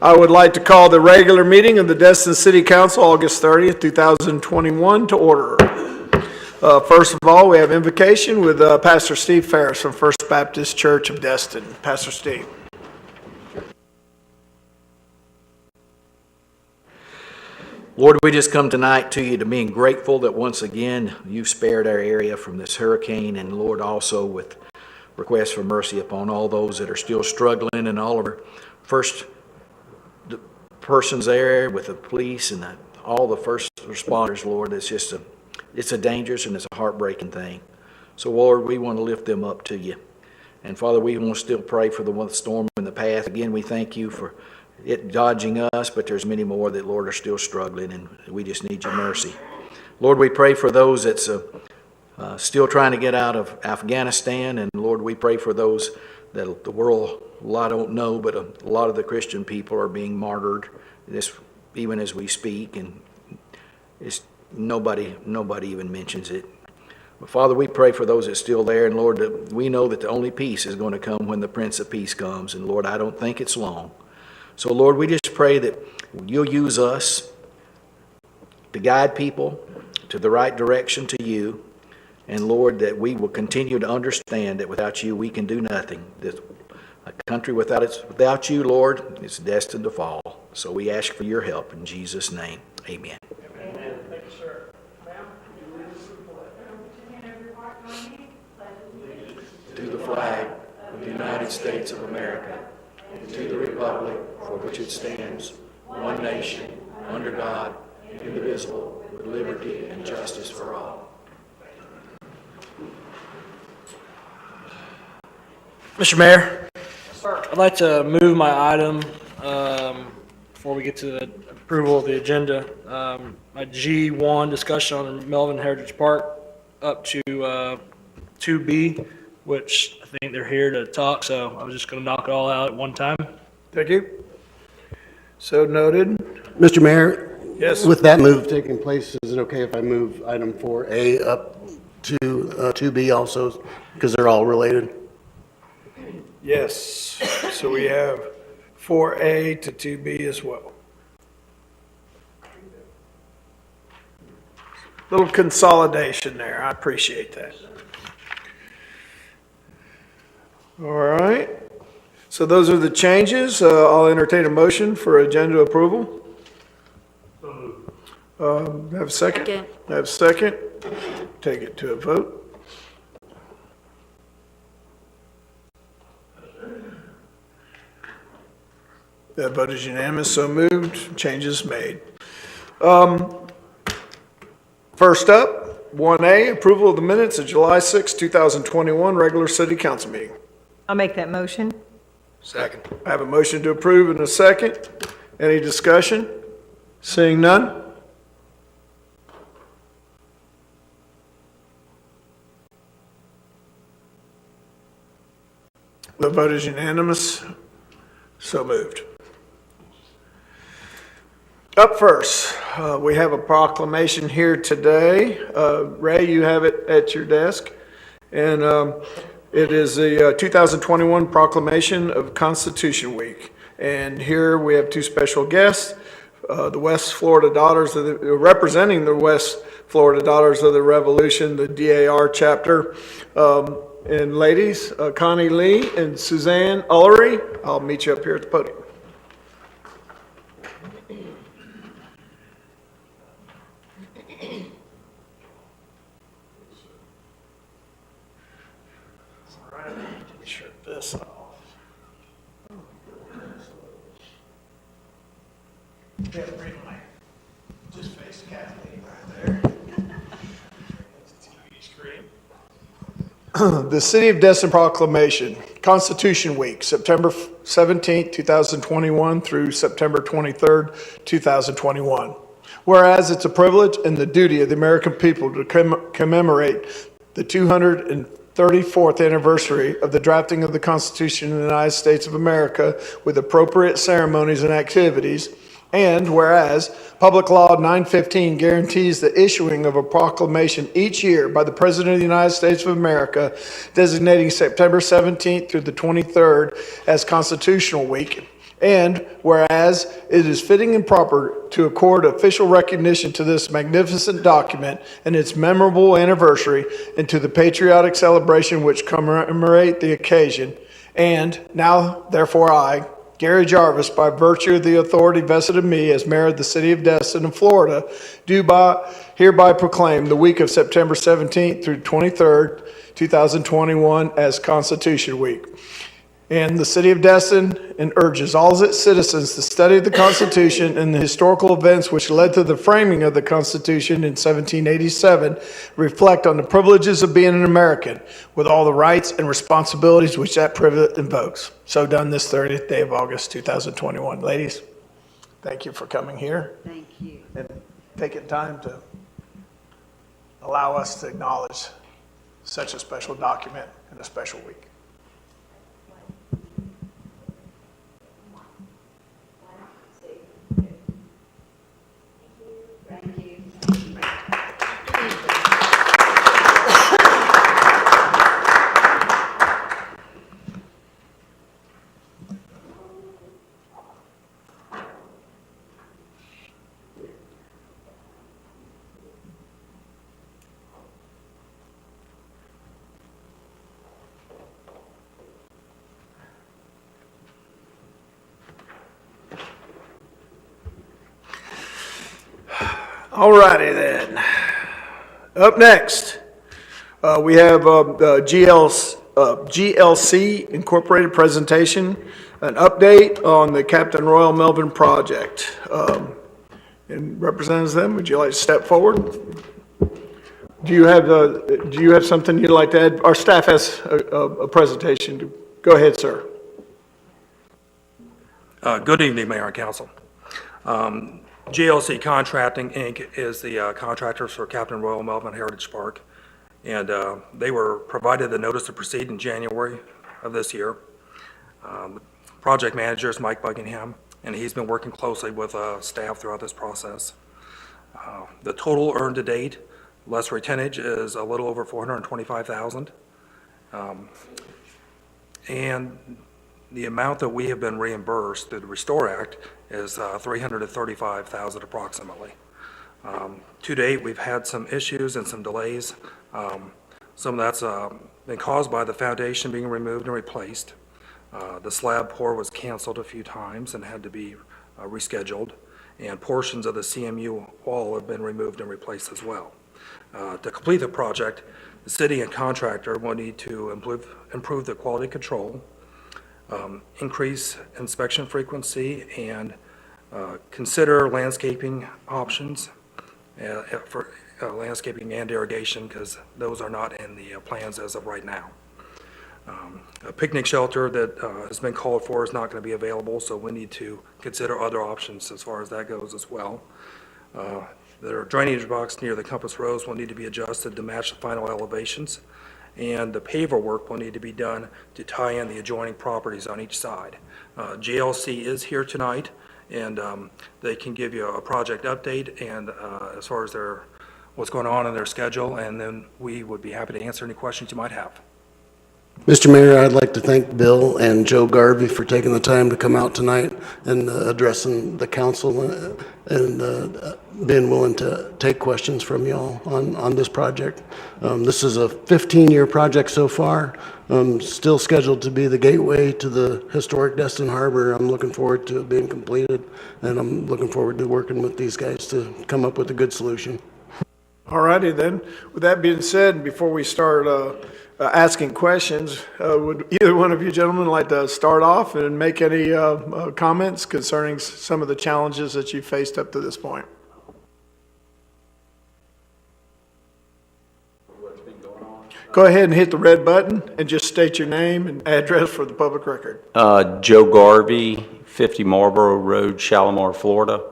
I would like to call the regular meeting of the Destin City Council, August 30th, 2021, to order. First of all, we have invocation with Pastor Steve Ferris from First Baptist Church of Destin. Pastor Steve. Lord, we just come tonight to you to being grateful that once again you've spared our area from this hurricane, and Lord, also with requests for mercy upon all those that are still struggling, and all of our first persons there with the police and all the first responders, Lord. It's a dangerous and it's a heartbreaking thing. So Lord, we want to lift them up to you. And Father, we want to still pray for the storm in the path. Again, we thank you for it dodging us, but there's many more that, Lord, are still struggling, and we just need your mercy. Lord, we pray for those that's still trying to get out of Afghanistan, and Lord, we pray for those that the world, a lot don't know, but a lot of the Christian people are being martyred, even as we speak, and nobody even mentions it. But Father, we pray for those that's still there, and Lord, that we know that the only peace is going to come when the Prince of Peace comes, and Lord, I don't think it's long. So Lord, we just pray that you'll use us to guide people to the right direction to you, and Lord, that we will continue to understand that without you we can do nothing. That a country without you, Lord, is destined to fall. So we ask for your help in Jesus' name. Amen. Amen. Thank you, sir. To the flag of the United States of America, and to the republic for which it stands, one nation, under God, indivisible, with liberty and justice for all. Mr. Mayor, I'd like to move my item before we get to the approval of the agenda. My G1 discussion on Melvin Heritage Park up to 2B, which I think they're here to talk, so I was just going to knock it all out at one time. Thank you. So noted. Mr. Mayor? Yes. With that move taking place, is it okay if I move item 4A up to 2B also, because they're all related? Yes. So we have 4A to 2B as well. Little consolidation there. I appreciate that. All right. So those are the changes. I'll entertain a motion for agenda approval. Have a second? Second. Have a second. Take it to a vote. That vote is unanimous, so moved. Changes made. First up, 1A, approval of the minutes of July 6, 2021, regular city council meeting. I'll make that motion. Second. I have a motion to approve and a second. Any discussion? Seeing none? The vote is unanimous, so moved. Up first, we have a proclamation here today. Ray, you have it at your desk. And it is the 2021 proclamation of Constitution Week. And here we have two special guests, the West Florida Daughters representing the West Florida Daughters of the Revolution, the DAR chapter. And ladies, Connie Lee and Suzanne Ullery, I'll meet you up here at the podium. All right, turn this off. Yeah, bring my, just face Kathleen right there. TV screen. The City of Destin Proclamation, Constitution Week, September 17, 2021 through September 23, 2021. Whereas it's a privilege and the duty of the American people to commemorate the 234th anniversary of the drafting of the Constitution of the United States of America with appropriate ceremonies and activities. And whereas Public Law 915 guarantees the issuing of a proclamation each year by the President of the United States of America designating September 17th through the 23rd as Constitutional Week. And whereas it is fitting and proper to accord official recognition to this magnificent document and its memorable anniversary, and to the patriotic celebration which commemorate the occasion. And now, therefore, I, Gary Jarvis, by virtue of the authority vested in me as mayor of the city of Destin in Florida, do hereby proclaim the week of September 17th through 23rd, 2021 as Constitution Week. And the city of Destin and urges all its citizens to study the Constitution and the historical events which led to the framing of the Constitution in 1787, reflect on the privileges of being an American with all the rights and responsibilities which that privilege invokes. So done this 30th day of August, 2021. Ladies, thank you for coming here Thank you. and taking time to allow us to acknowledge such a special document and a special week. Thank you. All righty then. Up next, we have the GLC Incorporated presentation, an update on the Captain Royal Melvin project. And represents them. Would you like to step forward? Do you have something you'd like to add? Our staff has a presentation. Go ahead, sir. Good evening, Mayor and Council. GLC Contracting, Inc. is the contractors for Captain Royal Melvin Heritage Park, and they were provided the notice to proceed in January of this year. Project manager is Mike Buckingham, and he's been working closely with staff throughout this process. The total earned to date, less retainage, is a little over $425,000. And the amount that we have been reimbursed through the Restore Act is $335,000 approximately. To date, we've had some issues and some delays. Some of that's been caused by the foundation being removed and replaced. The slab pour was canceled a few times and had to be rescheduled, and portions of the CMU wall have been removed and replaced as well. To complete the project, the city and contractor will need to improve the quality control, increase inspection frequency, and consider landscaping options for landscaping and irrigation, because those are not in the plans as of right now. A picnic shelter that has been called for is not going to be available, so we need to consider other options as far as that goes as well. The drainage box near the Compass Rose will need to be adjusted to match the final elevations, and the paver work will need to be done to tie in the adjoining properties on each side. GLC is here tonight, and they can give you a project update and as far as what's going on in their schedule, and then we would be happy to answer any questions you might have. Mr. Mayor, I'd like to thank Bill and Joe Garvey for taking the time to come out tonight and addressing the council and being willing to take questions from y'all on this project. This is a 15-year project so far, still scheduled to be the gateway to the historic Destin Harbor. I'm looking forward to it being completed, and I'm looking forward to working with these guys to come up with a good solution. All righty then. With that being said, before we start asking questions, would either one of you gentlemen like to start off and make any comments concerning some of the challenges that you faced up to this point? Go ahead and hit the red button and just state your name and address for the public record. Joe Garvey, 50 Marlboro Road, Shalimar, Florida,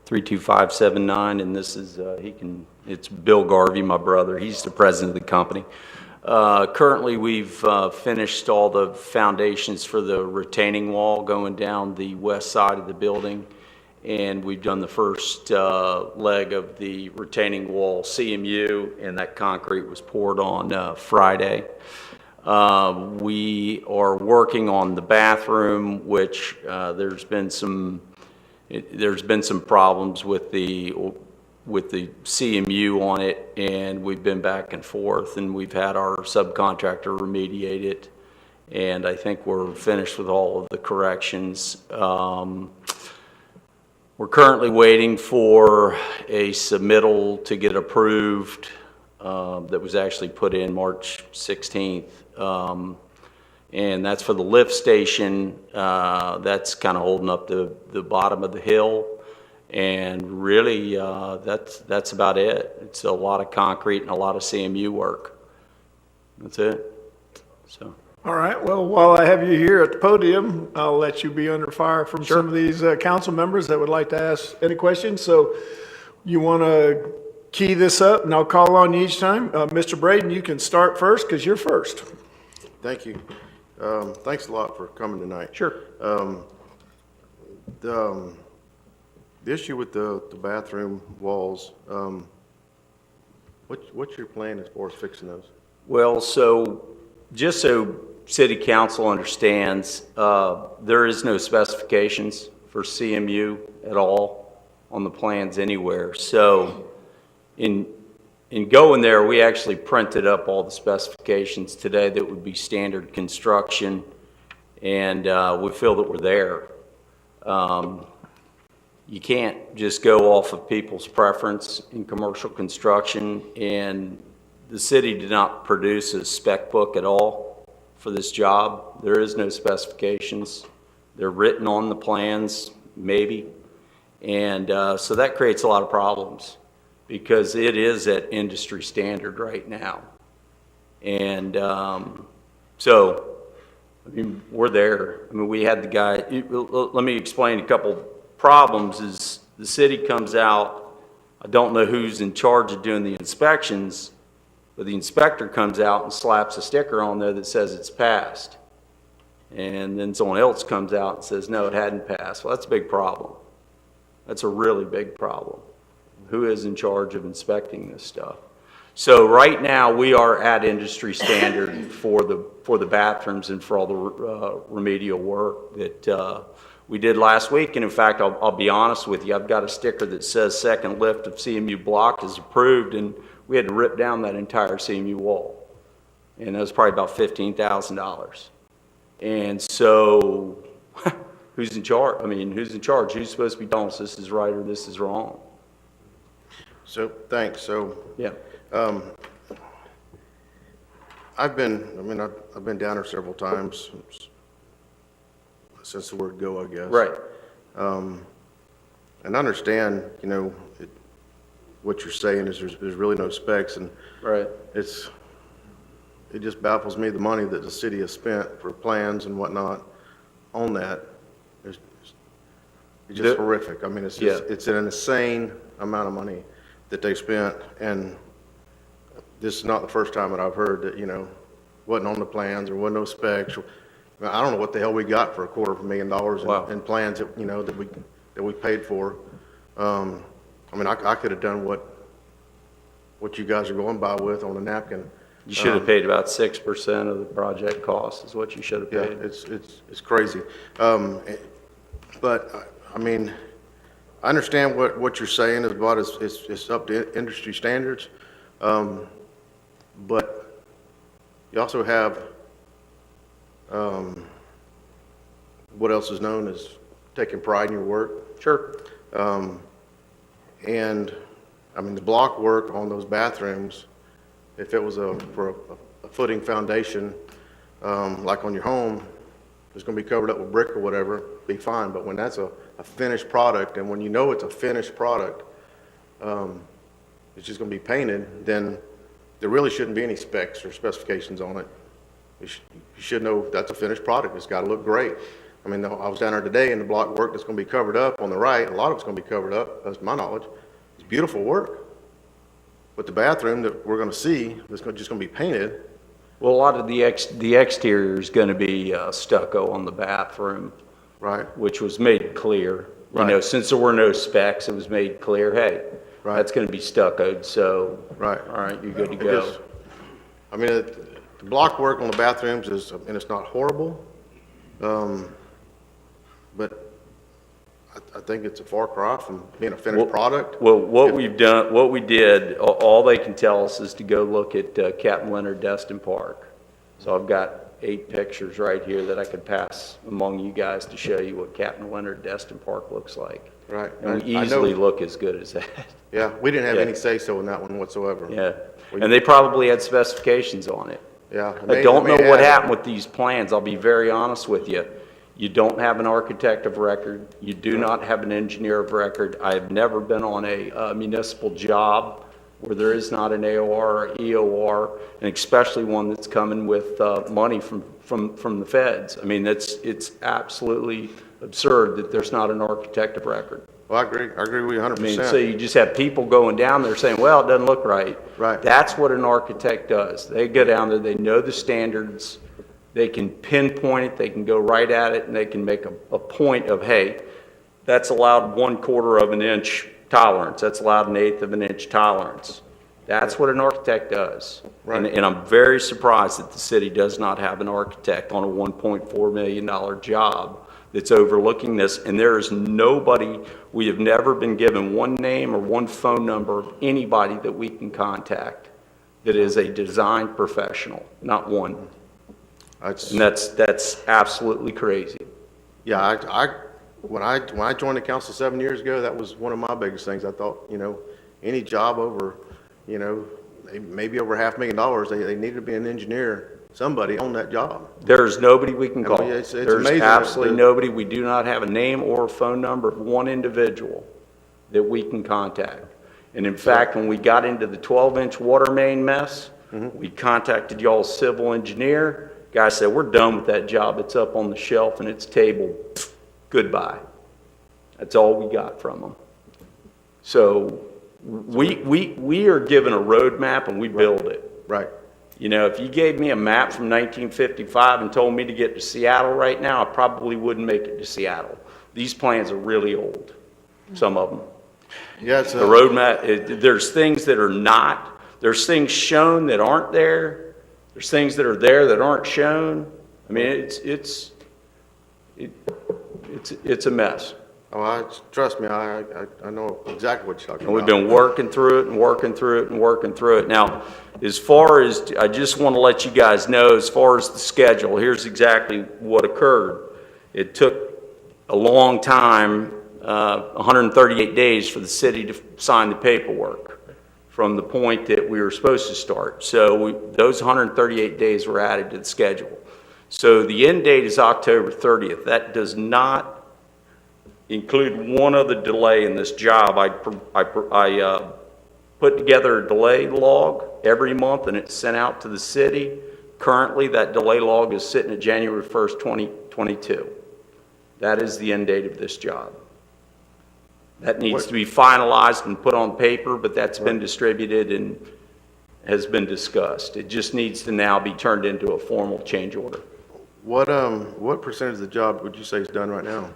32579, and this is, it's Bill Garvey, my brother. He's the president of the company. Currently, we've finished all the foundations for the retaining wall going down the west side of the building, and we've done the first leg of the retaining wall CMU, and that concrete was poured on Friday. We are working on the bathroom, which there's been some problems with the CMU on it, and we've been back and forth, and we've had our subcontractor remediate it, and I think we're finished with all of the corrections. We're currently waiting for a submittal to get approved that was actually put in March 16th. And that's for the lift station. That's kind of holding up the bottom of the hill. And really, that's about it. It's a lot of concrete and a lot of CMU work. That's it. So. All right, well, while I have you here at the podium, I'll let you be under fire from some of these council members that would like to ask any questions. So you want to key this up, and I'll call on you each time. Mr. Braden, you can start first because you're first. Thank you. Thanks a lot for coming tonight. Sure. The issue with the bathroom walls, what's your plan as far as fixing those? Well, just so City Council understands, there is no specifications for CMU at all on the plans anywhere. So in going there, we actually printed up all the specifications today that would be standard construction, and we feel that we're there. You can't just go off of people's preference in commercial construction, and the city did not produce a spec book at all for this job. There is no specifications. They're written on the plans, maybe. And so that creates a lot of problems because it is at industry standard right now. And so, I mean, we're there. I mean, we had the guy, let me explain a couple problems. Is the city comes out, I don't know who's in charge of doing the inspections, but the inspector comes out and slaps a sticker on there that says it's passed. And then someone else comes out and says, no, it hadn't passed. Well, that's a big problem. That's a really big problem. Who is in charge of inspecting this stuff? So right now, we are at industry standard for the bathrooms and for all the remedial work that we did last week. And in fact, I'll be honest with you, I've got a sticker that says second lift of CMU block is approved, and we had to rip down that entire CMU wall. And it was probably about $15,000. And so, who's in charge? I mean, who's in charge? Who's supposed to be telling us this is right or this is wrong? So, thanks. So, Yeah. I've been down there several times since the word go, I guess. Right. And I understand, what you're saying is there's really no specs, and Right. it just baffles me the money that the city has spent for plans and whatnot on that. It's just horrific. I mean, it's an insane amount of money that they spent, and this is not the first time that I've heard that, wasn't on the plans or wasn't no specs. I don't know what the hell we got for $250,000 in plans that, that we paid for. I mean, I could have done what you guys are going by with on the napkin. You should have paid about 6% of the project cost is what you should have Yeah, paid. it's crazy. But, I mean, I understand what you're saying is about it's up to industry standards. But you also have what else is known as taking pride in your work. Sure. And, I mean, the block work on those bathrooms, if it was for a footing foundation, like on your home, it's going to be covered up with brick or whatever, be fine. But when that's a finished product, and when you know it's a finished product, it's just going to be painted, then there really shouldn't be any specs or specifications on it. You should know that's a finished product. It's got to look great. I mean, I was down there today, and the block work that's going to be covered up on the right, a lot of it's going to be covered up, that's my knowledge. It's beautiful work. But the bathroom that we're going to see, that's just going to be painted. Well, a lot of the exterior is going to be stucco on the bathroom. Right. Which was made clear. Right. Since there were no specs, it was made clear, hey, Right. that's going to be stuccoed, so. Right. All right, you're good to go. I mean, the block work on the bathrooms is, and it's not horrible, but I think it's a far cry from being a finished product. Well, what we've done, what we did, all they can tell us is to go look at Captain Leonard Destin Park. So I've got 8 pictures right here that I could pass among you guys to show you what Captain Leonard Destin Park looks like. Right. And we I know- easily look as good as that. Yeah, we didn't have Yeah. any say-so in that one whatsoever. Yeah, and they probably had specifications on it. Yeah. I don't know what happened with these plans, I'll be very honest with you. You don't have an architect of record, you do not have an engineer of record. I have never been on a municipal job where there is not an AOR or EOR, and especially one that's coming with money from the feds. I mean, it's absolutely absurd that there's not an architect of record. Well, I agree with you I mean, 100%. so you just have people going down there saying, well, it doesn't look right. Right. That's what an architect does. They go down there, they know the standards, they can pinpoint it, they can go right at it, and they can make a point of, hey, that's allowed 1/4 of an inch tolerance, that's allowed 1/8 of an inch tolerance. That's what an architect does. Right. And I'm very surprised that the city does not have an architect on a $1.4 million job that's overlooking this, and there is nobody, we have never been given one name or one phone number of anybody that we can contact that is a design professional, not one. And that's absolutely crazy. Yeah, when I joined the council 7 years ago, that was one of my biggest things. I thought, any job over, maybe over $500,000, they needed to be an engineer, somebody on that job. There's nobody we can call. it's There's amazing absolutely that- nobody. We do not have a name or a phone number of one individual that we can contact. And in fact, when we got into the 12-inch water main mess, we contacted y'all's civil engineer. Guy said, we're done with that job. It's up on the shelf and it's tabled. Goodbye. That's all we got from them. So we are given a roadmap and we build it. Right. If you gave me a map from 1955 and told me to get to Seattle right now, I probably wouldn't make it to Seattle. These plans are really old, some of them. Yeah, The roadmap, there's things that are not, there's things shown that aren't there, there's things that are there that aren't shown. I mean, it's a mess. trust me, I know exactly what you're talking And we've about. been working through it and working through it and working through it. Now, as far as, I just want to let you guys know, as far as the schedule, here's exactly what occurred. It took a long time, 138 days for the city to sign the paperwork from the point that we were supposed to start. So those 138 days were added to the schedule. So the end date is October 30th. That does not include one other delay in this job. I put together a delay log every month and it's sent out to the city. Currently, that delay log is sitting at January 1st, 2022. That is the end date of this job. That needs to be finalized and put on paper, but that's been distributed and has been discussed. It just needs to now be turned into a formal change order. What percentage of the job would you say is done right now?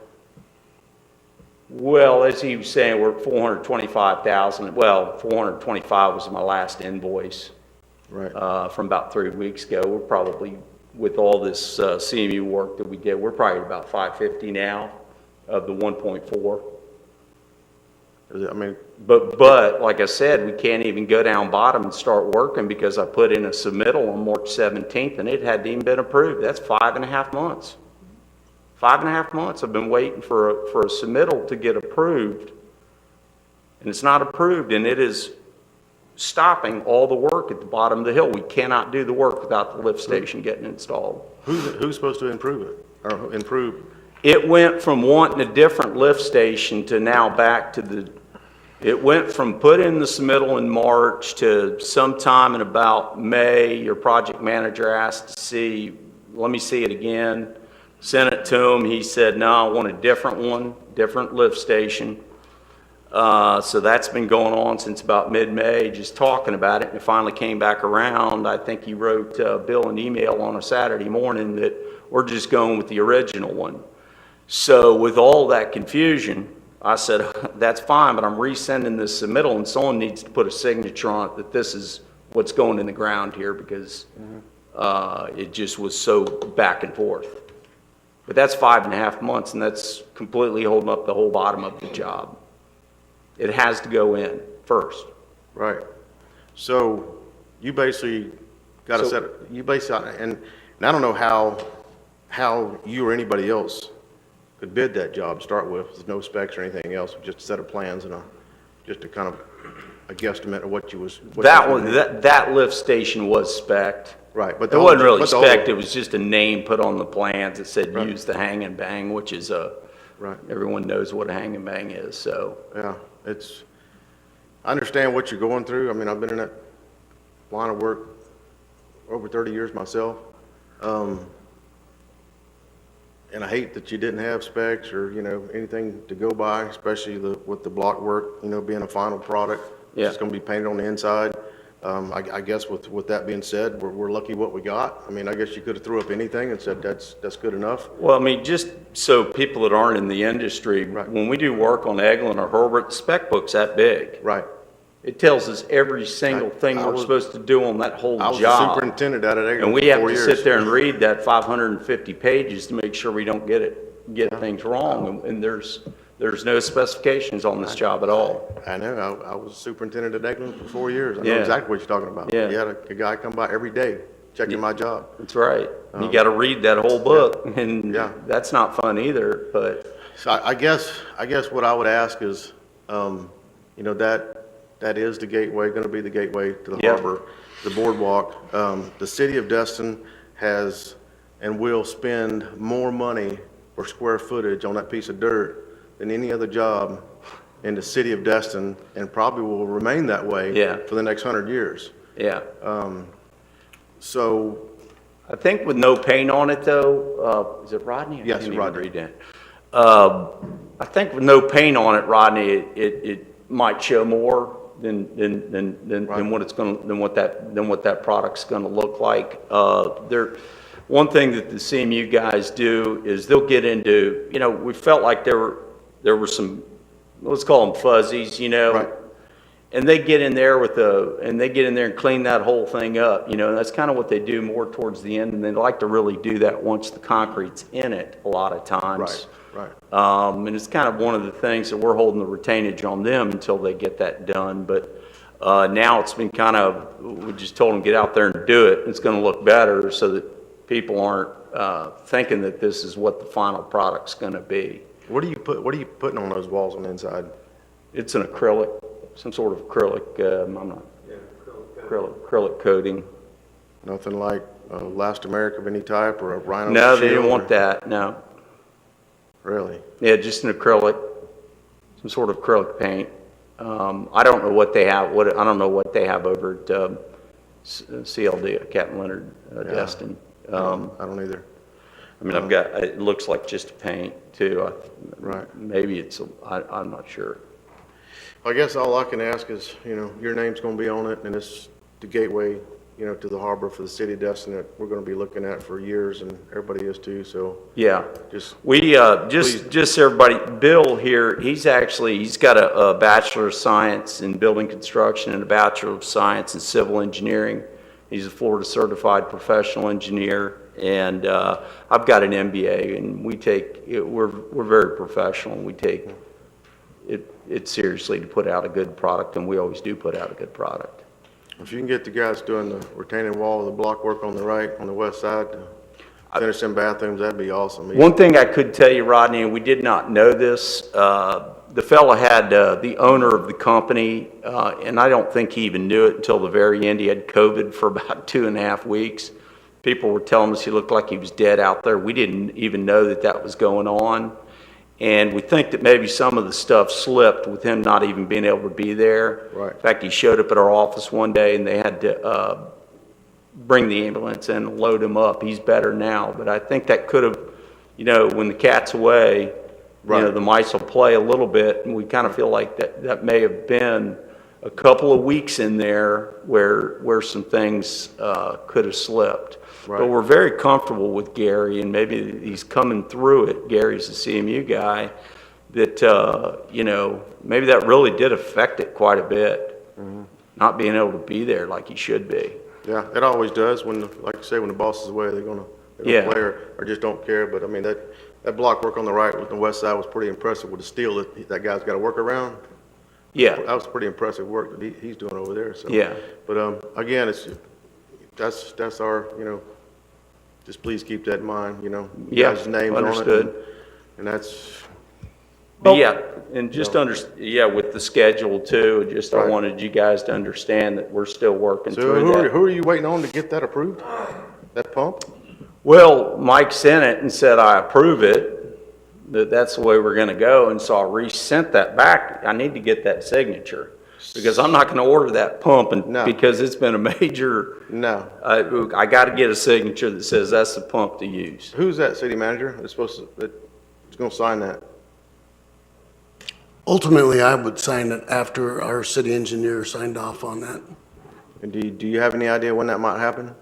Well, as he was saying, we're at 425,000. Well, 425 was my last invoice. Right. From about 3 weeks ago. We're probably, with all this CMU work that we did, we're probably at about 550 now of the 1.4. I mean, But like I said, we can't even go down bottom and start working because I put in a submittal on March 17th and it hadn't even been approved. That's 5.5 months. 5.5 months I've been waiting for a submittal to get approved. And it's not approved, and it is stopping all the work at the bottom of the hill. We cannot do the work without the lift station getting installed. who's supposed to improve it, or improve? It went from wanting a different lift station to now back to it went from put in the submittal in March to sometime in about May. Your project manager asked to see, let me see it again. Sent it to him. He said, no, I want a different one, different lift station. So that's been going on since about mid-May, just talking about it, and it finally came back around. I think he wrote Bill an email on a Saturday morning that we're just going with the original one. So with all that confusion, I said, that's fine, but I'm resending this submittal, and someone needs to put a signature on it that this is what's going in the ground here, because It just was so back and forth. But that's 5.5 months, and that's completely holding up the whole bottom of the job. It has to go in first. Right. So you basically got to set, you basically, and I don't know how you or anybody else could bid that job to start with no specs or anything else, just a set of plans and just a kind of a guesstimate of what you was. That lift station was spec'd. Right, but It wasn't really but the whole- spec'd, it was just a name put on the plans that said Right. use the hang and bang, which is Right. everyone knows what a hang and bang is, so. Yeah, I understand what you're going through. I mean, I've been in that line of work over 30 years myself. And I hate that you didn't have specs or, anything to go by, especially with the block work, being a final product. Yeah. It's going to be painted on the inside. I guess with that being said, we're lucky what we got. I mean, I guess you could have threw up anything and said that's good enough. Well, I mean, just so people that aren't in the industry, Right. when we do work on Eglin or Herbert, the spec book's that big. Right. It tells us every single thing I we're was- supposed to do on that whole I was the job. superintendent out at Eglin And we for have 4 to years. sit there and read that 550 pages to make sure we don't get things wrong. And there's no specifications on this job at all. I know. I was superintendent at Eglin for 4 years. I know Yeah. exactly what you're talking about. Yeah. You had a guy come by every day checking my job. That's right. You got to read that whole book, and Yeah. that's not fun either, but. So I guess what I would ask is, that is the gateway, going to be the gateway to the Yeah. harbor, the boardwalk. The city of Destin has and will spend more money per square footage on that piece of dirt than any other job in the city of Destin, and probably will remain that way Yeah. for the next 100 years. Yeah. So, I think with no paint on it, though, is it Rodney? I Yes, didn't even Rodney. read that. I think with no paint on it, Rodney, it might show more than what it's going to, than what that product's going to look like. One thing that the CMU guys do is they'll get into, we felt like there were some, let's call them fuzzies, Right. and they get in there and clean that whole thing up, and that's kind of what they do more towards the end, and they like to really do that once the concrete's in it a lot of times. right. And it's kind of one of the things that we're holding the retainage on them until they get that done. But now it's been we just told them, get out there and do it. It's going to look better so that people aren't thinking that this is what the final product's going to be. What are you putting on those walls on the inside? It's an acrylic, some sort of acrylic, acrylic coating. Nothing like Elastomeric of any type or a Rhino? No, they didn't shield want or- that, no. Really? Yeah, just an acrylic, some sort of acrylic paint. I don't know what they have. I don't know what they have over at CLD, Captain Leonard Destin. I don't either. I mean, I've got. It looks like just paint too. Right. Maybe it's. I'm not sure. I guess all I can ask is, your name's going to be on it, and it's the gateway, to the harbor for the city of Destin that we're going to be looking at for years, and everybody is too. So Yeah. just We, just so everybody, Bill here, he's got a Bachelor of Science in Building Construction and a Bachelor of Science in Civil Engineering. He's a Florida Certified Professional Engineer, and I've got an MBA, and we're very professional, and we take it seriously to put out a good product, and we always do put out a good product. if you can get the guys doing the retaining wall, the block work on the right, on the west side, to finish them bathrooms, that'd be awesome. One thing I could tell you, Rodney, and we did not know this, the fella had, the owner of the company, and I don't think he even knew it until the very end. He had COVID for about 2.5 weeks. People were telling us he looked like he was dead out there. We didn't even know that was going on. And we think that maybe some of the stuff slipped with him not even being able to be there. Right. In fact, he showed up at our office one day and they had to bring the ambulance in and load him up. He's better now, but I think that could have, when the cat's away, Right. the mice will play a little bit, and we kind of feel like that may have been a couple of weeks in there where some things could have slipped. Right. But we're very comfortable with Gary, and maybe he's coming through it. Gary's the CMU guy, that, maybe that really did affect it quite a bit, not being able to be there like he should be. Yeah, it always does when, like you say, when the boss is away, they're gonna Yeah. play or just don't care. But I mean, that block work on the right with the west side was pretty impressive with the steel that guy's got to work around. Yeah, That was pretty impressive work that he's doing over there, so. Yeah. But, again, that's our, just please keep that in mind, you Yeah, guys' names on it. understood. And that's, yeah, and just with the schedule too, just I Right. wanted you guys to understand that we're still working so through that. who are you waiting on to get that approved? That pump? Well, Mike sent it and said, I approve it, that's the way we're gonna go, and so I resent that back. I need to get that signature, because I'm not gonna order that pump No. because it's been a major, No. I gotta get a signature that says that's the pump to use. Who's that city manager that's that's gonna sign that? Ultimately, I would sign it after our city engineer signed off on that. And do you have any idea when that might happen?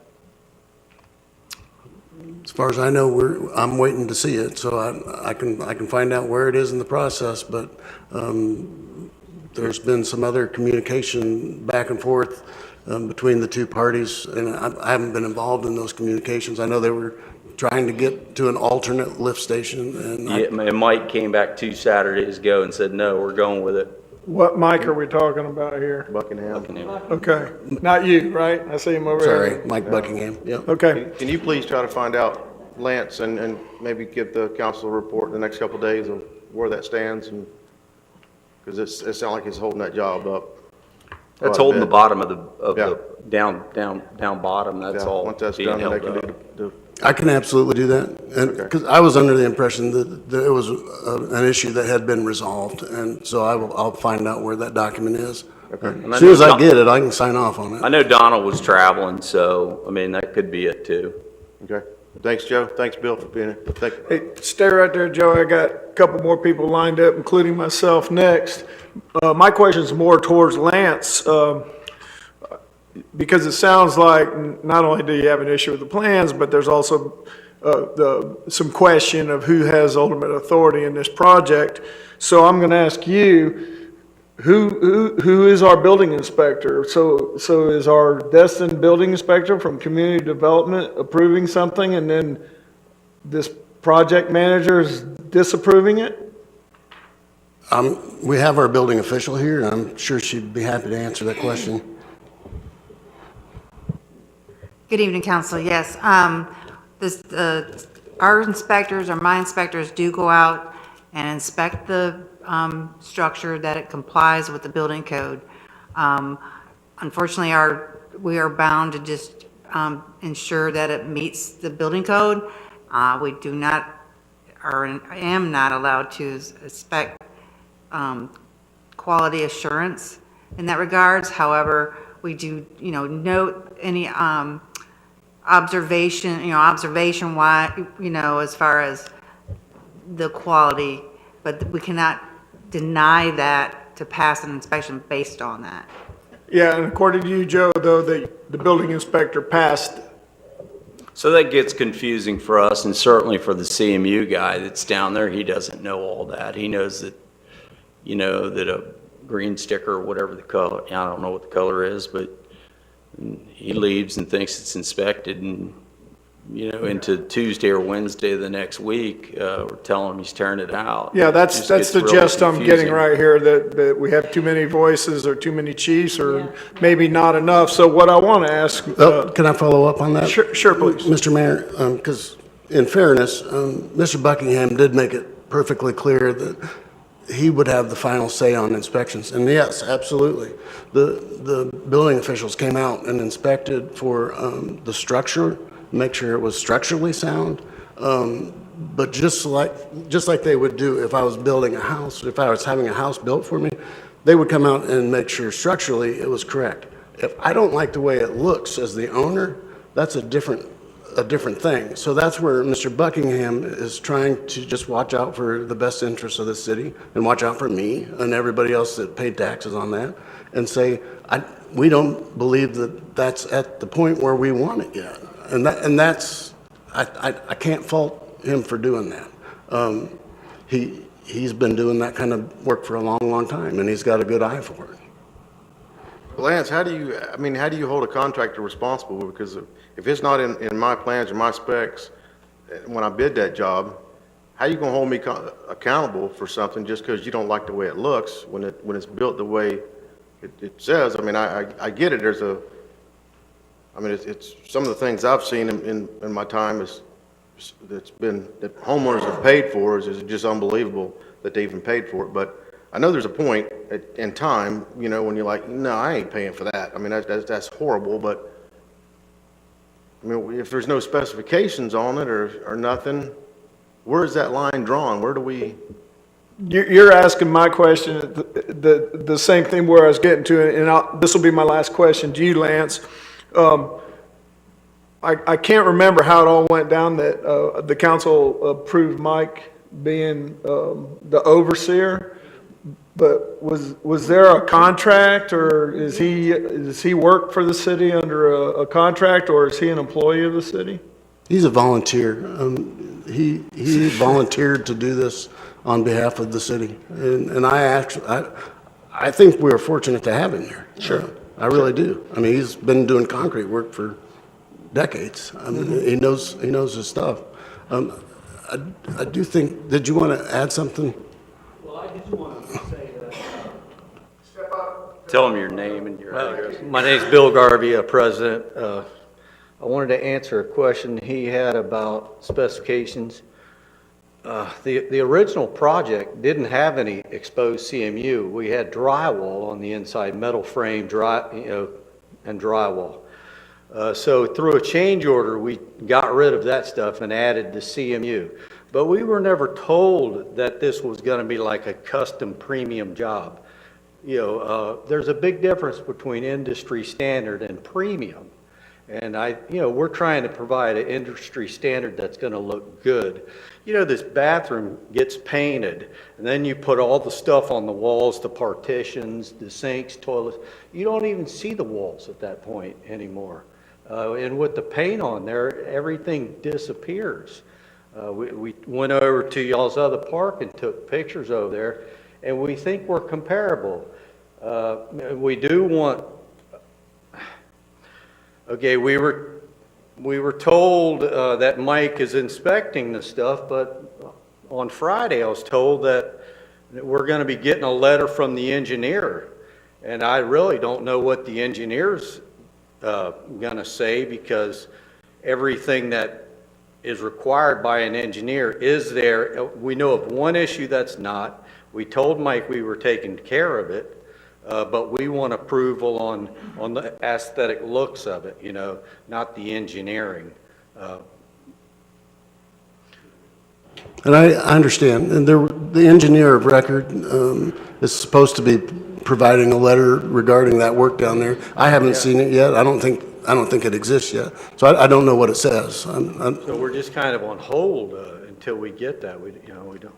As far as I know, I'm waiting to see it, so I can find out where it is in the process, but there's been some other communication back and forth between the two parties, and I haven't been involved in those communications. I know they were trying to get to an alternate lift station, and And Mike came back 2 Saturdays ago and said, no, we're going with it. What mic are we talking about here? Buckingham? Okay, not you, right? I see him over sorry, there. Mike Buckingham, yep. Okay, Can you please try to find out, Lance, and maybe give the council a report in the next couple of days of where that stands, and, because it sounds like it's holding that job up. That's quite a holding the bit. bottom of Yeah. the, down bottom, that's Yeah, all once that's being done, then they held can up. do I can absolutely do that, and, Okay. because I was under the impression that it was an issue that had been resolved, and so I'll find out where that document is. And As soon as I know get it, I can sign off on I it. know Donald was traveling, so, I mean, that could be it too. Okay. Thanks, Joe. Thanks, Bill, for being here. Thank you. hey, stay right there, Joe. I got a couple more people lined up, including myself next. My question's more towards Lance, because it sounds like not only do you have an issue with the plans, but there's also some question of who has ultimate authority in this project. So I'm going to ask you, who is our building inspector? So is our Destin building inspector from community development approving something, and then this project manager is disapproving it? We have our building official here, and I'm sure she'd be happy to answer that question. Good evening, council. Yes, our inspectors, or my inspectors, do go out and inspect the structure, that it complies with the building code. Unfortunately, we are bound to just ensure that it meets the building code. We do not, or am not allowed to inspect quality assurance in that regards. However, we do, note any observation why, as far as the quality, but we cannot deny that to pass an inspection based on that. Yeah, and according to you, Joe, though, the building inspector passed. So that gets confusing for us, and certainly for the CMU guy that's down there, he doesn't know all that. He knows that, that a green sticker or whatever the color, I don't know what the color is, but he leaves and thinks it's inspected, and, into Tuesday or Wednesday of the next week, we're telling him he's tearing it out. Yeah, It that's just the gets really gist I'm getting confusing. right here, that we have too many voices or too many chiefs, or maybe not enough. So what I want to ask, Oh, can I follow up on that? sure, please. Mr. Mayor, because in fairness, Mr. Buckingham did make it perfectly clear that he would have the final say on inspections. And yes, absolutely. The building officials came out and inspected for the structure, make sure it was structurally sound. But just like they would do if I was building a house, if I was having a house built for me, they would come out and make sure structurally it was correct. If I don't like the way it looks as the owner, that's a different thing. So that's where Mr. Buckingham is trying to just watch out for the best interests of the city and watch out for me and everybody else that paid taxes on that, and say, we don't believe that that's at the point where we want it yet. And that's, I can't fault him for doing that. He's been doing that kind of work for a long, long time, and he's got a good eye for it. Lance, how do you hold a contractor responsible? Because if it's not in my plans or my specs, when I bid that job, how you gonna hold me accountable for something just because you don't like the way it looks when it's built the way it says? I mean, I get it. It's some of the things I've seen in my time that homeowners have paid for is just unbelievable that they even paid for it. But I know there's a point in time, when you're like, no, I ain't paying for that. I mean, that's horrible. But I mean, if there's no specifications on it or nothing, where is that line drawn? Where do we? You're asking my question, the same thing where I was getting to, and this will be my last question to you, Lance. I can't remember how it all went down that the council approved Mike being the overseer, but was there a contract, or does he work for the city under a contract, or is he an employee of the city? He's a volunteer. He volunteered to do this on behalf of the city, and I think we were fortunate to have him there. Sure, I really do. I mean, he's been doing concrete work for decades. I mean, he knows his stuff. I do think. Did you want to add something? Well, I just want to say that. Tell them your name and your address. My name's Bill Garvey, President. I wanted to answer a question he had about specifications. The original project didn't have any exposed CMU. We had drywall on the inside, metal frame, and drywall. So through a change order, we got rid of that stuff and added the CMU. But we were never told that this was going to be like a custom premium job. There's a big difference between industry standard and premium. And we're trying to provide an industry standard that's going to look good. This bathroom gets painted, and then you put all the stuff on the walls, the partitions, the sinks, toilets. You don't even see the walls at that point anymore. And with the paint on there, everything disappears. We went over to y'all's other park and took pictures over there, and we think we're comparable. We do want. Okay, we were told that Mike is inspecting the stuff, but on Friday I was told that we're going to be getting a letter from the engineer, and I really don't know what the engineer's going to say, because everything that is required by an engineer is there. We know of one issue that's not. We told Mike we were taking care of it. But we want approval on the aesthetic looks of it, not the engineering. And I understand. And the engineer of record is supposed to be providing a letter regarding that work down there. I haven't seen it yet. I don't think it exists yet. So I don't know what it says. So we're just kind of on hold until we get that. We don't.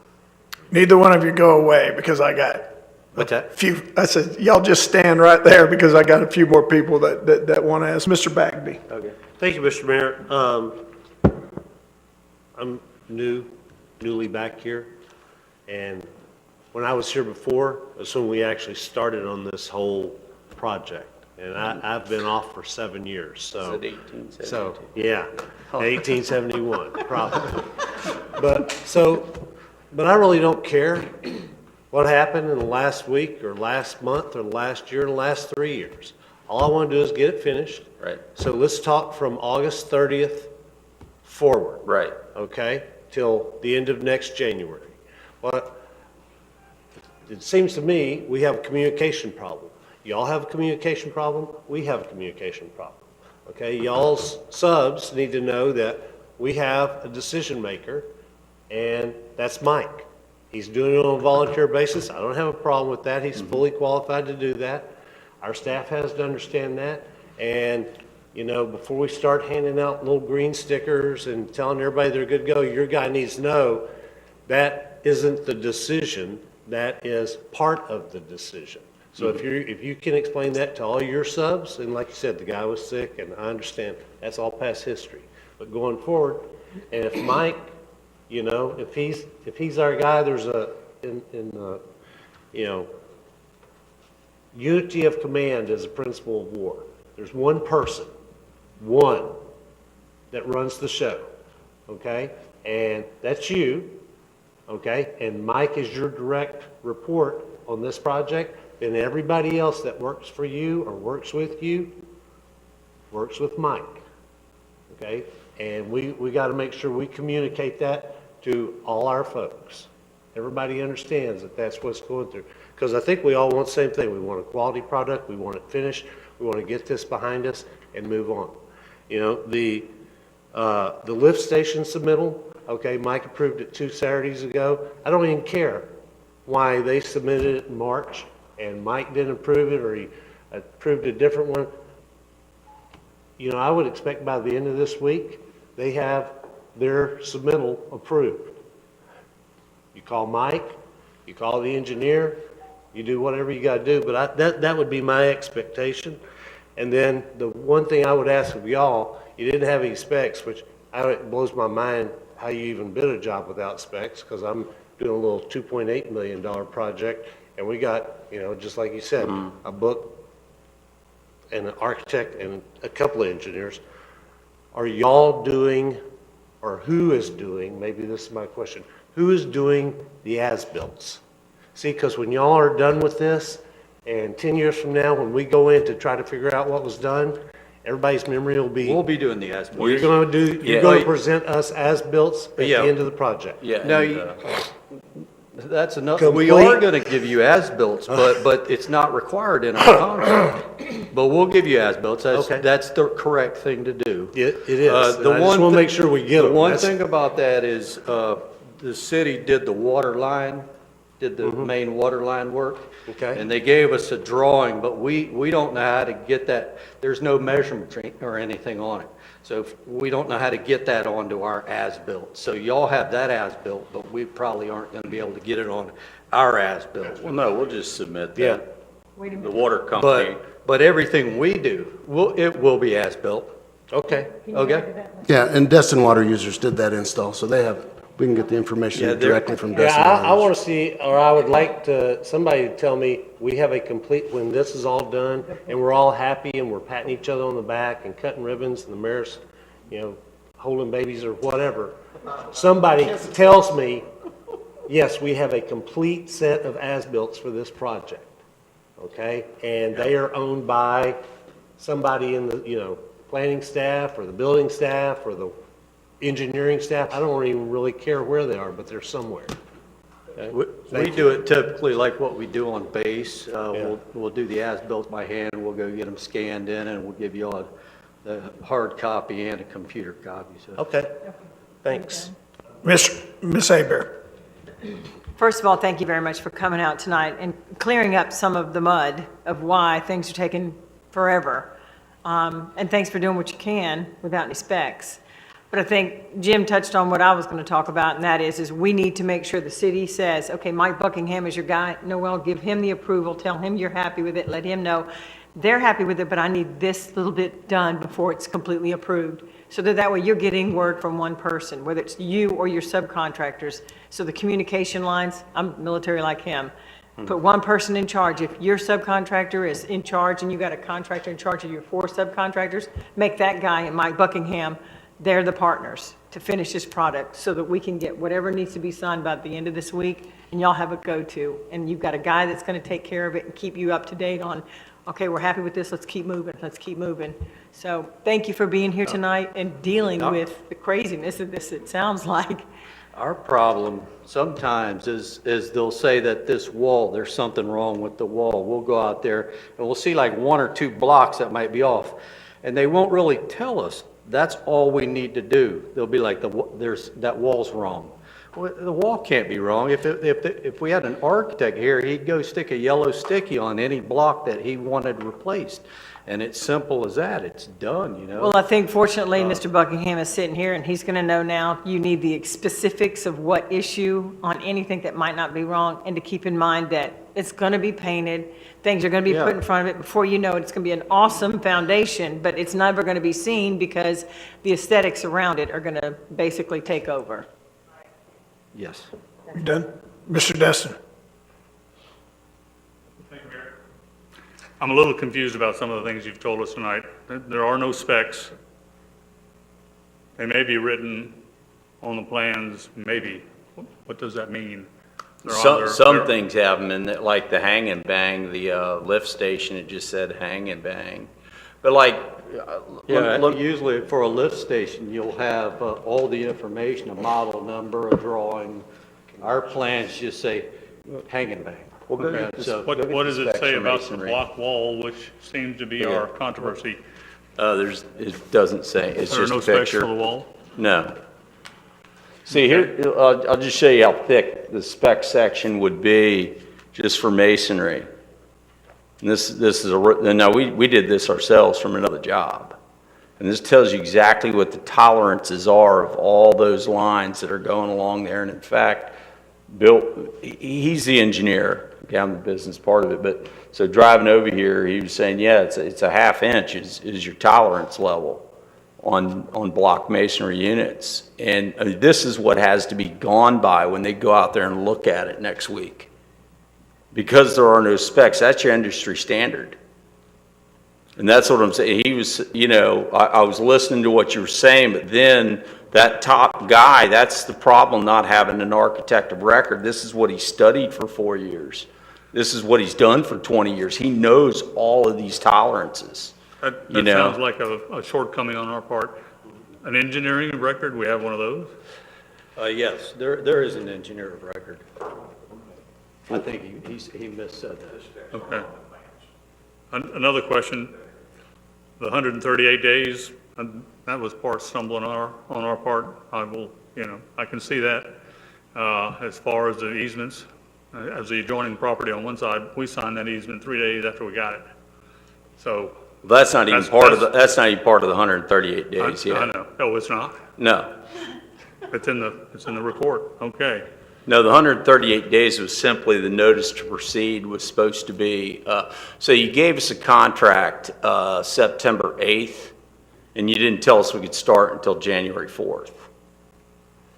Neither one of you go away, because I got What's that? I said, y'all just stand right there, because I got a few more people that want to ask. Mr. Bagby. Okay. Thank you, Mr. Mayor. I'm newly back here, and when I was here before, that's when we actually started on this whole project, and I've been off for 7 years. So, Is it 1872? so yeah, 1871 probably. But I really don't care what happened in the last week or last month or last year or the last 3 years. All I want to do is get it finished. Right. So let's talk from August 30th forward. Right. Okay, till the end of next January. Well, it seems to me we have a communication problem. Y'all have a communication problem, we have a communication problem. Okay, y'all's subs need to know that we have a decision maker, and that's Mike. He's doing it on a volunteer basis. I don't have a problem with that. He's fully qualified to do that. Our staff has to understand that. And, before we start handing out little green stickers and telling everybody they're good to go, your guy needs to know that isn't the decision. That is part of the decision. So if you can explain that to all your subs, and like you said, the guy was sick, and I understand that's all past history. But going forward, and if Mike, if he's our guy, there's unity of command is a principle of war. There's one person, one, that runs the show, okay? And that's you, okay? And Mike is your direct report on this project. Then everybody else that works for you or works with you works with Mike, okay? And we got to make sure we communicate that to all our folks. Everybody understands that that's what's going through. Because I think we all want the same thing. We want a quality product. We want it finished. We want to get this behind us and move on. You know, the lift station submittal, okay, Mike approved it 2 Saturdays ago. I don't even care why they submitted it in March and Mike didn't approve it, or he approved a different one. You know, I would expect by the end of this week, they have their submittal approved. You call Mike, you call the engineer, you do whatever you gotta do, but that would be my expectation. And then the one thing I would ask of y'all, you didn't have any specs, which it blows my mind how you even bid a job without specs, because I'm doing a little $2.8 million project, and we got, you know, just like you said, a book and an architect and a couple of engineers. Are y'all doing, or who is doing, maybe this is my question, who is doing the as-bills? See, because when y'all are done with this, and 10 years from now, when we go in to try to figure out what was done, everybody's memory will be. We'll be doing the as-built. You're going to do, you're going to present us as-bills at the Yeah. end of the project. Yeah. No, that's enough. We are going to give you as-built, but it's not required in our contract. But we'll give you as-built. Okay. That's the correct thing to do. It is. And The I just one want to thi- make sure we get them. The one That's- thing about that is, the city did the water line, did the main water line work. Okay. And they gave us a drawing, but we don't know how to get that. There's no measurement or anything on it. So we don't know how to get that onto our as-built. So y'all have that as-built, but we probably aren't going to be able to get it on our as-built. Well, no, we'll just submit Yeah. that. The water company. But everything we do, it will be as-built, Okay. okay? Yeah, and Destin Water Users did that install, so we can get the information Yeah, they're- directly from Destin. Yeah, I Water want to see, or I would like somebody to tell me, we have a complete, when this is all done, and we're all happy, and we're patting each other on the back, and cutting ribbons, and the mayor's, you know, holding babies or whatever. Somebody tells me, yes, we have a complete set of as-bills for this project, okay? And they are owned by somebody in the, you know, planning staff, or the building staff, or the engineering staff. I don't even really care where they are, but they're somewhere. Okay? We do it typically like what we do on base. We'll do the as-built by hand, we'll go get them scanned in, and we'll give you all the hard copy and a computer copy, so. Okay, thanks. Ms. Aber. First of all, thank you very much for coming out tonight and clearing up some of the mud of why things are taking forever. And thanks for doing what you can without any specs. But I think Jim touched on what I was going to talk about, and that is we need to make sure the city says, okay, Mike Buckingham is your guy. Noel, give him the approval. Tell him you're happy with it. Let him know they're happy with it, but I need this little bit done before it's completely approved. So that way you're getting word from one person, whether it's you or your subcontractors. So the communication lines, I'm military like him. Put one person in charge. If your subcontractor is in charge and you got a contractor in charge of your 4 subcontractors, make that guy and Mike Buckingham, they're the partners to finish this product so that we can get whatever needs to be signed by the end of this week, and y'all have a go-to. And you've got a guy that's going to take care of it and keep you up to date on, okay, we're happy with this, let's keep moving, let's keep moving. So thank you for being here tonight and dealing with the craziness of this, it sounds like. Our problem sometimes is they'll say that this wall, there's something wrong with the wall. We'll go out there and we'll see like 1 or 2 blocks that might be off. And they won't really tell us, that's all we need to do. They'll be like, that wall's wrong. Well, the wall can't be wrong. If we had an architect here, he'd go stick a yellow sticky on any block that he wanted replaced. And it's simple as that. It's done, you know? Well, I think fortunately, Mr. Buckingham is sitting here, and he's going to know now you need the specifics of what issue on anything that might not be wrong, and to keep in mind that it's going to be painted, things are going to be put in front of it. Before you know it, it's going to be an awesome foundation, but it's never going to be seen because the aesthetics around it are going to basically take over. Yes. You done? Mr. Destin. I'm a little confused about some of the things you've told us tonight. There are no specs. They may be written on the plans, maybe. What does that mean? They're on there- Some they're- things have them in that, like the hang and bang, the lift station, it just said hang and bang. But like, Yeah, look, usually for a lift station, you'll have all the information, a model number, a drawing. Our plans just say hang and bang. Okay. So- What does it specs say for about the masonry. block wall, which seems to be our controversy? it doesn't say, it's There are just no a specs picture. for the wall? No. See, here, I'll just show you how thick the spec section would be just for masonry. And this is now, we did this ourselves from another job. And this tells you exactly what the tolerances are of all those lines that are going along there. And in fact, Bill, he's the engineer, down the business part of it, but, so driving over here, he was saying, yeah, it's a half inch is your tolerance level on block masonry units. And this is what has to be gone by when they go out there and look at it next week. Because there are no specs, that's your industry standard. And that's what I'm saying. He was, I was listening to what you were saying, but then that top guy, that's the problem, not having an architect of record. This is what he studied for 4 years. This is what he's done for 20 years. He knows all of these tolerances. That You know. sounds like a shortcoming on our part. An engineering record, we have one of those? Yes, there is an engineer of record. I think he missaid that. Okay. Another question, the 138 days, that was part stumbling on our part. I will, I can see that. As far as the easements, as the adjoining property on one side, we signed that easement 3 days after we got it. So. That's not even that's not even part of the 138 days yet. I know. Oh, it's not? No. It's in the report. Okay. No, the 138 days was simply the notice to proceed was supposed to be, so you gave us a contract September 8th, and you didn't tell us we could start until January 4th.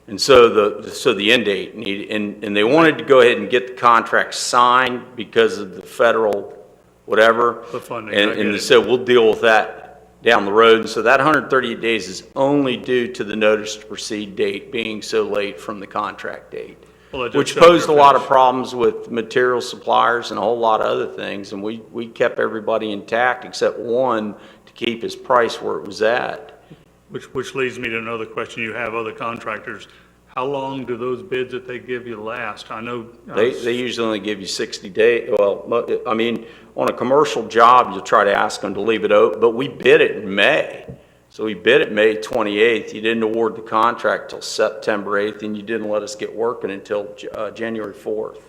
And so the end date, and they wanted to go ahead and get the contract signed because of the federal whatever. The funding, I get And it. so we'll deal with that down the road. And so that 138 days is only due to the notice to proceed date being so late from the contract date. Well, it just Which shows posed a they're lot of finished. problems with material suppliers and a whole lot of other things, and we kept everybody intact except one to keep his price where it was at. Which leads me to another question. You have other contractors. How long do those bids that they give you last? I know. They usually only give you 60 days, well, I mean, on a commercial job, you'll try to ask them to leave it open, but we bid it in May. So we bid it May 28th, you didn't award the contract till September 8th, and you didn't let us get working until January 4th.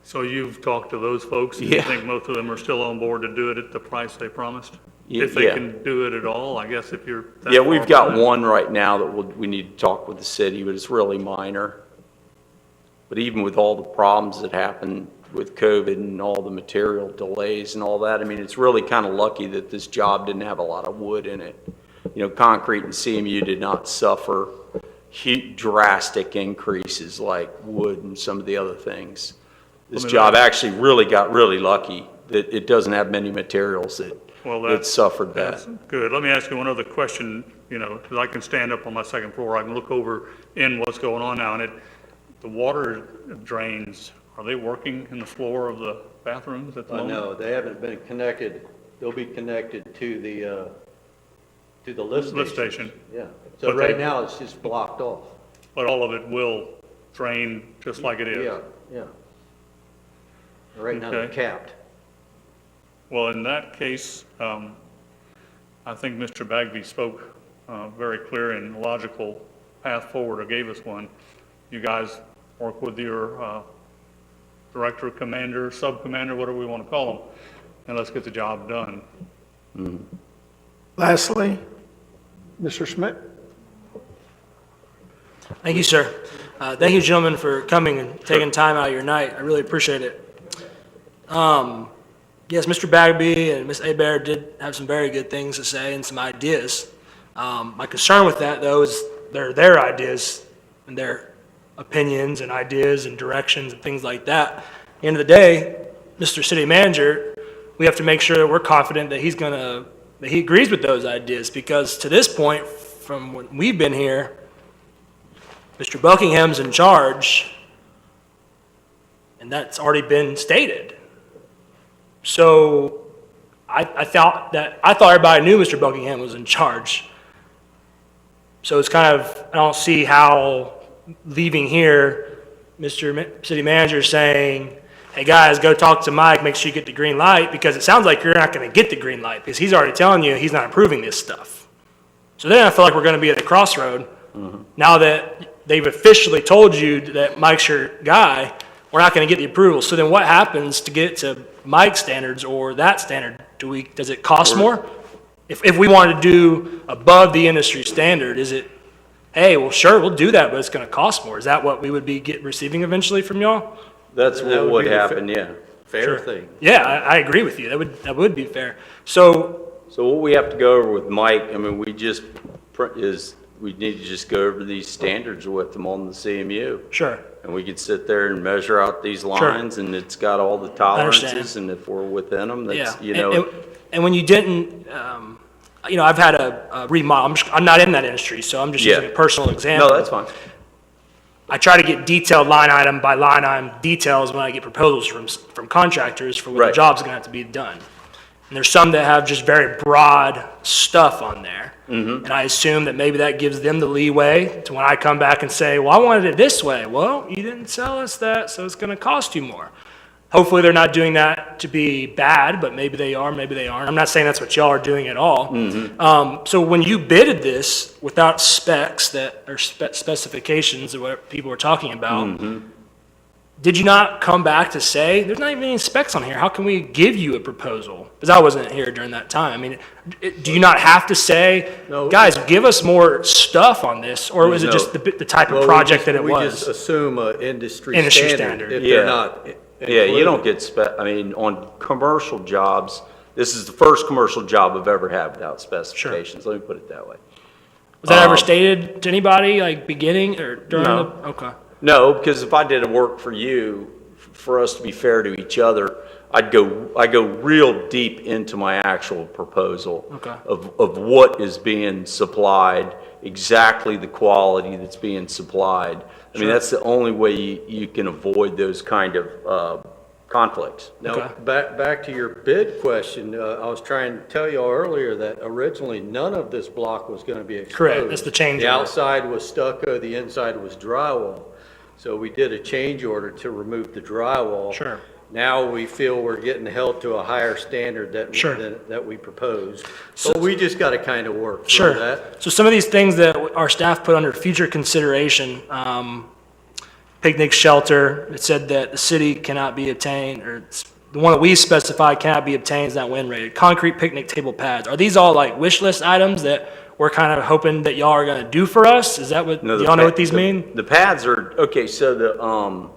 So you've talked to those folks? And you Yeah. think most of them are still on board to do it at the price they promised? Yeah, If they yeah. can do it at all, I guess if you're. that Yeah, far we've got behind. one right now that we need to talk with the city, but it's really minor. But even with all the problems that happened with COVID and all the material delays and all that, I mean, it's really kind of lucky that this job didn't have a lot of wood in it. Concrete and CMU did not suffer drastic increases like wood and some of the other things. This job actually really got really lucky that it doesn't have many materials that suffered That's that. good. Let me ask you one other question, because I can stand up on my second floor, I can look over in what's going on now, and the water drains, are they working in the floor of the bathrooms at the moment? No, they haven't been connected. They'll be connected to the lift station. Lift station. Yeah. So But right they- now, it's just blocked off. But all of it will drain just like it is? Yeah. Right now, they're Okay. capped. Well, in that case, I think Mr. Bagby spoke very clear and logical path forward, or gave us one. You guys work with your director, commander, sub-commander, whatever we want to call them, and let's get the job done. Lastly, Mr. Schmidt? Thank you, sir. Thank you, gentlemen, for coming and taking time out of your night. I really appreciate it. Yes, Mr. Bagby and Ms. Hebert did have some very good things to say and some ideas. My concern with that, though, is they're their ideas and their opinions and ideas and directions and things like that. At the end of the day, Mr. City Manager, we have to make sure that we're confident that that he agrees with those ideas, because to this point, from when we've been here, Mr. Buckingham's in charge, and that's already been stated. So I thought everybody knew Mr. Buckingham was in charge. So it's kind of, I don't see how leaving here, Mr. City Manager saying, hey guys, go talk to Mike, make sure you get the green light, because it sounds like you're not going to get the green light, because he's already telling you he's not approving this stuff. So then I feel like we're going to be at a crossroad. Now that they've officially told you that Mike's your guy, we're not going to get the approval. So then what happens to get to Mike's standards or that standard? Does it cost more? If we wanted to do above the industry standard, is it, hey, well, sure, we'll do that, but it's going to cost more? Is that what we would be receiving eventually from y'all? That's That what would be the happen, yeah. Fair thing. Yeah, I agree with you. That would be fair. So, So what we have to go over with Mike, I mean, we need to just go over these standards with him on the CMU. sure. And we could sit there and measure out these lines, and it's got all the tolerances, and if we're within them, that's, Yeah. And when you didn't, I've had a remodel. I'm not in that industry, so I'm just using a personal example. No, that's fine. I try to get detailed line item by line item details when I get proposals from contractors for when the Right. job's gonna have to be done. And there's some that have just very broad stuff on there. And I assume that maybe that gives them the leeway to when I come back and say, well, I wanted it this way. Well, you didn't sell us that, so it's gonna cost you more. Hopefully they're not doing that to be bad, but maybe they are, maybe they aren't. I'm not saying that's what y'all are doing at all. So when you bidded this without specs that or specifications of what people were talking about, did you not come back to say, there's not even any specs on here, how can we give you a proposal? Because I wasn't here during that time. I mean, do you not have to say, No. guys, give us more stuff on this? Or was it just the type of Well, project that it We just was? assume a industry Industry standard standard. if Yeah. they're not Yeah, you don't included. get I mean, on commercial jobs, this is the first commercial job I've ever had without specifications, let me put it that way. Was that ever stated to anybody, like beginning or during No. the, okay. No, because if I did a work for you, for us to be fair to each other, I go real deep into my actual proposal Okay. of what is being supplied, exactly the quality that's being supplied. I mean, that's the only way you can avoid those kind of conflicts. Now, Okay. back to your bid question, I was trying to tell you earlier that originally none of this block was going to be exposed. Correct, that's the change The order. outside was stucco, the inside was drywall. So we did a change order to remove the drywall. Sure. Now we feel we're getting held to a higher standard Sure. that we proposed. So we just got to kind of work through Sure. that. So some of these things that our staff put under future consideration, picnic shelter, it said that the city cannot be obtained, or the one that we specified cannot be obtained is not wind rated. Concrete picnic table pads. Are these all like wish list items that we're kind of hoping that y'all are gonna do for us? Is that what, No, y'all know what these mean? The pads are, okay, so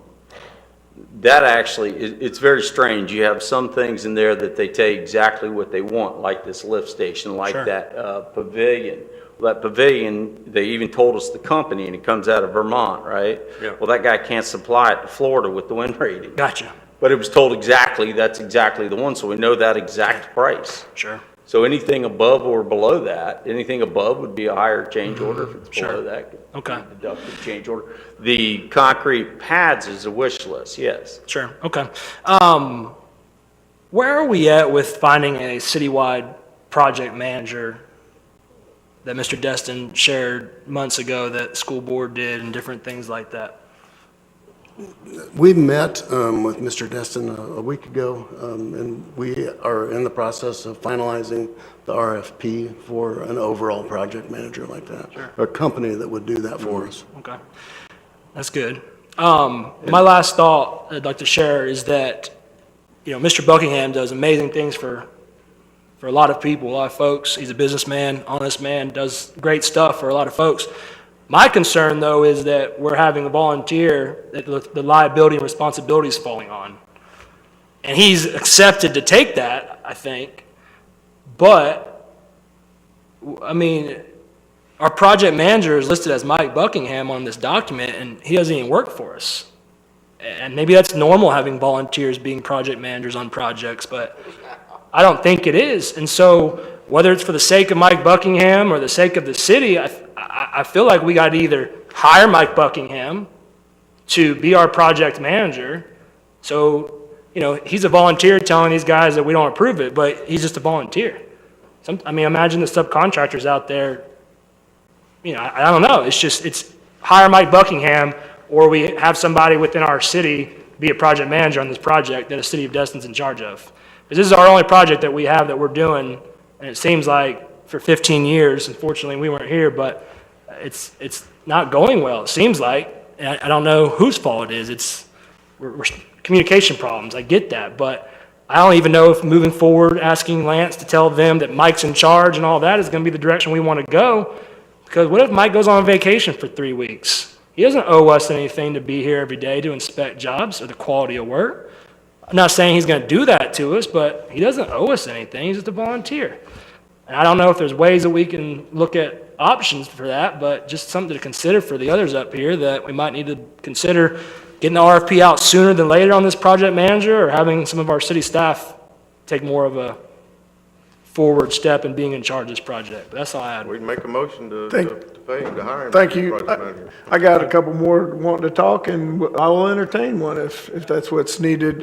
that actually, it's very strange. You have some things in there that they take exactly what they want, like this lift station, like Sure. that pavilion. Well, that pavilion, they even told us the company, and it comes out of Vermont, right? Yeah. Well, that guy can't supply it to Florida with the wind rating. Gotcha, But it was told exactly, that's exactly the one, so we know that exact price. sure. So anything above or below that, anything above would be a higher change order. If it's Sure. below that, could Okay. be deducted change order. The concrete pads is a wish list, yes. Sure, okay. Where are we at with finding a citywide project manager that Mr. Destin shared months ago that the school board did and different things like that? We met with Mr. Destin a week ago, and we are in the process of finalizing the RFP for an overall project manager like that. Sure. A company that would do that for us. Okay, that's good. My last thought I'd like to share is that, Mr. Buckingham does amazing things for a lot of people, a lot of folks. He's a businessman, honest man, does great stuff for a lot of folks. My concern, though, is that we're having a volunteer that the liability and responsibility is falling on. And he's accepted to take that, I think. But, I mean, our project manager is listed as Mike Buckingham on this document, and he doesn't even work for us. And maybe that's normal, having volunteers being project managers on projects, but I don't think it is. And so whether it's for the sake of Mike Buckingham or the sake of the city, I feel like we got to either hire Mike Buckingham to be our project manager. So, he's a volunteer telling these guys that we don't approve it, but he's just a volunteer. Imagine the subcontractors out there, I don't know. It's hire Mike Buckingham, or we have somebody within our city be a project manager on this project that the city of Destin's in charge of. Because this is our only project that we have that we're doing, and it seems like for 15 years, unfortunately we weren't here, but it's not going well, it seems like. And I don't know whose fault it is. We're communication problems, I get that, but I don't even know if moving forward, asking Lance to tell them that Mike's in charge and all that is going to be the direction we want to go. Because what if Mike goes on vacation for 3 weeks? He doesn't owe us anything to be here every day to inspect jobs or the quality of work. I'm not saying he's going to do that to us, but he doesn't owe us anything. He's just a volunteer. And I don't know if there's ways that we can look at options for that, but just something to consider for the others up here, that we might need to consider getting the RFP out sooner than later on this project manager, or having some of our city staff take more of a forward step in being in charge of this project. But that's all I had. We'd make a motion to pay him, to hire him. Thank as you. project manager. I got a couple more wanting to talk, and I will entertain one if that's what's needed.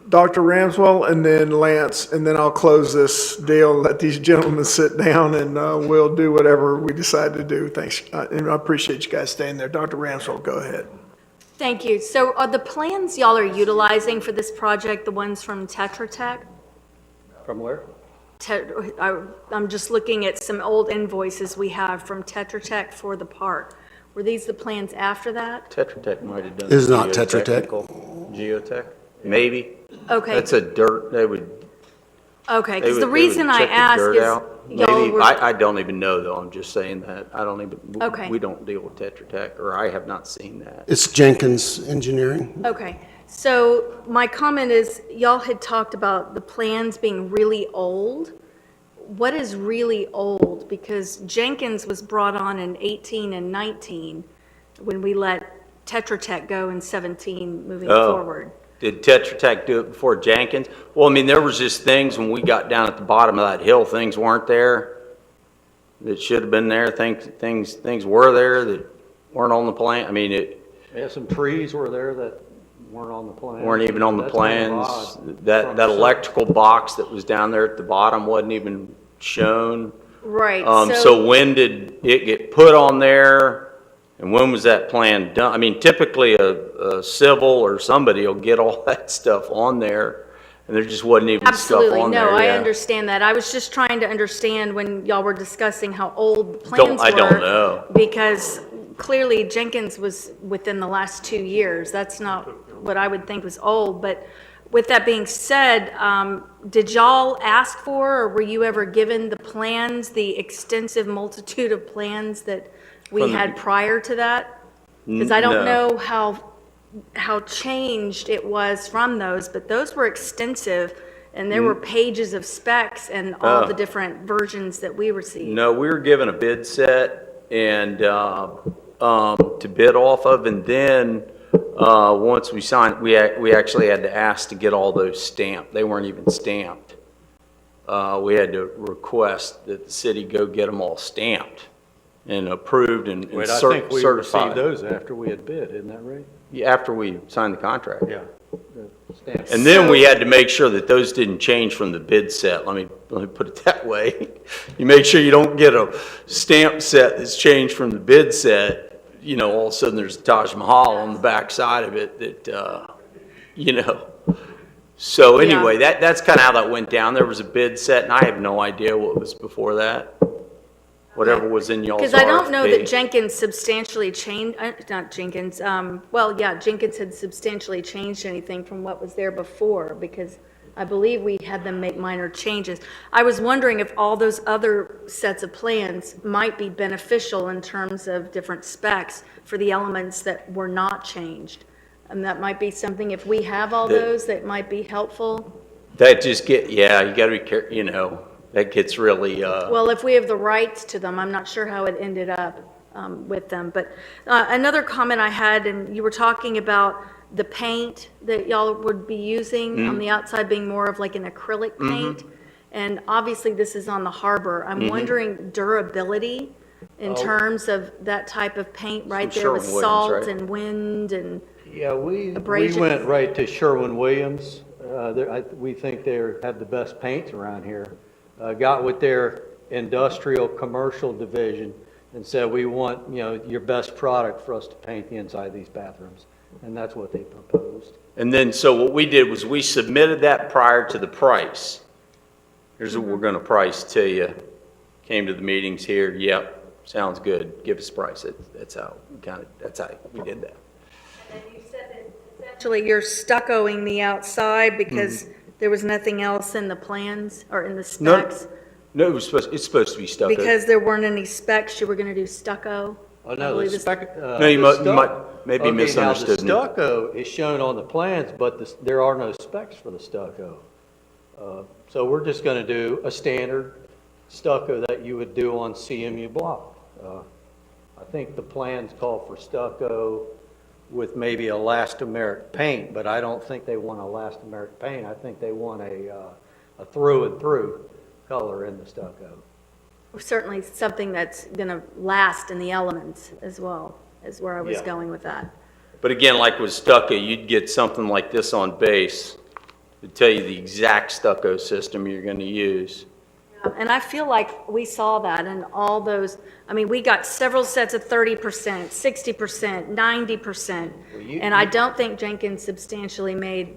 Dr. Ramswell and then Lance, and then I'll close this deal and let these gentlemen sit down, and we'll do whatever we decide to do. Thanks. And I appreciate you guys staying there. Dr. Ramswell, go ahead. Thank you. So are the plans y'all are utilizing for this project the ones from Tetra Tech? From where? I'm just looking at some old invoices we have from Tetra Tech for the park. Were these the plans after that? Tetra Tech might have done. This is not Tetra Tech. Geotech, maybe. Okay. That's a dirt, they would. Okay, they because the would- they would reason I check the ask dirt is out. y'all Maybe, were. I don't even know though, I'm just saying that. I don't even, Okay. we don't deal with Tetra Tech, or I have not seen that. It's Jenkins Engineering. Okay, so my comment is, y'all had talked about the plans being really old. What is really old? Because Jenkins was brought on in 18 and 19, when we let Tetra Tech go in 17 moving forward. Did Tetra Tech do it before Jenkins? Well, there was just things when we got down at the bottom of that hill, things weren't there that should have been there. Things were there that weren't on the plan. Yeah, some trees were there that weren't on the plan. Weren't even on the That's kind of plans. odd. That electrical box that was down there at the bottom wasn't even shown. Right, So when did it get put on there? And when was that plan done? Typically a civil or somebody will get all that stuff on there, and there just wasn't even stuff Absolutely, on there. no, I yeah. understand that. I was just trying to understand when y'all were discussing how old the plans were. I don't know. Because clearly Jenkins was within the last 2 years. That's not what I would think was old. But with that being said, did y'all ask for, or were you ever given the plans, the extensive multitude of plans that we had prior to that? Because I don't No. know how changed it was from those, but those were extensive, and there were pages of specs and all the different versions that we received. No, we were given a bid set and to bid off of, and then once we signed, we actually had to ask to get all those stamped. They weren't even stamped. We had to request that the city go get them all stamped and approved and Wait, I think we certified. received those after we had bid, isn't that right? Yeah, after we signed the contract. Yeah. The stamps. And then we had to make sure that those didn't change from the bid set. Let me put it that way. You make sure you don't get a stamp set that's changed from the bid set. All of a sudden there's a Taj Mahal on the back side of it that, So anyway, that's kind of how that went down. There was a bid set, and I have no idea what was before that. Whatever was in y'all's RFP. Because I don't know that Jenkins substantially changed, not Jenkins, Jenkins had substantially changed anything from what was there before, because I believe we had them make minor changes. I was wondering if all those other sets of plans might be beneficial in terms of different specs for the elements that were not changed. And that might be something, if we have all those, that might be helpful. That just you gotta be careful, that gets really, Well, if we have the rights to them, I'm not sure how it ended up with them. But another comment I had, and you were talking about the paint that y'all would be using on the outside being more of like an acrylic paint. And obviously, this is on the harbor. I'm wondering durability in terms of that type of paint right there with Sherwin-Williams, salt right? and wind and, Yeah, we Abrasion. went right to Sherwin-Williams. We think they have the best paints around here. Got with their industrial commercial division and said, we want, your best product for us to paint the inside of these bathrooms. And that's what they proposed. And then, so what we did was we submitted that prior to the price. Here's what we're gonna price to you. Came to the meetings here, yep, sounds good, give us a price. That's how we did that. and you said that essentially you're stuccoing the outside because there was nothing else in the plans or in the specs? No, it's supposed to be stucco. Because there weren't any specs, you were gonna do stucco? Oh, I no, believe the it's- spec. No, you might maybe misunderstood me. Now, the stucco is shown on the plans, but there are no specs for the stucco. So we're just going to do a standard stucco that you would do on CMU block. I think the plans call for stucco with maybe elastomeric paint, but I don't think they want elastomeric paint. I think they want a through and through color in the stucco. Certainly something that's gonna last in the elements as well, is where I was Yeah. going with that. But again, like with stucco, you'd get something like this on base. It'd tell you the exact stucco system you're gonna use. And I feel like we saw that in all those, I mean, we got several sets of 30%, 60%, 90%. And I don't think Jenkins substantially made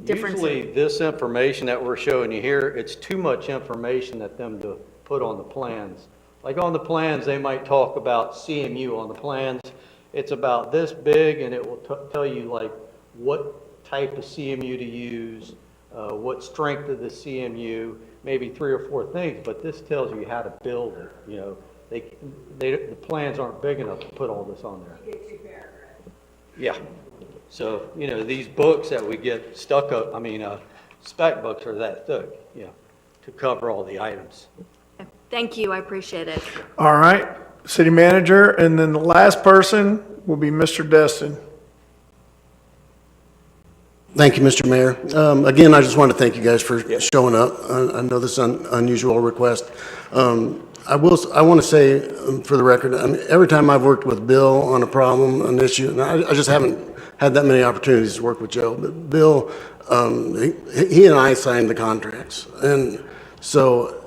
differences. Usually, this information that we're showing you here, it's too much information that them to put on the plans. Like on the plans, they might talk about CMU on the plans. It's about this big, and it will tell you like what type of CMU to use, what strength of the CMU, maybe 3 or 4 things, but this tells you how to build it, the plans aren't big enough to put all this on there. Yeah. So, these books that we get spec books are that thick, to cover all the items. Thank you, I appreciate it. All right, city manager, and then the last person will be Mr. Destin. Thank you, Mr. Mayor. Again, I just want to thank you guys for showing up. I know this is an unusual request. I want to say, for the record, every time I've worked with Bill on a problem, an issue, and I just haven't had that many opportunities to work with Joe, but Bill, he and I signed the contracts. And so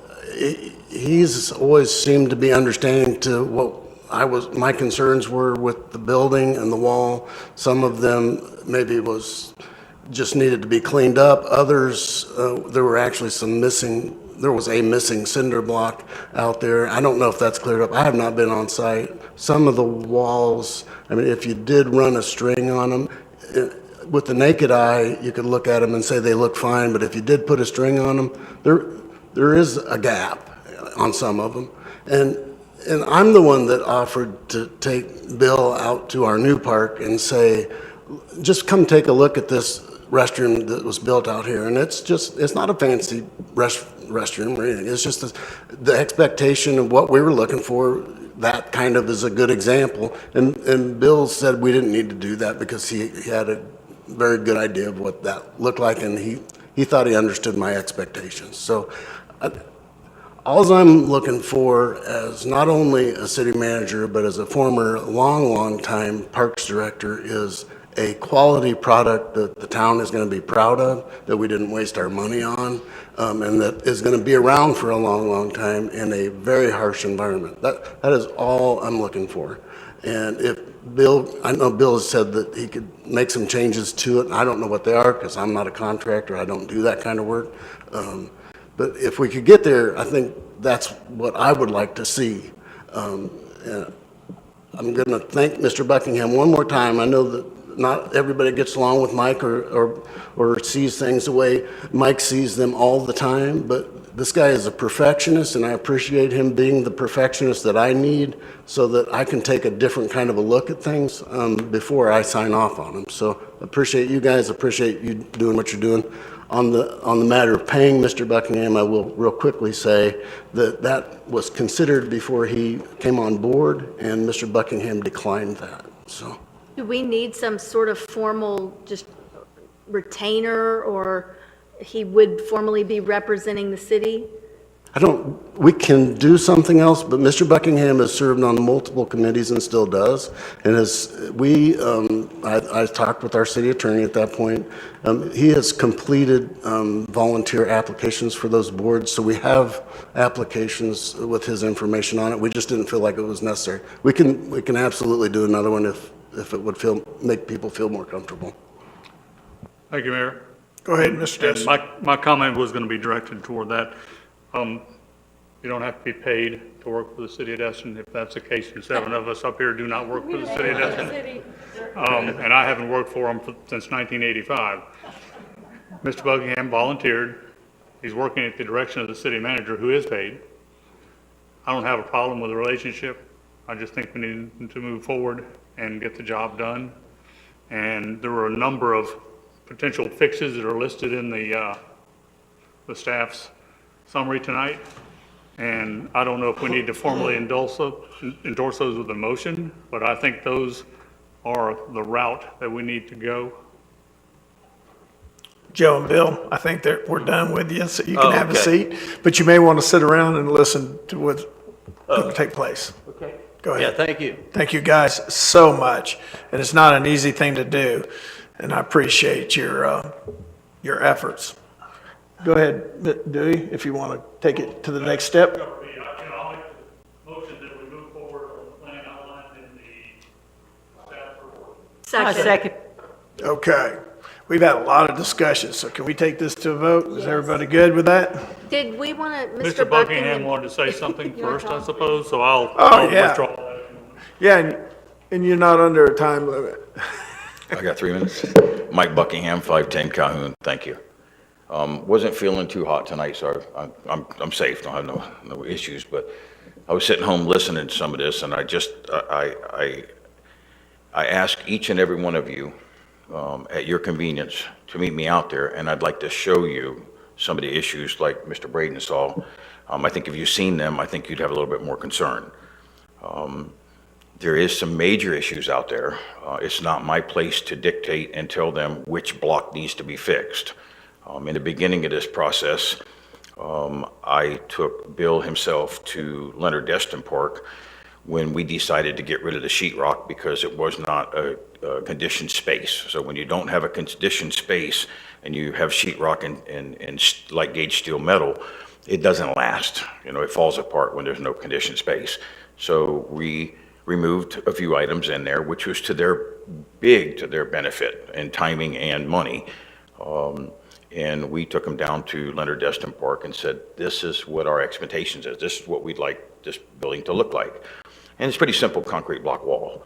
he's always seemed to be understanding to what my concerns were with the building and the wall. Some of them maybe just needed to be cleaned up. Others, there was a missing cinder block out there. I don't know if that's cleared up. I have not been on site. Some of the walls, if you did run a string on them, with the naked eye, you could look at them and say they look fine, but if you did put a string on them, there is a gap on some of them. And I'm the one that offered to take Bill out to our new park and say, just come take a look at this restroom that was built out here. And it's not a fancy restroom or anything. It's just the expectation of what we were looking for. That kind of is a good example. And Bill said we didn't need to do that because he had a very good idea of what that looked like, and he thought he understood my expectations. So all I'm looking for as not only a city manager, but as a former long time parks director is a quality product that the town is going to be proud of, that we didn't waste our money on, and that is going to be around for a long time in a very harsh environment. That is all I'm looking for. And I know Bill has said that he could make some changes to it. I don't know what they are because I'm not a contractor. I don't do that kind of work. But if we could get there, I think that's what I would like to see. I'm going to thank Mr. Buckingham one more time. I know that not everybody gets along with Mike or sees things the way Mike sees them all the time, but this guy is a perfectionist, and I appreciate him being the perfectionist that I need so that I can take a different kind of a look at things before I sign off on them. So appreciate you guys, appreciate you doing what you're doing. On the matter of paying Mr. Buckingham, I will real quickly say that was considered before he came on board, and Mr. Buckingham declined that. So Do we need some sort of formal, just retainer, or he would formally be representing the city? We can do something else, but Mr. Buckingham has served on multiple committees and still does. And I talked with our city attorney at that point. He has completed volunteer applications for those boards, so we have applications with his information on it. We just didn't feel like it was necessary. We can absolutely do another one if it would make people feel more comfortable. Thank you, Mayor. Go ahead, Mr. Destin. My comment was going to be directed toward that. You don't have to be paid to work for the city of Destin. If that's the case, and 7 of us up here do not work for the city of Destin. And I haven't worked for them since 1985. Mr. Buckingham volunteered. He's working at the direction of the city manager, who is paid. I don't have a problem with the relationship. I just think we need to move forward and get the job done. And there were a number of potential fixes that are listed in the staff's summary tonight, and I don't know if we need to formally endorse those with a motion, but I think those are the route that we need to go. Joe and Bill, I think that we're done with you, so you can have a okay. seat, but you may want to sit around and listen to what's going to take place. Okay. Go Yeah, ahead. thank you. Thank you guys so much, and it's not an easy thing to do, and I appreciate your efforts. Go ahead, Dewey, if you want to take it to the next step. I'll make the motion that we move forward on the plan outlined in the staff report. Second. Okay. We've had a lot of discussions, so can we take this to a vote? Is everybody good with that? Did we want to, Mr. Buckingham wanted to say something You wanna first, I talk? suppose, so I'll yeah. withdraw that. Yeah, and you're not under a time limit. I got 3 minutes. Mike Buckingham, 510 Calhoun, thank you. Wasn't feeling too hot tonight, so I'm safe, don't have no issues, but I was sitting home listening to some of this, and I ask each and every one of you at your convenience to meet me out there, and I'd like to show you some of the issues like Mr. Braden saw. I think if you've seen them, I think you'd have a little bit more concern. There is some major issues out there. It's not my place to dictate and tell them which block needs to be fixed. In the beginning of this process, I took Bill himself to Leonard Destin Park when we decided to get rid of the sheetrock because it was not a conditioned space. So when you don't have a conditioned space and you have sheetrock and light gauge steel metal, it doesn't last. It falls apart when there's no conditioned space. So we removed a few items in there, which was to their benefit in timing and money. And we took them down to Leonard Destin Park and said, this is what our expectations is. This is what we'd like this building to look like. And it's pretty simple concrete block wall.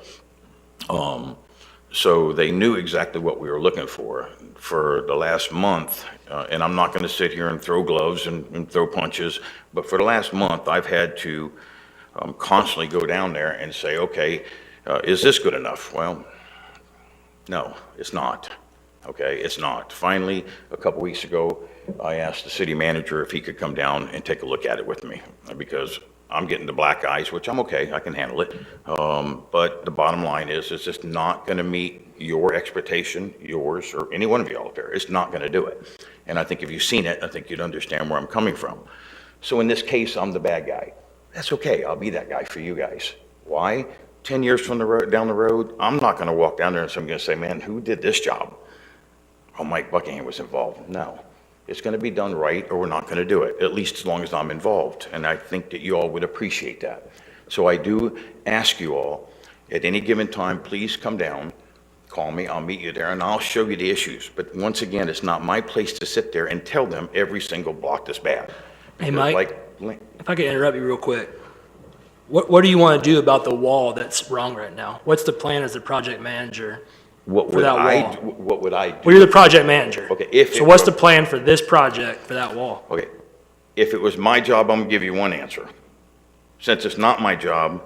So they knew exactly what we were looking for the last month. And I'm not going to sit here and throw gloves and throw punches, but for the last month, I've had to constantly go down there and say, okay, is this good enough? Well, no, it's not. Okay, it's not. Finally, a couple weeks ago, I asked the city manager if he could come down and take a look at it with me because I'm getting the black eyes, which I'm okay, I can handle it. But the bottom line is, it's just not going to meet your expectation, yours, or any one of you out there. It's not going to do it. And I think if you've seen it, I think you'd understand where I'm coming from. So in this case, I'm the bad guy. That's okay, I'll be that guy for you guys. Why? 10 years from down the road, I'm not going to walk down there and I'm going to say, man, who did this job? Oh, Mike Buckingham was involved. No, it's going to be done right or we're not going to do it, at least as long as I'm involved. And I think that you all would appreciate that. So I do ask you all, at any given time, please come down, call me, I'll meet you there, and I'll show you the issues. But once again, it's not my place to sit there and tell them every single block that's bad. Hey, Because Mike, if I could interrupt you real quick. What do you want to do about the wall that's wrong right now? What's the plan as the project manager What for would that I, wall? what would I do? Well, you're the project manager. Okay, So what's the plan for this project for that wall? Okay, if it was my job, I'm gonna give you one answer. Since it's not my job,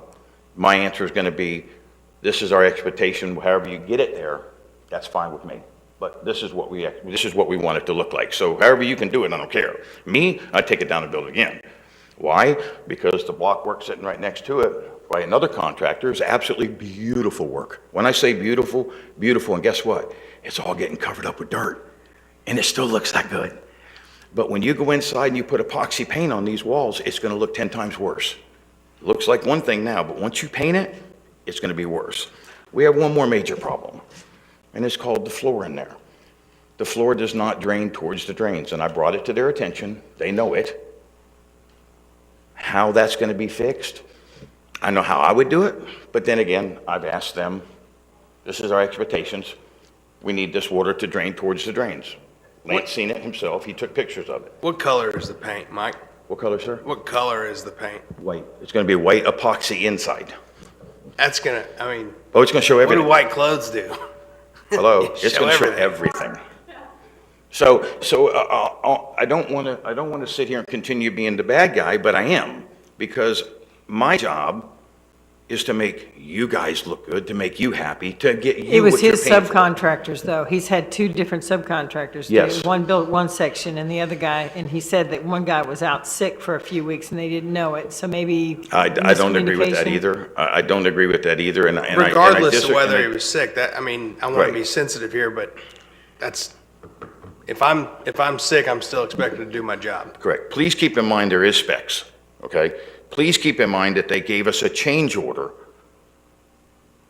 my answer is gonna be, this is our expectation, however you get it there, that's fine with me. But this is what we want it to look like. So however you can do it, I don't care. Me, I'd take it down and build it again. Why? Because the block work sitting right next to it by another contractor. It's absolutely beautiful work. When I say beautiful, beautiful, and guess what? It's all getting covered up with dirt, and it still looks that good. But when you go inside and you put epoxy paint on these walls, it's gonna look 10 times worse. It looks like one thing now, but once you paint it, it's gonna be worse. We have one more major problem, and it's called the floor in there. The floor does not drain towards the drains, and I brought it to their attention. They know it. How that's gonna be fixed, I know how I would do it, but then again, I've asked them, this is our expectations. We need this water to drain towards the drains. Lance seen it himself. He took pictures of it. What color is the paint, Mike? What color, sir? What color is the paint? White. It's going to be white epoxy inside. That's gonna, I mean. Oh, it's going to show What everything. do white clothes do? Hello. It's Show going to show everything. everything. So I don't want to sit here and continue being the bad guy, but I am, because my job is to make you guys look good, to make you happy, to get you It was what you're his paying for. subcontractors, though. He's had two different subcontractors. do. Yes. One built one section and the other guy, and he said that one guy was out sick for a few weeks and they didn't know it, so maybe I don't agree with that miscommunication. either. I don't agree with that either, and I Regardless of disagree- whether and he was sick, that, I mean, I want Right. to be sensitive here, but that's, if I'm sick, I'm still expected to do my job. Correct. Please keep in mind there is specs, okay? Please keep in mind that they gave us a change order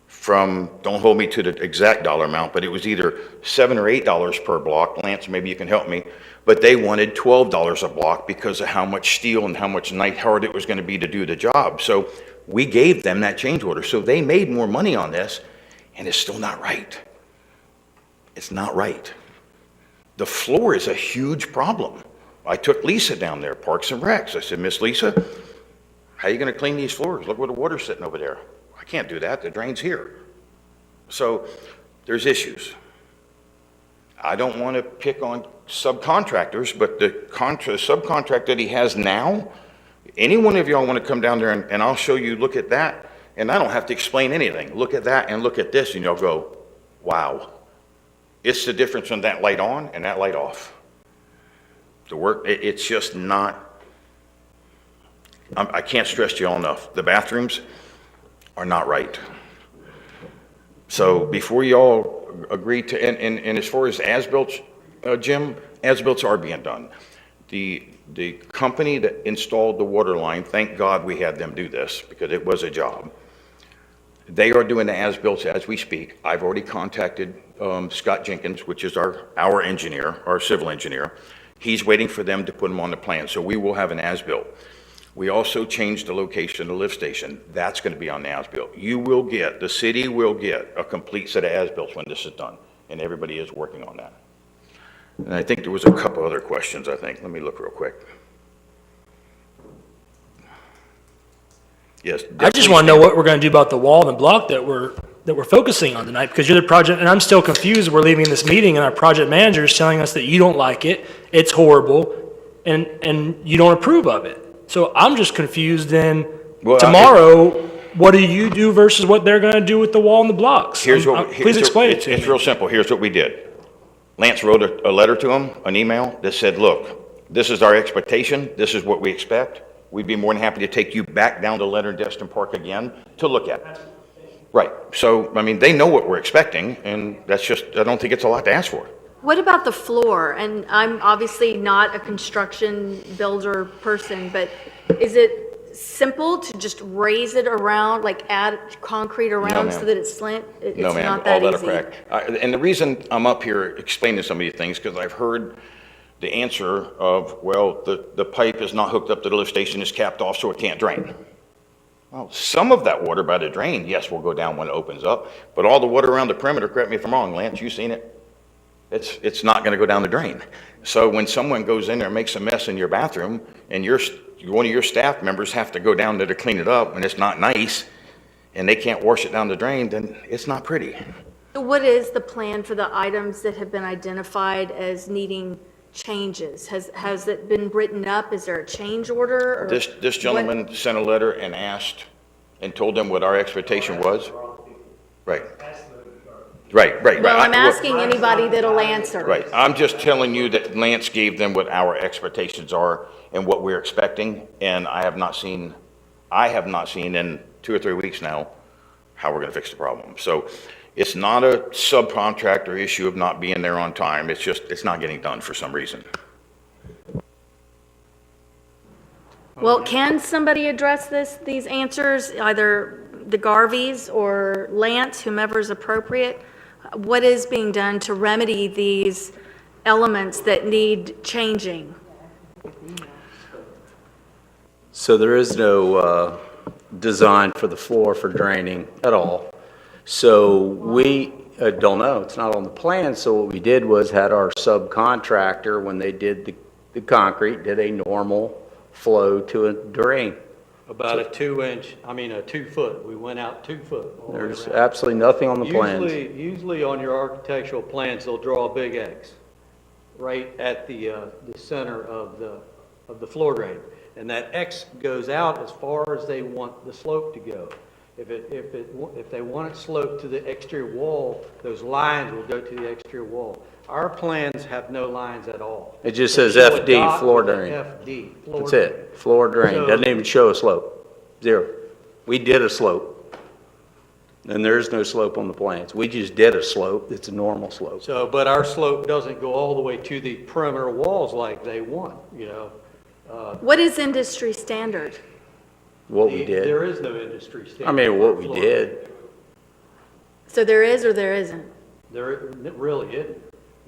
from, don't hold me to the exact dollar amount, but it was either $7 or $8 per block. Lance, maybe you can help me. But they wanted $12 a block because of how much steel and how much night hard it was going to be to do the job. So we gave them that change order. So they made more money on this, and it's still not right. It's not right. The floor is a huge problem. I took Lisa down there, Parks and Recs. I said, Miss Lisa, how are you going to clean these floors? Look where the water's sitting over there. I can't do that. The drain's here. So there's issues. I don't want to pick on subcontractors, but the subcontract that he has now, any one of y'all want to come down there and I'll show you, look at that, and I don't have to explain anything. Look at that and look at this, and you'll go, wow. It's the difference in that light on and that light off. The work, it's just not, I can't stress to y'all enough. The bathrooms are not right. So before y'all agree to, and as far as as-built, Jim, as-built are being done. The company that installed the water line, thank God we had them do this because it was a job. They are doing the as-built as we speak. I've already contacted Scott Jenkins, which is our engineer, our civil engineer. He's waiting for them to put them on the plan, so we will have an as-built. We also changed the location of the lift station. That's going to be on the as-built. The city will get a complete set of as-bills when this is done, and everybody is working on that. And I think there was a couple other questions, I think. Let me look real quick. Yes. I just want to know what we're going to do about the wall and block that we're focusing on tonight, because you're the project, and I'm still confused. We're leaving this meeting and our project manager is telling us that you don't like it, it's horrible, and you don't approve of it. So I'm just confused then, Well, tomorrow, what do you do versus what they're going to do with the wall and the blocks? Please explain it to me. It's real simple. Here's what we did. Lance wrote a letter to him, an email that said, look, this is our expectation. This is what we expect. We'd be more than happy to take you back down to Leonard Destin Park again to look at it. Right. So, I mean, they know what we're expecting, and that's just, I don't think it's a lot to ask for. What about the floor? And I'm obviously not a construction builder person, but is it simple to just raise it around, like add concrete around ma'am. so that it's slant? It's No, ma'am, not that all that easy. are cracked. And the reason I'm up here explaining some of these things, because I've heard the answer of, well, the pipe is not hooked up to the lift station, it's capped off so it can't drain. Well, some of that water by the drain, yes, will go down when it opens up, but all the water around the perimeter, correct me if I'm wrong, Lance, you've seen it? It's not gonna go down the drain. So when someone goes in there and makes a mess in your bathroom, and one of your staff members have to go down there to clean it up, and it's not nice, and they can't wash it down the drain, then it's not pretty. So what is the plan for the items that have been identified as needing changes? Has it been written up? Is there a change order? Or This gentleman sent a letter and asked, and told them what our expectation was. Right. Right. Well, I'm asking anybody that'll answer. Right. I'm just telling you that Lance gave them what our expectations are and what we're expecting, and I have not seen, and 2 or 3 weeks now how we're going to fix the problem. So it's not a subcontractor issue of not being there on time. It's just, it's not getting done for some reason. Well, can somebody address these answers, either the Garveys or Lance, whomever's appropriate? What is being done to remedy these elements that need changing? So there is no design for the floor for draining at all. So we don't know, it's not on the plan, so what we did was had our subcontractor, when they did the concrete, did a normal flow to a drain. About a 2-foot. We went out 2 foot. all the way There's around. absolutely nothing on the plans. Usually on your architectural plans, they'll draw a big X right at the center of the floor drain. And that X goes out as far as they want the slope to go. If they want it sloped to the exterior wall, those lines will go to the exterior wall. Our plans have no lines at all. It just says They show a FD, dot floor with drain. an FD, floor That's drain. it, floor drain, So- doesn't even show a slope, 0. We did a slope, and there is no slope on the plans. We just did a slope, it's a normal slope. So, but our slope doesn't go all the way to the perimeter walls like they want, you know? What is industry standard? What we There did, is no industry standard. I mean, what we for did, So there is or there isn't? There it really isn't.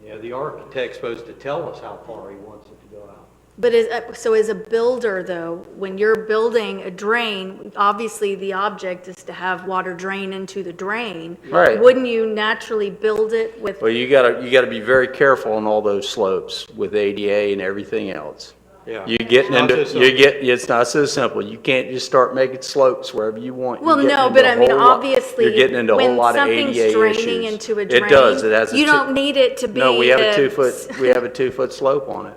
You know, the architect's supposed to tell us how far he wants it to go out. But so as a builder, though, when you're building a drain, obviously the object is to have water drain into the drain. Right. Wouldn't you naturally build it with, well, you gotta be very careful on all those slopes with ADA and everything else. Yeah. You're getting It's not into, so simple. it's not so simple. You can't just start making slopes wherever you want. You're well, getting no, into but a I mean, whole lot- obviously, You're getting into a whole when lot of something's ADA draining issues. into a drain, It does, it has a you don't need it to be. No, we have a a- 2-foot, we have a 2-foot slope on it.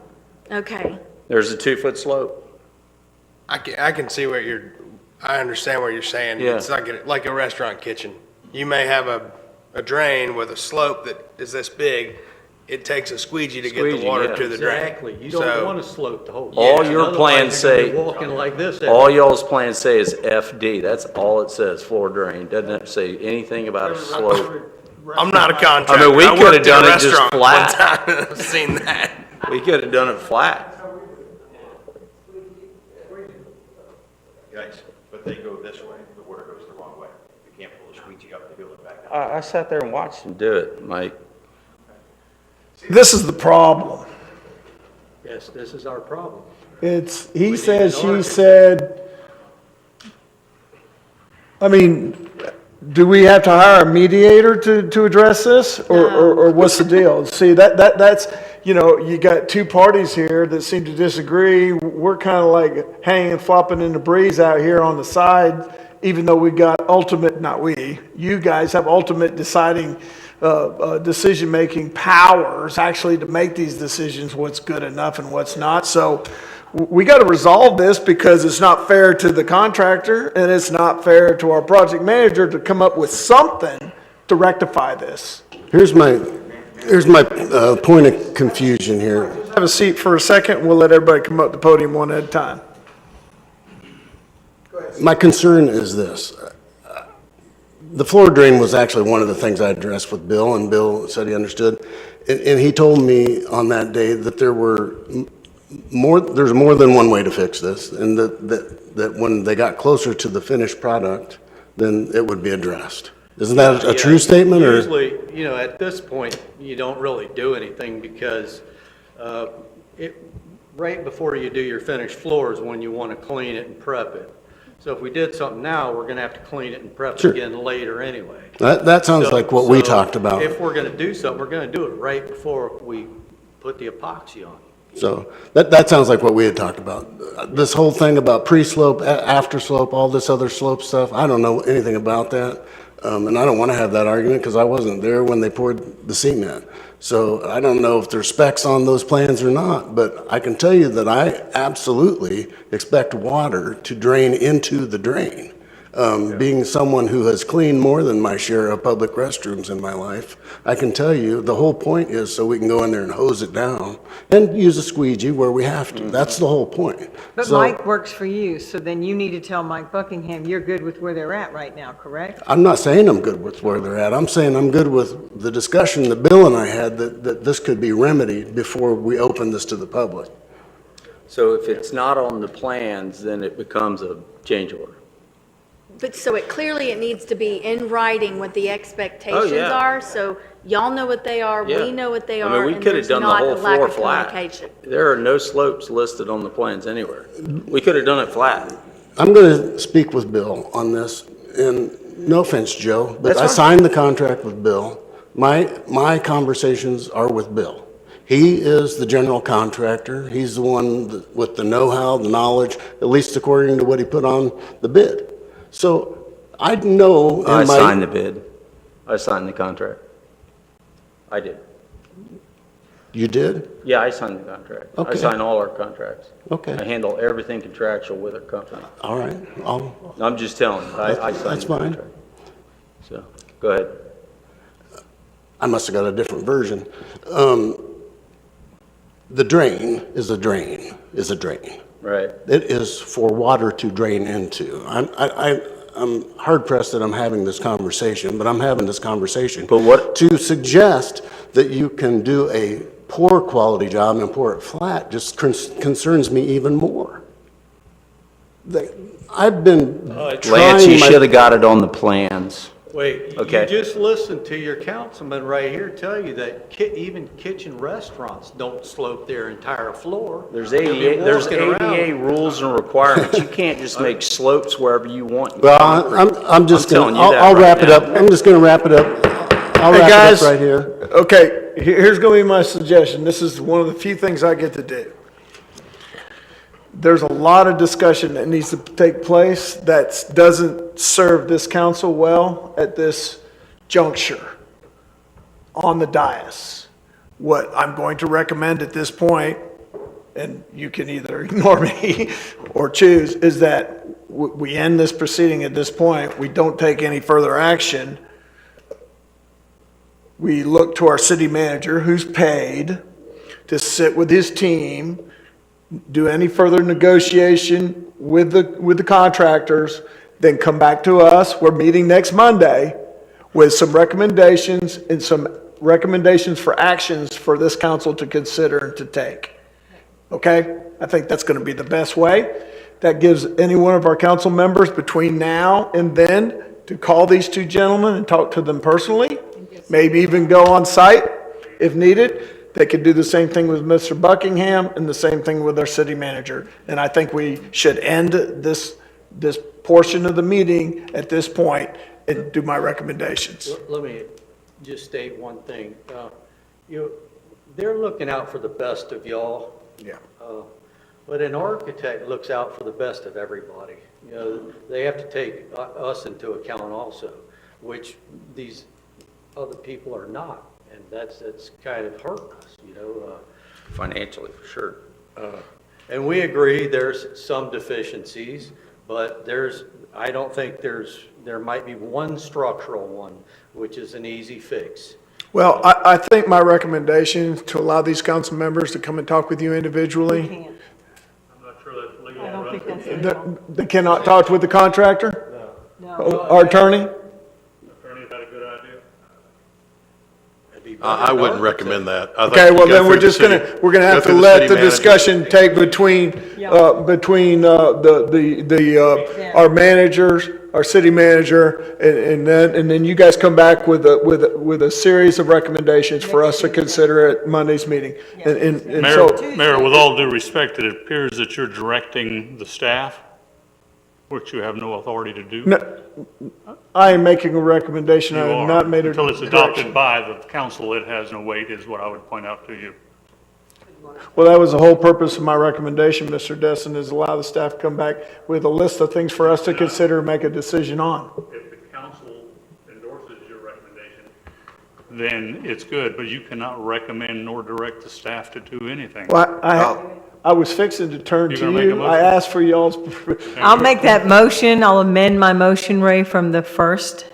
Okay. There's a 2-foot slope. I can see I understand what you're saying. Yeah. It's like a restaurant kitchen. You may have a drain with a slope that is this big. It takes a squeegee to get the Squeegee, water yeah. to the drain. Exactly. You don't So- want to slope the whole. All Yeah, your otherwise plans you're gonna be say- walking like this. All y'all's plans say is FD, that's all it says, floor drain. Doesn't say anything about a slope. I'm not a contractor. I mean, we worked could have in a done it just restaurant one flat. time. I've seen that. We could have done it flat. Guys, but they go this way, the water goes the wrong way. You can't pull a squeegee up to build it back up. I sat there and watched them do it, Mike. This is the problem. Yes, this is our problem. It's, he need said, an she architect. said. I mean, do we have to hire a mediator to address this? Or what's the deal? See, that's, you know, you got two parties here that seem to disagree. We're kind of like hanging, flopping in the breeze out here on the side, even though we got ultimate, not we, you guys have ultimate deciding, decision-making powers actually to make these decisions, what's good enough and what's not. So we got to resolve this because it's not fair to the contractor and it's not fair to our project manager to come up with something to rectify this. Here's my point of confusion here. Have a seat for a second. We'll let everybody come up to the podium one at a time. My concern is this. The floor drain was actually one of the things I addressed with Bill, and Bill said he understood. And he told me on that day that there's more than one way to fix this, and that when they got closer to the finished product, then it would be addressed. Isn't that a true statement, or? Usually, you know, at this point, you don't really do anything because right before you do your finished floor is when you want to clean it and prep it. So if we did something now, we're going to have to clean it and prep it Sure. again later anyway. That sounds like what we talked about. If we're going to do something, we're going to do it right before we put the epoxy on. So that sounds like what we had talked about. This whole thing about pre-slope, after slope, all this other slope stuff, I don't know anything about that. And I don't want to have that argument because I wasn't there when they poured the cement. So I don't know if there's specs on those plans or not, but I can tell you that I absolutely expect water to drain into the drain. Being someone who has cleaned more than my share of public restrooms in my life, I can tell you, the whole point is so we can go in there and hose it down and use a squeegee where we have to. That's the whole point. But So, Mike works for you, so then you need to tell Mike Buckingham you're good with where they're at right now, correct? I'm not saying I'm good with where they're at. I'm saying I'm good with the discussion that Bill and I had that this could be remedied before we open this to the public. So if it's not on the plans, then it becomes a change order. But so it needs to be in writing what the expectations yeah. are, so y'all know what they are, Yeah. we know what they I are, mean, we and could there's have done the not a whole lack floor of flat. communication. There are no slopes listed on the plans anywhere. We could have done it flat. I'm going to speak with Bill on this, and no offense, Joe, but That's I fine. signed the contract with Bill. My conversations are with Bill. He is the general contractor. He's the one with the know-how, the knowledge, at least according to what he put on the bid. So I know in I my... signed the bid. I signed the contract. I did. You did? Yeah, I signed the contract. I Okay. sign all our contracts. Okay. I handle everything contractual with our company. All right. I'm just telling you, I signed That's the fine. contract. So, go ahead. I must have got a different version. The drain is a drain, is a drain. Right. It is for water to drain into. I'm hard pressed that I'm having this conversation, but I'm having this conversation. But what- To suggest that you can do a poor quality job and pour it flat just concerns me even more. I've been Lance, trying you my... should have got it on the plans. Wait, you Okay. just listened to your councilman right here tell you that even kitchen restaurants don't slope their entire floor. There's You'll be there's walking around. ADA rules and requirements. You can't just make slopes wherever you want. Well, I'm just telling gonna, you that I'll right wrap it now. up. I'm just gonna wrap it up. I'll Hey, wrap guys. it up right here. Okay, here's going to be my suggestion. This is one of the few things I get to do. There's a lot of discussion that needs to take place that doesn't serve this council well at this juncture on the dais. What I'm going to recommend at this point, and you can either ignore me or choose, is that we end this proceeding at this point. We don't take any further action. We look to our city manager, who's paid, to sit with his team, do any further negotiation with the contractors, then come back to us. We're meeting next Monday with some recommendations and some recommendations for actions for this council to consider and to take. Okay? I think that's going to be the best way. That gives any one of our council members between now and then to call these two gentlemen and talk to them personally, maybe even go on site if needed. They could do the same thing with Mr. Buckingham and the same thing with our city manager. And I think we should end this portion of the meeting at this point and do my recommendations. Let me just state one thing. They're looking out for the best of y'all. Yeah. But an architect looks out for the best of everybody. You know, they have to take us into account also, which these other people are not. And that's kind of hurting us, you know. Financially, for sure. And we agree there's some deficiencies, but I don't think there might be one structural one, which is an easy fix. Well, I think my recommendation to allow these council members to come and talk with you individually. You can't. I'm not sure that's legal. I don't think that's legal. They cannot talk with the contractor? No. Our attorney? Attorney had a good idea. I wouldn't recommend that. I think Okay, you well go then through we're the just city- gonna have go to through let city the manager. discussion take between our managers, our city manager, and then you guys come back with a series of recommendations for us to consider at Monday's meeting. And so, Mayor, with all due respect, it appears that you're directing the staff, which you have no authority to do. no, I am making a recommendation, I You have are. not made a Until it's adopted direction. by the council, it has no weight, is what I would point out to you. Well, that was the whole purpose of my recommendation, Mr. Destin, is allow the staff to come back with a list of things for us to consider and make a decision on. If the council endorses your recommendation, then it's good, but you cannot recommend nor direct the staff to do anything. Well, I was fixing to turn You're to gonna make a you. I motion? asked for y'all's. I'll make that motion. I'll amend my motion, Ray, from the first,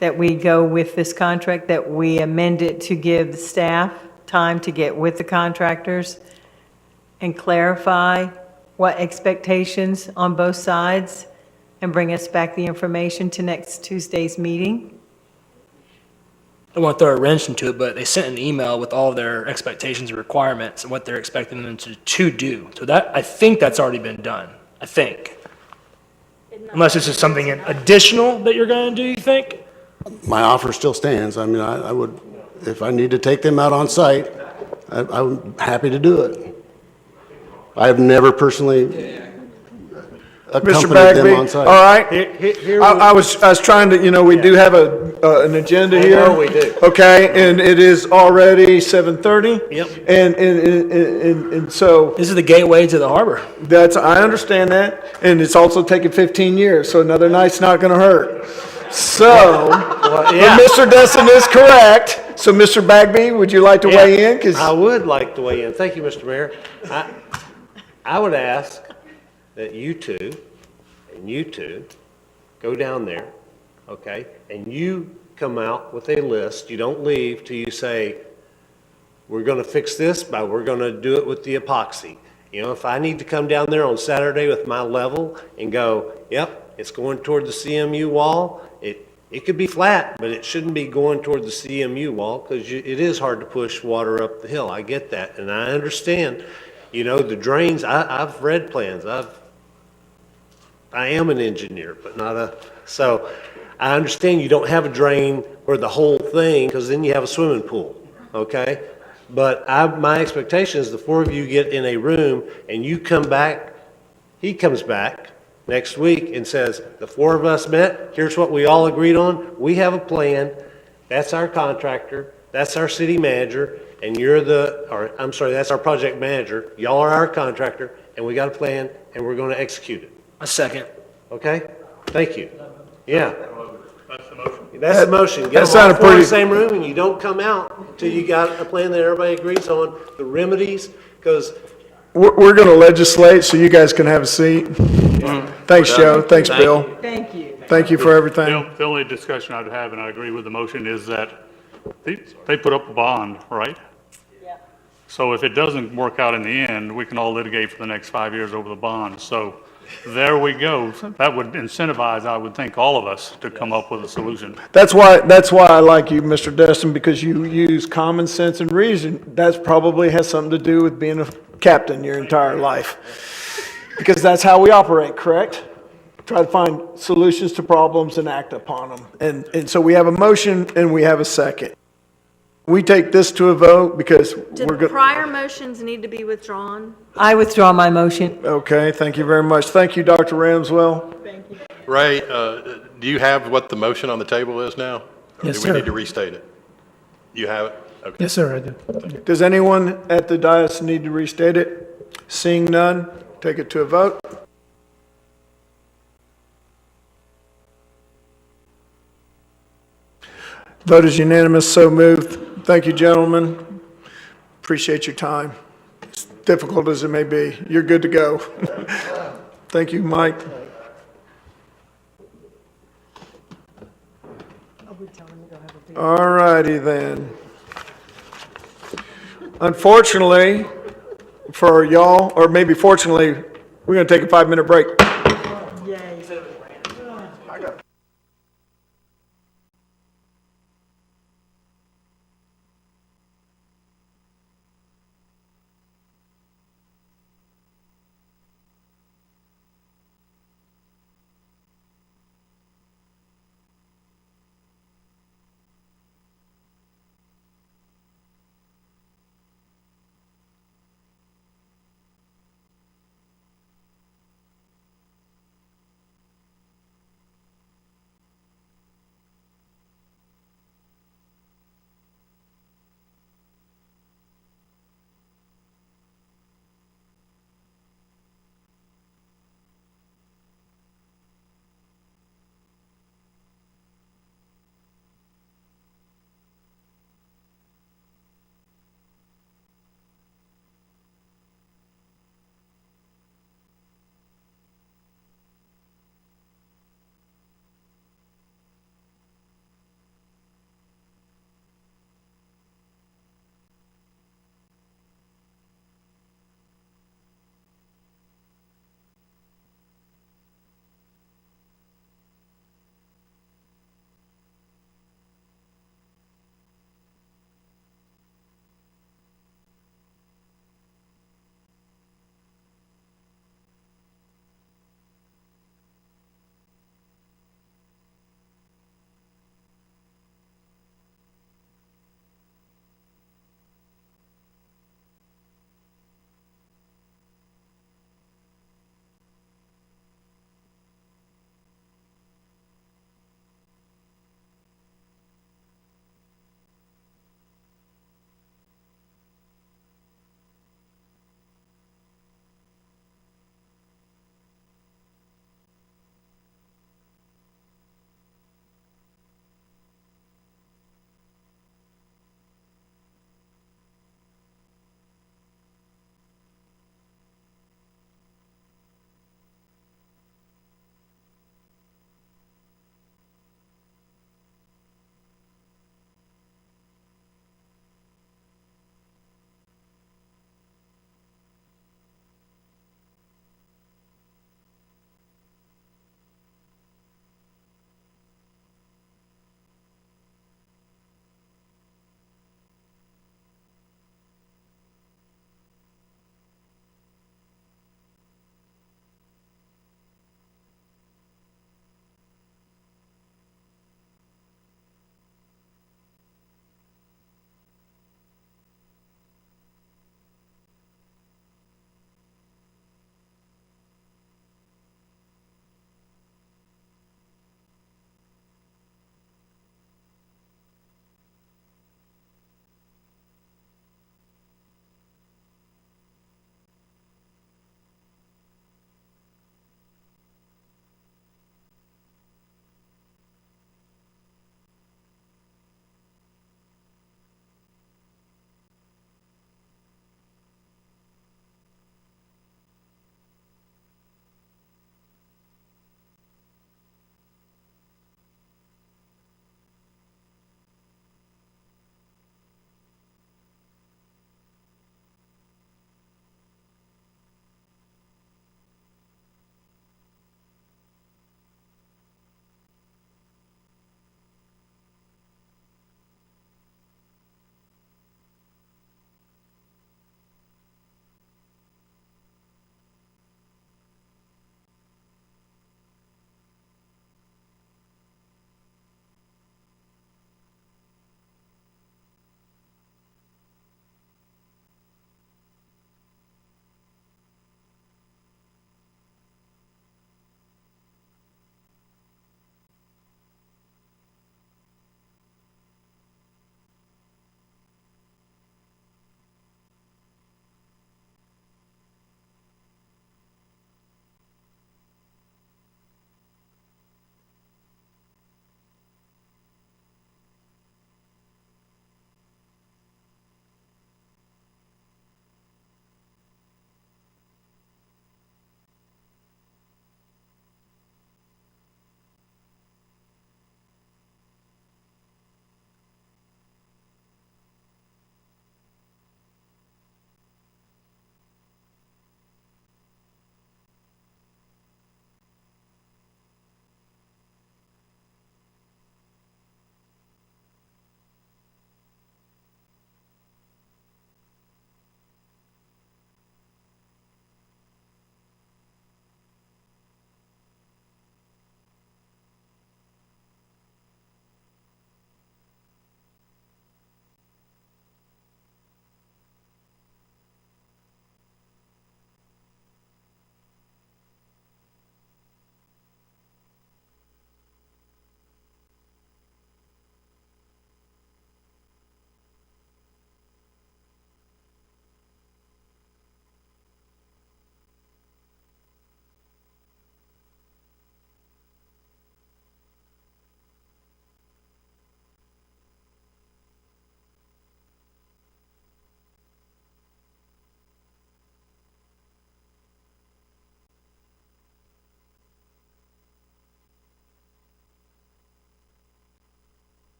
that we go with this contract, that we amend it to give the staff time to get with the contractors and clarify what expectations on both sides and bring us back the information to next Tuesday's meeting. I want to throw a wrench into it, but they sent an email with all of their expectations and requirements and what they're expecting them to do. So that, I think that's already been done, I think. Unless this is something additional that you're going to do, you think? My offer still stands. I mean, I would, if I need to take them out on site, I'm happy to do it. I have never personally Mr. accompanied Bagby, them on all site. right. I was trying to, we do have an agenda here. know we do. Okay, and it is already 7:30. Yep. And so This is the gateway to the harbor. I understand that, and it's also taken 15 years, so another night's not gonna hurt. So, yeah. but Mr. Destin is correct. So, Mr. Bagby, would you like to weigh in? 'Cause I would like to weigh in. Thank you, Mr. Mayor. I would ask that you two go down there, okay? And you come out with a list. You don't leave till you say, we're gonna fix this, but we're gonna do it with the epoxy. You know, if I need to come down there on Saturday with my level and go, yep, it's going toward the CMU wall, it could be flat, but it shouldn't be going toward the CMU wall, because it is hard to push water up the hill. I get that, and I understand. You know, the drains, I've read plans. I am an engineer, but not so I understand you don't have a drain for the whole thing, because then you have a swimming pool, okay? But my expectation is the four of you get in a room and you come back, he comes back next week and says, the four of us met, here's what we all agreed on, we have a plan, that's our contractor, that's our city manager, and that's our project manager, y'all are our contractor, and we got a plan, and we're gonna execute it. A second. Okay? Thank you. Yeah. That's the motion. That's the motion. Get That them all sounded four in the pretty- same room, and you don't come out till you got a plan that everybody agrees on, the remedies, because we're gonna legislate so you guys can have a seat. Thanks, Joe. Thanks, Bill. Thank you. Thank you for everything. The only discussion I'd have, and I agree with the motion, is that they put up a bond, right? Yeah. So if it doesn't work out in the end, we can all litigate for the next 5 years over the bond. So there we go. That would incentivize, I would think, all of us to come up with a solution. That's why I like you, Mr. Destin, because you use common sense and reason. That probably has something to do with being a captain your entire life. Because that's how we operate, correct? Try to find solutions to problems and act upon them. And so we have a motion and we have a second. We take this to a vote because Do we're good. prior motions need to be withdrawn? I withdraw my motion. Okay, thank you very much. Thank you, Dr. Ramswell. Ray, do you have what the motion on the table is now? Or Yes, do we sir. need to restate it? You have it? Okay. Yes, sir, I do. Does anyone at the dais need to restate it? Seeing none, take it to a vote. Vote is unanimous, so moved. Thank you, gentlemen. Appreciate your time. As difficult as it may be, you're good to go. Thank you, Mike. All righty then. Unfortunately, for y'all, or maybe fortunately, we're going to take a 5-minute break.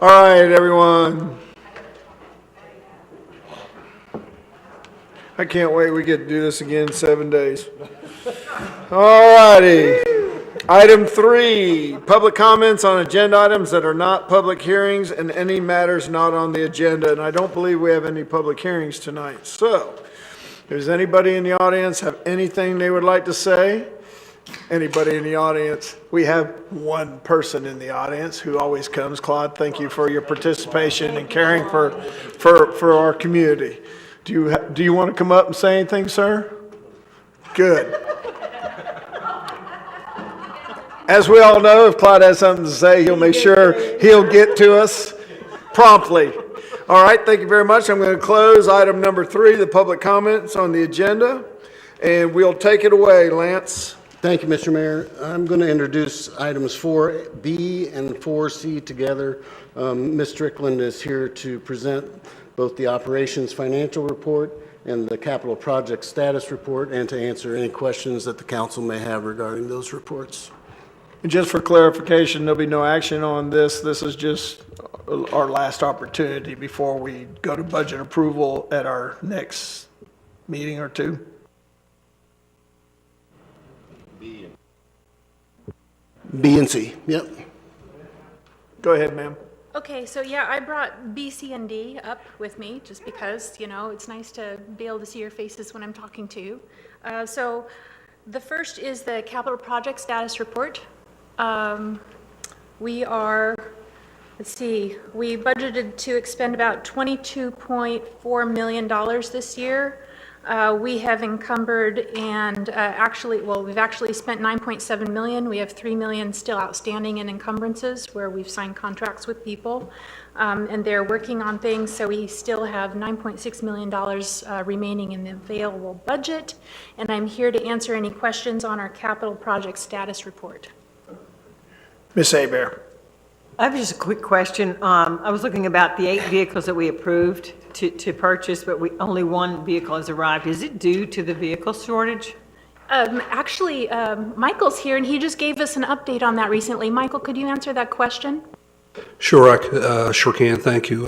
All right, everyone. I can't wait. We get to do this again in 7 days. All righty. Item 3, public comments on agenda items that are not public hearings and any matters not on the agenda. And I don't believe we have any public hearings tonight. So, does anybody in the audience have anything they would like to say? Anybody in the audience? We have one person in the audience who always comes. Claude, thank you for your participation and caring for our community. Do you want to come up and say anything, sir? Good. As we all know, if Claude has something to say, he'll make sure he'll get to us promptly. All right, thank you very much. I'm going to close item number 3, the public comments on the agenda, and we'll take it away, Lance. Thank you, Mr. Mayor. I'm going to introduce items 4B and 4C together. Ms. Strickland is here to present both the operations financial report and the capital project status report, and to answer any questions that the council may have regarding those reports. And just for clarification, there'll be no action on this. This is just our last opportunity before we go to budget approval at our next meeting or two. B and C, yep. Go ahead, ma'am. Okay, so yeah, I brought B, C, and D up with me just because, it's nice to be able to see your faces when I'm talking to you. So the first is the capital project status report. We are, we budgeted to expend about $22.4 million this year. We have encumbered and we've actually spent 9.7 million. We have 3 million still outstanding in encumbrances where we've signed contracts with people, and they're working on things. So we still have $9.6 million remaining in the available budget. And I'm here to answer any questions on our capital project status report. Ms. Hebert. I have just a quick question. I was looking about the 8 vehicles that we approved to purchase, but only 1 vehicle has arrived. Is it due to the vehicle shortage? Actually, Michael's here, and he just gave us an update on that recently. Michael, could you answer that question? Sure, I sure can. Thank you,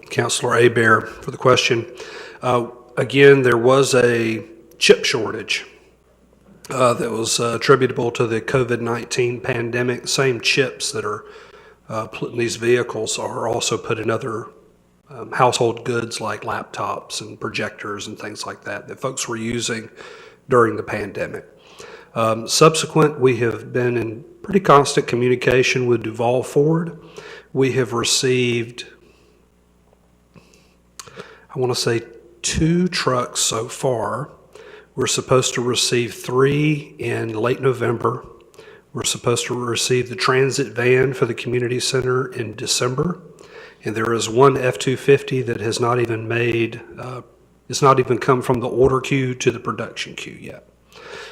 Councilor Hebert, for the question. Again, there was a chip shortage that was attributable to the COVID-19 pandemic. Same chips that are put in these vehicles are also put in other household goods like laptops and projectors and things like that folks were using during the pandemic. Subsequent, we have been in pretty constant communication with Duval Ford. We have received, I want to say, 2 trucks so far. We're supposed to receive 3 in late November. We're supposed to receive the transit van for the community center in December. And there is 1 F-250 that has not even it's not even come from the order queue to the production queue yet.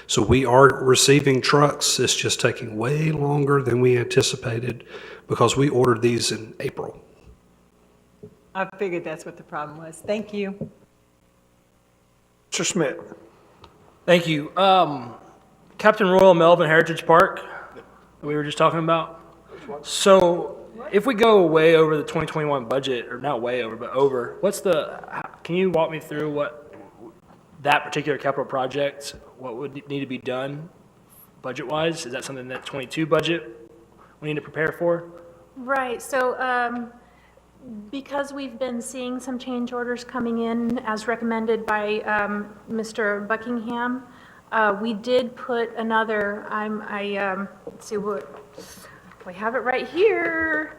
So we are receiving trucks. It's just taking way longer than we anticipated because we ordered these in April. I figured that's what the problem was. Thank you. Mr. Schmidt. Thank you. Captain Royal Melvin Heritage Park that we were just talking about. So if we go way over the 2021 budget, or not way over, but over, can you walk me through what that particular capital project, what would need to be done budget-wise? Is that something that 22 budget we need to prepare for? Right, so because we've been seeing some change orders coming in as recommended by Mr. Buckingham, we did put another, let's see what, we have it right here.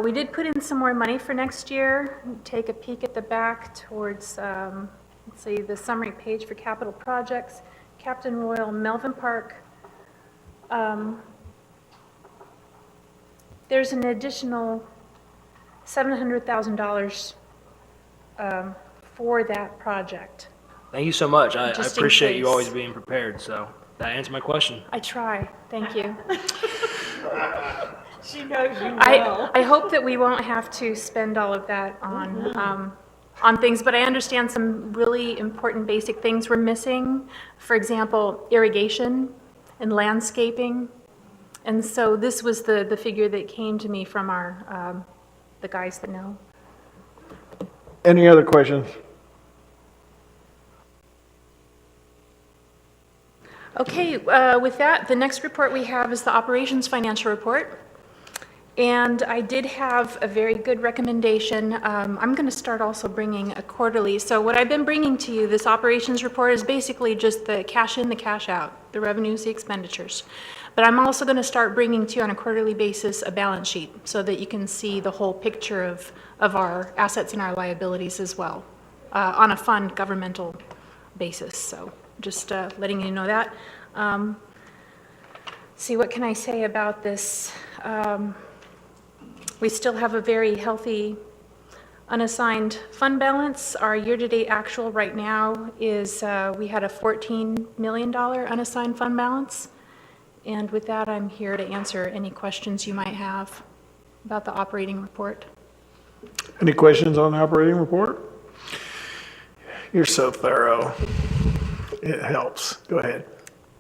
We did put in some more money for next year. Take a peek at the back towards, let's see, the summary page for capital projects. Captain Royal Melvin Park. There's an additional $700,000 for that project. Thank you so much. I Just in appreciate you case. always being prepared, so that answered my question. I try, thank you. She knows you well. I hope that we won't have to spend all of that on things, but I understand some really important basic things we're missing. For example, irrigation and landscaping. And so this was the figure that came to me from our the guys that know. Any other questions? Okay, with that, the next report we have is the operations financial report. And I did have a very good recommendation. I'm going to start also bringing a quarterly. So what I've been bringing to you, this operations report, is basically just the cash in, the cash out, the revenues, the expenditures. But I'm also going to start bringing to you on a quarterly basis a balance sheet so that you can see the whole picture of our assets and our liabilities as well on a fund governmental basis. So just letting you know that. See, what can I say about this? We still have a very healthy unassigned fund balance. Our year-to-date actual right now is we had a $14 million unassigned fund balance. And with that, I'm here to answer any questions you might have about the operating report. Any questions on the operating report? You're so thorough. It helps. Go ahead.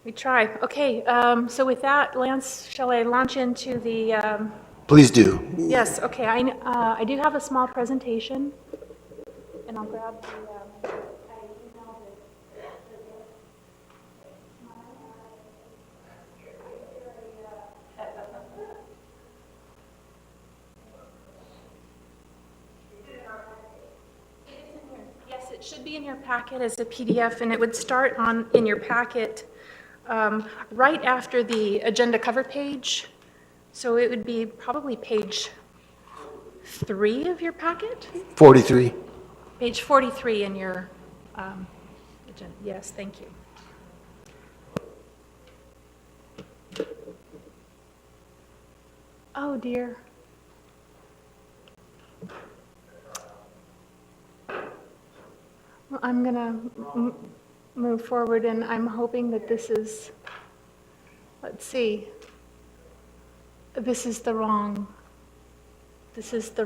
We try. Okay, so with that, Lance, shall I launch into the... Please do. Yes, okay, I do have a small presentation, and I'll grab the... Yes, it should be in your packet as a PDF, and it would start in your packet right after the agenda cover page. So it would be probably page 3 of your packet? 43. Page 43 in your agenda. Yes, thank you. Oh, dear. Well, I'm going to move forward, and I'm hoping that this is, let's see. This is the wrong, this is the,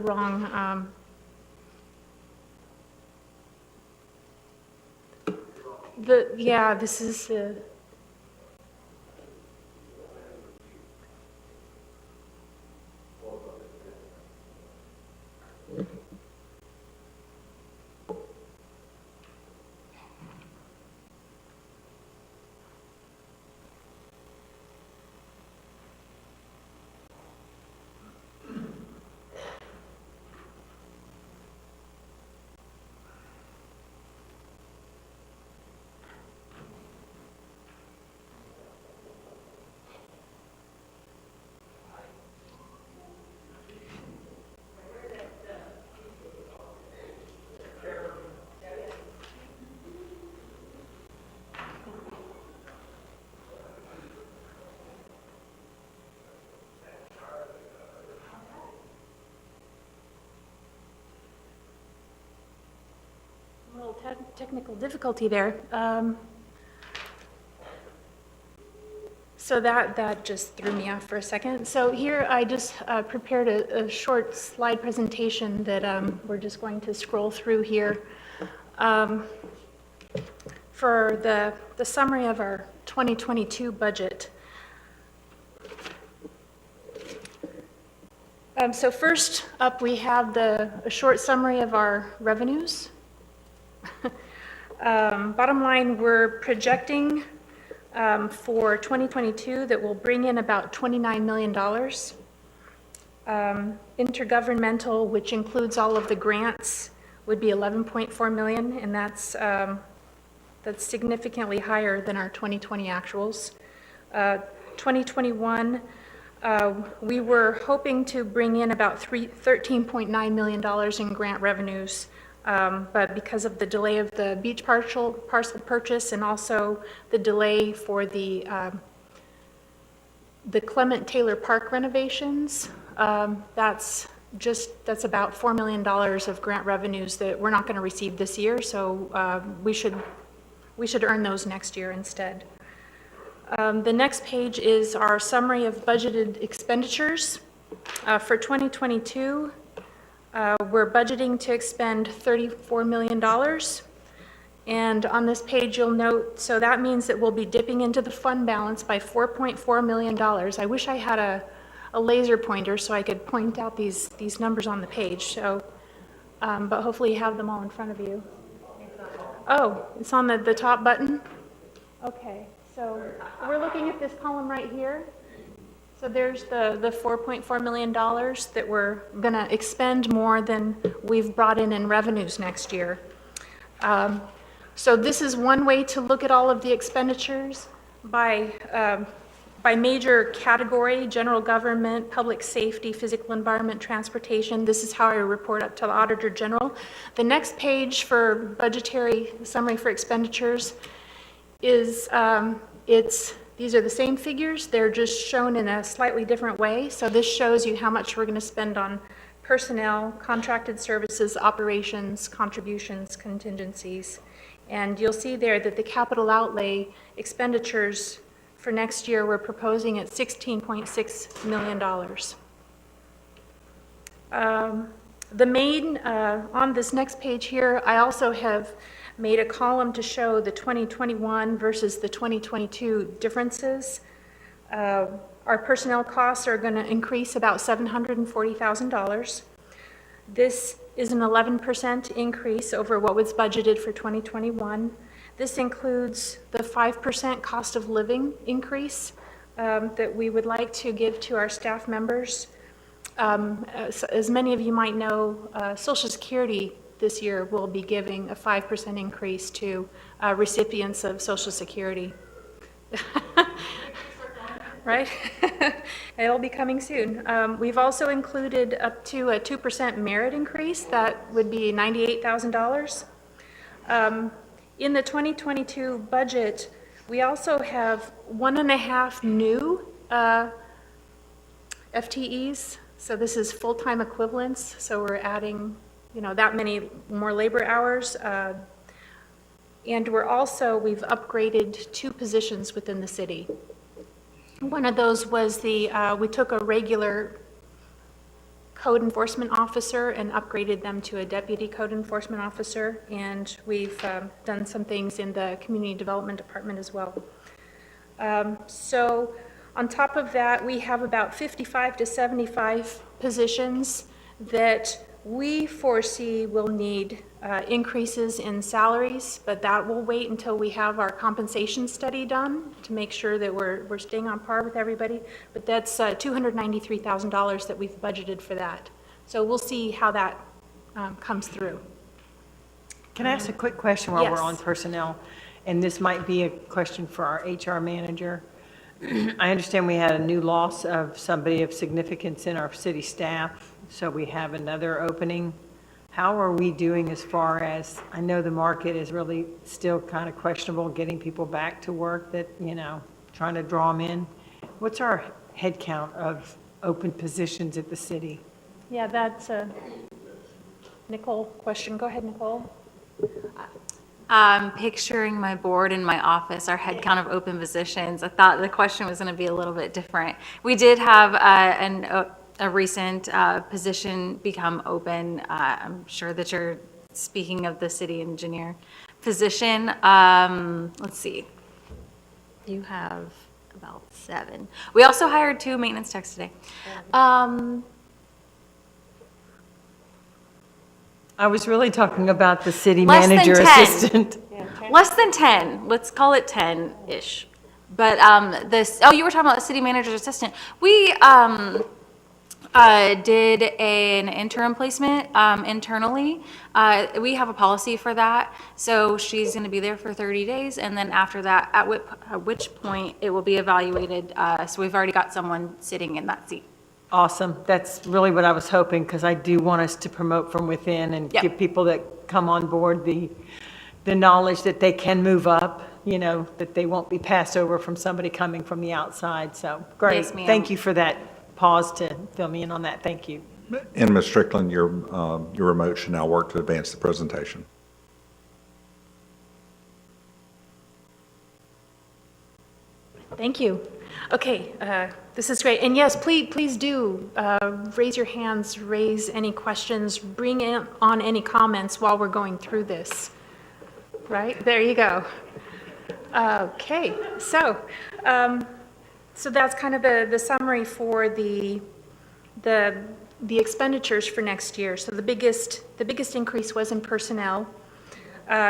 little technical difficulty there. So that just threw me off for a second. So here I just prepared a short slide presentation that we're just going to scroll through here for the summary of our 2022 budget. So first up, we have a short summary of our revenues. Bottom line, we're projecting for 2022 that will bring in about $29 million. Intergovernmental, which includes all of the grants, would be 11.4 million, and that's significantly higher than our 2020 actuals. 2021, we were hoping to bring in about $13.9 million in grant revenues. But because of the delay of the beach parcel purchase and also the delay for the Clement Taylor Park renovations, that's about $4 million of grant revenues that we're not going to receive this year. So we should earn those next year instead. The next page is our summary of budgeted expenditures for 2022. We're budgeting to expend $34 million. And on this page, you'll note, so that means that we'll be dipping into the fund balance by $4.4 million. I wish I had a a laser pointer so I could point out these numbers on the page, so, but hopefully you have them all in front of you. Oh, it's on the top button? Okay, so we're looking at this column right here. So there's the $4.4 million that we're going to expend more than we've brought in revenues next year. So this is one way to look at all of the expenditures by major category: general government, public safety, physical environment, transportation. This is how I report up to the Auditor General. The next page for budgetary summary for expenditures is these are the same figures, they're just shown in a slightly different way. So this shows you how much we're going to spend on personnel, contracted services, operations, contributions, contingencies. And you'll see there that the capital outlay expenditures for next year, we're proposing at $16.6 million. The main, on this next page here, I also have made a column to show the 2021 versus the 2022 differences. Our personnel costs are going to increase about $740,000. This is an 11% increase over what was budgeted for 2021. This includes the 5% cost of living increase that we would like to give to our staff members. As many of you might know, Social Security this year will be giving a 5% increase to recipients of Social Security. Right? It'll be coming soon. We've also included up to a 2% merit increase. That would be $98,000. In the 2022 budget, we also have 1.5 new FTEs. So this is full-time equivalents. So we're adding, that many more labor hours. And we've upgraded 2 positions within the city. One of those was we took a regular code enforcement officer and upgraded them to a deputy code enforcement officer, and we've done some things in the community development department as well. So on top of that, we have about 55 to 75 positions that we foresee will need increases in salaries, but that will wait until we have our compensation study done to make sure that we're staying on par with everybody. But that's $293,000 that we've budgeted for that. So we'll see how that comes through. Can I ask a quick question while we're Yes. on personnel? And this might be a question for our HR manager. I understand we had a new loss of somebody of significance in our city staff, so we have another opening. How are we doing as far as, I know the market is really still kind of questionable, getting people back to work that, trying to draw them in. What's our head count of open positions at the city? Yeah, that's a Nicole question. Go ahead, Nicole. Picturing my board in my office, our head count of open positions, I thought the question was going to be a little bit different. We did have a recent position become open. I'm sure that you're speaking of the city engineer position. Let's see. You have about 7. We also hired 2 maintenance techs today. I was really talking about the city Less than manager 10. assistant. Less than 10. Let's call it 10-ish. But you were talking about the city manager's assistant. We did an interim placement internally. We have a policy for that. So she's going to be there for 30 days. And then after that, at which point it will be evaluated. So we've already got someone sitting in that seat. Awesome. That's really what I was hoping, because I do want us to promote from within and Yep. give people that come on board the knowledge that they can move up, that they won't be passed over from somebody coming from the outside. So, great. Yes, ma'am. Thank you for that pause to fill me in on that. Thank you. And Ms. Strickland, your remote should now work to advance the presentation. Thank you. Okay, this is great. And yes, please do raise your hands, raise any questions, bring in on any comments while we're going through this. Right, there you go. Okay, so So that's kind of the summary for the expenditures for next year. So the biggest increase was in personnel.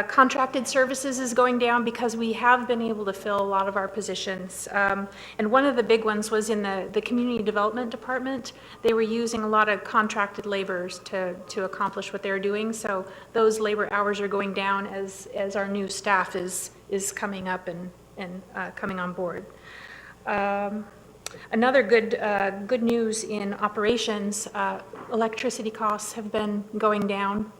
Contracted services is going down because we have been able to fill a lot of our positions. And one of the big ones was in the community development department. They were using a lot of contracted laborers to accomplish what they're doing. So those labor hours are going down as our new staff is coming up and coming on board. Another good news in operations, electricity costs have been going down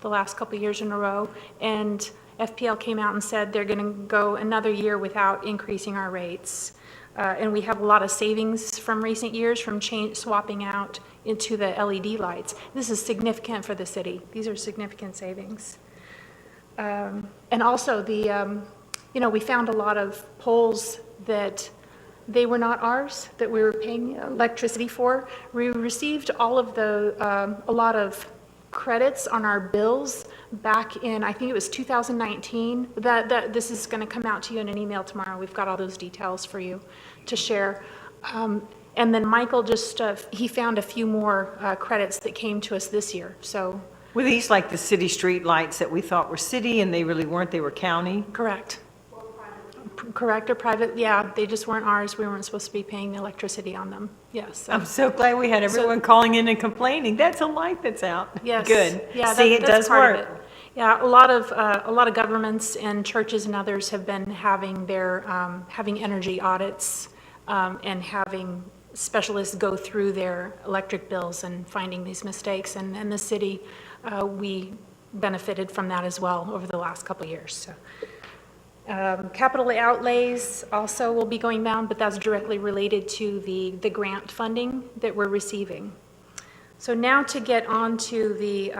the last couple of years in a row, and FPL came out and said they're going to go another year without increasing our rates. And we have a lot of savings from recent years from swapping out into the LED lights. This is significant for the city. These are significant savings. And also we found a lot of poles that they were not ours, that we were paying electricity for. We received a lot of credits on our bills back in, I think it was 2019. This is going to come out to you in an email tomorrow. We've got all those details for you to share. And then Michael he found a few more credits that came to us this year. So Were these like the city street lights that we thought were city and they really weren't, they were county? Correct. Correct, or private, yeah, they just weren't ours. We weren't supposed to be paying the electricity on them. Yes. I'm so glad we had everyone calling in and complaining. That's a light that's out. Yes. Good. Yeah, See, it that's does part of work. it. Yeah, a lot of governments and churches and others have been having having energy audits and having specialists go through their electric bills and finding these mistakes. And the city, we benefited from that as well over the last couple of years. So. Capital outlays also will be going down, but that's directly related to the grant funding that we're receiving. So now to get on to the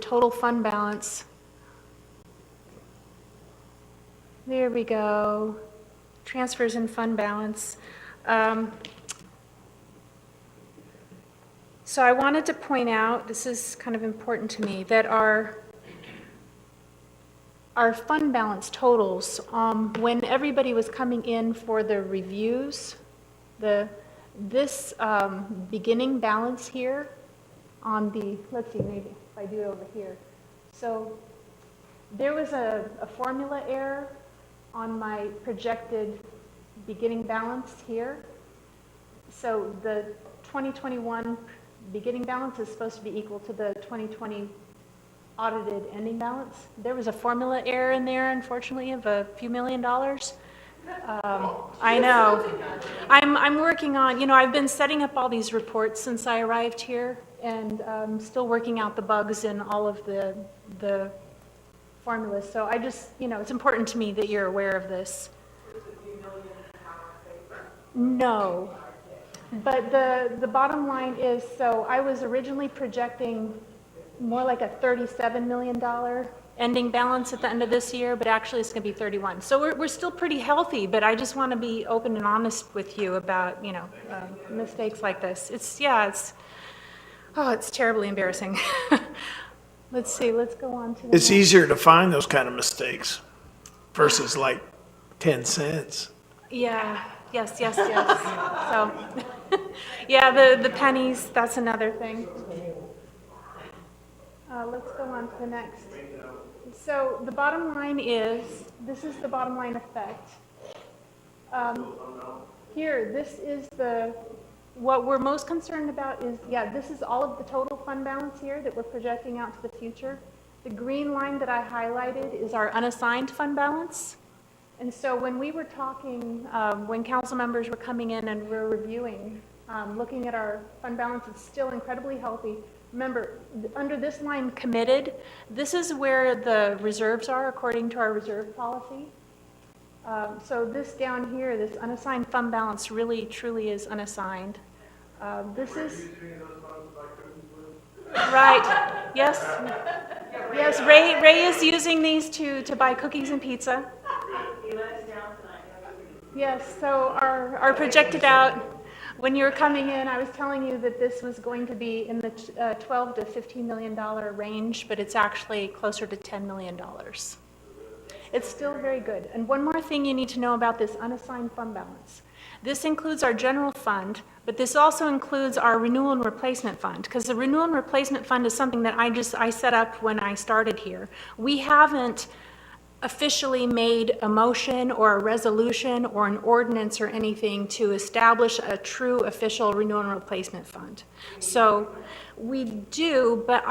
total fund balance. There we go. Transfers and fund balance. So I wanted to point out, this is kind of important to me, that our fund balance totals, when everybody was coming in for the reviews, this beginning balance here on let's see, maybe if I do it over here. So there was a formula error on my projected beginning balance here. So the 2021 beginning balance is supposed to be equal to the 2020 audited ending balance. There was a formula error in there, unfortunately, of a few $1 million. I know. I'm working on, I've been setting up all these reports since I arrived here, and still working out the bugs in all of the formulas. So I just, it's important to me that you're aware of this. No. But the bottom line is, so I was originally projecting more like a $37 million ending balance at the end of this year, but actually it's going to be 31. So we're still pretty healthy, but I just want to be open and honest with you about, mistakes like this. It's terribly embarrassing. Let's see, let's go on to the It's easier to find those kind of mistakes versus like 10 cents. Yeah, yes. So, yeah, the pennies, that's another thing. Let's go on to the next. So the bottom line is, this is the bottom line effect. Here, this is what we're most concerned about is, this is all of the total fund balance here that we're projecting out to the future. The green line that I highlighted is our unassigned fund balance. And so when we were talking, when council members were coming in and we're reviewing, looking at our fund balance, it's still incredibly healthy. Remember, under this line, committed, this is where the reserves are according to our reserve policy. So this down here, this unassigned fund balance really, truly is unassigned. This is... Right, yes. Yes, Ray is using these to buy cookies and pizza. Yes, so our projected out... When you were coming in, I was telling you that this was going to be in the $12 to $15 million range, but it's actually closer to $10 million. It's still very good. And one more thing you need to know about this unassigned fund balance. This includes our general fund, but this also includes our renewal and replacement fund, because the renewal and replacement fund is something that I set up when I started here. We haven't officially made a motion or a resolution or an ordinance or anything to establish a true official renewal and replacement fund. So we do, but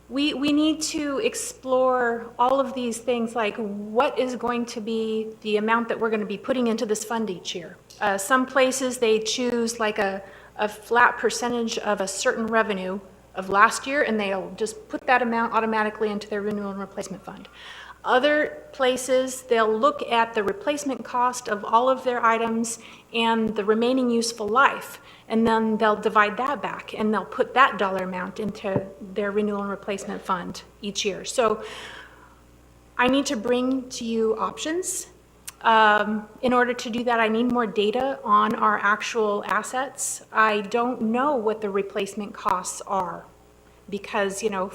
we need to explore all of these things, like what is going to be the amount that we're going to be putting into this fund each year. Some places they choose like a flat percentage of a certain revenue of last year, and they'll just put that amount automatically into their renewal and replacement fund. Other places, they'll look at the replacement cost of all of their items and the remaining useful life, and then they'll divide that back, and they'll put that dollar amount into their renewal and replacement fund each year. So I need to bring to you options. In order to do that, I need more data on our actual assets. I don't know what the replacement costs are because, you know,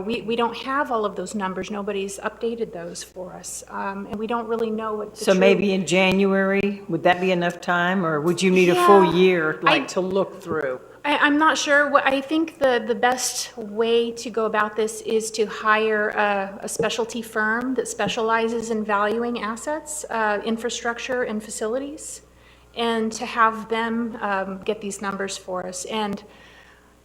we don't have all of those numbers. Nobody's updated those for us. And we don't really know what the So true- maybe in January, would that be enough time, or would you need a full year, like, to look through? I'm not sure. I think the best way to go about this is to hire a specialty firm that specializes in valuing assets, infrastructure, and facilities, and to have them get these numbers for us. And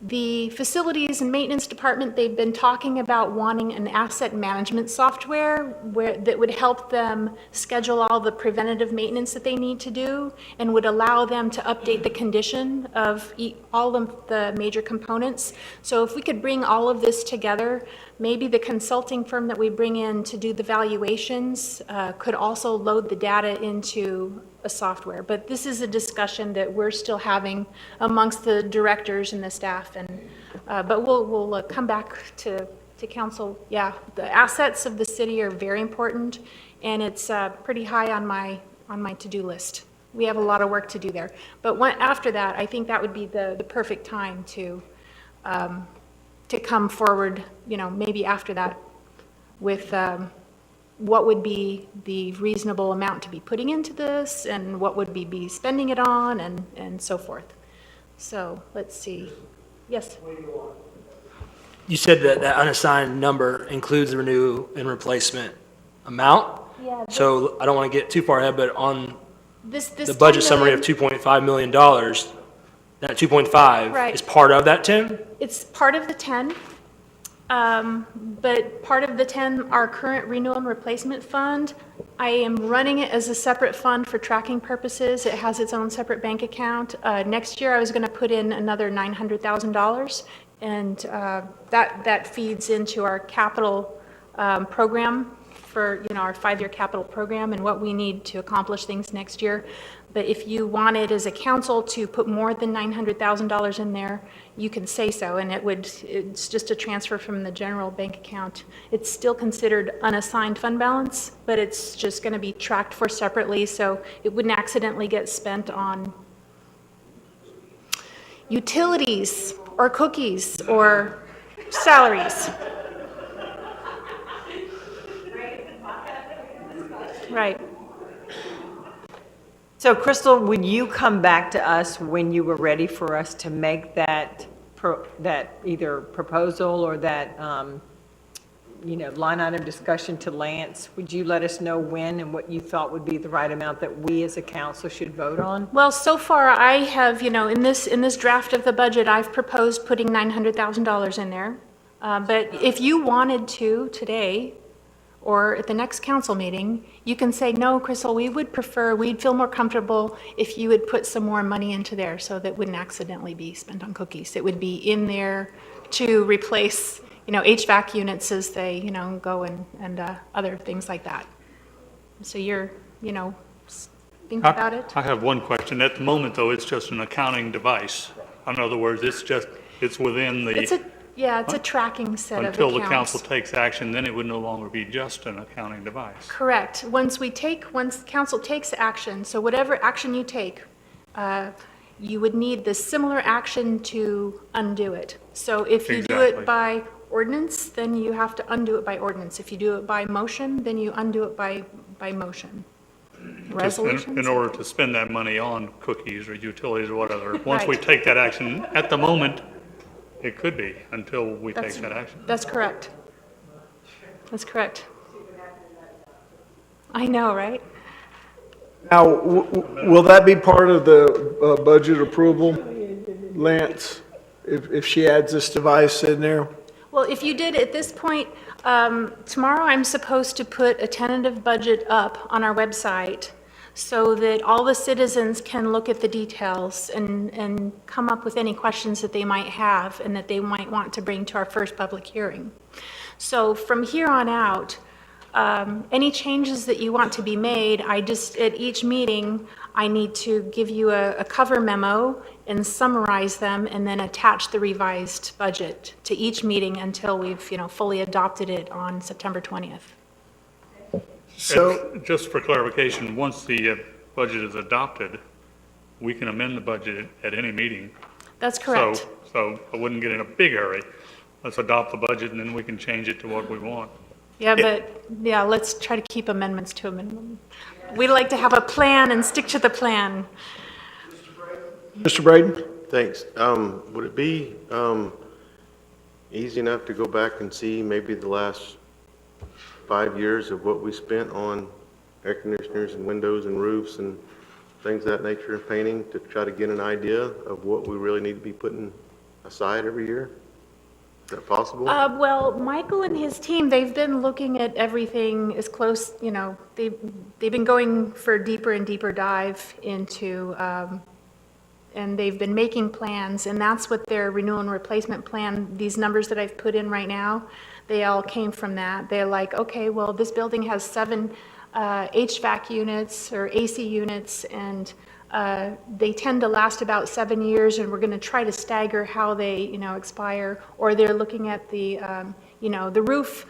the facilities and maintenance department, they've been talking about wanting an asset management software that would help them schedule all the preventative maintenance that they need to do and would allow them to update the condition of all of the major components. So if we could bring all of this together, maybe the consulting firm that we bring in to do the valuations could also load the data into a software. But this is a discussion that we're still having amongst the directors and the staff. And but we'll come back to council. Yeah, the assets of the city are very important, and it's pretty high on my to-do list. We have a lot of work to do there. But after that, I think that would be the perfect time to come forward. You know, maybe after that, with what would be the reasonable amount to be putting into this, and what would be spending it on, and so forth. So let's see. Yes? You said that that unassigned number includes the renew and replacement amount? Yeah. So I don't want to get too far ahead, but on This the budget 10 summary of million $2.5 million, that 2.5 Right. is part of that 10? It's part of the 10, but part of the 10, our current renewal and replacement fund, I am running it as a separate fund for tracking purposes. It has its own separate bank account. Next year, I was going to put in another $900,000, and that feeds into our capital program for, you know, our 5-year capital program and what we need to accomplish things next year. But if you wanted as a council to put more than $900,000 in there, you can say so, and it's just a transfer from the general bank account. It's still considered unassigned fund balance, but it's just going to be tracked for separately, so it wouldn't accidentally get spent on utilities or cookies or salaries. Right. So Crystal, would you come back to us when you were ready for us to make that either proposal or that, line item discussion to Lance? Would you let us know when and what you thought would be the right amount that we as a council should vote on? Well, so far I have, in this draft of the budget, I've proposed putting $900,000 in there. But if you wanted to today, or at the next council meeting, you can say, no, Crystal, we'd feel more comfortable if you would put some more money into there so that wouldn't accidentally be spent on cookies. It would be in there to replace, HVAC units as they, go and other things like that. So you're, think about it. I have one question. At the moment, though, it's just an accounting device. In other words, it's within the... It's a tracking set of accounts. Until the council takes action, then it would no longer be just an accounting device. Correct. Once council takes action, so whatever action you take, you would need the similar action to undo it. So if you do it by ordinance, then you have to undo it by ordinance. If you do it by motion, then you undo it by motion. Resolutions? In order to spend that money on cookies or utilities or whatever. Once we Right. take that action, at the moment, it could be until we take that action. That's correct. That's correct. I know, right? Now, will that be part of the budget approval, Lance, if she adds this device in there? Well, if you did at this point, tomorrow I'm supposed to put a tentative budget up on our website so that all the citizens can look at the details and come up with any questions that they might have and that they might want to bring to our first public hearing. So from here on out, any changes that you want to be made, at each meeting, I need to give you a cover memo and summarize them and then attach the revised budget to each meeting until we've, fully adopted it on September 20th. So, just for clarification, once the budget is adopted, we can amend the budget at any meeting. That's correct. So I wouldn't get in a big hurry. Let's adopt the budget and then we can change it to what we want. Yeah, let's try to keep amendments to a minimum. We like to have a plan and stick to the plan. Mr. Braden? Thanks. Would it be easy enough to go back and see maybe the last 5 years of what we spent on air conditioners and windows and roofs and things of that nature and painting to try to get an idea of what we really need to be putting aside every year? Is that possible? Well, Michael and his team, they've been looking at everything as close, they've been going for a deeper and deeper dive into, and they've been making plans, and that's what their renewal and replacement plan, these numbers that I've put in right now, they all came from that. They're like, okay, well, this building has 7 HVAC units or AC units, and they tend to last about 7 years, and we're going to try to stagger how they, expire. Or they're looking at the, the roof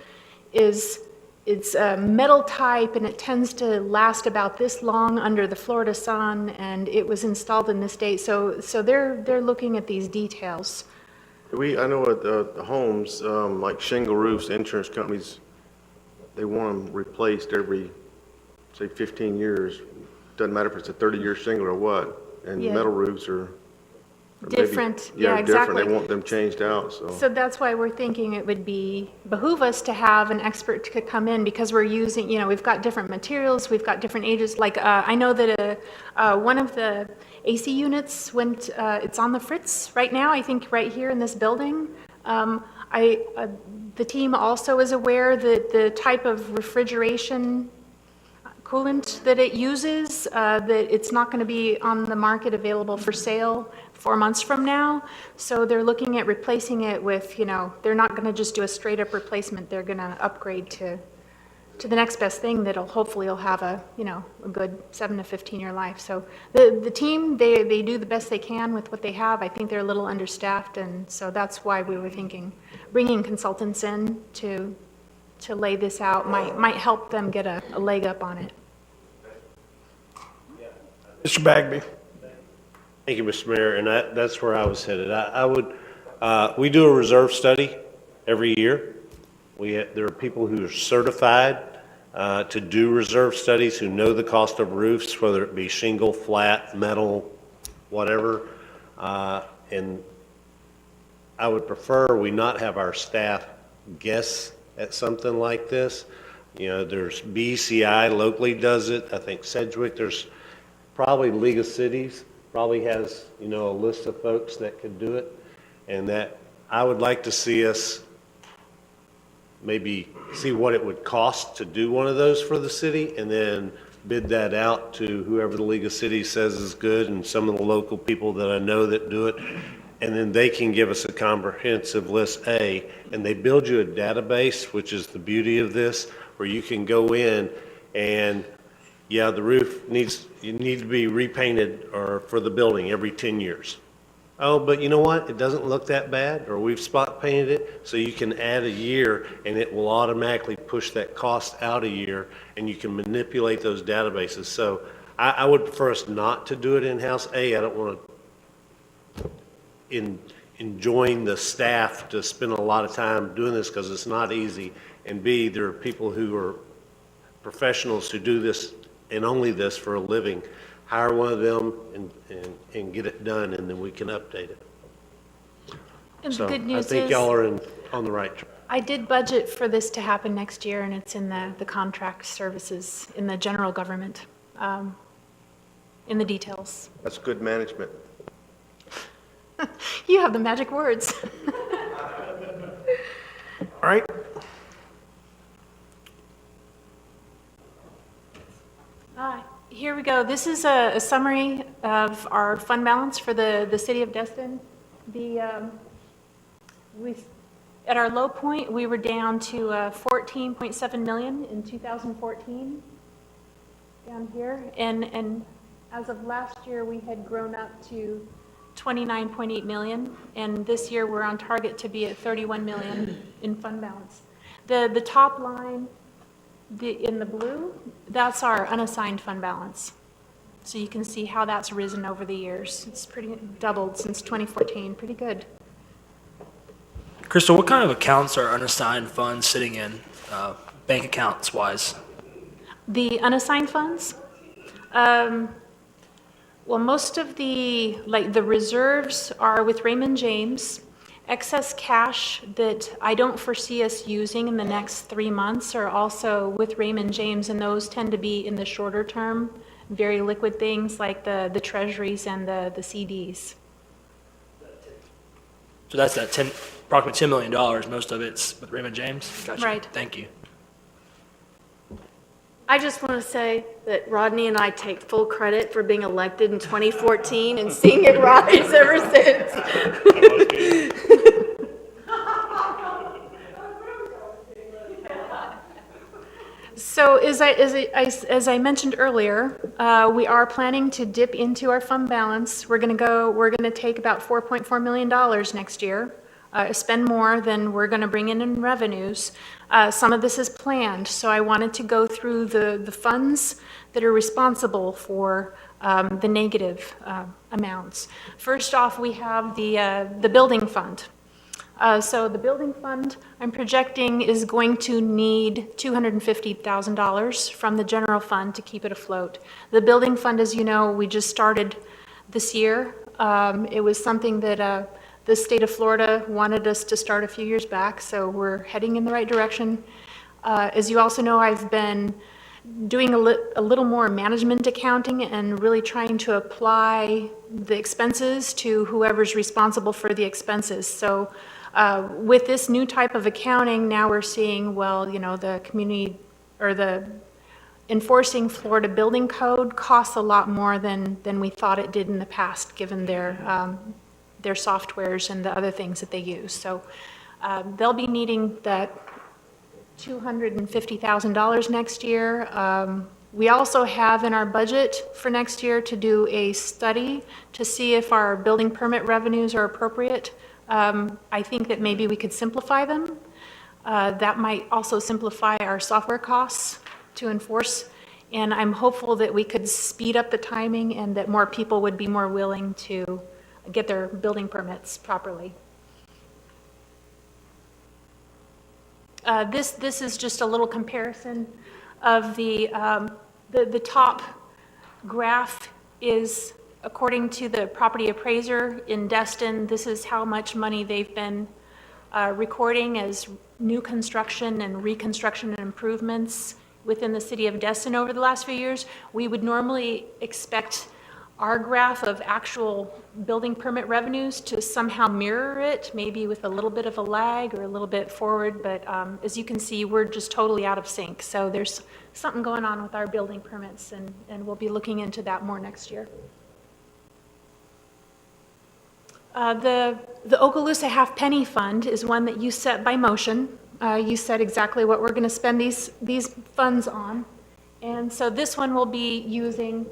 it's a metal type, and it tends to last about this long under the Florida sun, and it was installed in this date. So they're looking at these details. I know at the homes, like shingle roofs, insurance companies, they want them replaced every, say, 15 years. Doesn't matter if it's a 30-year shingle or what. And Yeah. metal roofs are Different, maybe, yeah, different. exactly. They want them changed out, so. So that's why we're thinking it would behoove us to have an expert to come in, because we're using, we've got different materials, we've got different ages. Like, I know that one of the AC units went, it's on the fritz right now, I think right here in this building. The team also is aware that the type of refrigeration coolant that it uses, that it's not going to be on the market available for sale 4 months from now. So they're looking at replacing it with, they're not going to just do a straight up replacement. They're going to upgrade to the next best thing that'll hopefully will have a good 7 to 15 year life. So the team, they do the best they can with what they have. I think they're a little understaffed, and so that's why we were thinking bringing consultants in to lay this out might help them get a leg up on it. Mr. Bagby? Thank you, Mr. Mayor, and that's where I was headed. I would, we do a reserve study every year. There are people who are certified to do reserve studies, who know the cost of roofs, whether it be shingle, flat, metal, whatever. And I would prefer we not have our staff guess at something like this. There's BCI locally does it. I think Sedgwick, there's probably League of Cities probably has, a list of folks that could do it. And that I would like to see us maybe see what it would cost to do one of those for the city, and then bid that out to whoever the League of Cities says is good, and some of the local people that I know that do it. And then they can give us a comprehensive list A, and they build you a database, which is the beauty of this, where you can go in and, yeah, the roof needs to be repainted or for the building every 10 years. Oh, but you know what? It doesn't look that bad, or we've spot painted it, so you can add a year and it will automatically push that cost out a year, and you can manipulate those databases. So I would prefer us not to do it in-house. I don't want to enjoin the staff to spend a lot of time doing this because it's not easy. And B, there are people who are professionals who do this and only this for a living. Hire one of them and get it done, and then we can update it. And the So good I news think is, y'all are on the right track. I did budget for this to happen next year, and it's in the contract services, in the general government, in the details. That's good management. You have the magic words. All right. Here we go. This is a summary of our fund balance for the city of Destin. At our low point, we were down to 14.7 million in 2014, down here. And as of last year, we had grown up to 29.8 million. And this year, we're on target to be at 31 million in fund balance. The top line in the blue, that's our unassigned fund balance. So you can see how that's risen over the years. It's pretty doubled since 2014, pretty good. Crystal, what kind of accounts are unassigned funds sitting in, bank accounts wise? The unassigned funds? Well, most of the reserves are with Raymond James. Excess cash that I don't foresee us using in the next 3 months are also with Raymond James, and those tend to be in the shorter term, very liquid things like the treasuries and the CDs. So that's that approximately $10 million. Most of it's with Raymond James. Gotcha. Right. Thank you. I just want to say that Rodney and I take full credit for being elected in 2014 and seeing it rise ever since. So as I mentioned earlier, we are planning to dip into our fund balance. We're going to take about $4.4 million next year, spend more than we're going to bring in revenues. Some of this is planned, so I wanted to go through the funds that are responsible for the negative amounts. First off, we have the building fund. So the building fund, I'm projecting, is going to need $250,000 from the general fund to keep it afloat. The building fund, as you know, we just started this year. It was something that the state of Florida wanted us to start a few years back, so we're heading in the right direction. As you also know, I've been doing a little more management accounting and really trying to apply the expenses to whoever's responsible for the expenses. So with this new type of accounting, now we're seeing, well, you know, the community or the enforcing Florida building code costs a lot more than we thought it did in the past, given their softwares and the other things that they use. So they'll be needing that $250,000 next year. We also have in our budget for next year to do a study to see if our building permit revenues are appropriate. I think that maybe we could simplify them. That might also simplify our software costs to enforce. And I'm hopeful that we could speed up the timing and that more people would be more willing to get their building permits properly. This is just a little comparison of the top graph is according to the property appraiser in Destin. This is how much money they've been recording as new construction and reconstruction and improvements within the city of Destin over the last few years. We would normally expect our graph of actual building permit revenues to somehow mirror it, maybe with a little bit of a lag or a little bit forward, but as you can see, we're just totally out of sync. So there's something going on with our building permits, and we'll be looking into that more next year. The Okaloosa Half Penny Fund is one that you set by motion. You said exactly what we're going to spend these funds on. And so this one will be using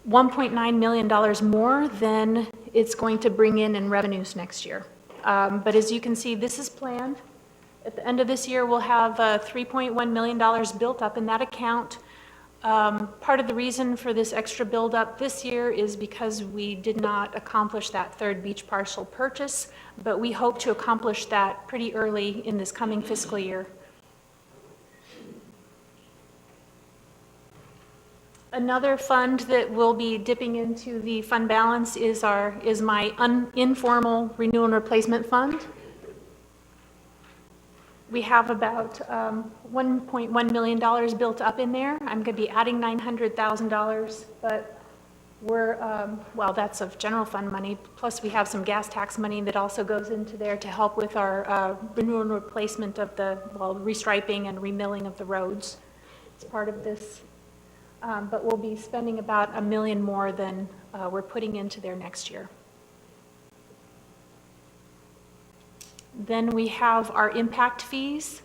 $1.9 million more than it's going to bring in revenues next year. But as you can see, this is planned. At the end of this year, we'll have $3.1 million built up in that account. Part of the reason for this extra buildup this year is because we did not accomplish that third beach parcel purchase, but we hope to accomplish that pretty early in this coming fiscal year. Another fund that will be dipping into the fund balance is my informal renewal and replacement fund. We have about $1.1 million built up in there. I'm going to be adding $900,000, but well, that's of general fund money. Plus, we have some gas tax money that also goes into there to help with our renewal and replacement of the, restriping and remilling of the roads. It's part of this. But we'll be spending about $1 million more than we're putting into there next year. Then we have our impact fees.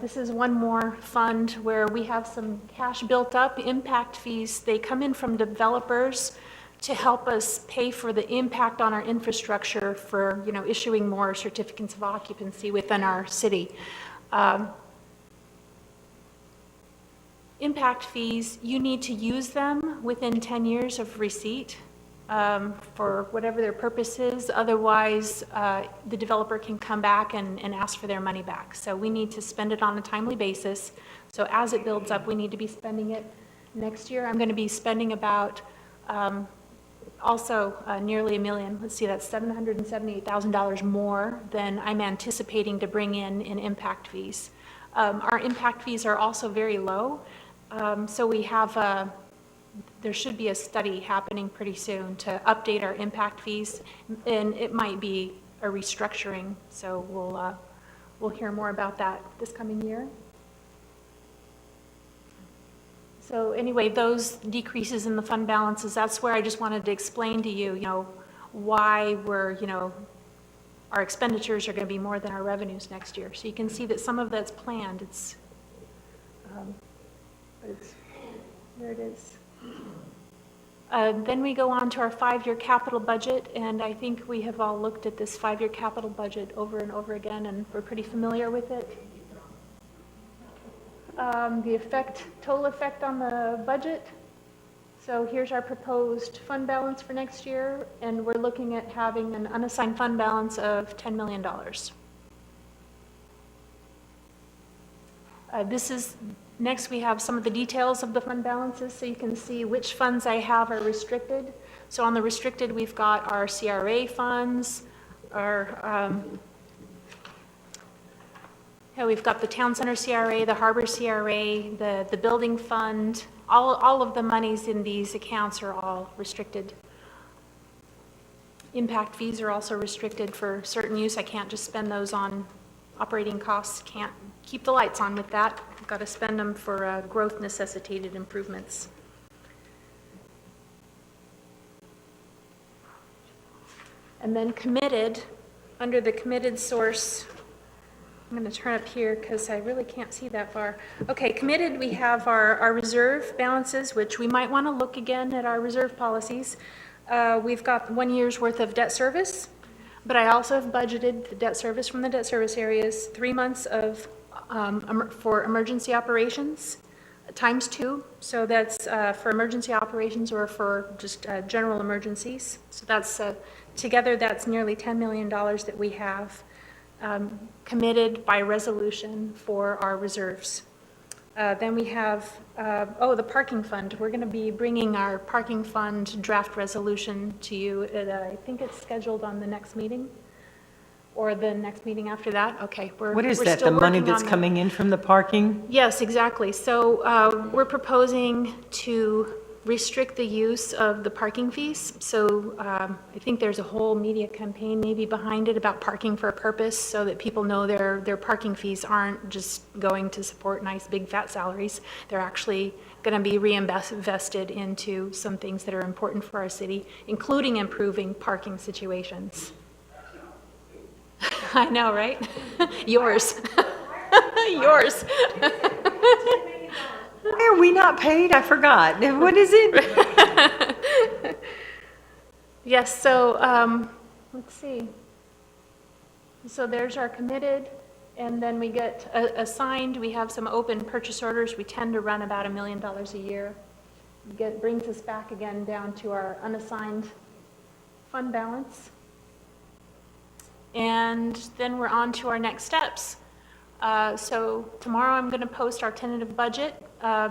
This is one more fund where we have some cash built up. Impact fees, they come in from developers to help us pay for the impact on our infrastructure for, issuing more certificates of occupancy within our city. Impact fees, you need to use them within 10 years of receipt. For whatever their purpose is. Otherwise, the developer can come back and ask for their money back. So we need to spend it on a timely basis. So as it builds up, we need to be spending it next year. I'm going to be spending about also nearly $1 million. Let's see, that's $778,000 more than I'm anticipating to bring in impact fees. Our impact fees are also very low. So we have there should be a study happening pretty soon to update our impact fees, and it might be a restructuring, so we'll hear more about that this coming year. So anyway, those decreases in the fund balances, that's where I just wanted to explain to you, why we're, our expenditures are going to be more than our revenues next year. So you can see that some of that's planned. There it is. Then we go on to our 5-year capital budget, and I think we have all looked at this 5-year capital budget over and over again, and we're pretty familiar with it. The total effect on the budget. So here's our proposed fund balance for next year, and we're looking at having an unassigned fund balance of $10 million. Next, we have some of the details of the fund balances, so you can see which funds I have are restricted. So on the restricted, we've got our CRA funds, we've got the Town Center CRA, the Harbor CRA, the Building Fund. All of the monies in these accounts are all restricted. Impact fees are also restricted for certain use. I can't just spend those on operating costs. Can't keep the lights on with that. I've got to spend them for growth necessitated improvements. And then committed, under the committed source, I'm going to turn up here because I really can't see that far. Okay, committed, we have our reserve balances, which we might want to look again at our reserve policies. We've got 1 year's worth of debt service, but I also have budgeted the debt service from the debt service areas, 3 months of for emergency operations, times 2. So that's for emergency operations or for just general emergencies. So that's together, that's nearly $10 million that we have committed by resolution for our reserves. Then we have, the parking fund. We're going to be bringing our parking fund draft resolution to you. I think it's scheduled on the next meeting or the next meeting after that. Okay. What is that, the money that's coming in from the parking? Yes, exactly. So we're proposing to restrict the use of the parking fees. So I think there's a whole media campaign maybe behind it about parking for a purpose so that people know their parking fees aren't just going to support nice big fat salaries. They're actually going to be reinvested into some things that are important for our city, including improving parking situations. I know, right? Yours. Yours. Why are we not paid? I forgot. What is it? Yes, so let's see. So there's our committed, And then we get assigned, we have some open purchase orders. We tend to run about $1 million a year. Brings us back again down to our unassigned fund balance. And then we're on to our next steps. So tomorrow I'm going to post our tentative budget.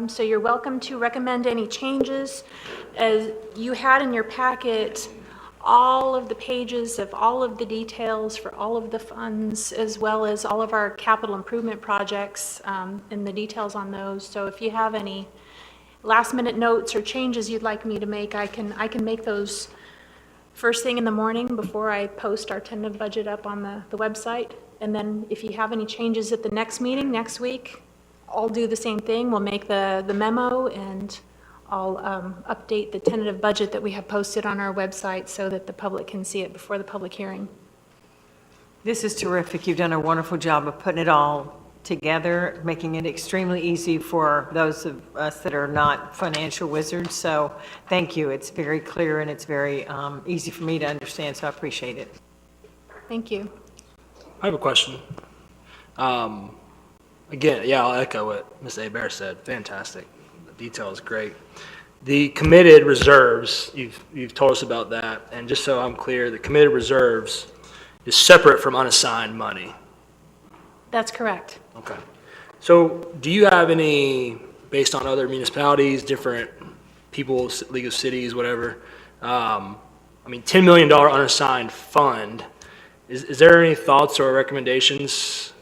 So you're welcome to recommend any changes. As you had in your packet, all of the pages of all of the details for all of the funds, as well as all of our capital improvement projects, and the details on those. So if you have any last minute notes or changes you'd like me to make, I can make those first thing in the morning before I post our tentative budget up on the website. And then if you have any changes at the next meeting next week, I'll do the same thing. We'll make the memo, and I'll update the tentative budget that we have posted on our website so that the public can see it before the public hearing. This is terrific. You've done a wonderful job of putting it all together, making it extremely easy for those of us that are not financial wizards. So thank you. It's very clear and it's very easy for me to understand, so I appreciate it. Thank you. I have a question. Again, yeah, I'll echo what Ms. Hebert said. Fantastic. The detail is great. The committed reserves, you've told us about that, and just so I'm clear, the committed reserves is separate from unassigned money. That's correct. Okay. So do you have any, based on other municipalities, different people, League of Cities, whatever, $10 million unassigned fund, is there any thoughts or recommendations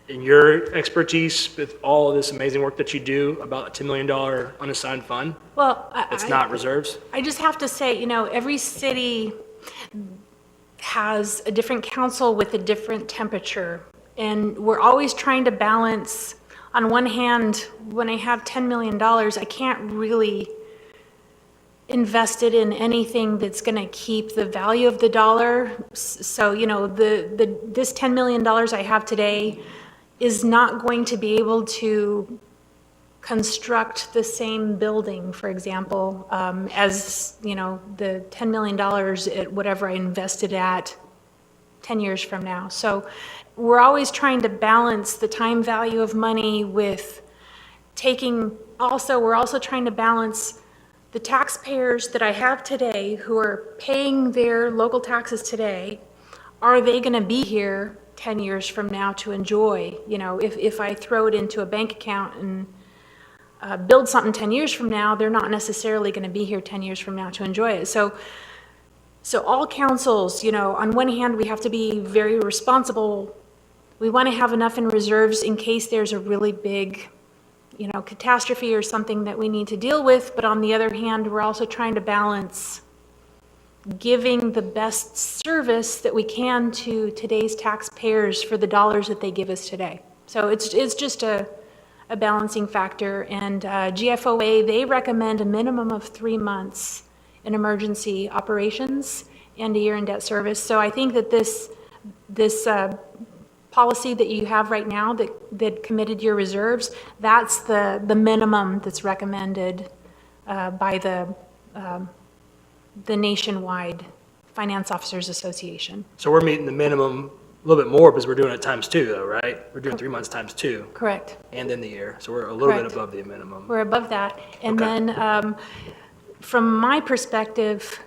in your expertise with all of this amazing work that you do about a $10 million unassigned fund? Well, It's not reserves? I just have to say, every city has a different council with a different temperature. And we're always trying to balance, on one hand, when I have $10 million, I can't really invest it in anything that's going to keep the value of the dollar. So, this $10 million I have today is not going to be able to construct the same building, for example, as, the $10 million at whatever I invested at 10 years from now. So we're always trying to balance the time value of money with we're also trying to balance the taxpayers that I have today who are paying their local taxes today. Are they going to be here 10 years from now to enjoy? If I throw it into a bank account and build something 10 years from now, they're not necessarily going to be here 10 years from now to enjoy it. So all councils, on one hand, we have to be very responsible. We want to have enough in reserves in case there's a really big, catastrophe or something that we need to deal with. But on the other hand, we're also trying to balance giving the best service that we can to today's taxpayers for the dollars that they give us today. So it's just a balancing factor. And GFOA, they recommend a minimum of 3 months in emergency operations and a year in debt service. So I think that this policy that you have right now that committed your reserves, that's the minimum that's recommended by the Nationwide Finance Officers Association. So we're meeting the minimum a little bit more because we're doing it times 2 though, right? We're doing 3 months times 2. Correct. And in the year. So we're a little Correct. bit above the minimum. We're above that. And Okay. then from my perspective,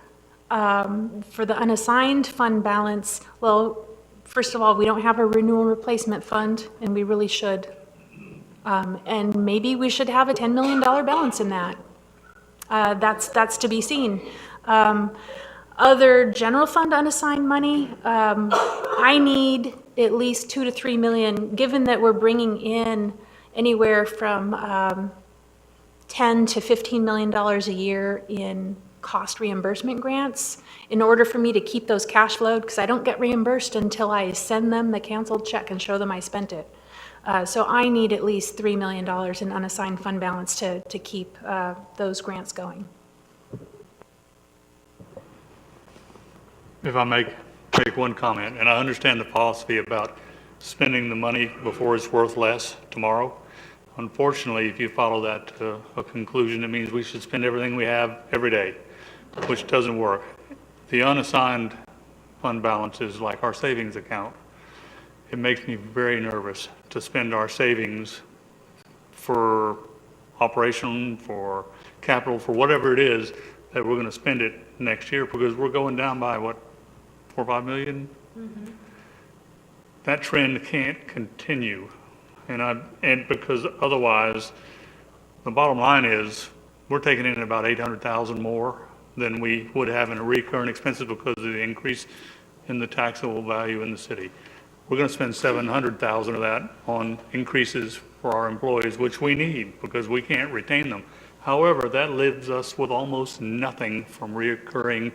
for the unassigned fund balance, well, first of all, we don't have a renewal replacement fund, and we really should. And maybe we should have a $10 million balance in that. That's to be seen. Other general fund unassigned money, I need at least $2 to $3 million, given that we're bringing in anywhere from $10 to $15 million a year in cost reimbursement grants, in order for me to keep those cash flowed, because I don't get reimbursed until I send them the canceled check and show them I spent it. So I need at least $3 million in unassigned fund balance to keep those grants going. If I make one comment, and I understand the philosophy about spending the money before it's worth less tomorrow. Unfortunately, if you follow that to a conclusion, it means we should spend everything we have every day, which doesn't work. The unassigned fund balance is like our savings account. it makes me very nervous to spend our savings for operation, for capital, for whatever it is, that we're going to spend it next year, because we're going down by, what, 4 or 5 million? That trend can't continue. And because otherwise, the bottom line is, we're taking in about 800,000 more than we would have in a recurring expenses because of the increase in the taxable value in the city. We're going to spend 700,000 of that on increases for our employees, which we need because we can't retain them. However, that leaves us with almost nothing from recurring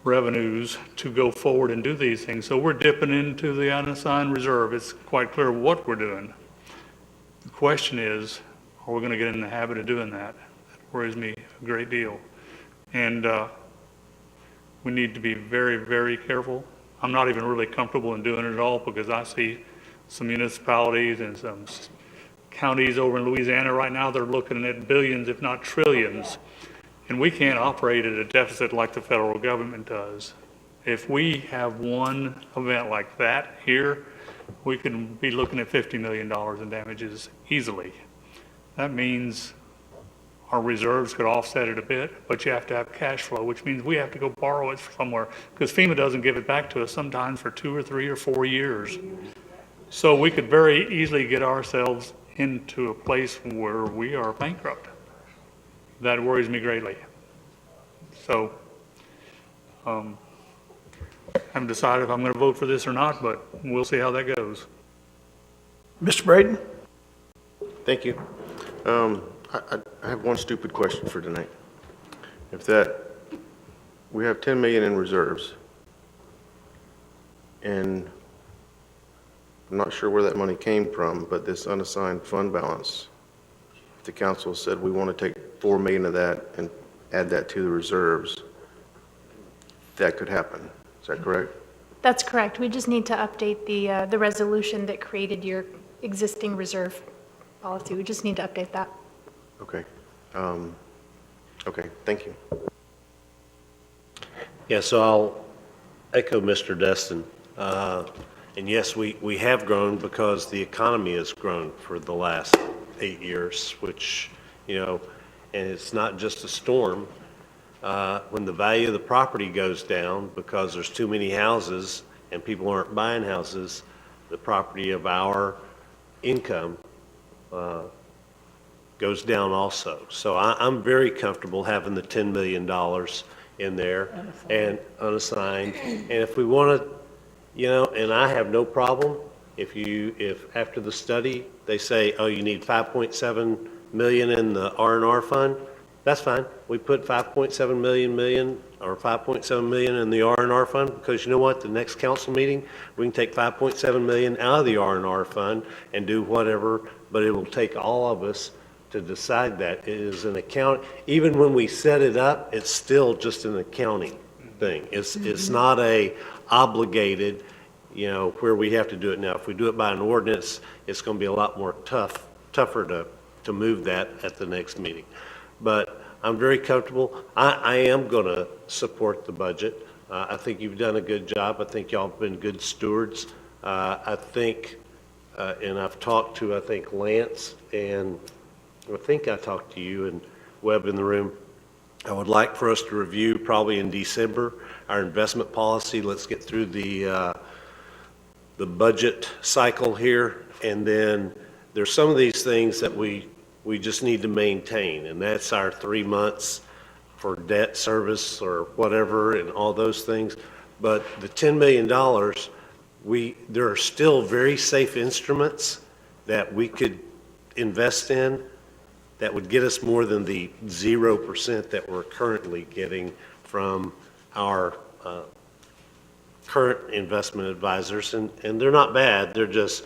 revenues to go forward and do these things. So we're dipping into the unassigned reserve. It's quite clear what we're doing. The question is, are we going to get in the habit of doing that? That worries me a great deal. And we need to be very, very careful. I'm not even really comfortable in doing it at all because I see some municipalities and some counties over in Louisiana right now, they're looking at billions, if not trillions. And we can't operate at a deficit like the federal government does. If we have one event like that here, we could be looking at $50 million in damages easily. That means our reserves could offset it a bit, but you have to have cash flow, which means we have to go borrow it somewhere because FEMA doesn't give it back to us sometimes for 2 or 3 or 4 years. So we could very easily get ourselves into a place where we are bankrupt. That worries me greatly. So I haven't decided if I'm going to vote for this or not, but we'll see how that goes. Mr. Braden? Thank you. I have one stupid question for tonight. We have 10 million in reserves, and I'm not sure where that money came from, but this unassigned fund balance, the council said we want to take 4 million of that and add that to the reserves. That could happen. Is that correct? That's correct. We just need to update the resolution that created your existing reserve policy. We just need to update that. Okay. Okay, thank you. Yeah, so I'll echo Mr. Destin. And yes, we have grown because the economy has grown for the last 8 years, which, and it's not just a storm. When the value of the property goes down because there's too many houses and people aren't buying houses, the property of our income goes down also. So I'm very comfortable having the $10 million in there and unassigned. And if we want to, and I have no problem if after the study they say, oh, you need 5.7 million in the R&R fund, that's fine. We put 5.7 million or 5.7 million in the R&R fund because you know what? The next council meeting, we can take 5.7 million out of the R&R fund and do whatever, but it will take all of us to decide that. It is an account, even when we set it up, it's still just an accounting thing. It's not a obligated, where we have to do it now. If we do it by an ordinance, it's going to be a lot more tougher to move that at the next meeting. But I'm very comfortable. I am going to support the budget. I think you've done a good job. I think y'all have been good stewards. I think, and I've talked to, I think, Lance, and I think I talked to you and Webb in the room. I would like for us to review probably in December our investment policy. Let's get through the budget cycle here, and then there's some of these things that we just need to maintain, and that's our 3 months for debt service or whatever and all those things. But the $10 million, there are still very safe instruments that we could invest in that would get us more than the 0% that we're currently getting from our current investment advisors. And they're not bad. They're just,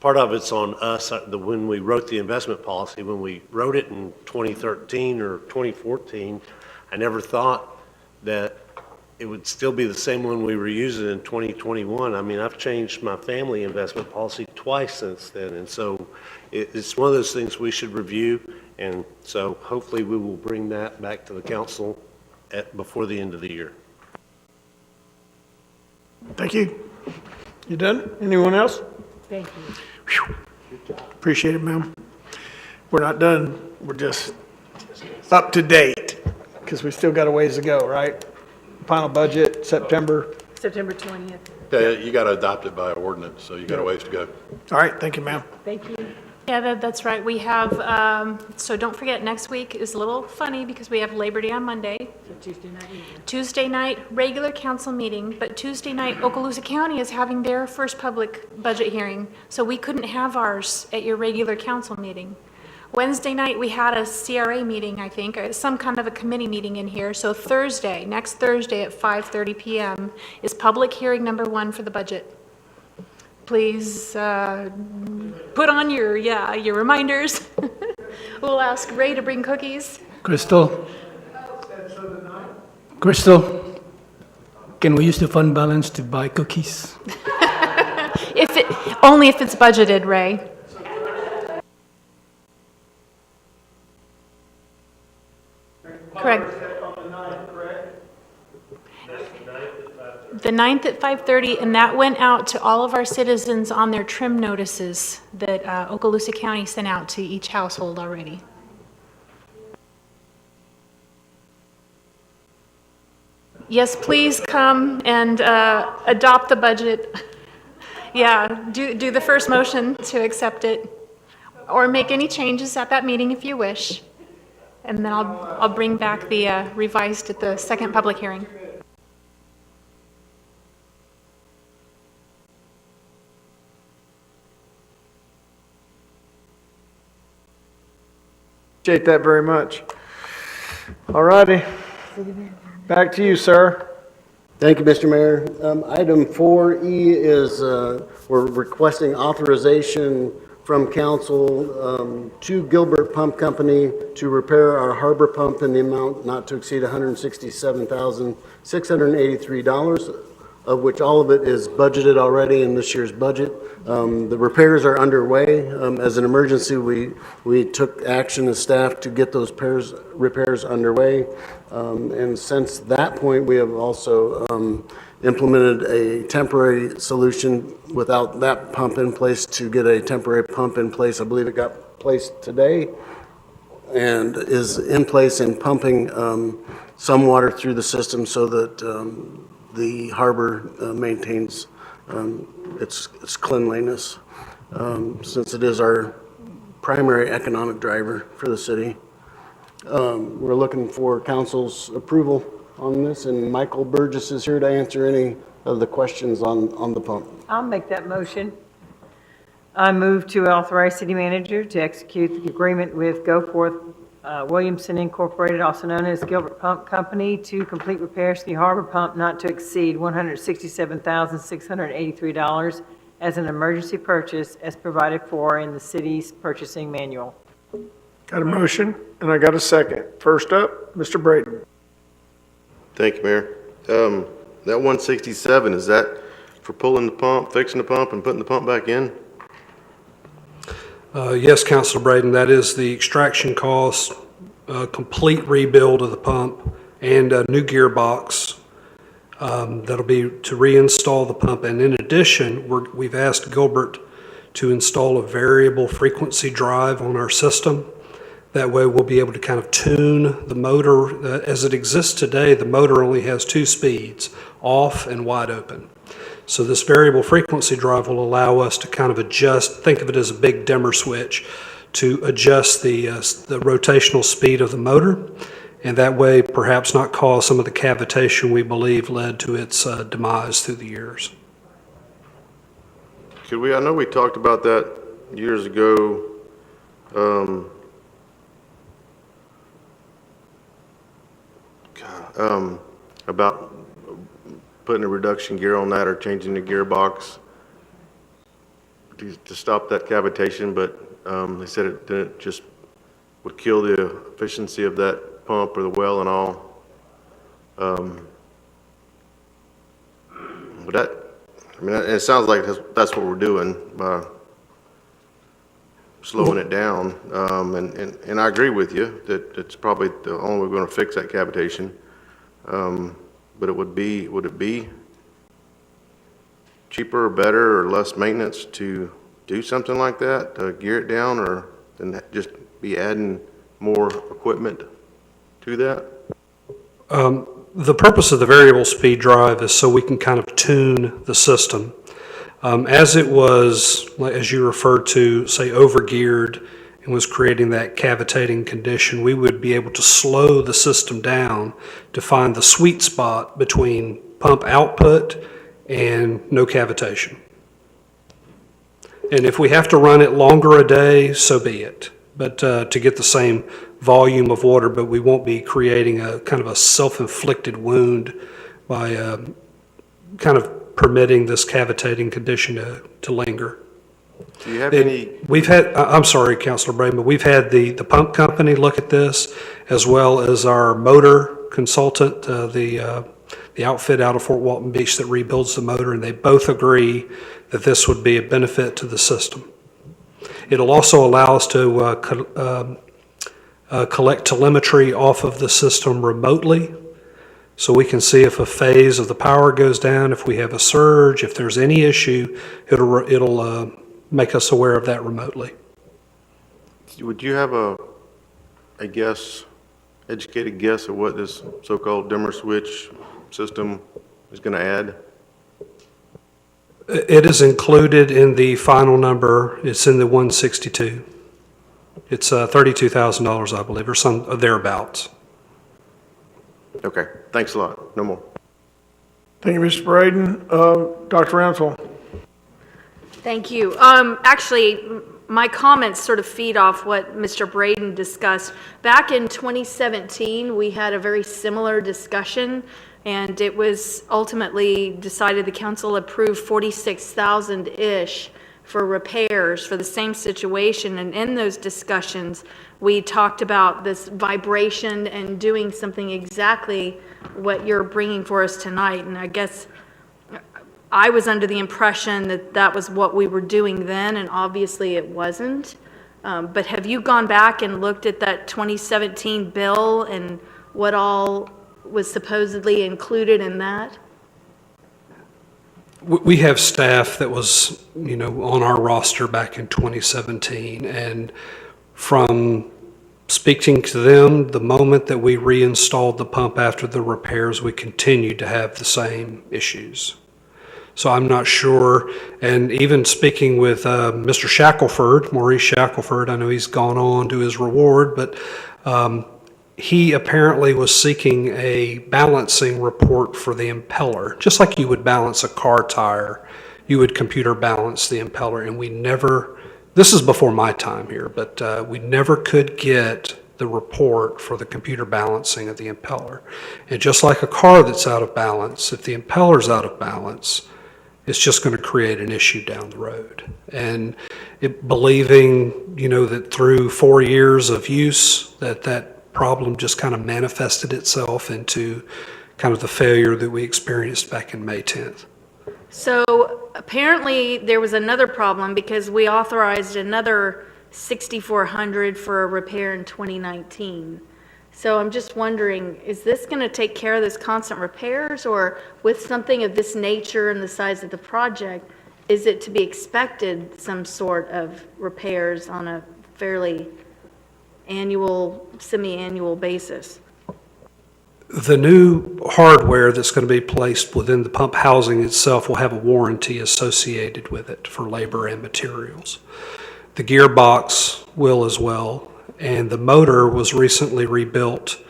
part of it's on us. When we wrote the investment policy, when we wrote it in 2013 or 2014, I never thought that it would still be the same one we were using in 2021. I mean, I've changed my family investment policy twice since then. And so it's one of those things we should review. And so hopefully we will bring that back to the council before the end of the year. Thank you. You done? Anyone else? Thank you. Appreciate it, ma'am. We're not done. We're just up to date because we still got a ways to go, right? Final budget, September. September 20th. Yeah, you got to adopt it by ordinance, so you got a ways to go. All right, thank you, ma'am. Thank you. Yeah, that's right. We have, so don't forget, next week is a little funny because we have Labor Day on Monday. Tuesday night meeting. Tuesday night, regular council meeting, but Tuesday night, Okaloosa County is having their first public budget hearing, so we couldn't have ours at your regular council meeting. Wednesday night, we had a CRA meeting, I think, or some kind of a committee meeting in here. So Thursday, next Thursday at 5:30 PM is public hearing number 1 for the budget. Please put on your reminders. We'll ask Ray to bring cookies. Crystal? Crystal, can we use the fund balance to buy cookies? Only if it's budgeted, Ray. Correct. The 9th at 5:30, and that went out to all of our citizens on their trim notices that Okaloosa County sent out to each household already. Yes, please come and adopt the budget. Yeah, do the first motion to accept it, or make any changes at that meeting if you wish. And then I'll bring back the revised at the second public hearing. Appreciate that very much. All righty. Back to you, sir. Thank you, Mr. Mayor. Item 4E is we're requesting authorization from council to Gilbert Pump Company to repair our harbor pump in the amount not to exceed $167,683, of which all of it is budgeted already in this year's budget. The repairs are underway. As an emergency, we took action as staff to get those repairs underway. And since that point, we have also implemented a temporary solution without that pump in place to get a temporary pump in place. I believe it got placed today and is in place and pumping some water through the system so that the harbor maintains its cleanliness, since it is our primary economic driver for the city. We're looking for council's approval on this, and Michael Burgess is here to answer any of the questions on the pump. I'll make that motion. I move to authorize city manager to execute the agreement with Goforth Williamson Incorporated, also known as Gilbert Pump Company, to complete repairs to the harbor pump not to exceed $167,683 as an emergency purchase as provided for in the city's purchasing manual. Got a motion, and I got a second. First up, Mr. Braden. Thank you, Mayor. That 167, is that for pulling the pump, fixing the pump, and putting the pump back in? Yes, Councilor Braden, that is the extraction cost, complete rebuild of the pump, and a new gearbox. That'll be to reinstall the pump. And in addition, we've asked Gilbert to install a variable frequency drive on our system. That way we'll be able to kind of tune the motor. As it exists today, the motor only has 2 speeds, off and wide open. So this variable frequency drive will allow us to kind of adjust, think of it as a big dimmer switch, to adjust the rotational speed of the motor, and that way perhaps not cause some of the cavitation we believe led to its demise through the years. Could we, I know we talked about that years ago, about putting a reduction gear on that or changing the gearbox to stop that cavitation, but they said it didn't, just would kill the efficiency of that pump or the well and all. But that, I mean, it sounds like that's what we're doing by slowing it down. And I agree with you that it's probably the only way we're going to fix that cavitation. But would it be cheaper or better or less maintenance to do something like that, to gear it down, or than just be adding more equipment to that? The purpose of the variable speed drive is so we can kind of tune the system. As it was, as you referred to, say, overgeared and was creating that cavitating condition, we would be able to slow the system down to find the sweet spot between pump output and no cavitation. And if we have to run it longer a day, so be it. But to get the same volume of water, but we won't be creating a kind of a self-inflicted wound by kind of permitting this cavitating condition to linger. Do you have any? We've had, I'm sorry, Councilor Braden, but we've had the pump company look at this, as well as our motor consultant, the outfit out of Fort Walton Beach that rebuilds the motor, and they both agree that this would be a benefit to the system. It'll also allow us to collect telemetry off of the system remotely, so we can see if a phase of the power goes down, if we have a surge, if there's any issue, it'll make us aware of that remotely. Would you have a guess, educated guess of what this so-called dimmer switch system is going to add? It is included in the final number. It's in the 162. It's $32,000, I believe, or some thereabouts. Okay, thanks a lot. No more. Thank you, Mr. Braden. Dr. Ramswell. Thank you. Actually, my comments sort of feed off what Mr. Braden discussed. Back in 2017, we had a very similar discussion, and it was ultimately decided the council approved 46,000-ish for repairs for the same situation. And in those discussions, we talked about this vibration and doing something exactly what you're bringing for us tonight. And I guess I was under the impression that that was what we were doing then, and obviously it wasn't. But have you gone back and looked at that 2017 bill and what all was supposedly included in that? We have staff that was, on our roster back in 2017, and from speaking to them, the moment that we reinstalled the pump after the repairs, we continued to have the same issues. So I'm not sure, and even speaking with Mr. Shackelford, Maurice Shackelford, I know he's gone on to his reward, but he apparently was seeking a balancing report for the impeller. Just like you would balance a car tire, you would computer balance the impeller, and we never, this is before my time here, but we never could get the report for the computer balancing of the impeller. And just like a car that's out of balance, if the impeller's out of balance, it's just going to create an issue down the road. And believing, that through 4 years of use, that problem just kind of manifested itself into kind of the failure that we experienced back in May 10th. So apparently there was another problem because we authorized another $6,400 for a repair in 2019. So I'm just wondering, is this going to take care of those constant repairs, or with something of this nature and the size of the project, is it to be expected some sort of repairs on a fairly annual, semi-annual basis? The new hardware that's going to be placed within the pump housing itself will have a warranty associated with it for labor and materials. The gearbox will as well, and the motor was recently rebuilt.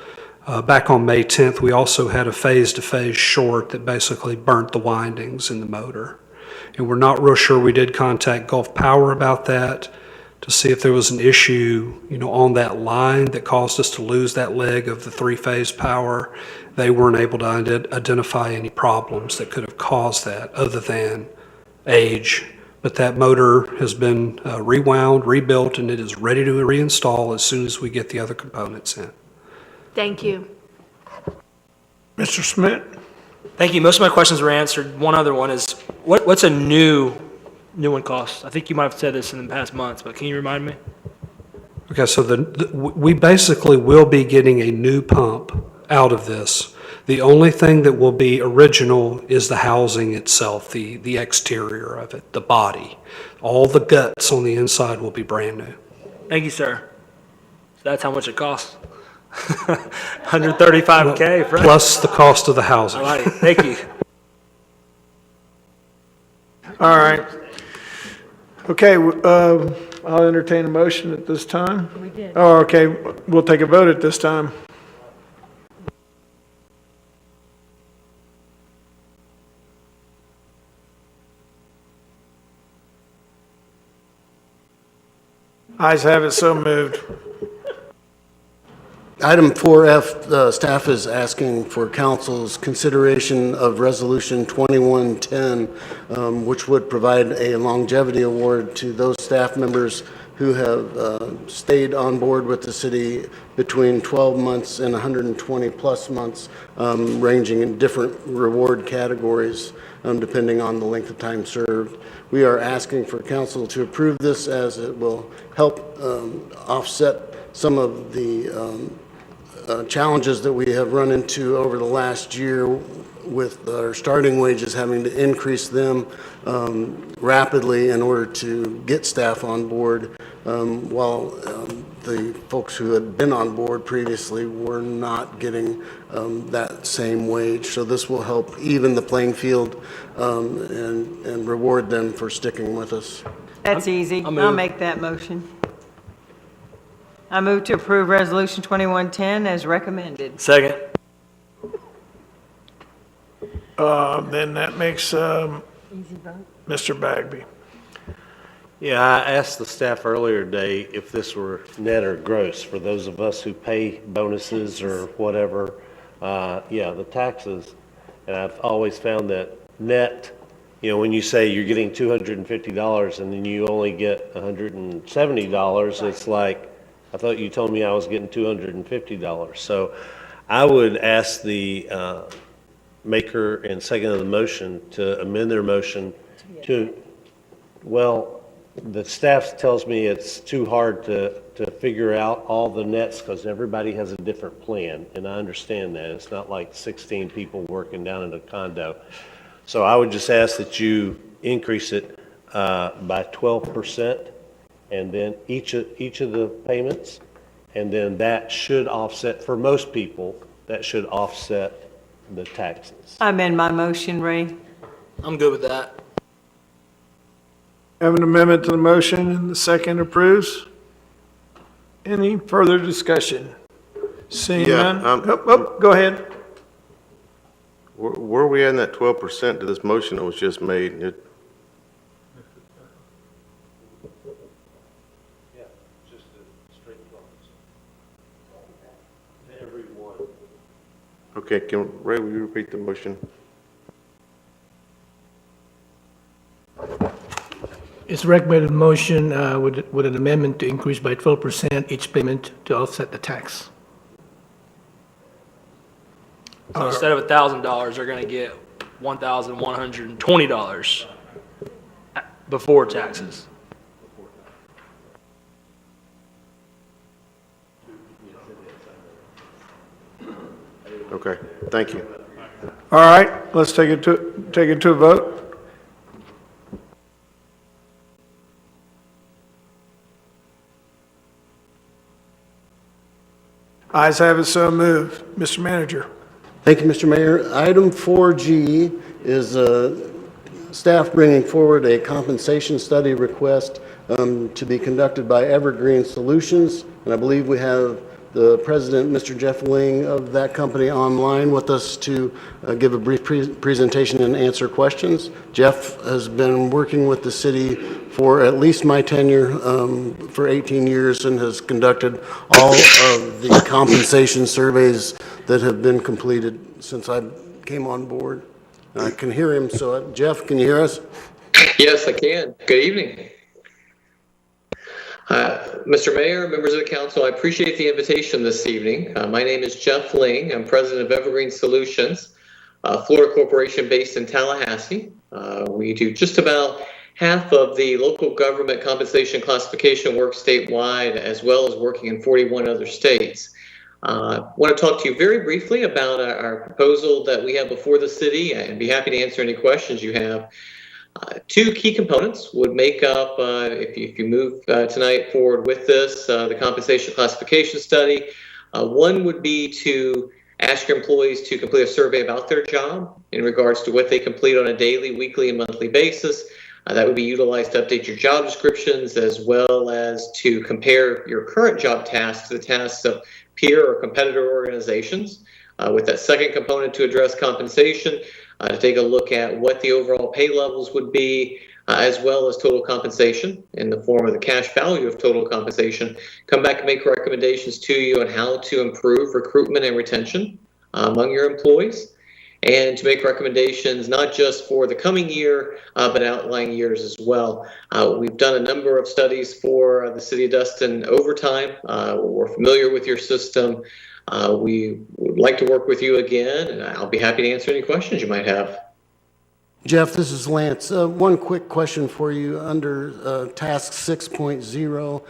Back on May 10th, we also had a phase-to-phase short that basically burnt the windings in the motor. And we're not real sure. We did contact Gulf Power about that to see if there was an issue, on that line that caused us to lose that leg of the three-phase power. They weren't able to identify any problems that could have caused that other than age. But that motor has been rewound, rebuilt, and it is ready to reinstall as soon as we get the other components in. Thank you. Mr. Schmidt? Thank you. Most of my questions were answered. One other one is, what's a new one cost? I think you might have said this in the past months, but can you remind me? Okay, so we basically will be getting a new pump out of this The only thing that will be original is the housing itself, the exterior of it, the body. All the guts on the inside will be brand new. Thank you, sir. So that's how much it costs? 135K, right? Plus the cost of the housing. All right, thank you. All right. Okay, I'll entertain a motion at this time. We did. Oh, okay, we'll take a vote at this time. Ayes have it, so moved. Item 4F, staff is asking for council's consideration of Resolution 2110, which would provide a longevity award to those staff members who have stayed on board with the city between 12 months and 120-plus months, ranging in different reward categories, depending on the length of time served. We are asking for council to approve this as it will help offset some of the challenges that we have run into over the last year with our starting wages, having to increase them rapidly in order to get staff on board, while the folks who had been on board previously were not getting that same wage. So this will help even the playing field and reward them for sticking with us. That's easy. I'll make that motion. I move to approve Resolution 2110 as recommended. Second. Then that makes Mr. Bagby. Yeah, I asked the staff earlier today if this were net or gross for those of us who pay bonuses or whatever. Yeah, the taxes. And I've always found that net, when you say you're getting $250 and then you only get $170, it's like, I thought you told me I was getting $250. So I would ask the maker and second of the motion to amend their motion to, the staff tells me it's too hard to figure out all the nets because everybody has a different plan, and I understand that. It's not like 16 people working down in a condo. So I would just ask that you increase it by 12%, and then each of the payments, and then that should offset, for most people, that should offset the taxes. I amend my motion, Ray. I'm good with that. Have an amendment to the motion and the second approves. Any further discussion? Seeing Yeah, none? Go ahead. Where are we at in that 12% to this motion that was just made? Okay, Ray, will you repeat the motion? It's recommended motion with an amendment to increase by 12% each payment to offset the tax. So instead of $1,000, they're going to get $1,120 before taxes. Okay, thank you. All right, let's take it to a vote. Ayes have it, so moved. Mr. Manager. Thank you, Mr. Mayor. Item 4G is staff bringing forward a compensation study request to be conducted by Evergreen Solutions, and I believe we have the president, Mr. Jeff Ling of that company, online with us to give a brief presentation and answer questions. Jeff has been working with the city for at least my tenure for 18 years and has conducted all of the compensation surveys that have been completed since I came on board. I can hear him, so Jeff, can you hear us? Yes, I can. Good evening. Mr. Mayor, members of the council, I appreciate the invitation this evening. My name is Jeff Ling. I'm president of Evergreen Solutions, a Florida corporation based in Tallahassee. We do just about half of the local government compensation classification work statewide, as well as working in 41 other states. Want to talk to you very briefly about our proposal that we have before the city and be happy to answer any questions you have. Two key components would make up, if you move tonight forward with this, the compensation classification study. One would be to ask your employees to complete a survey about their job in regards to what they complete on a daily, weekly, and monthly basis. That would be utilized to update your job descriptions as well as to compare your current job tasks to the tasks of peer or competitor organizations. With that second component to address compensation, to take a look at what the overall pay levels would be, as well as total compensation in the form of the cash value of total compensation. Come back and make recommendations to you on how to improve recruitment and retention among your employees, and to make recommendations not just for the coming year, but outlying years as well. We've done a number of studies for the City of Destin over time. We're familiar with your system. We would like to work with you again, and I'll be happy to answer any questions you might have. Jeff, this is Lance. One quick question for you. Under task 6.0,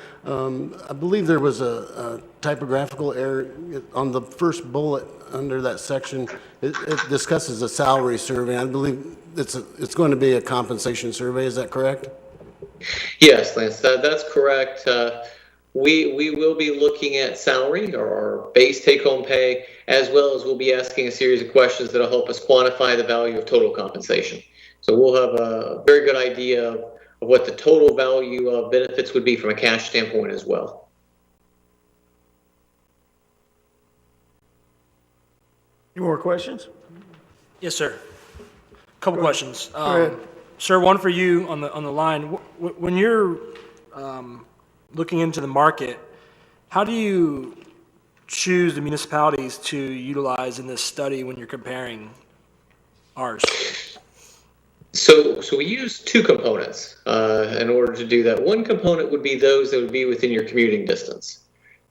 I believe there was a typographical error on the first bullet under that section. It discusses a salary survey. I believe it's going to be a compensation survey. Is that correct? Yes, Lance, that's correct. We will be looking at salary or base take-home pay, as well as we'll be asking a series of questions that will help us quantify the value of total compensation. So we'll have a very good idea of what the total value of benefits would be from a cash standpoint as well. Any more questions? Yes, sir. Couple questions. Go ahead. Sir, one for you on the line. When you're looking into the market, how do you choose the municipalities to utilize in this study when you're comparing ours? So we use two components in order to do that. One component would be those that would be within your commuting distance.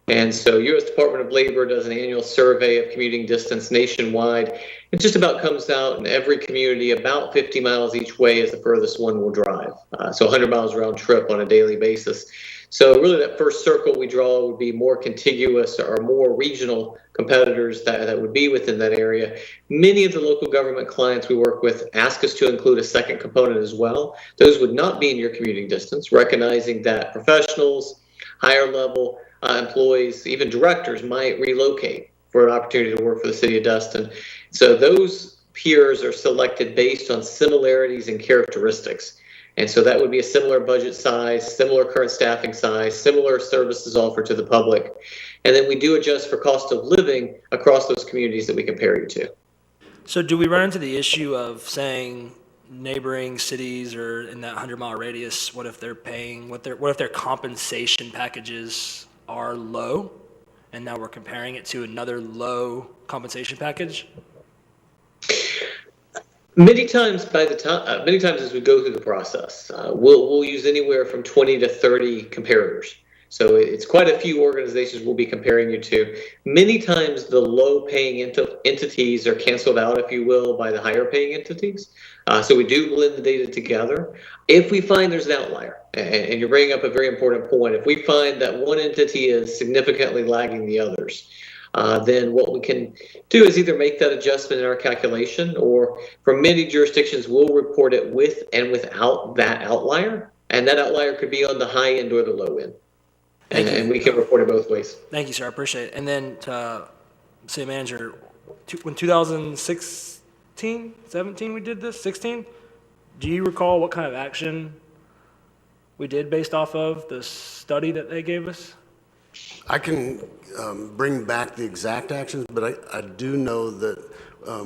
And so U.S. Department of Labor does an annual survey of commuting distance nationwide. It just about comes out in every community about 50 miles each way is the furthest one will drive. So 100 miles round trip on a daily basis. So really that first circle we draw would be more contiguous or more regional competitors that would be within that area. Many of the local government clients we work with ask us to include a second component as well. Those would not be in your commuting distance, recognizing that professionals, higher level employees, even directors might relocate for an opportunity to work for the City of Destin. So those peers are selected based on similarities and characteristics. And so that would be a similar budget size, similar current staffing size, similar services offered to the public. And then we do adjust for cost of living across those communities that we compare you to. So do we run into the issue of saying neighboring cities or in that 100-mile radius, what if they're paying, what if their compensation packages are low, and now we're comparing it to another low compensation package? Many times as we go through the process, we'll use anywhere from 20 to 30 comparators. So it's quite a few organizations we'll be comparing you to. Many times the low-paying entities are canceled out, if you will, by the higher-paying entities. So we do blend the data together. If we find there's an outlier, and you're bringing up a very important point, if we find that one entity is significantly lagging the others, then what we can do is either make that adjustment in our calculation, or for many jurisdictions, we'll report it with and without that outlier. And that outlier could be on the high end or the low end. And we can report it both ways. Thank you, sir. I appreciate it. And then, City Manager, when 2016, 17 we did this, 16? Do you recall what kind of action we did based off of the study that they gave us? I can bring back the exact actions, but I do know that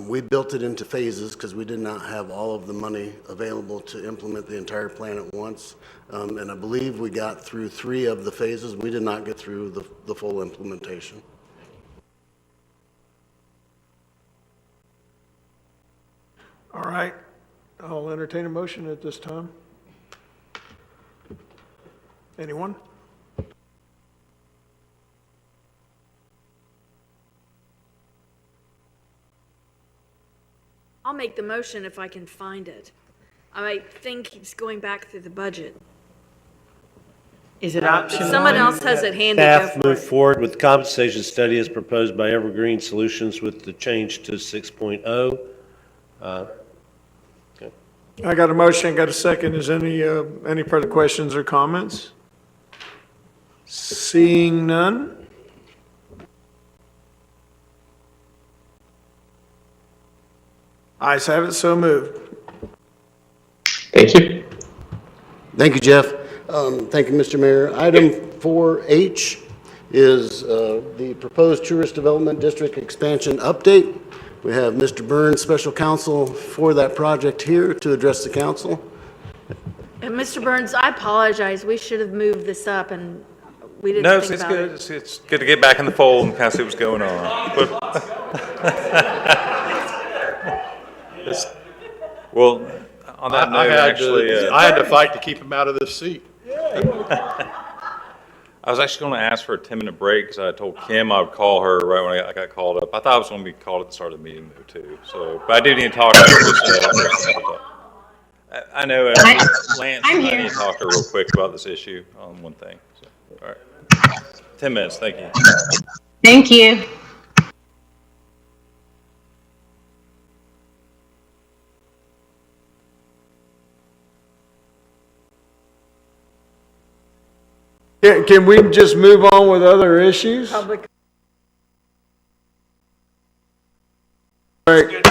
we built it into phases because we did not have all of the money available to implement the entire plan at once. And I believe we got through 3 of the phases. We did not get through the full implementation. All right. I'll entertain a motion at this time. Anyone? I'll make the motion if I can find it. I think he's going back through the budget. Is it optional? Someone else has it handy, go Staff for move it. forward with compensation study as proposed by Evergreen Solutions with the change to 6.0. I got a motion, got a second. Is any further questions or comments? Seeing none? Ayes have it, so moved. Thank you. Thank you, Jeff. Thank you, Mr. Mayor. Item 4H is the proposed tourist development district expansion update. We have Mr. Burns, special counsel for that project here to address the council. Mr. Burns, I apologize. We should have moved this up and we didn't No, think it's about good. it. It's good to get back in the fold and kind of see what's going on. Well, on that note, actually, I had to fight to keep him out of this seat. I was actually going to ask for a 10-minute break because I told Kim I would call her right when I got called up. I thought I was going to be called at the start of the meeting though too. So, but I do need to talk to her. I know Lance and I need to talk to her real quick about this issue on one thing. So, all right, 10 minutes. Thank you. Thank you. Can we just move on with other issues? Public Right.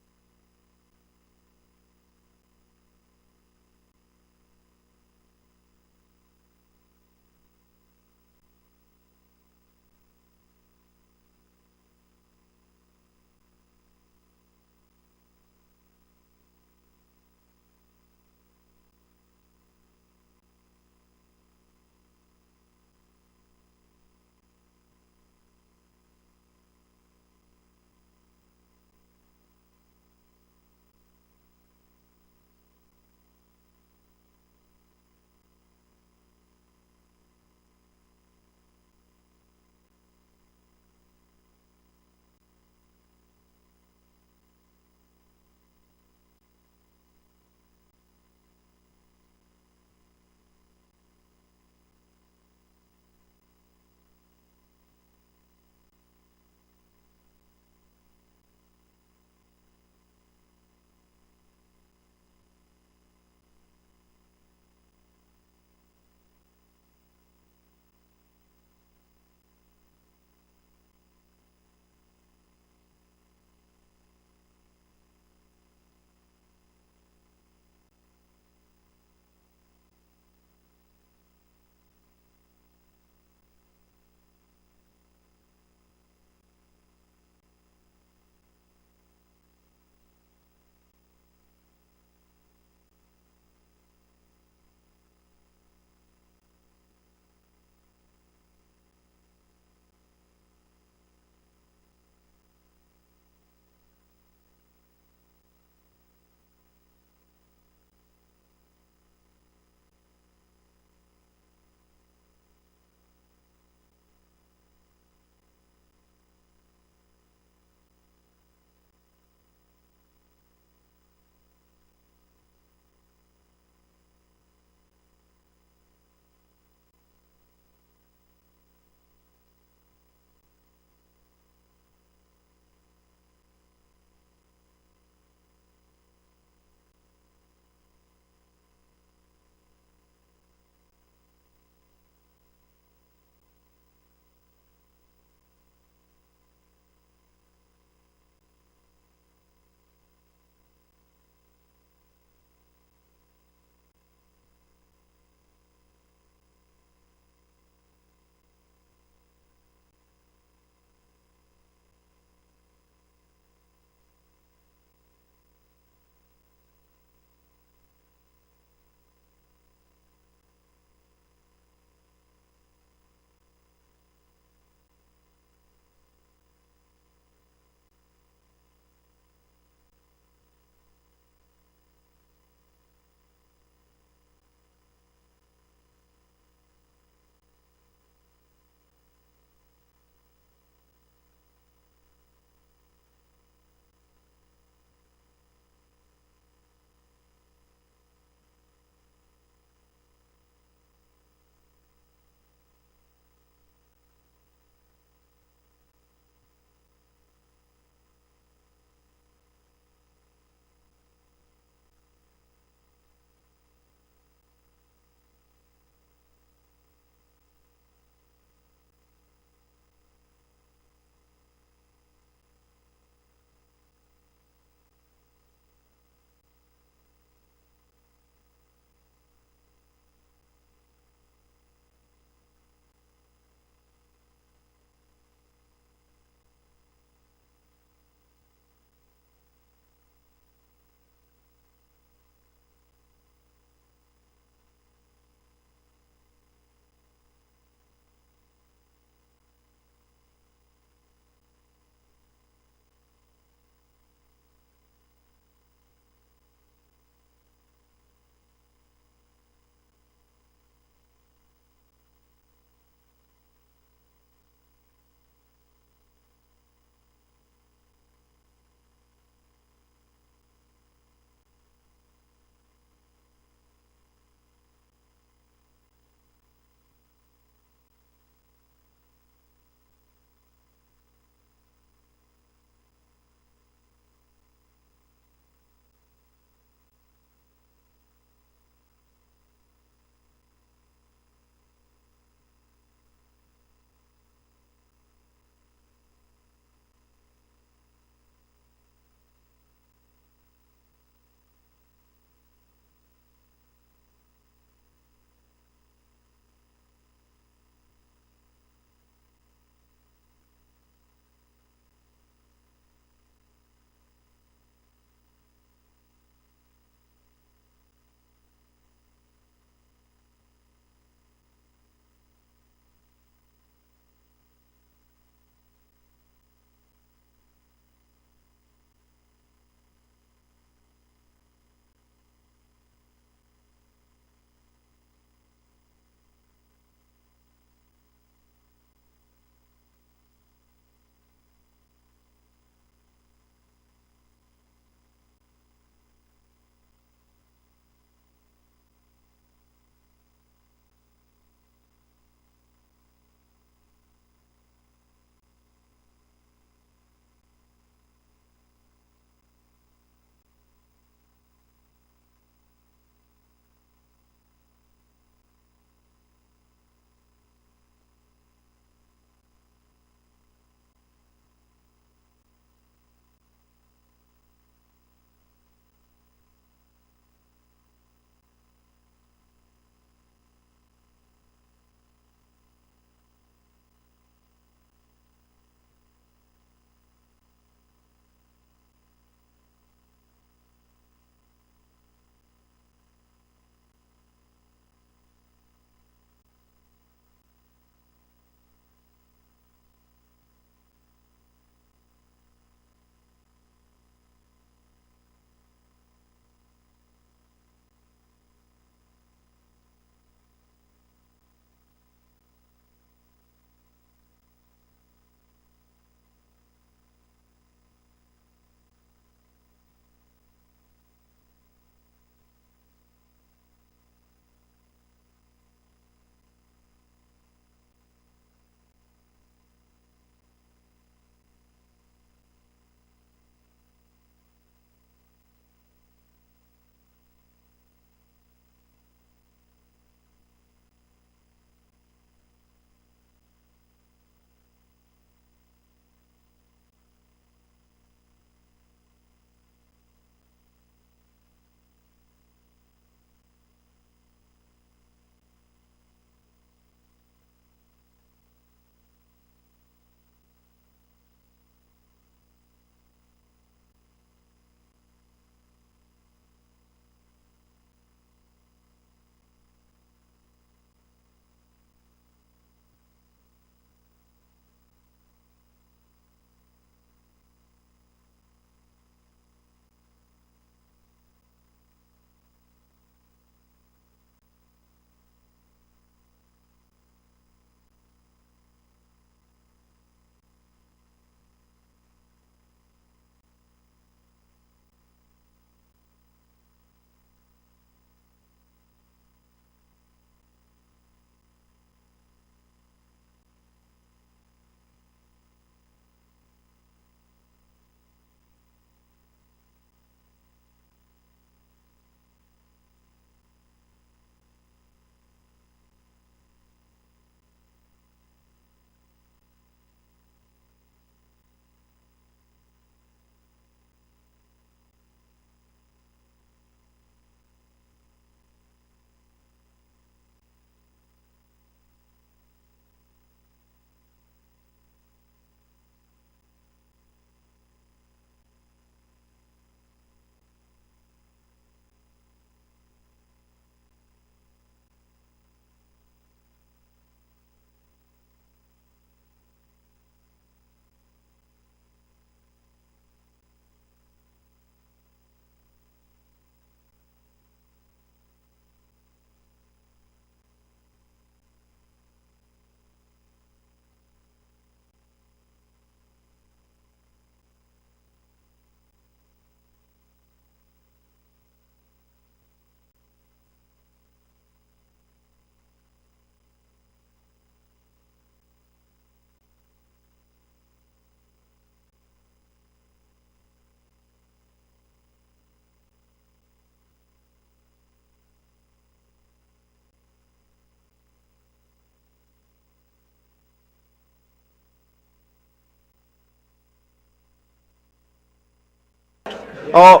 All,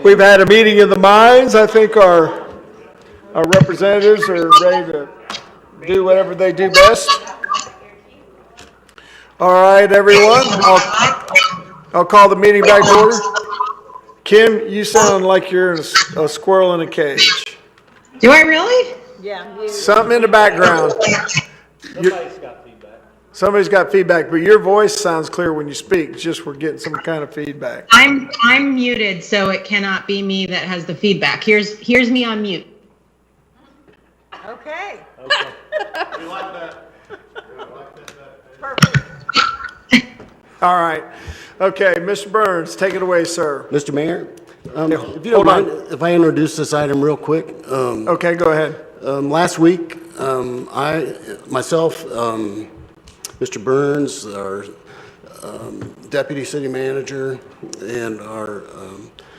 we've had a meeting of the minds. I think our representatives are ready to do whatever they do best. All right, everyone, I'll call the meeting back to order. Kim, you sound like you're in a squirrel in a cage. Do I really? Yeah. Something in the background. Somebody's got feedback, but your voice sounds clear when you speak. It's just we're getting some kind of feedback. I'm muted, so it cannot be me that has the feedback. Here's me on mute. Okay. We like that. All right. Okay, Mr. Burns, take it away, sir. Mr. Mayor, if you don't mind, if I introduce this item real quick. Okay, go ahead. Last week, myself, Mr. Burns, our deputy city manager, and our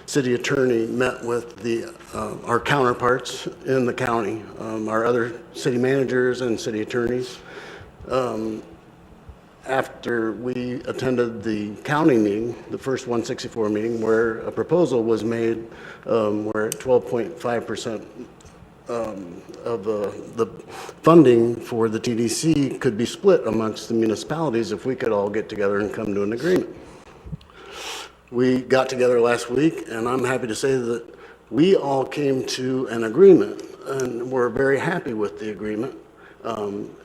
city attorney met with our counterparts in the county, our other city managers and city attorneys. After we attended the county meeting, the first 164 meeting, where a proposal was made where 12.5% of the funding for the TDC could be split amongst the municipalities if we could all get together and come to an agreement. We got together last week, and I'm happy to say that we all came to an agreement, and we're very happy with the agreement.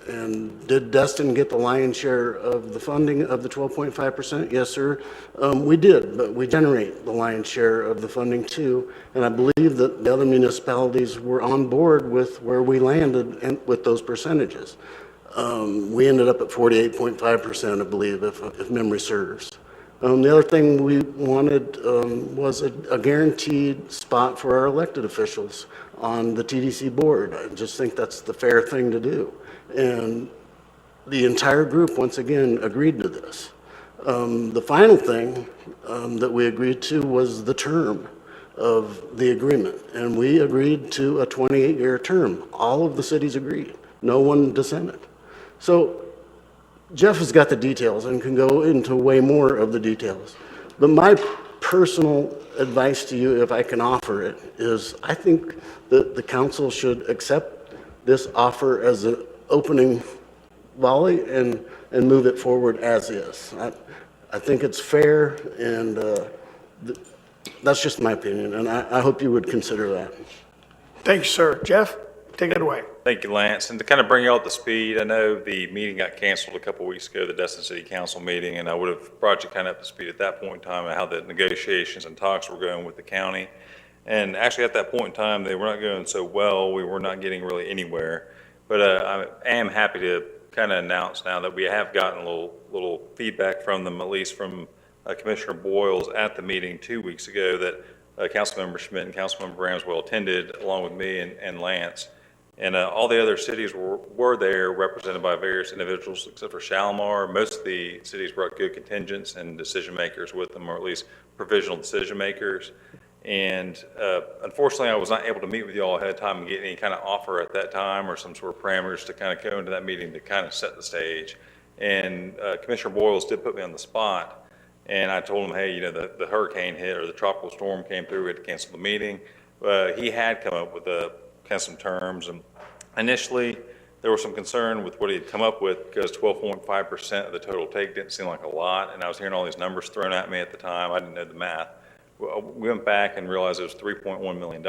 And did Destin get the lion's share of the funding of the 12.5%? Yes, sir. We did, but we generate the lion's share of the funding too. And I believe that the other municipalities were on board with where we landed and with those percentages. We ended up at 48.5%, I believe, if memory serves. The other thing we wanted was a guaranteed spot for our elected officials on the TDC board. I just think that's the fair thing to do. And the entire group, once again, agreed to this. The final thing that we agreed to was the term of the agreement. And we agreed to a 28-year term. All of the cities agreed. No one dissented. So Jeff has got the details and can go into way more of the details. But my personal advice to you, if I can offer it, is I think that the council should accept this offer as an opening volley and move it forward as is. I think it's fair, and that's just my opinion, and I hope you would consider that. Thank you, sir. Jeff, take it away. Thank you, Lance. And to kind of bring you all up to speed, I know the meeting got canceled a couple weeks ago, the Destin City Council meeting, and I would have brought you kind of up to speed at that point in time on how the negotiations and talks were going with the county. And actually at that point in time, they were not going so well. We were not getting really anywhere. But I am happy to kind of announce now that we have gotten a little feedback from them, at least from Commissioner Boyles at the meeting 2 weeks ago, that Councilmember Schmidt and Councilmember Ramswell attended along with me and Lance. And all the other cities were there, represented by various individuals, except for Shalimar. Most of the cities brought good contingents and decision makers with them, or at least provisional decision makers. And unfortunately, I was not able to meet with you all ahead of time and get any kind of offer at that time or some sort of parameters to kind of go into that meeting to kind of set the stage. And Commissioner Boyles did put me on the spot. And I told him, hey, you know, the hurricane hit or the tropical storm came through, we had to cancel the meeting. He had come up with kind of some terms, and initially there was some concern with what he had come up with because 12.5% of the total take didn't seem like a lot, and I was hearing all these numbers thrown at me at the time. I didn't know the math. We went back and realized it was $3.1 million.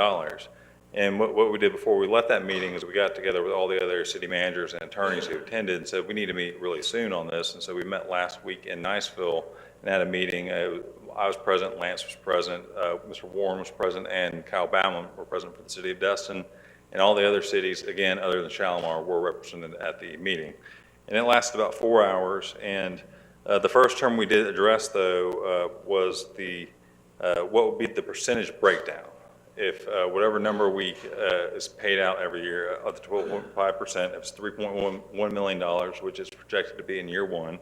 And what we did before we left that meeting is we got together with all the other city managers and attorneys who attended and said we need to meet really soon on this. And so we met last week in Niceville and had a meeting. I was present, Lance was present, Mr. Warren was present, and Kyle Bauman were present for the city of Destin. And all the other cities, again, other than Shalimar, were represented at the meeting. And it lasted about 4 hours. And the first term we did address, though, was what would be the percentage breakdown. If whatever number is paid out every year of the 12.5%, if it's $3.1 million, which is projected to be in year one,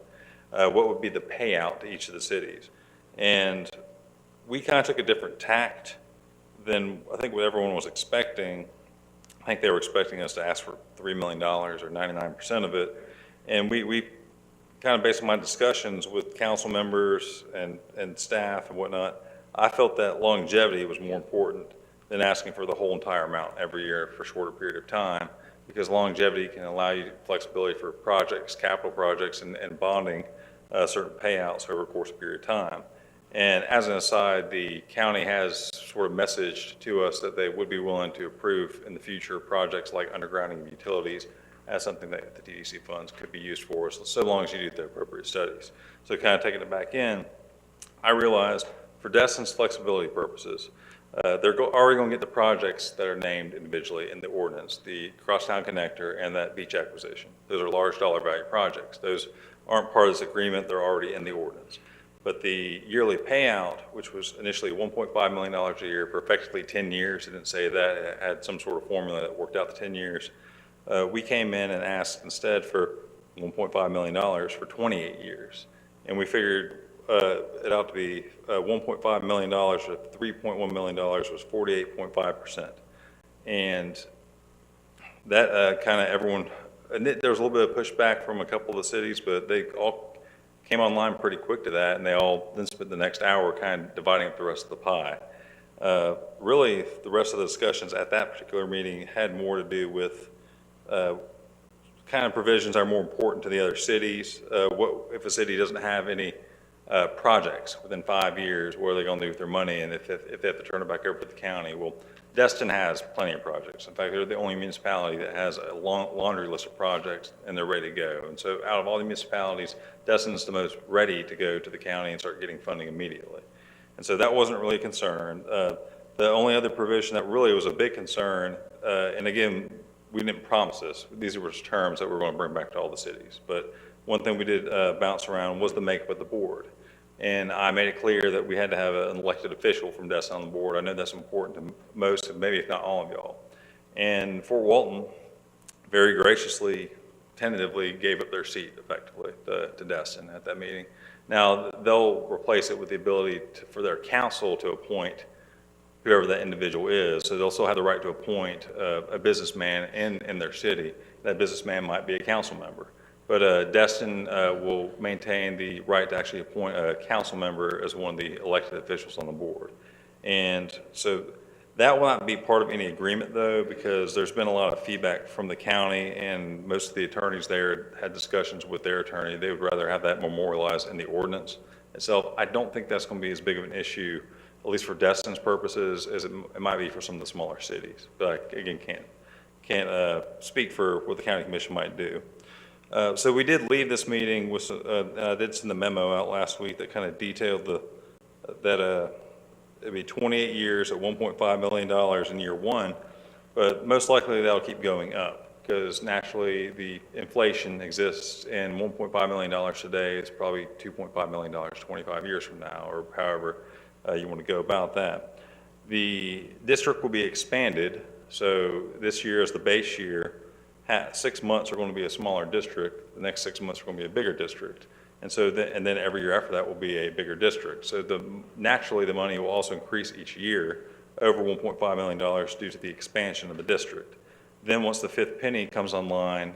what would be the payout to each of the cities? And we kind of took a different tact than I think what everyone was expecting. I think they were expecting us to ask for $3 million or 99% of it. And we kind of based on my discussions with council members and staff and whatnot, I felt that longevity was more important than asking for the whole entire amount every year for a shorter period of time, because longevity can allow you flexibility for projects, capital projects, and bonding certain payouts over a course of period of time. And as an aside, the county has sort of messaged to us that they would be willing to approve in the future projects like undergrounding of utilities as something that the TDC funds could be used for, so long as you do the appropriate studies. So kind of taking it back in, I realized for Destin's flexibility purposes, they're already going to get the projects that are named individually in the ordinance, the Crosstown Connector and that beach acquisition. Those are large dollar value projects. Those aren't part of this agreement, they're already in the ordinance. But the yearly payout, which was initially $1.5 million a year for effectively 10 years, it didn't say that, it had some sort of formula that worked out the 10 years. We came in and asked instead for $1.5 million for 28 years. And we figured it ought to be $1.5 million, or $3.1 million was 48.5%. And that kind of everyone, and there was a little bit of pushback from a couple of the cities, but they all came online pretty quick to that, and they all then spent the next hour kind of dividing up the rest of the pie. Really, the rest of the discussions at that particular meeting had more to do with kind of provisions that are more important to the other cities. What if a city doesn't have any projects within 5 years, what are they going to do with their money, and if they have to turn it back over to the county? Well, Destin has plenty of projects. In fact, they're the only municipality that has a laundry list of projects, and they're ready to go. And so out of all the municipalities, Destin's the most ready to go to the county and start getting funding immediately. And so that wasn't really a concern. The only other provision that really was a big concern, and again, we didn't promise this, these were terms that we were going to bring back to all the cities. But one thing we did bounce around was the makeup of the board. And I made it clear that we had to have an elected official from Destin on the board. I know that's important to most, maybe if not all of y'all. And Fort Walton very graciously, tentatively gave up their seat effectively to Destin at that meeting. Now, they'll replace it with the ability for their council to appoint whoever that individual is. So they'll still have the right to appoint a businessman in their city. That businessman might be a council member. But Destin will maintain the right to actually appoint a council member as one of the elected officials on the board. And so that will not be part of any agreement, though, because there's been a lot of feedback from the county, and most of the attorneys there had discussions with their attorney. They would rather have that memorialized in the ordinance itself. I don't think that's going to be as big of an issue, at least for Destin's purposes, as it might be for some of the smaller cities. But I, again, can't speak for what the county commission might do. So we did leave this meeting with, I did send the memo out last week that kind of detailed that it'd be 28 years at $1.5 million in year one, but most likely that'll keep going up because naturally the inflation exists, and $1.5 million today is probably $2.5 million 25 years from now, or however you want to go about that. The district will be expanded, so this year is the base year. 6 months are going to be a smaller district. The next 6 months are going to be a bigger district. And so, and then every year after that will be a bigger district. So naturally the money will also increase each year over $1.5 million due to the expansion of the district. Then once the fifth penny comes online,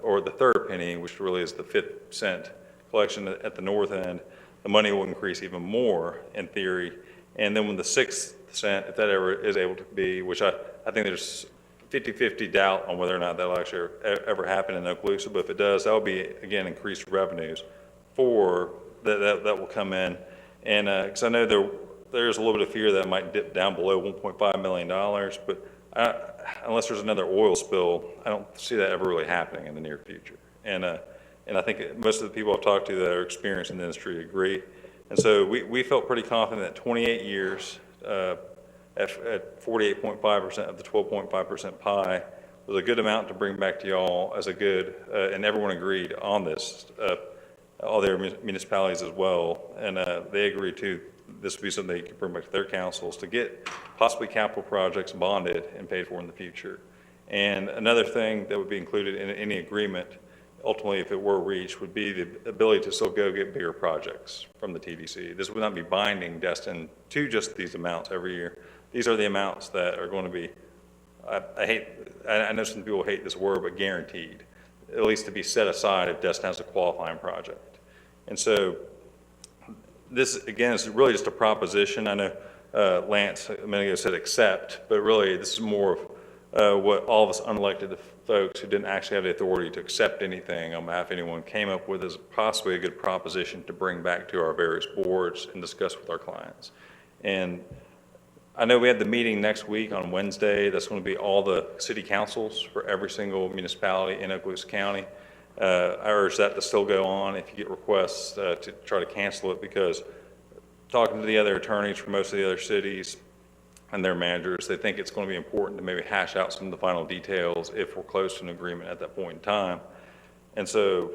or the third penny, which really is the 5 cent collection at the north end, the money will increase even more in theory. And then when the 6th cent, if that ever is able to be, which I think there's 50-50 doubt on whether or not that'll actually ever happen in Okaloosa, but if it does, that'll be, again, increased revenues for that will come in. And because I know there's a little bit of fear that it might dip down below $1.5 million, but unless there's another oil spill, I don't see that ever really happening in the near future. And I think most of the people I've talked to that are experienced in the industry agree. And so we felt pretty confident that 28 years at 48.5% of the 12.5% pie was a good amount to bring back to y'all as a good, and everyone agreed on this, all their municipalities as well, and they agreed too, this would be something they could bring back to their councils to get possibly capital projects bonded and paid for in the future. And another thing that would be included in any agreement, ultimately if it were reached, would be the ability to still go get bigger projects from the TDC. This would not be binding Destin to just these amounts every year. These are the amounts that are going to be, I know some people hate this word, but guaranteed. at least to be set aside if Destin has a qualifying project. And so this, again, is really just a proposition. I know Lance a minute ago said accept, but really this is more of what all of us unelected folks who didn't actually have the authority to accept anything on behalf of anyone came up with as possibly a good proposition to bring back to our various boards and discuss with our clients. And I know we have the meeting next week on Wednesday. That's going to be all the city councils for every single municipality in Okaloosa County. I urge that to still go on if you get requests to try to cancel it, because talking to the other attorneys for most of the other cities and their managers, they think it's going to be important to maybe hash out some of the final details if we're close to an agreement at that point in time. And so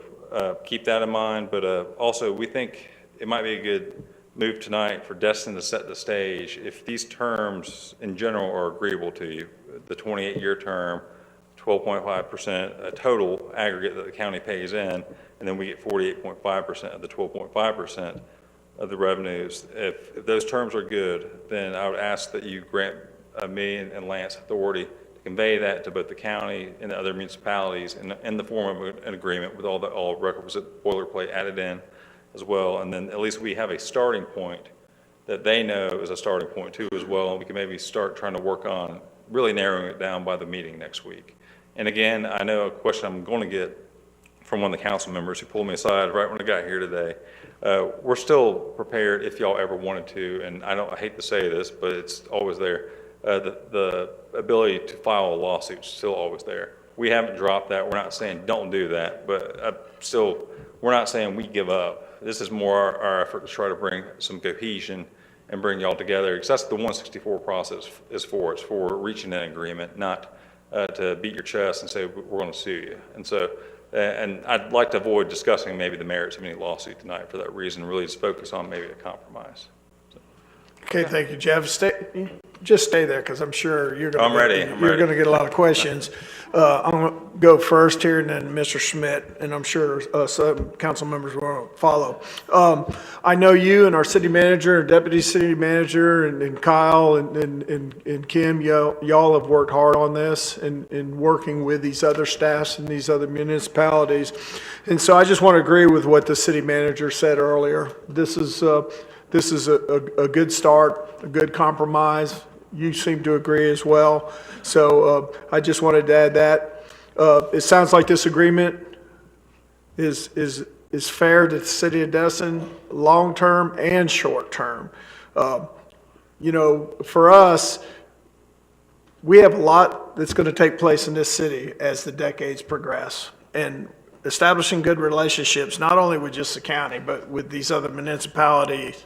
keep that in mind, but also we think it might be a good move tonight for Destin to set the stage. If these terms in general are agreeable to you, the 28-year term, 12.5% total aggregate that the county pays in, and then we get 48.5% of the 12.5% of the revenues. If those terms are good, then I would ask that you grant me and Lance authority to convey that to both the county and the other municipalities in the form of an agreement with all requisite boilerplate added in as well. And then at least we have a starting point that they know is a starting point too as well. And we can maybe start trying to work on really narrowing it down by the meeting next week. And again, I know a question I'm going to get from one of the council members who pulled me aside right when I got here today. We're still prepared if y'all ever wanted to, and I hate to say this, but it's always there. The ability to file a lawsuit is still always there. We haven't dropped that. We're not saying don't do that, but we're not saying we give up. This is more our effort to try to bring some cohesion and bring y'all together, because that's the 164 process is for. It's for reaching an agreement, not to beat your chest and say we're going to sue you. And so, and I'd like to avoid discussing maybe the merits of any lawsuit tonight for that reason. Really just focus on maybe a compromise. Okay, thank you, Jeff. Just stay there, because I'm sure you're going to get a lot of questions. I'm going to go first here, and then Mr. Schmidt, and I'm sure some council members will follow. I know you and our city manager, deputy city manager, and Kyle and Kim, y'all have worked hard on this and working with these other staffs and these other municipalities. And so I just want to agree with what the city manager said earlier. This is a good start, a good compromise. You seem to agree as well. So I just wanted to add that. It sounds like this agreement is fair to the city of Destin, long-term and short-term. For us, we have a lot that's going to take place in this city as the decades progress. And establishing good relationships, not only with just the county, but with these other municipalities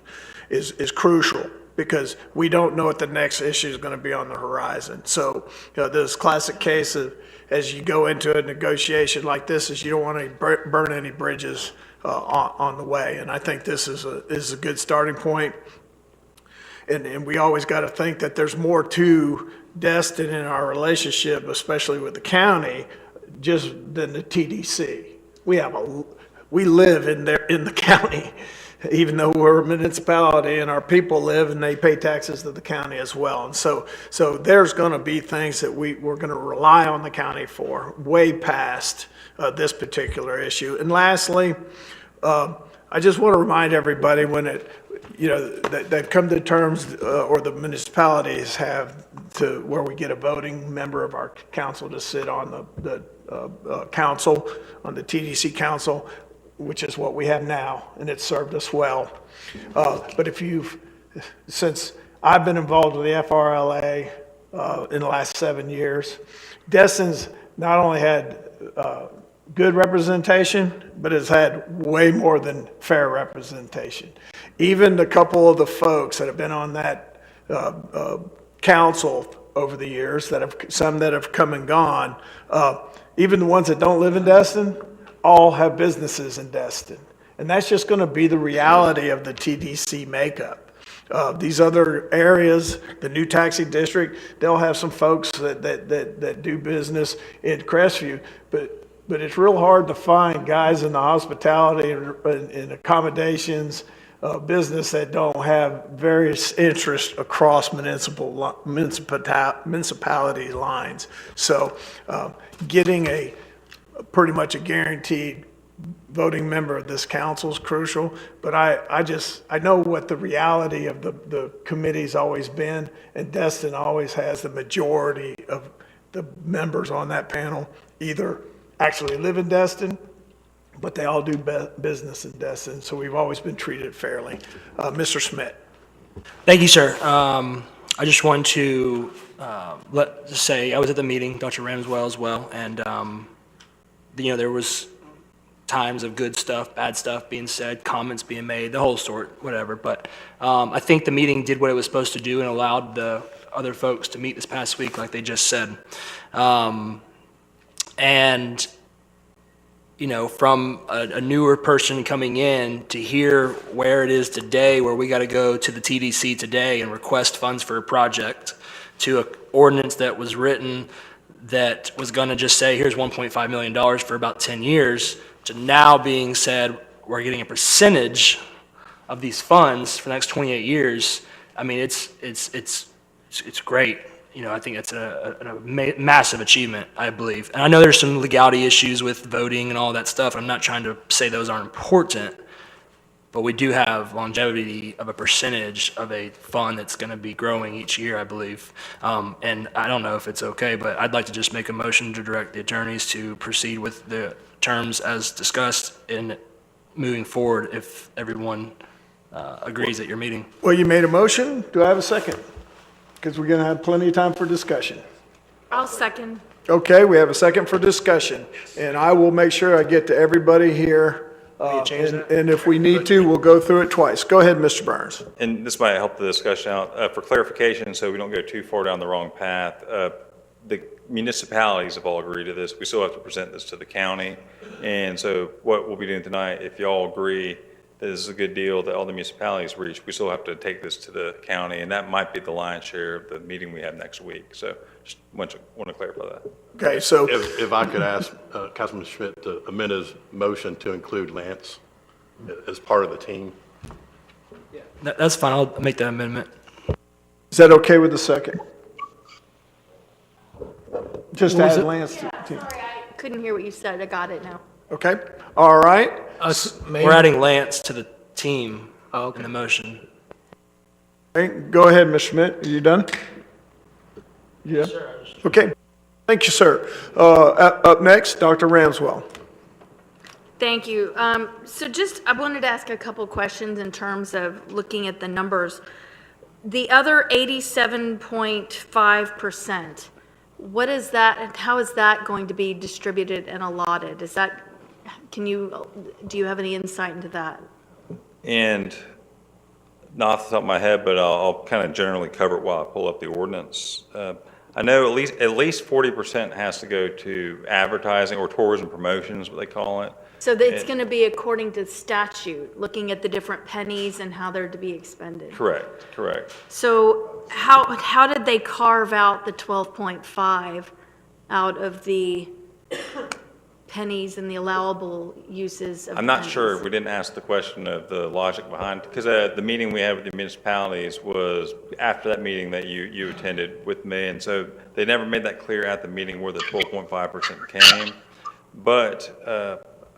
is crucial, because we don't know what the next issue is going to be on the horizon. So, this classic case of, as you go into a negotiation like this, is you don't want to burn any bridges on the way. And I think this is a good starting point. And we always got to think that there's more to Destin in our relationship, especially with the county, just than the TDC. We live in the county, even though we're a municipality, and our people live and they pay taxes to the county as well. And so there's going to be things that we're going to rely on the county for way past this particular issue. And lastly, I just want to remind everybody that come to terms, or the municipalities have to, where we get a voting member of our council to sit on the council, on the TDC council, which is what we have now, and it's served us well. But since I've been involved with the FRLA in the last 7 years, Destin's not only had good representation, but has had way more than fair representation. Even the couple of the folks that have been on that council over the years, some that have come and gone, even the ones that don't live in Destin, all have businesses in Destin. And that's just going to be the reality of the TDC makeup. These other areas, the new taxi district, they'll have some folks that do business in Crestview, but it's real hard to find guys in the hospitality and accommodations business that don't have various interests across municipality lines. So getting a pretty much a guaranteed voting member of this council is crucial, but I know what the reality of the committee's always been, and Destin always has the majority of the members on that panel either actually live in Destin, but they all do business in Destin, so we've always been treated fairly. Mr. Schmidt. Thank you, sir. I just wanted to say I was at the meeting, Dr. Ramswell as well, and there was times of good stuff, bad stuff being said, comments being made, the whole sort, whatever. But I think the meeting did what it was supposed to do and allowed the other folks to meet this past week, like they just said. And from a newer person coming in to hear where it is today, where we got to go to the TDC today and request funds for a project, to an ordinance that was written that was going to just say, here's $1.5 million for about 10 years, to now being said, we're getting a percentage of these funds for the next 28 years. I mean, it's great. I think it's a massive achievement, I believe. And I know there's some legality issues with voting and all that stuff. I'm not trying to say those aren't important, but we do have longevity of a percentage of a fund that's going to be growing each year, I believe. And I don't know if it's okay, but I'd like to just make a motion to direct the attorneys to proceed with the terms as discussed in moving forward if everyone agrees at your meeting. Well, you made a motion. Do I have a second? Because we're going to have plenty of time for discussion. I'll second. Okay, we have a second for discussion, and I will make sure I get to everybody here. And if we need to, we'll go through it twice. Go ahead, Mr. Burns. And this might help the discussion out. For clarification, so we don't go too far down the wrong path, the municipalities have all agreed to this. We still have to present this to the county. And so what we'll be doing tonight, if y'all agree that this is a good deal that all the municipalities reach, we still have to take this to the county, and that might be the lion's share of the meeting we have next week. So just want to clarify that. Okay, so If I could ask Councilman Schmidt to amend his motion to include Lance as part of the team. That's fine. I'll make that amendment. is that okay with the second? Just add Lance to the team. Sorry, I couldn't hear what you said. I got it now. Okay, all right. We're adding Lance to the team in the motion. Okay, go ahead, Ms. Schmidt. Are you done? Yeah. Okay. Thank you, sir. Up next, Dr. Ramswell. Thank you. So I wanted to ask a couple questions in terms of looking at the numbers. The other 87.5%, what is that, and how is that going to be distributed and allotted? Do you have any insight into that? And not off the top of my head, but I'll kind of generally cover it while I pull up the ordinance. I know at least 40% has to go to advertising or tourism promotions, what they call it. So it's going to be according to statute, looking at the different pennies and how they're to be expended. Correct. So how did they carve out the 12.5 out of the pennies and the allowable uses of I'm not pennies? sure. We didn't ask the question of the logic behind, because the meeting we had with the municipalities was after that meeting that you attended with me, and so they never made that clear at the meeting where the 12.5% came. But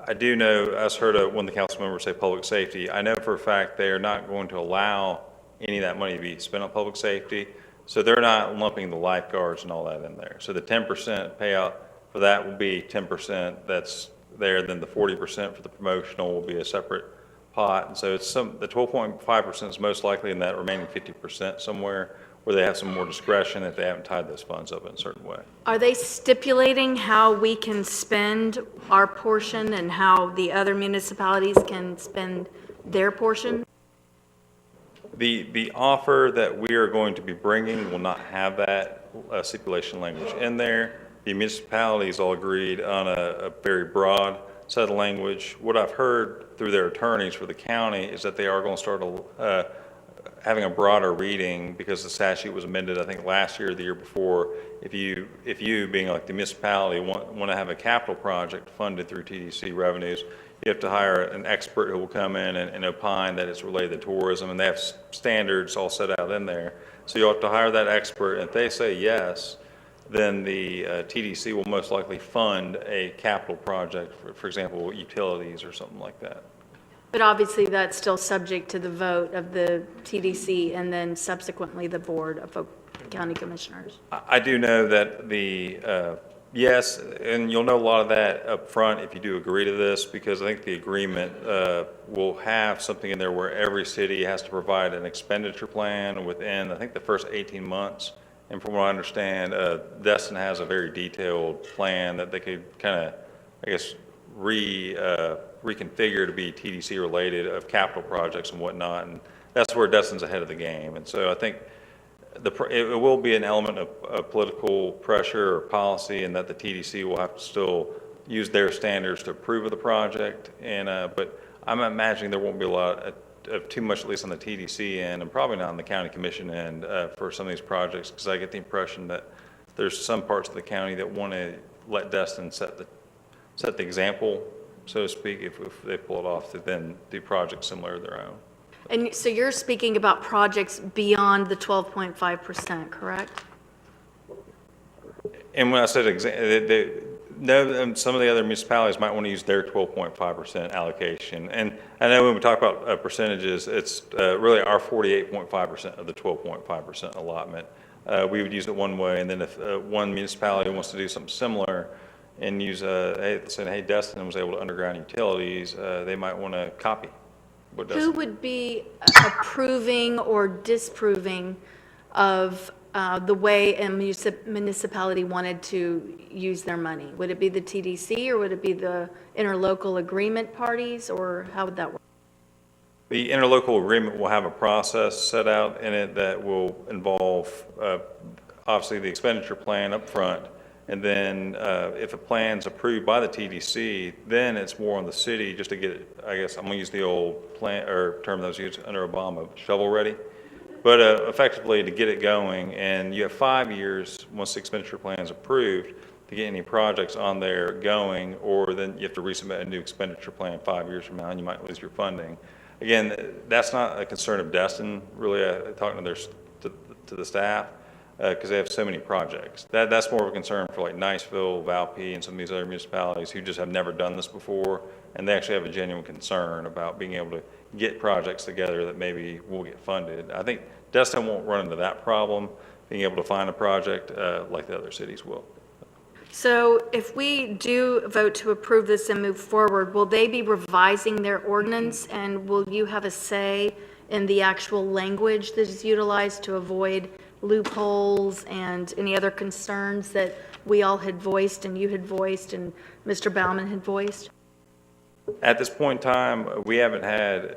I do know, I heard one of the council members say public safety. I know for a fact they are not going to allow any of that money to be spent on public safety, so they're not lumping the lifeguards and all that in there. So the 10% payout for that will be 10% that's there, then the 40% for the promotional will be a separate pot. And so the 12.5% is most likely in that remaining 50% somewhere where they have some more discretion if they haven't tied those funds up in a certain way. Are they stipulating how we can spend our portion and how the other municipalities can spend their portion? The offer that we are going to be bringing will not have that stipulation language in there. The municipalities all agreed on a very broad set of language. What I've heard through their attorneys for the county is that they are going to start having a broader reading because the statute was amended, I think, last year or the year before. If you being like the municipality want to have a capital project funded through TDC revenues, you have to hire an expert who will come in and opine that it's related to tourism, and they have standards all set out in there. So you'll have to hire that expert, and if they say yes, then the TDC will most likely fund a capital project, for example, utilities or something like that. But obviously, that's still subject to the vote of the TDC and then subsequently the Board of County Commissioners. I do know that yes, and you'll know a lot of that up front if you do agree to this, because I think the agreement will have something in there where every city has to provide an expenditure plan within, I think, the first 18 months. And from what I understand, Destin has a very detailed plan that they could kind of, I guess, reconfigure to be TDC related of capital projects and whatnot. And that's where Destin's ahead of the game. And so I think it will be an element of political pressure or policy, and that the TDC will have to still use their standards to approve of the project. And but I'm imagining there won't be a lot of too much, at least on the TDC end, and probably not on the county commission end for some of these projects, because I get the impression that there's some parts of the county that want to let Destin set the example, so to speak, if they pull it off, to then do projects similar to their own. And so you're speaking about projects beyond the 12.5%, correct? And when I said some of the other municipalities might want to use their 12.5% allocation. And I know when we talk about percentages, it's really our 48.5% of the 12.5% allotment. We would use it one way, and then if one municipality wants to do something similar and use, hey, Destin was able to underground utilities, they might want to copy what Destin. Who would be approving or disproving of the way a municipality wanted to use their money? Would it be the TDC, or would it be the interlocal agreement parties, or how would that work? The interlocal agreement will have a process set out in it that will involve, obviously, the expenditure plan up front, and then if a plan's approved by the TDC, then it's more on the city just to get it, I guess, I'm going to use the old plan, or term that was used under Obama, shovel-ready. But effectively, to get it going, and you have 5 years, once the expenditure plan is approved, to get any projects on there going, or then you have to resubmit a new expenditure plan 5 years from now, and you might lose your funding. Again, that's not a concern of Destin, really, talking to the staff, because they have so many projects. That's more of a concern for like Niceville, Valpy, and some of these other municipalities who just have never done this before, and they actually have a genuine concern about being able to get projects together that maybe will get funded. I think Destin won't run into that problem, being able to find a project like the other cities will. So if we do vote to approve this and move forward, will they be revising their ordinance, and will you have a say in the actual language that is utilized to avoid loopholes and any other concerns that we all had voiced, and you had voiced, and Mr. Baumann had voiced? At this point in time, we haven't had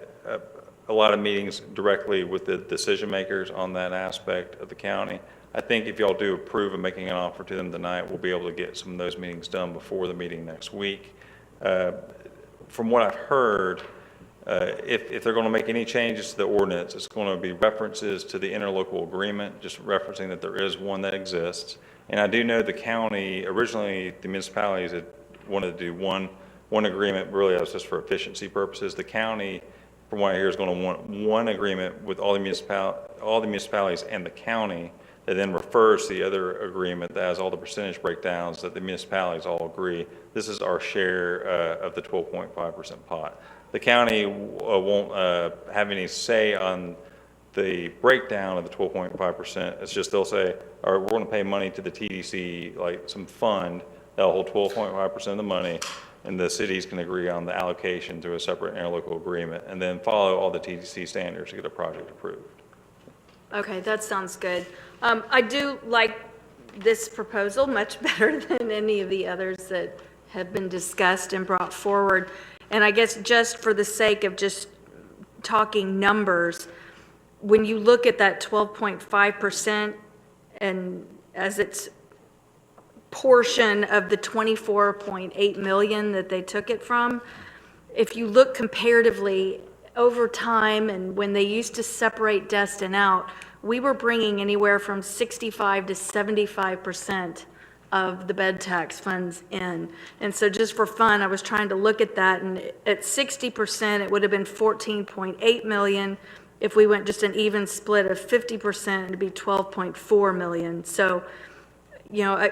a lot of meetings directly with the decision makers on that aspect of the county. I think if y'all do approve of making an offer to them tonight, we'll be able to get some of those meetings done before the meeting next week. From what I've heard, if they're going to make any changes to the ordinance, it's going to be references to the interlocal agreement, just referencing that there is one that exists. And I do know the county, originally the municipalities had wanted to do one agreement, really that was just for efficiency purposes. The county, from what I hear, is going to want one agreement with all the municipalities and the county, that then refers to the other agreement that has all the percentage breakdowns that the municipalities all agree. This is our share of the 12.5% pot. The county won't have any say on the breakdown of the 12.5%. It's just they'll say, all right, we're going to pay money to the TDC, like some fund that'll hold 12.5% of the money, and the cities can agree on the allocation through a separate interlocal agreement, and then follow all the TDC standards to get a project approved. Okay, that sounds good. I do like this proposal much better than any of the others that have been discussed and brought forward. And I guess just for the sake of just talking numbers, when you look at that 12.5% and as its portion of the 24.8 million that they took it from, if you look comparatively over time and when they used to separate Destin out, we were bringing anywhere from 65 to 75% of the bed tax funds in. And so just for fun, I was trying to look at that, and at 60%, it would have been 14.8 million. If we went just an even split of 50%, it'd be 12.4 million. So you know,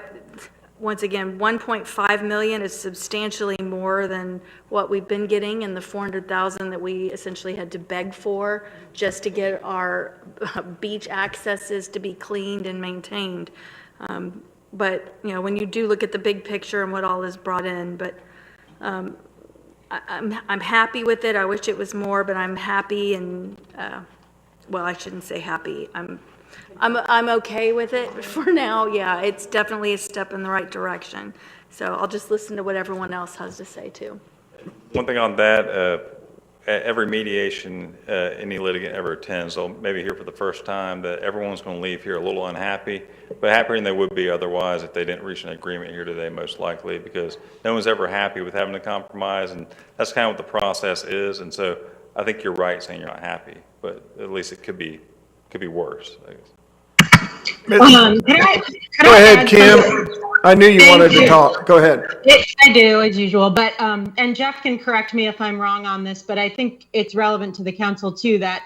once again, 1.5 million is substantially more than what we've been getting, and the 400,000 that we essentially had to beg for just to get our beach accesses to be cleaned and maintained. But, you know, when you do look at the big picture and what all is brought in, but I'm happy with it. I wish it was more, but I'm happy and, well, I shouldn't say happy. I'm okay with it for now. Yeah, it's definitely a step in the right direction. So I'll just listen to what everyone else has to say too. One thing on that, at every mediation any litigant ever attends, they'll maybe hear for the first time that everyone's going to leave here a little unhappy, but happier than they would be otherwise if they didn't reach an agreement here today, most likely, because no one's ever happy with having to compromise, and that's kind of what the process is. And so I think you're right saying you're not happy, but at least it could be worse, I guess. Can I Go ahead, add Kim. something? I knew you Thank wanted to you. talk. Go ahead. I do, as usual, but, and Jeff can correct me if I'm wrong on this, but I think it's relevant to the council too, that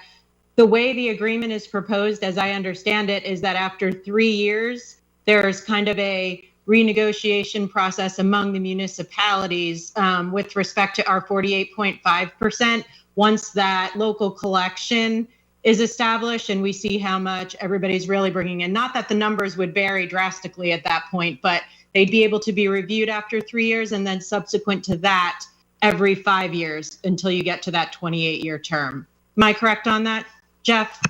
the way the agreement is proposed, as I understand it, is that after 3 years, there's kind of a renegotiation process among the municipalities with respect to our 48.5%. Once that local collection is established and we see how much everybody's really bringing in. Not that the numbers would vary drastically at that point, but they'd be able to be reviewed after 3 years and then subsequent to that every 5 years until you get to that 28-year term. Am I correct on that, Jeff?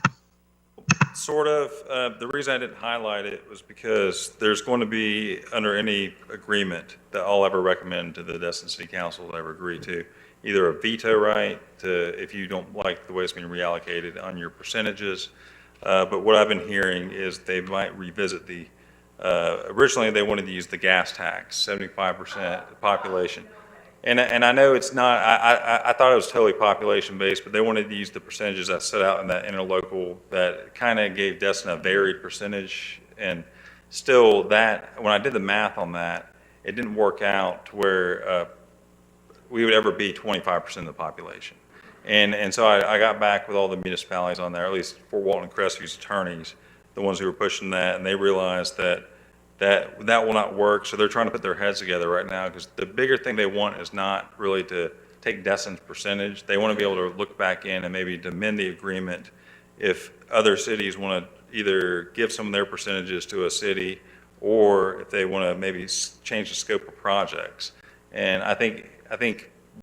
Sort of. The reason I didn't highlight it was because there's going to be, under any agreement that I'll ever recommend to the Destin City Council to ever agree to, either a veto right to, if you don't like the way it's being reallocated on your percentages. But what I've been hearing is they might revisit the, originally they wanted to use the gas tax, 75% of the population. And I know it's not, I thought it was totally population-based, but they wanted to use the percentages I set out in that interlocal that kind of gave Destin a varied percentage. And still that, when I did the math on that, it didn't work out to where we would ever be 25% of the population. And so I got back with all the municipalities on there, at least for Walton and Crestview's attorneys, the ones who were pushing that, and they realized that will not work. So they're trying to put their heads together right now, because the bigger thing they want is not really to take Destin's percentage. They want to be able to look back in and maybe amend the agreement if other cities want to either give some of their percentages to a city, or if they want to maybe change the scope of projects. And I think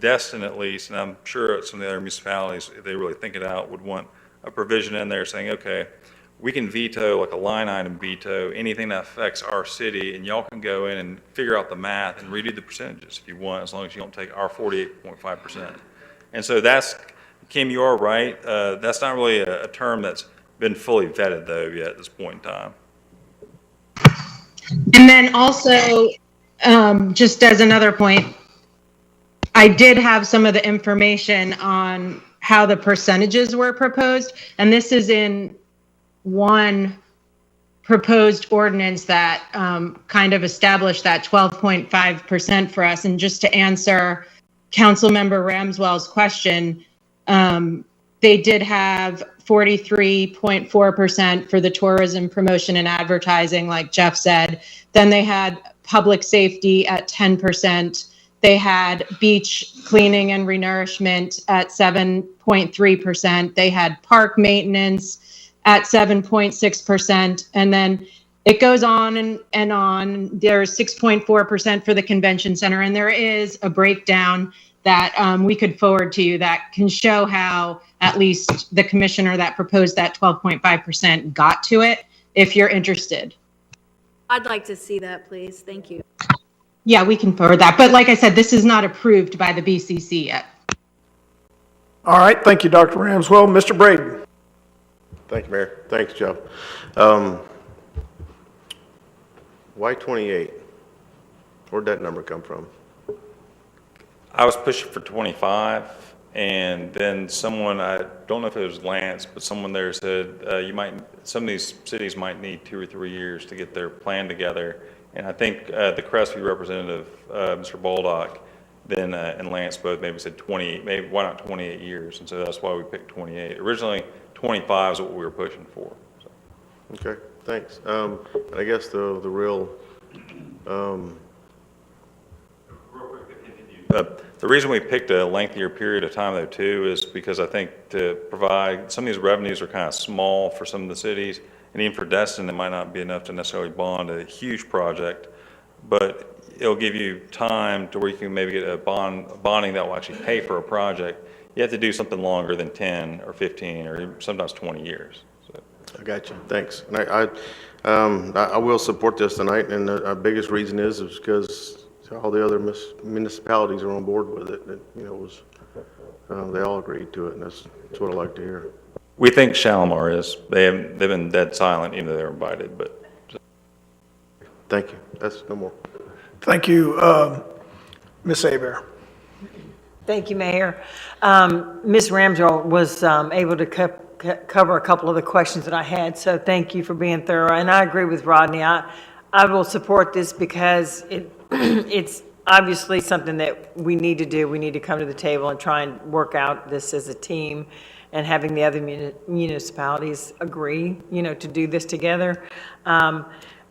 Destin, at least, and I'm sure some of the other municipalities, if they really think it out, would want a provision in there saying, okay, we can veto, like a line item veto, anything that affects our city, and y'all can go in and figure out the math and redo the percentages if you want, as long as you don't take our 48.5%. And so that's, Kim, you are right. That's not really a term that's been fully vetted, though, yet at this point in time. And then also, just as another point, I did have some of the information on how the percentages were proposed, and this is in one proposed ordinance that kind of established that 12.5% for us. And just to answer Councilmember Ramswell's question, they did have 43.4% for the tourism promotion and advertising, like Jeff said. Then they had public safety at 10%. They had beach cleaning and renourishment at 7.3%. They had park maintenance at 7.6%. And then it goes on and on. There's 6.4% for the convention center. And there is a breakdown that we could forward to you that can show how at least the commissioner that proposed that 12.5% got to it, if you're interested. I'd like to see that, please. Thank you. Yeah, we can forward that. But like I said, this is not approved by the BCC yet. All right. Thank you, Dr. Ramswell. Mr. Braden. Thank you, Mayor. Thanks, Joe. Why 28? Where'd that number come from? I was pushing for 25, and then someone, I don't know if it was Lance, but someone there said some of these cities might need 2 or 3 years to get their plan together. And I think the Crestview representative, Mr. Baldock, then and Lance both maybe said 20, maybe why not 28 years? And so that's why we picked 28. Originally, 25 is what we were pushing for. So. Okay, Thanks. And I guess the real, The reason we picked a lengthier period of time though too is because I think to provide, some of these revenues are kind of small for some of the cities, and even for Destin, it might not be enough to necessarily bond a huge project, but it'll give you time to where you can maybe get bonding that will actually pay for a project. You have to do something longer than 10 or 15 or sometimes 20 years. So. I got you. Thanks. And I will support this tonight, and our biggest reason is because all the other municipalities are on board with it. It, you know, they all agreed to it, and that's what I like to hear. We think Shalimar is. They've been dead silent, even though they were invited. But thank you. That's no more. Thank you, Ms. Abear. Thank you, Mayor. Ms. Ramsdell was able to cover a couple of the questions that I had, so thank you for being thorough. And I agree with Rodney. I will support this because it's obviously something that we need to do. We need to come to the table and try and work out this as a team, and having the other municipalities agree, you know, to do this together.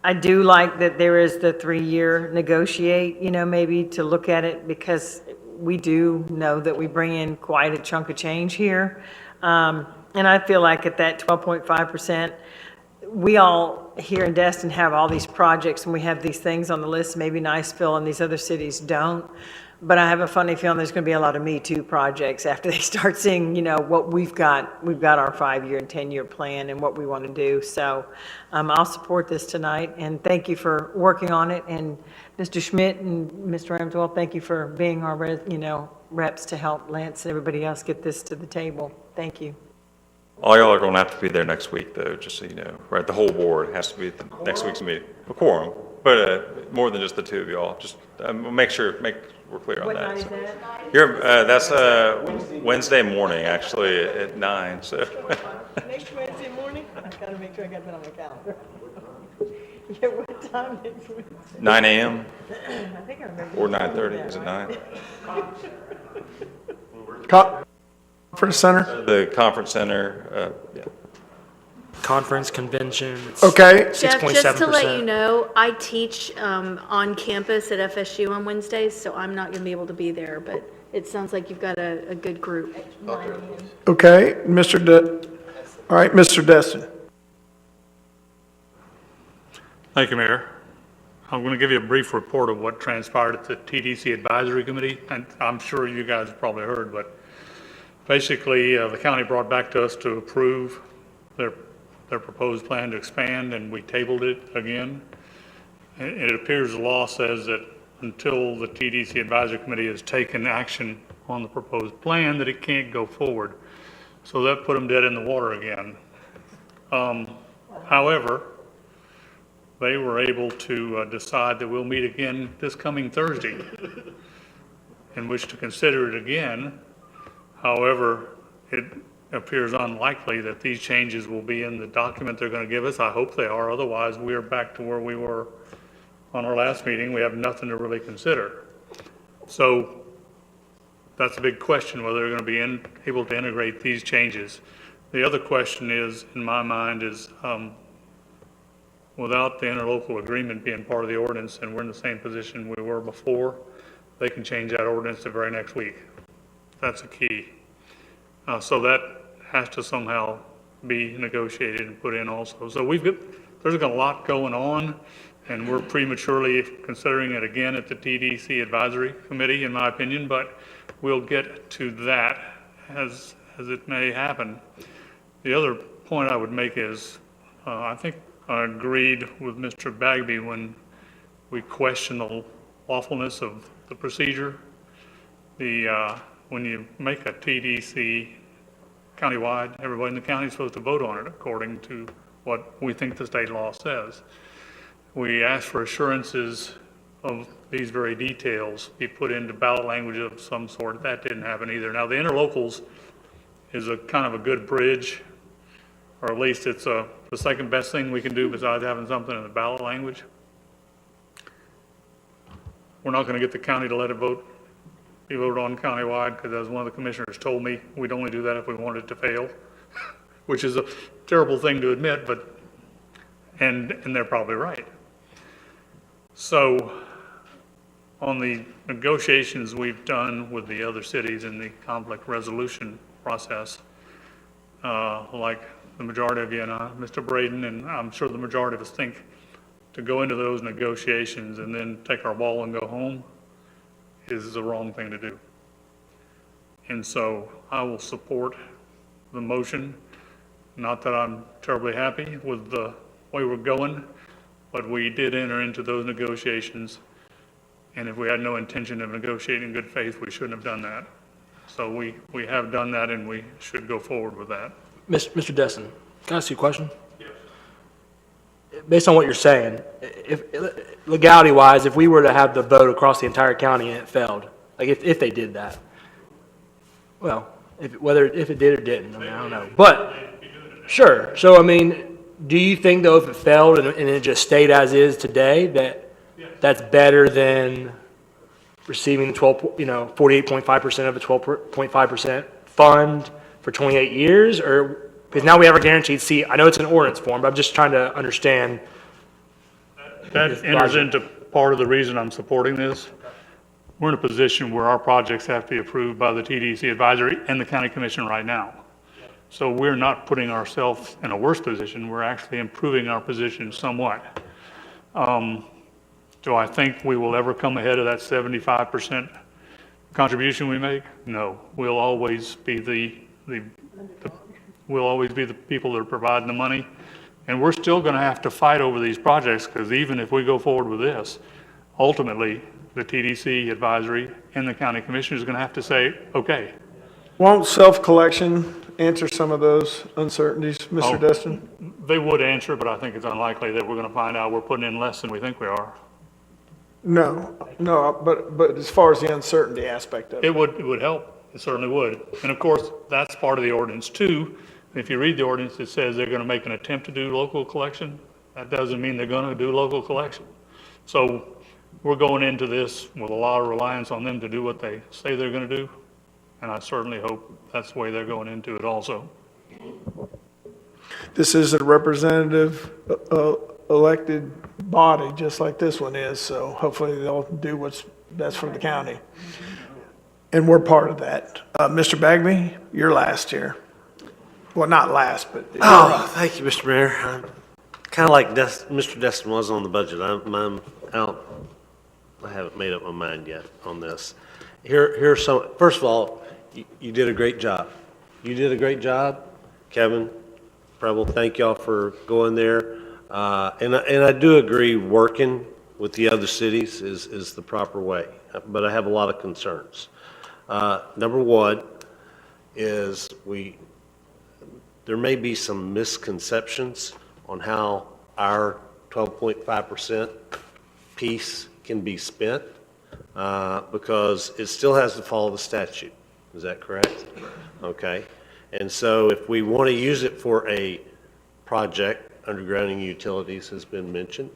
I do like that there is the 3-year negotiate, you know, maybe to look at it, because we do know that we bring in quite a chunk of change here. And I feel like at that 12.5%, we all here in Destin have all these projects and we have these things on the list. Maybe Niceville and these other cities don't. But I have a funny feeling there's going to be a lot of Me Too projects after they start seeing, you know, what we've got. We've got our 5-year and 10-year plan and what we want to do. So I'll support this tonight, and thank you for working on it. And Mr. Schmidt and Mr. Ramsdell, thank you for being our, reps to help Lance and everybody else get this to the table. Thank you. all y'all are going to have to be there next week, though, just so you know. Right, the whole board has to be at the next week's meeting. A quorum, but more than just the two of y'all. Just make we're clear on What that. night is So. that? That's Wednesday morning, actually, at 9. So. Next Wednesday morning? I gotta make sure I got that on my calendar. Yeah, what time next Wednesday? 9 a.m. I think I remember. Or 9:30, is it 9? Conference Center? The conference center, yeah. Conference, convention, it's Okay. Jeff, just to let you 6.7%. know, I teach on campus at FSU on Wednesdays, so I'm not going to be able to be there, but it sounds like you've got a good group. Okay, all right, Mr. Destin. Thank you, Mayor. I'm going to give you a brief report of what transpired at the TDC Advisory Committee, and I'm sure you guys have probably heard, but basically, the county brought back to us to approve their proposed plan to expand, and we tabled it again. And it appears the law says that until the TDC Advisory Committee has taken action on the proposed plan, that it can't go forward. So that put them dead in the water again. However, they were able to decide that we'll meet again this coming Thursday, in which to consider it again. However, it appears unlikely that these changes will be in the document they're going to give us. I hope they are. Otherwise, we are back to where we were on our last meeting. We have nothing to really consider. So that's a big question, whether they're going to be able to integrate these changes. The other question is, in my mind, is without the interlocal agreement being part of the ordinance, and we're in the same position we were before, they can change that ordinance the very next week. That's a key. So that has to somehow be negotiated and put in also. So there's a lot going on, and we're prematurely considering it again at the TDC Advisory Committee, in my opinion, but we'll get to that as it may happen. The other point I would make is, I think I agreed with Mr. Bagby when we questioned the lawfulness of the procedure. When you make a TDC countywide, everybody in the county is supposed to vote on it according to what we think the state law says. We asked for assurances of these very details be put into ballot language of some sort. That didn't happen either. Now, the interlocals is a kind of a good bridge, or at least it's the second best thing we can do besides having something in the ballot language. We're not going to get the county to let it be voted on countywide, because as one of the commissioners told me, we'd only do that if we wanted it to fail, which is a terrible thing to admit, but And they're probably right. So on the negotiations we've done with the other cities in the conflict resolution process, like the majority of you and Mr. Braden, and I'm sure the majority of us think, to go into those negotiations and then take our ball and go home is the wrong thing to do. And so I will support the motion. Not that I'm terribly happy with the way we're going, but we did enter into those negotiations. And if we had no intention of negotiating in good faith, we shouldn't have done that. So we have done that, and we should go forward with that. Mr. Destin, can I ask you a question? Yes. Based on what you're saying, if legality-wise, if we were to have the vote across the entire county and it failed, like if they did that, well, if it did or didn't, I mean, I don't know. But, sure. So, I mean, do you think, though, if it failed and it just stayed as is today, that's better than receiving 48.5% of a 12.5% fund for 28 years? Or, because now we have a guaranteed seat. I know it's an ordinance form, but I'm just trying to understand. That enters into part of the reason I'm supporting this. We're in a position where our projects have to be approved by the TDC advisory and the county commission right now. So we're not putting ourselves in a worse position. We're actually improving our position somewhat. Do I think we will ever come ahead of that 75% contribution we make? No. We'll always be we'll always be the people that are providing the money. And we're still going to have to fight over these projects, because even if we go forward with this, ultimately, the TDC advisory and the county commission is going to have to say, okay. Won't self-collection answer some of those uncertainties, Mr. Destin? They would answer, but I think it's unlikely that we're going to find out we're putting in less than we think we are. No, but as far as the uncertainty aspect of it. It would help. It certainly would. And of course, that's part of the ordinance too. If you read the ordinance, it says they're going to make an attempt to do local collection. That doesn't mean they're going to do local collection. So we're going into this with a lot of reliance on them to do what they say they're going to do. And I certainly hope that's the way they're going into it also. This is a representative elected body, just like this one is, so hopefully they'll do what's best for the county. And we're part of that. Mr. Bagby, you're last here. Well, not last, but. Thank you, Mr. Mayor. I'm kind of like Mr. Destin was on the budget. I haven't made up my mind yet on this. Here's some. First of all, you did a great job. You did a great job, Kevin, Preble. Thank y'all for going there. And I do agree, working with the other cities is the proper way. But I have a lot of concerns. Number one is there may be some misconceptions on how our 12.5% piece can be spent, because it still has to follow the statute. Is that correct? Okay. And so if we want to use it for a project, undergrounding utilities has been mentioned,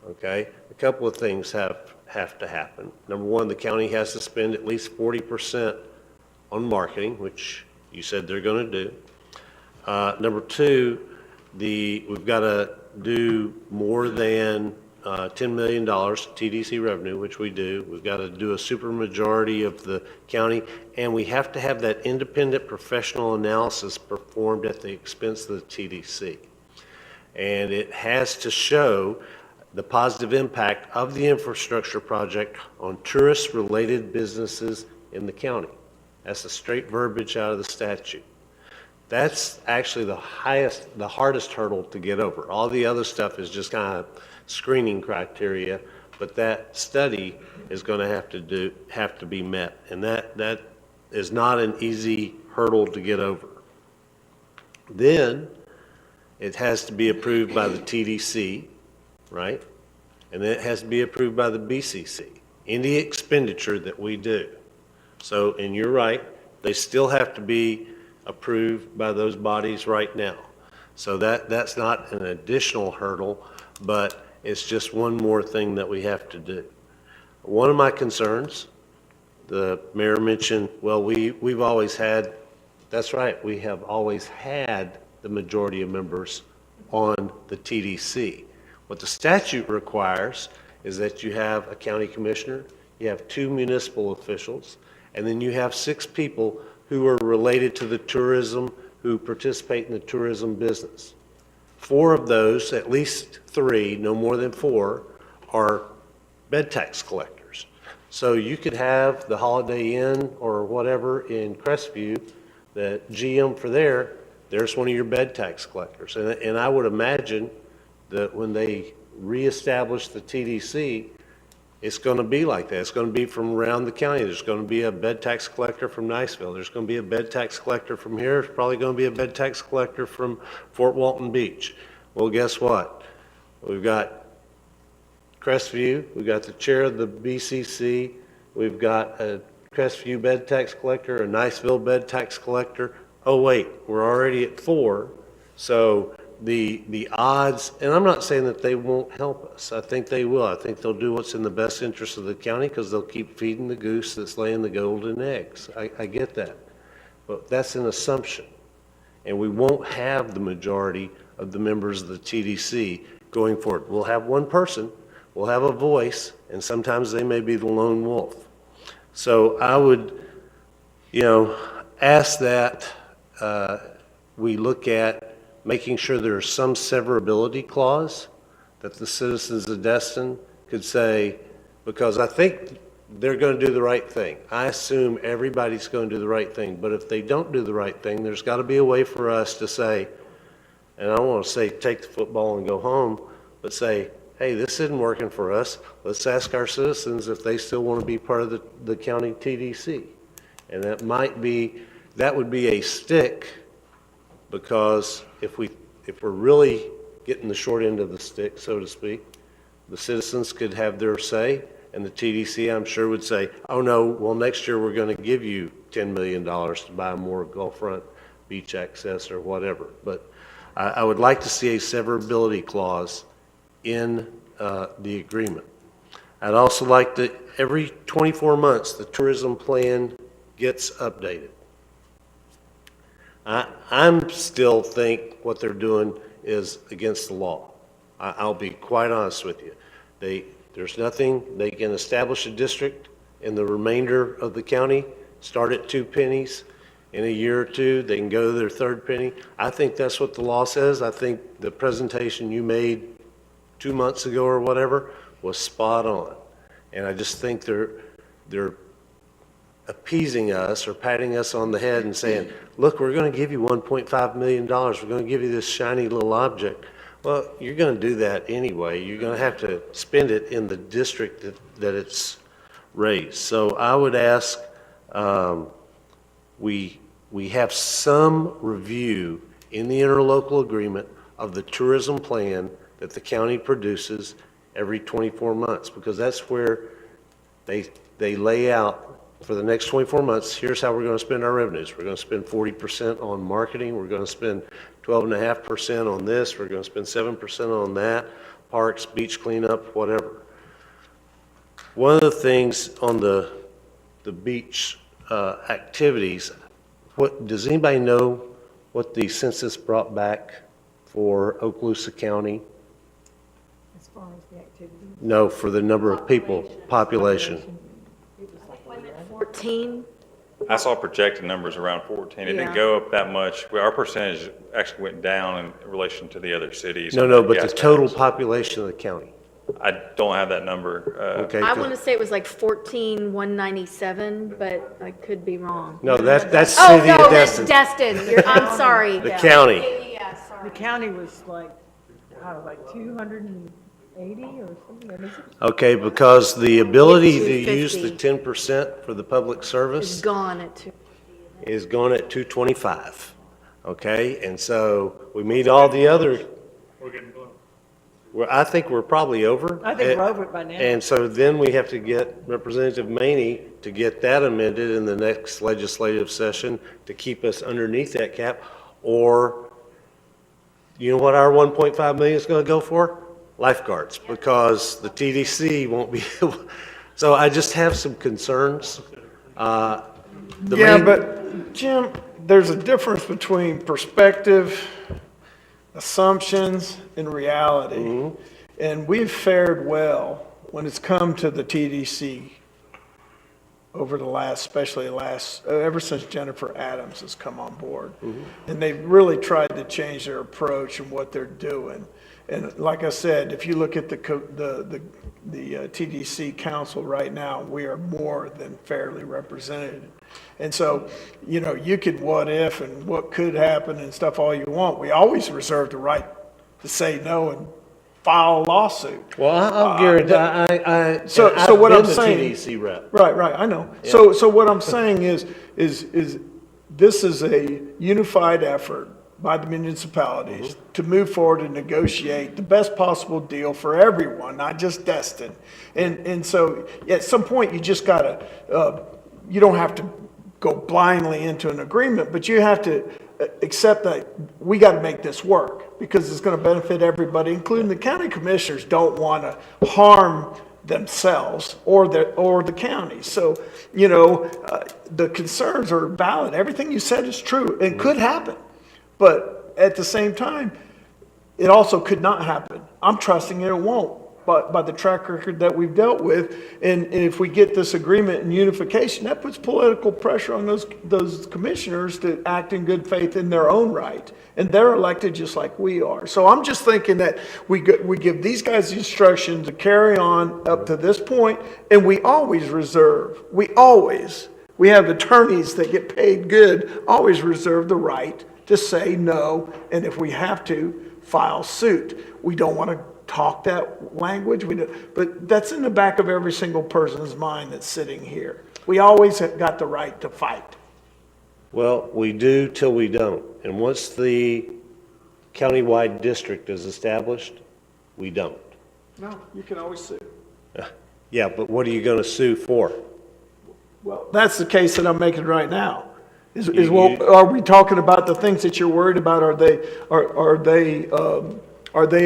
okay? A couple of things have to happen. Number one, the county has to spend at least 40% on marketing, which you said they're going to do. Number two, we've got to do more than $10 million TDC revenue, which we do. We've got to do a supermajority of the county, and we have to have that independent professional analysis performed at the expense of the TDC. And it has to show the positive impact of the infrastructure project on tourist-related businesses in the county. That's the straight verbiage out of the statute. That's actually the hardest hurdle to get over. All the other stuff is just kind of screening criteria, but that study is going to have to be met, and that is not an easy hurdle to get over. Then it has to be approved by the TDC, right? And then it has to be approved by the BCC, any expenditure that we do. So, and you're right, they still have to be approved by those bodies right now. So that's not an additional hurdle, but it's just one more thing that we have to do. One of my concerns, the mayor mentioned, well, we've always had, that's right, we have always had the majority of members on the TDC. What the statute requires is that you have a county commissioner, you have 2 municipal officials, and then you have 6 people who are related to the tourism, who participate in the tourism business. 4 of those, at least 3, no more than 4, are bed tax collectors. So you could have the Holiday Inn or whatever in Crestview, the GM for there's one of your bed tax collectors. And I would imagine that when they reestablish the TDC, it's going to be like that. It's going to be from around the county. There's going to be a bed tax collector from Niceville. There's going to be a bed tax collector from here. There's probably going to be a bed tax collector from Fort Walton Beach. Well, guess what? We've got Crestview. We've got the chair of the BCC. We've got a Crestview bed tax collector, a Niceville bed tax collector. Oh, wait, we're already at 4. So the odds, and I'm not saying that they won't help us. I think they will. I think they'll do what's in the best interest of the county because they'll keep feeding the goose that's laying the golden eggs. I get that. But that's an assumption. And we won't have the majority of the members of the TDC going forward. We'll have one person, we'll have a voice, and sometimes they may be the lone wolf. So I would, ask that we look at making sure there's some severability clause that the citizens of Destin could say, because I think they're going to do the right thing. I assume everybody's going to do the right thing, but if they don't do the right thing, there's got to be a way for us to say, and I don't want to say take the football and go home, but say, hey, this isn't working for us. Let's ask our citizens if they still want to be part of the county TDC. And that would be a stick, because if we're really getting the short end of the stick, so to speak, the citizens could have their say, and the TDC, I'm sure, would say, oh no, well, next year we're going to give you $10 million to buy more Gulfront beach access or whatever. But I would like to see a severability clause in the agreement. I'd also like to, every 24 months, the tourism plan gets updated. I'm still think what they're doing is against the law. I'll be quite honest with you. There's nothing, they can establish a district in the remainder of the county, start at 2 pennies. In a year or 2, they can go to their 3rd penny. I think that's what the law says. I think the presentation you made 2 months ago or whatever was spot on. And I just think they're appeasing us or patting us on the head and saying, look, we're going to give you $1.5 million. We're going to give you this shiny little object. Well, you're going to do that anyway. You're going to have to spend it in the district that it's raised. So I would ask we have some review in the interlocal agreement of the tourism plan that the county produces every 24 months, because that's where they lay out for the next 24 months, here's how we're going to spend our revenues. We're going to spend 40% on marketing. We're going to spend 12.5% on this. We're going to spend 7% on that, parks, beach cleanup, whatever. One of the things on the beach activities, does anybody know what the census brought back for Okaloosa County? As far as the activity? No, for the number of people, population. 14? I saw projected numbers around 14. It Yeah. didn't go up that much. Our percentage actually went down in relation to the other cities. No, but the Gas total tax. population of the county. I don't have that number. Okay. I want to say it was like 14,197, but I could be wrong. No, that's Oh, city no, of that's Destin. Destin. I'm sorry. The county. Yeah, sorry. The county was like 280 or something. Okay, because the ability to 250. use the 10% for the public It's service gone at 2. is gone at 225. Okay, and so we meet all the other. We're getting close. Well, I think we're probably over. I think we're over it by now. And so then we have to get Representative Maney to get that amended in the next legislative session to keep us underneath that cap. Or, you know what our 1.5 million is going to go for? Lifeguards, because the TDC won't be able. So I just have some concerns. Yeah, but Jim, there's a difference between perspective assumptions and reality. And we've fared well when it's come to the TDC over the last, especially ever since Jennifer Adams has come on board. And they've really tried to change their approach and what they're doing. And like I said, if you look at the TDC council right now, we are more than fairly represented. And so, you could what if and what could happen and stuff all you want. We always reserve the right to say no and file a lawsuit. Well, I'll guarantee, So I've what been I'm the saying, TDC rep. right, I know. Yeah. So what I'm saying is this is a unified effort by the municipalities to move forward and negotiate the best possible deal for everyone, not just Destin. And so at some point, you just gotta, you don't have to go blindly into an agreement, but you have to accept that we got to make this work because it's going to benefit everybody, including the county commissioners don't want to harm themselves or the county. So, the concerns are valid. Everything you said is true and could happen. But at the same time, it also could not happen. I'm trusting it won't, but by the track record that we've dealt with. And if we get this agreement and unification, that puts political pressure on those commissioners to act in good faith in their own right. And they're elected just like we are. So I'm just thinking that we give these guys the instruction to carry on up to this point, and we always reserve, we have attorneys that get paid good, always reserve the right to say no, and if we have to, file suit. We don't want to talk that language, but that's in the back of every single person's mind that's sitting here. We always have got the right to fight. Well, we do till we don't. And once the countywide district is established, we don't. No, you can always sue. Yeah, but what are you going to sue for? Well, that's the case that I'm making right now. Are we talking about the things that you're worried about? Are they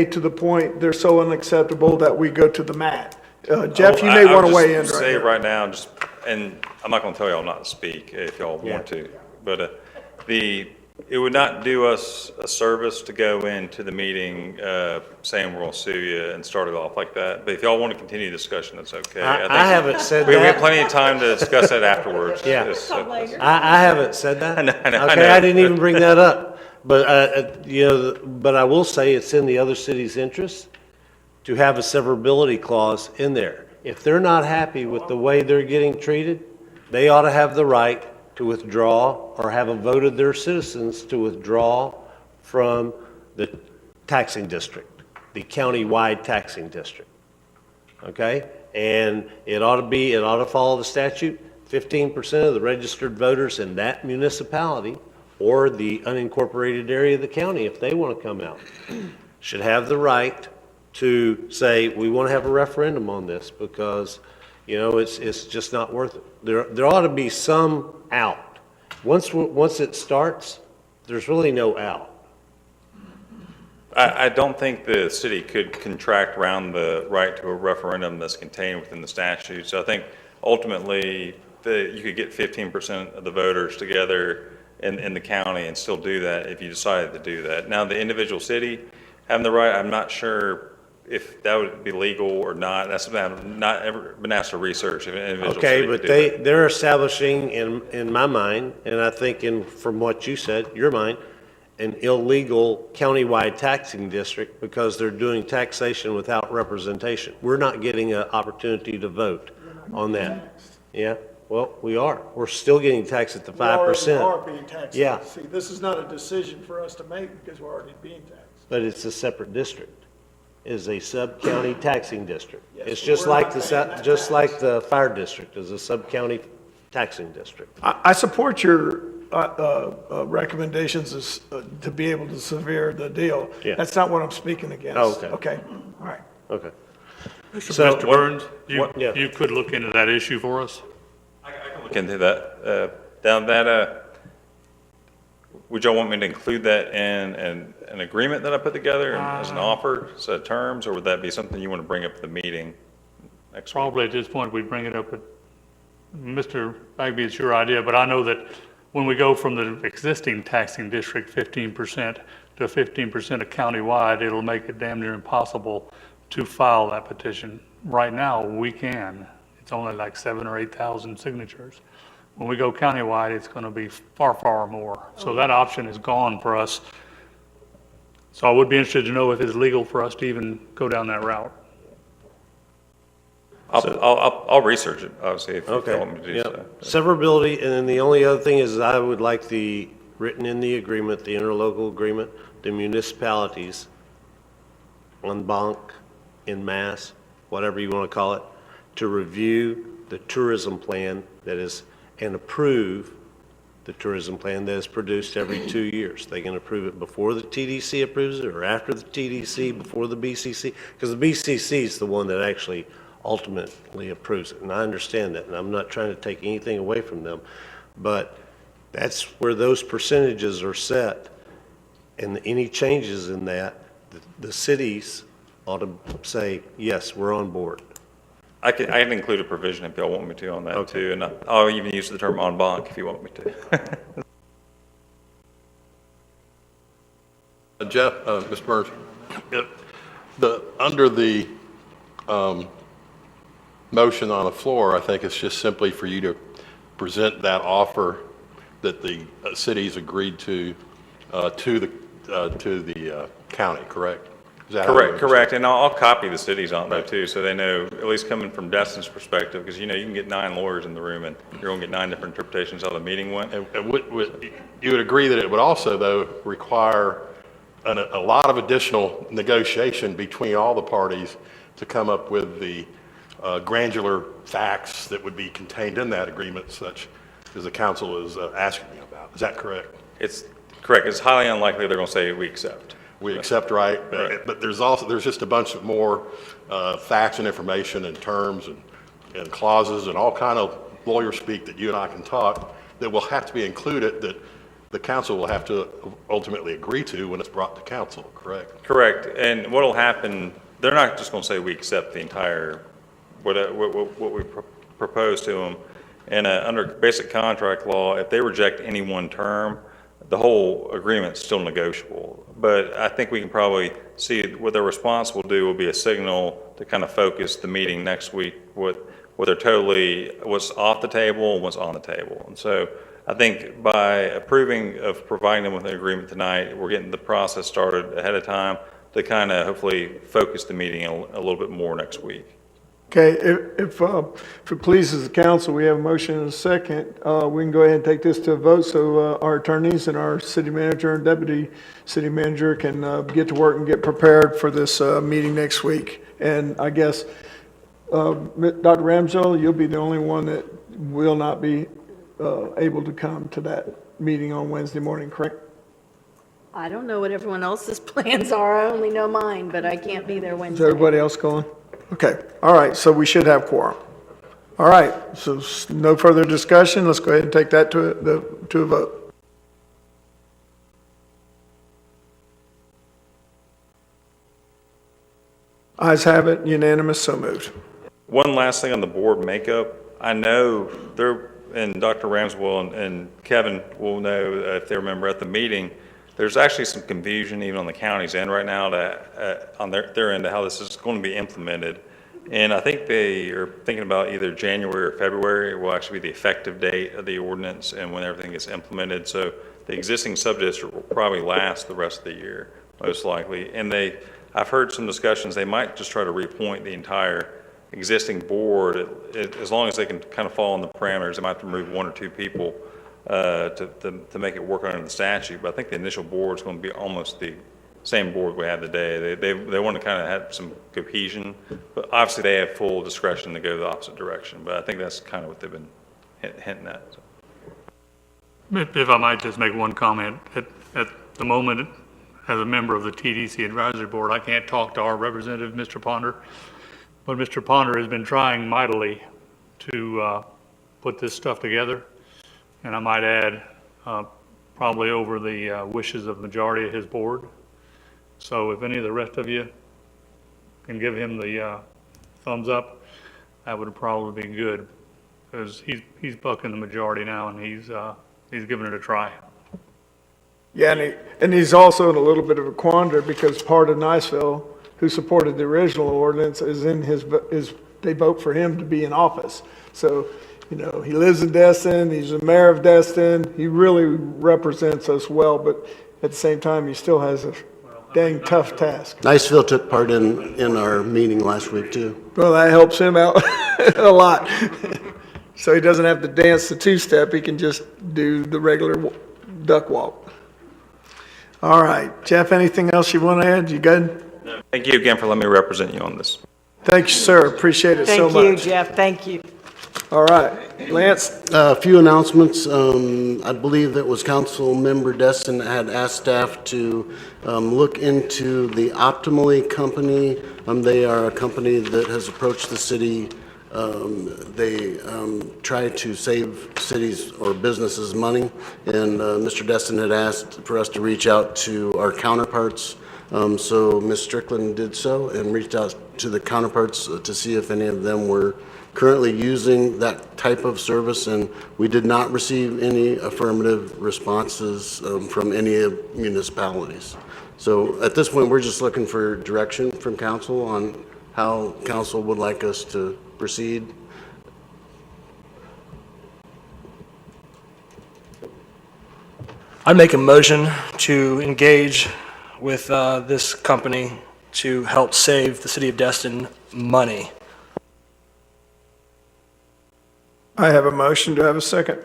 to the point they're so unacceptable that we go to the mat? Jeff, you may want to weigh in right say here. right now, and I'm not going to tell y'all not to speak if y'all want to, but it would not do us a service to go into the meeting saying we're going to sue you and start it off like that. But if y'all want to continue the discussion, that's okay. I haven't said we that. have plenty of time to discuss that afterwards. Yeah. I haven't said that. I know. Okay, I didn't even bring that up. But, but I will say it's in the other city's interest to have a severability clause in there. If they're not happy with the way they're getting treated, they ought to have the right to withdraw or have a vote of their citizens to withdraw from the taxing district, the county-wide taxing district. Okay? And it ought to follow the statute. 15% of the registered voters in that municipality or the unincorporated area of the county, if they want to come out, should have the right to say, we want to have a referendum on this because, it's just not worth it. There ought to be some out. Once it starts, there's really no out. I don't think the city could contract around the right to a referendum that's contained within the statute. So I think ultimately you could get 15% of the voters together in the county and still do that if you decided to do that. Now, the individual city having the right, I'm not sure if that would be legal or not. That's something I've not ever been asked to research. If an individual city Okay, could but do that. they're establishing in my mind, and I think from what you said, your mind, an illegal countywide taxing district because they're doing taxation without representation. We're not getting an opportunity to vote on that. Yeah, well, we are. We're still getting taxed at the 5%. We already are being taxed. Yeah. See, this is not a decision for us to make because we're already being taxed. But it's a separate district. Is a sub-county taxing district. Yes, It's but just we're like not the, paying that just tax. like the fire district is a sub-county taxing district. I support your recommendations to be able to severe the deal. Yeah. That's not what I'm speaking against. Oh, okay. Okay, all right. Okay. Mr. Burns, yeah. you could look into that issue for us? I can look into that. Would y'all want me to include that in an agreement that I put together as an offer, set of terms, or would that be something you want to bring up at the meeting next week? Probably at this point, we'd bring it up at, Mr. Bagby, it's your idea, but I know that when we go from the existing taxing district 15% to 15% of countywide, it'll make it damn near impossible to file that petition. Right now, we can. It's only like 7,000 or 8,000 signatures. When we go countywide, it's going to be far, far more. So that option is gone for us. So I would be interested to know if it's legal for us to even go down that route. I'll research it, obviously, if you Okay, want me to do yep. so. Severability, and then the only other thing is I would like the, written in the agreement, the interlocal agreement, the municipalities, en banc, en masse, whatever you want to call it, to review the tourism plan that is, and approve the tourism plan that is produced every 2 years. They can approve it before the TDC approves it, or after the TDC, before the BCC, because the BCC is the one that actually ultimately approves it, and I understand that, and I'm not trying to take anything away from them, but that's where those percentages are set, and any changes in that, the cities ought to say, yes, we're on board. I can include a provision if y'all want me to on that too, and I'll even use the term en banc if you want me to. Jeff, Mr. Burns, under the motion on the floor, I think it's just simply for you to present that offer that the cities agreed to the county, correct? Is that how you understand? Correct, and I'll copy the cities on that too, so they know, at least coming from Destin's perspective, because you can get 9 lawyers in the room and you're going to get 9 different interpretations of how the meeting went. And you would agree that it would also, though, require a lot of additional negotiation between all the parties to come up with the granular facts that would be contained in that agreement, such as the council is asking me about. Is that correct? It's correct. It's highly unlikely they're going to say we accept. We accept, right? But there's just a bunch of more facts and information and terms and clauses and all kind of lawyer speak that you and I can talk that will have to be included, that the council will have to ultimately agree to when it's brought to council, correct? Correct. And what'll happen, they're not just going to say we accept the entire, what we propose to them. And under basic contract law, if they reject any one term, the whole agreement's still negotiable. But I think we can probably see what their response will do will be a signal to kind of focus the meeting next week, what's off the table and what's on the table. And so I think by approving of providing them with an agreement tonight, we're getting the process started ahead of time to kind of hopefully focus the meeting a little bit more next week. Okay, if it pleases the council, we have a motion and a second. We can go ahead and take this to a vote so our attorneys and our city manager and deputy city manager can get to work and get prepared for this meeting next week. And I guess, Dr. Ramsdell, you'll be the only one that will not be able to come to that meeting on Wednesday morning, correct? I don't know what everyone else's plans are. I only know mine, but I can't be there Is Wednesday. everybody else going? Okay, all right, so we should have quorum. All right, so no further discussion. Let's go ahead and take that to a vote. Ayes have it, unanimous, so moved. One last thing on the board makeup. I know and Dr. Ramswell and Kevin will know if they remember at the meeting, there's actually some confusion even on the county's end right now on their end of how this is going to be implemented. And I think they are thinking about either January or February will actually be the effective date of the ordinance and when everything is implemented. So the existing sub-district will probably last the rest of the year, most likely. And I've heard some discussions, they might just try to reappoint the entire existing board, as long as they can kind of fall in the parameters. They might have to remove 1 or 2 people to make it work under the statute. But I think the initial board is going to be almost the same board we have today. They want to kind of have some cohesion, but obviously they have full discretion to go the opposite direction. But I think that's kind of what they've been hinting at. So. If I might just make one comment. At the moment, as a member of the TDC Advisory Board, I can't talk to our representative, Mr. Ponder, but Mr. Ponder has been trying mightily to put this stuff together. And I might add, probably over the wishes of the majority of his board. So if any of the rest of you can give him the thumbs up, that would probably be good, because he's bucking the majority now, and he's giving it a try. Yeah, and he's also in a little bit of a quandary because part of Niceville, who supported the original ordinance, they vote for him to be in office. So, you know, he lives in Destin, he's the mayor of Destin, he really represents us well, but at the same time, he still has a dang tough task. Niceville took part in our meeting last week, too. Well, that helps him out a lot. So he doesn't have to dance the two-step, he can just do the regular duck walk. All right, Jeff, anything else you want to add? You good? Thank you again for letting me represent you on this. Thank you, sir. Appreciate it so much. Thank you, Jeff. Thank you. All right, Lance? A few announcements. I believe that was Council Member Destin had asked staff to look into the Optimally Company. They are a company that has approached the city. They try to save cities or businesses money, and Mr. Destin had asked for us to reach out to our counterparts. So Ms. Strickland did so and reached out to the counterparts to see if any of them were currently using that type of service, and we did not receive any affirmative responses from any of municipalities. So at this point, we're just looking for direction from council on how council would like us to proceed. I'd make a motion to engage with this company to help save the city of Destin money. I have a motion. Do I have a second?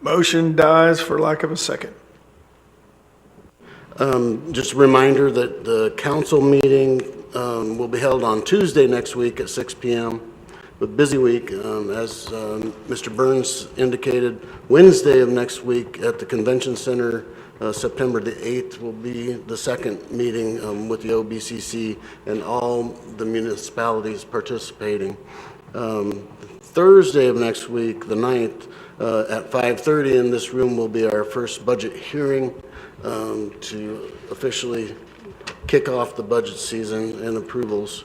Motion dies for lack of a second. Just a reminder that the council meeting will be held on Tuesday next week at 6 p.m. With busy week, as Mr. Burns indicated, Wednesday of next week at the Convention Center, September the 8th, will be the second meeting with the OBCC and all the municipalities participating. Thursday of next week, the 9th, at 5:30 in this room will be our first budget hearing to officially kick off the budget season and approvals.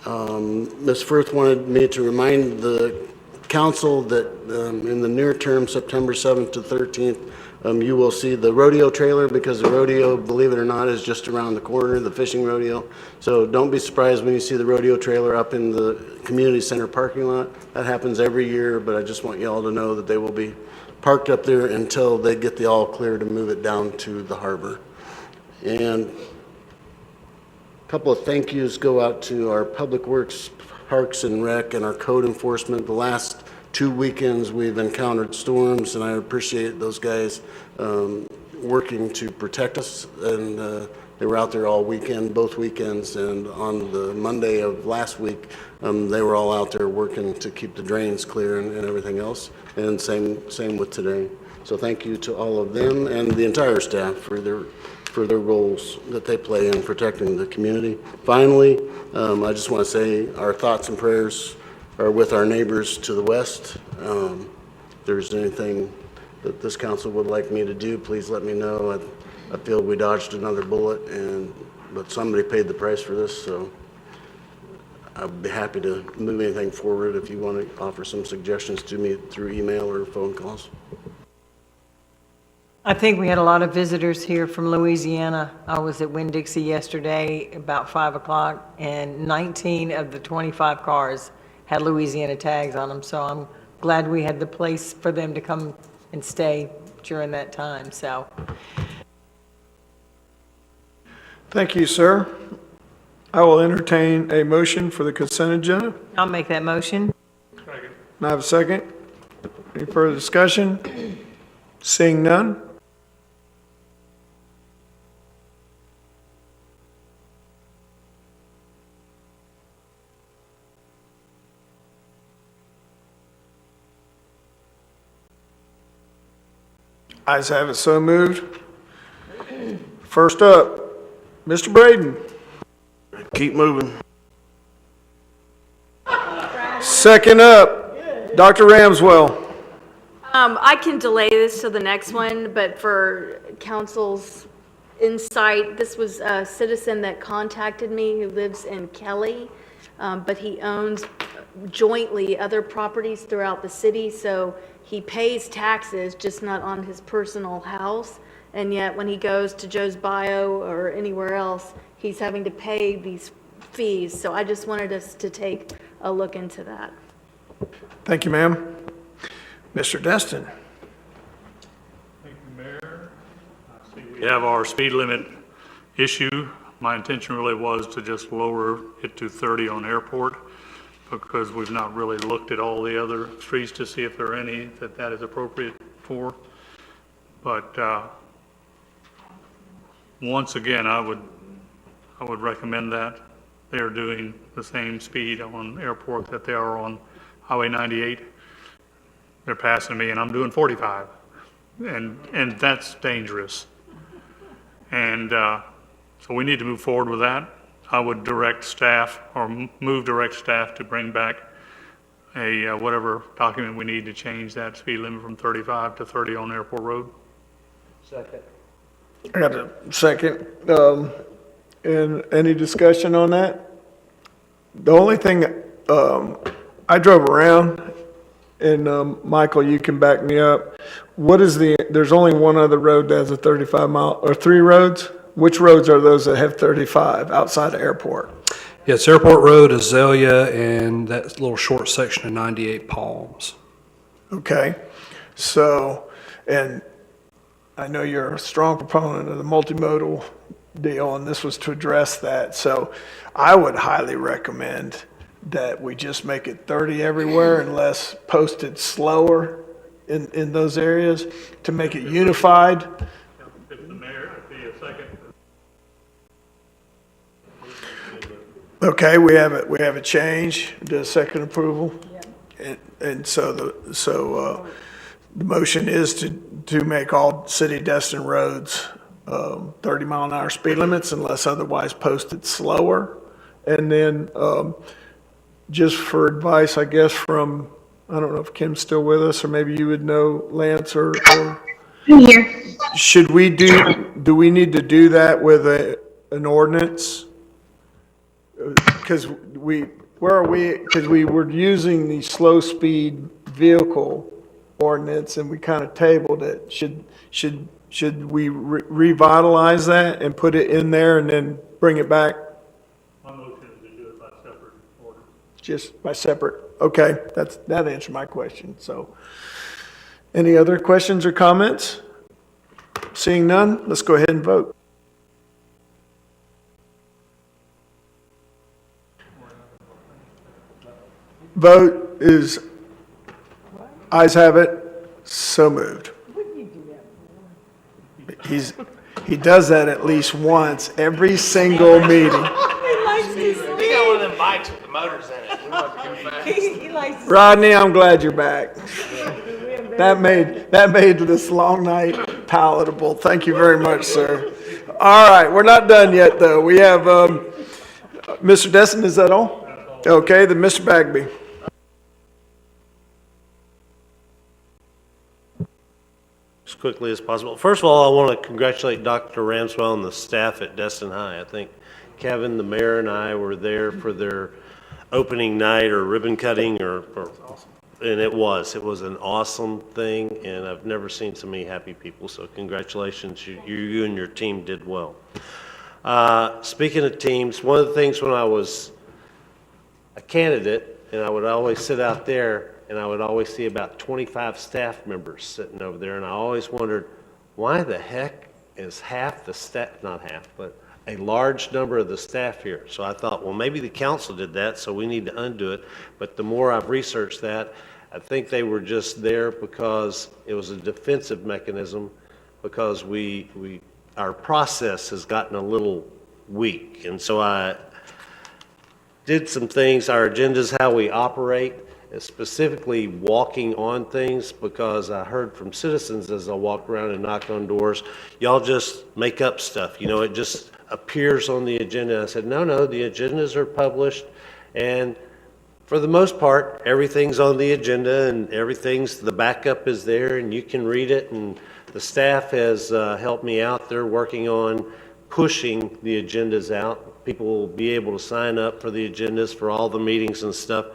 Ms. Firth wanted me to remind the council that in the near term, September 7th to 13th, you will see the rodeo trailer, because the rodeo, believe it or not, is just around the corner, the fishing rodeo. So don't be surprised when you see the rodeo trailer up in the community center parking lot. That happens every year, but I just want you all to know that they will be parked up there until they get the all clear to move it down to the harbor. And a couple of thank yous go out to our Public Works, Parks and Rec, and our code enforcement. The last 2 weekends we've encountered storms, and I appreciate those guys working to protect us, and they were out there all weekend, both weekends, and on the Monday of last week, they were all out there working to keep the drains clear and everything else, and same with today. So thank you to all of them and the entire staff for their roles that they play in protecting the community. Finally, I just want to say our thoughts and prayers are with our neighbors to the west. If there's anything that this council would like me to do, please let me know. I feel we dodged another bullet, but somebody paid the price for this, so I'd be happy to move anything forward if you want to offer some suggestions to me through email or phone calls. I think we had a lot of visitors here from Louisiana. I was at Winn-Dixie yesterday about 5 o'clock, and 19 of the 25 cars had Louisiana tags on them, so I'm glad we had the place for them to come and stay during that time, so. Thank you, sir. I will entertain a motion for the consent agenda. I'll make that motion. Can I have a second? Any further discussion? Seeing none? Ayes have it, so moved. First up, Mr. Braden. Keep moving. Second up, Dr. Ramswell. I can delay this to the next one, but for council's insight, this was a citizen that contacted me who lives in Kelly. but he owns jointly other properties throughout the city, so he pays taxes, just not on his personal house. And yet, when he goes to Joe's Bio or anywhere else, he's having to pay these fees. So I just wanted us to take a look into that. Thank you, ma'am. Mr. Destin? Thank you, Mayor. I see we have our speed limit issue. My intention really was to just lower it to 30 on Airport, because we've not really looked at all the other streets to see if there are any that is appropriate for. But once again, I would recommend that. They are doing the same speed on Airport that they are on Highway 98. They're passing me and I'm doing 45. And that's dangerous. And so we need to move forward with that. I would direct staff, or move direct staff to bring back a whatever document we need to change that speed limit from 35 to 30 on Airport Road. Second. I got a second. And any discussion on that? The only thing, I drove around, and Michael, you can back me up. There's only one other road that has a 35 mile, or 3 roads? Which roads are those that have 35 outside of Airport? Yeah, it's Airport Road, Azalea, and that little short section of 98 Palms. Okay, so, and I know you're a strong proponent of the multimodal deal, and this was to address that. So I would highly recommend that we just make it 30 everywhere unless posted slower in those areas to make it unified. If the mayor, if he a second. Okay, we have a change, the second approval. And so the motion is to make all city Destin roads 30 mile an hour speed limits unless otherwise posted slower. And then just for advice, I guess, from, I don't know if Kim's still with us, or maybe you would know, Lance, or I'm here. should we do we need to do that with an ordinance? Because where are we? Because we were using the slow speed vehicle ordinance and we kind of tabled it. Should we revitalize that and put it in there and then bring it back? My motion is to do it by separate order. Just by separate? Okay, that answered my question. So, any other questions or comments? Seeing none, let's go ahead and vote. Vote is, ayes have it, so moved. He does that at least once every single meeting. He likes to We got one of them bikes with the motors in it. We want to go fast. He likes to Rodney, I'm glad you're back. That made this long night palatable. Thank you very much, sir. All right, we're not done yet, though. We have Mr. Destin, is that all? Okay, then Mr. Bagby. As quickly as possible. First of all, I want to congratulate Dr. Ramswell and the staff at Destin High. I think Kevin, the mayor, and I were there for their opening night or ribbon cutting, and it was an awesome thing, and I've never seen so many happy people. So congratulations, you and your team did well. Speaking of teams, one of the things when I was a candidate, and I would always sit out there, and I would always see about 25 staff members sitting over there, and I always wondered, why the heck is half the staff, not half, but a large number of the staff here? So I thought, well, maybe the council did that, so we need to undo it. But the more I've researched that, I think they were just there because it was a defensive mechanism, because our process has gotten a little weak. And so I did some things, our agendas, how we operate, specifically walking on things, because I heard from citizens as I walked around and knocked on doors, y'all just make up stuff. It just appears on the agenda. I said, no, the agendas are published, and for the most part, everything's on the agenda and the backup is there and you can read it, and the staff has helped me out. They're working on pushing the agendas out. People will be able to sign up for the agendas for all the meetings and stuff.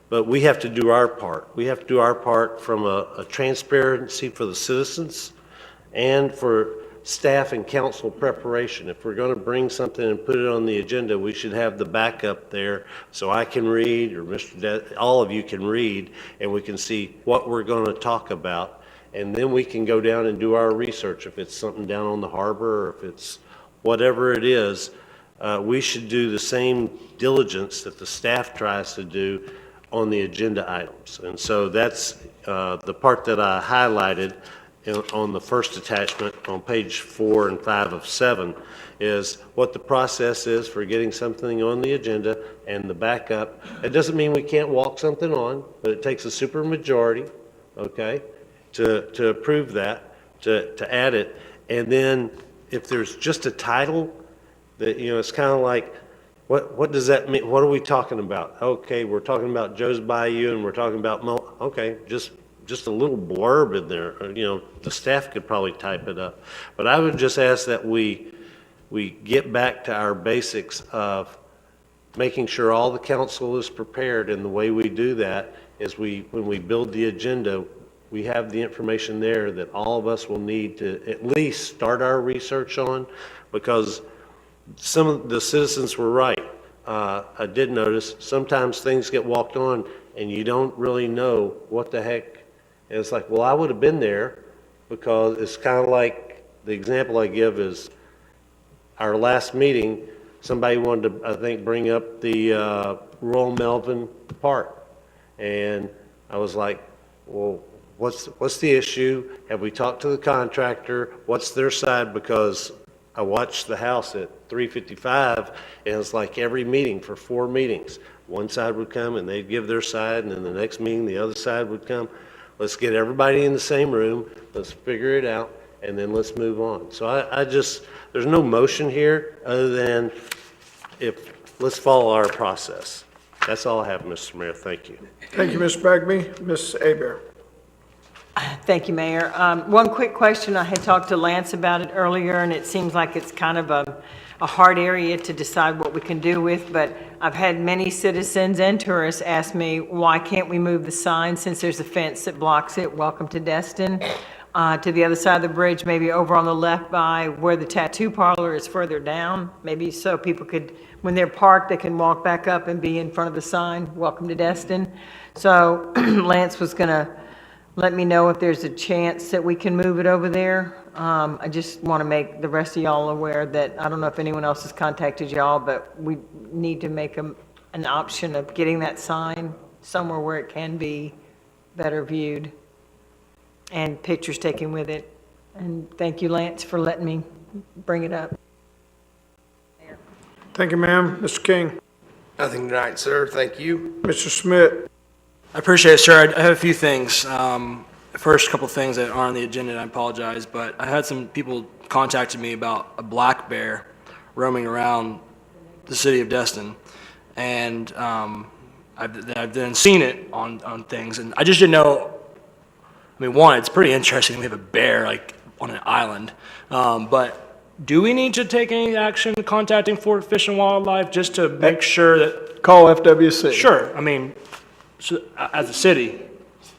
But we have to do our part. We have to do our part from a transparency for the citizens and for staff and council preparation. If we're going to bring something and put it on the agenda, we should have the backup there so I can read, or all of you can read, and we can see what we're going to talk about. And then we can go down and do our research. If it's something down on the harbor, or if it's whatever it is, we should do the same diligence that the staff tries to do on the agenda items. And so that's the part that I highlighted on the first attachment on page 4 and 5 of 7 is what the process is for getting something on the agenda and the backup. It doesn't mean we can't walk something on, but it takes a supermajority, okay, to approve that, to add it. And then if there's just a title, that, you know, it's kind of like, what does that mean? What are we talking about? Okay, we're talking about Joe's Bayou and we're talking about okay, just a little blurb in there. You know, the staff could probably type it up. But I would just ask that we get back to our basics of making sure all the council is prepared, and the way we do that is when we build the agenda, we have the information there that all of us will need to at least start our research on, because some of the citizens were right. I did notice sometimes things get walked on and you don't really know what the heck. And it's like, well, I would have been there, because it's kind of like the example I give is our last meeting, somebody wanted to, I think, bring up the Royal Melvin Park. And I was like, well, what's the issue? Have we talked to the contractor? What's their side? Because I watched the house at 355, and it's like every meeting for 4 meetings. One side would come and they'd give their side, and then the next meeting the other side would come. Let's get everybody in the same room, let's figure it out, and then let's move on. So I just, there's no motion here other than let's follow our process. That's all I have, Mr. Mayor. Thank you. Thank you, Mr. Bagby. Ms. Abear. Thank you, Mayor. One quick question. I had talked to Lance about it earlier, and it seems like it's kind of a hard area to decide what we can do with, but I've had many citizens and tourists ask me, why can't we move the sign since there's a fence that blocks it, welcome to Destin, to the other side of the bridge, maybe over on the left by where the tattoo parlor is further down, maybe so people could, when they're parked, they can walk back up and be in front of the sign, welcome to Destin. So Lance was gonna let me know if there's a chance that we can move it over there. I just want to make the rest of y'all aware that, I don't know if anyone else has contacted y'all, but we need to make an option of getting that sign somewhere where it can be better viewed and pictures taken with it. And thank you, Lance, for letting me bring it up. Thank you, ma'am. Mr. King. Nothing tonight, sir. Thank you. Mr. Schmidt. I appreciate it, sir. I have a few things. First couple things that aren't on the agenda, and I apologize, but I had some people contacted me about a black bear roaming around the city of Destin, and I've then seen it on things, and I just didn't know. I mean, one, it's pretty interesting we have a bear like on an island, but do we need to take any action contacting Florida Fish and Wildlife just to make sure that? Call FWC. Sure. I mean, so, as a city.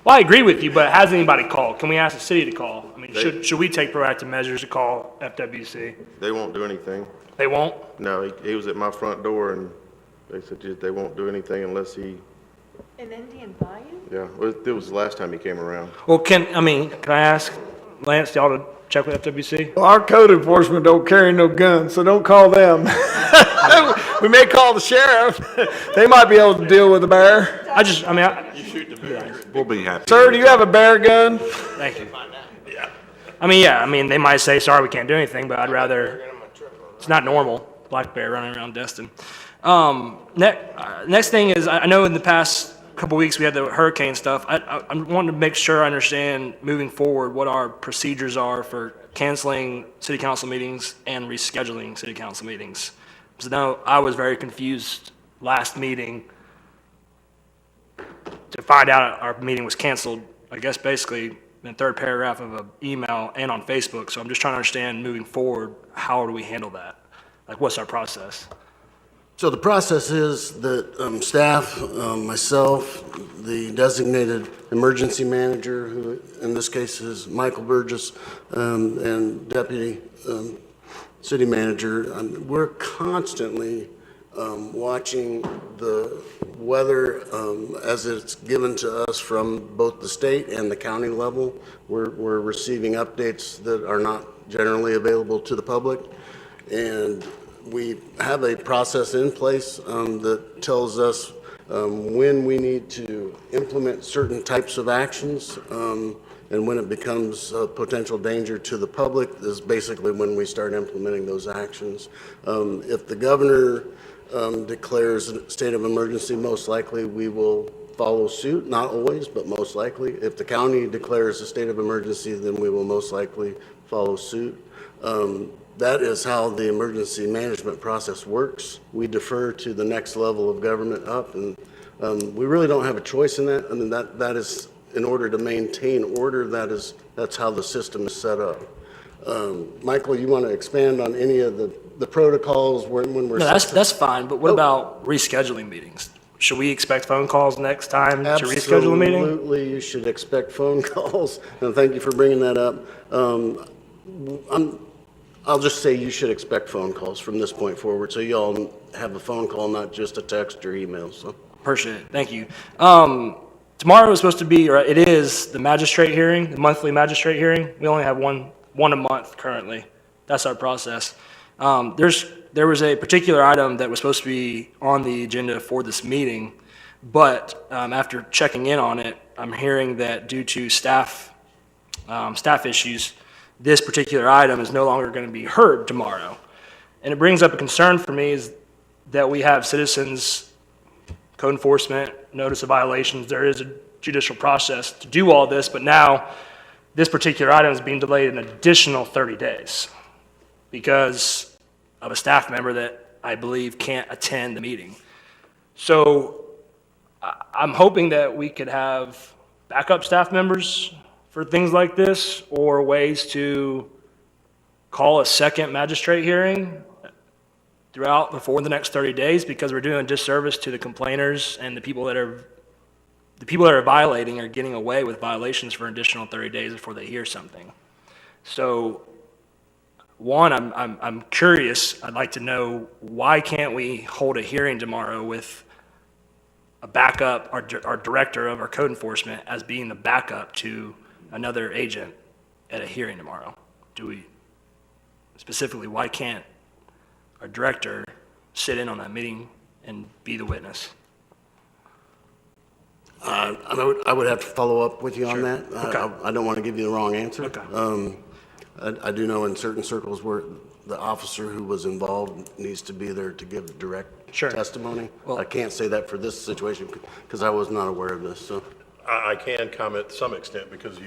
Well, I agree with you, but has anybody called? Can we ask the city to call? I mean, should we take proactive measures to call FWC? They won't do anything. They won't? No, he was at my front door, and they said they won't do anything unless he, In Indian Bayou? yeah, it was the last time he came around. Well, can I ask Lance, y'all to check with FWC? Well, our code enforcement don't carry no guns, so don't call them. We may call the sheriff. They might be able to deal with the bear. You shoot the bear. We'll be happy. Sir, do you have a bear gun? Thank you. I mean, they might say, sorry, we can't do anything, but I'd rather, it's not normal, black bear running around Destin. Next thing is, I know in the past couple weeks we had the hurricane stuff. I wanted to make sure I understand moving forward what our procedures are for canceling city council meetings and rescheduling city council meetings. So now I was very confused last meeting to find out our meeting was canceled, I guess basically in the third paragraph of an email and on Facebook. So I'm just trying to understand moving forward, how do we handle that? Like, what's our process? So the process is that staff, myself, the designated emergency manager, who in this case is Michael Burgess, and deputy city manager, we're constantly watching the weather as it's given to us from both the state and the county level. We're receiving updates that are not generally available to the public, and we have a process in place that tells us when we need to implement certain types of actions, and when it becomes a potential danger to the public is basically when we start implementing those actions. If the governor declares a state of emergency, most likely we will follow suit, not always, but most likely. If the county declares a state of emergency, then we will most likely follow suit. That is how the emergency management process works. We defer to the next level of government up, and we really don't have a choice in that. I mean, that is, in order to maintain order, that's how the system is set up. Michael, you want to expand on any of the protocols when we're... No, that's fine, but what about rescheduling meetings? Should we expect phone calls next time to reschedule a meeting? Absolutely, you should expect phone calls, and thank you for bringing that up. I'll just say you should expect phone calls from this point forward, so you all have a phone call, not just a text or email, so. Appreciate it, thank you. Tomorrow is supposed to be, or it is, the magistrate hearing, the monthly magistrate hearing. We only have one a month currently. That's our process. There was a particular item that was supposed to be on the agenda for this meeting, but after checking in on it, I'm hearing that due to staff issues, this particular item is no longer going to be heard tomorrow. And it brings up a concern for me is that we have citizens, code enforcement, notice of violations. There is a judicial process to do all this, but now this particular item is being delayed an additional 30 days because of a staff member that I believe can't attend the meeting. So I'm hoping that we could have backup staff members for things like this, or ways to call a second magistrate hearing before the next 30 days, because we're doing a disservice to the complainers, and the people that are violating are getting away with violations for an additional 30 days before they hear something. So one, I'm curious. I'd like to know, why can't we hold a hearing tomorrow with a backup, our director of our code enforcement as being the backup to another agent at a hearing tomorrow? Specifically, why can't our director sit in on that meeting and be the witness? I would have to follow up with you on that. Okay. I don't want to give you the wrong answer. Okay. I do know in certain circles where the officer who was involved needs to be there to give direct testimony. I can't say that for this situation because I was not aware of this, so. I can comment to some extent because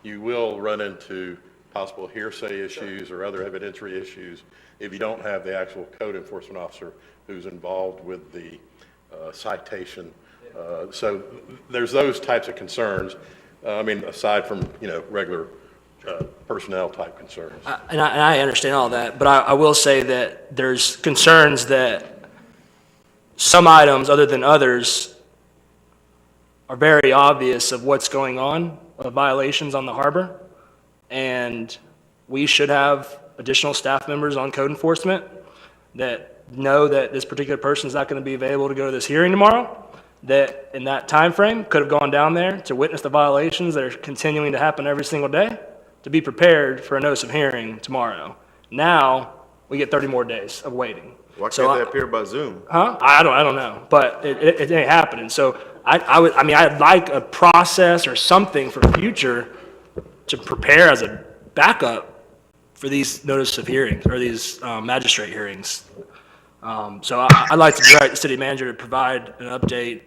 you will run into possible hearsay issues or other evidentiary issues if you don't have the actual code enforcement officer who's involved with the citation. So there's those types of concerns. I mean, aside from, regular personnel type concerns. And I understand all that, but I will say that there's concerns that some items other than others are very obvious of what's going on, of violations on the harbor, and we should have additional staff members on code enforcement that know that this particular person is not going to be available to go to this hearing tomorrow, that in that time frame could have gone down there to witness the violations that are continuing to happen every single day, to be prepared for a notice of hearing tomorrow. Now, we get 30 more days of waiting. Why can't they appear by Zoom? Huh? I don't know, but it ain't happening. So I'd like a process or something for future to prepare as a backup for these notice of hearings or these magistrate hearings. So I'd like to direct the city manager to provide an update,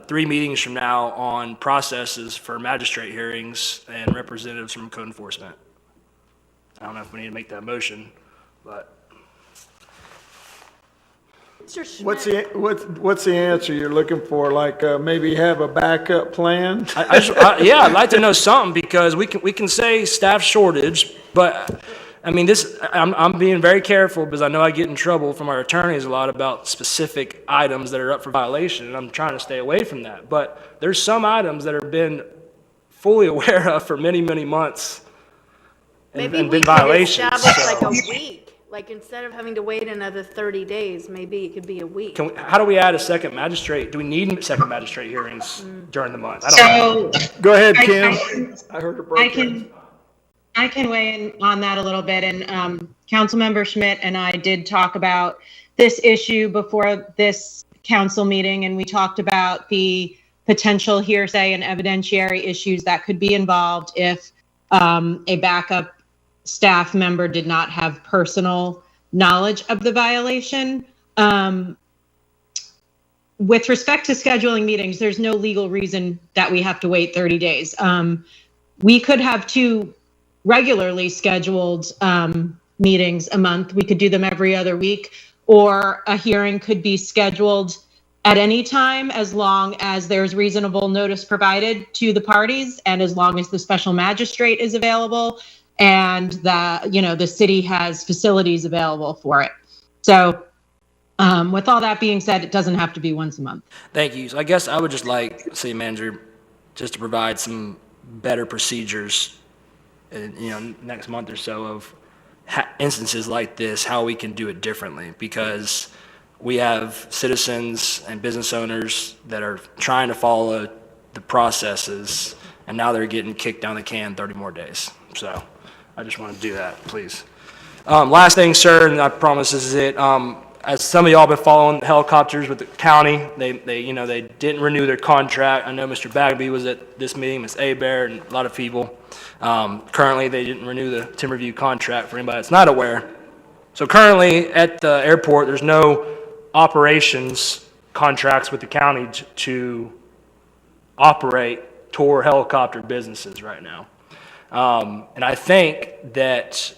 3 meetings from now on processes for magistrate hearings and representatives from code enforcement. I don't know if we need to make that motion, but. What's the answer you're looking for? Like maybe have a backup plan? I'd like to know something, because we can say staff shortage, but I mean, I'm being very careful because I know I get in trouble from our attorneys a lot about specific items that are up for violation, and I'm trying to stay away from that. But there's some items that have been fully aware of for many, many months and Maybe we been could violations. establish like so- a week, like instead of having to wait another 30 days, maybe it could be a week. How do we add a second magistrate? Do we need second magistrate hearings during the month? I don't know. Go ahead, Kim. I heard her I can weigh in on that a little bit. And Councilmember Schmidt and I did talk about this issue before this council meeting, and we talked about the potential hearsay and evidentiary issues that could be involved if a backup staff member did not have personal knowledge of the violation. With respect to scheduling meetings, there's no legal reason that we have to wait 30 days. We could have 2 regularly scheduled meetings a month. We could do them every other week, or a hearing could be scheduled at any time as long as there's reasonable notice provided to the parties and as long as the special magistrate is available and the city has facilities available for it. So with all that being said, it doesn't have to be once a month. Thank you. So I guess I would just like city manager just to provide some better procedures, next month or so of instances like this, how we can do it differently, because we have citizens and business owners that are trying to follow the processes, and now they're getting kicked down the can 30 more days. So I just want to do that, please. Last thing, sir, and I promise this is it. As some of y'all been following helicopters with the county, they didn't renew their contract. I know Mr. Bagby was at this meeting, Ms. Abear, and a lot of people. Currently, they didn't renew the Timberview contract for anybody that's not aware. So currently at the airport, there's no operations contracts with the county to operate tour helicopter businesses right now. And I think that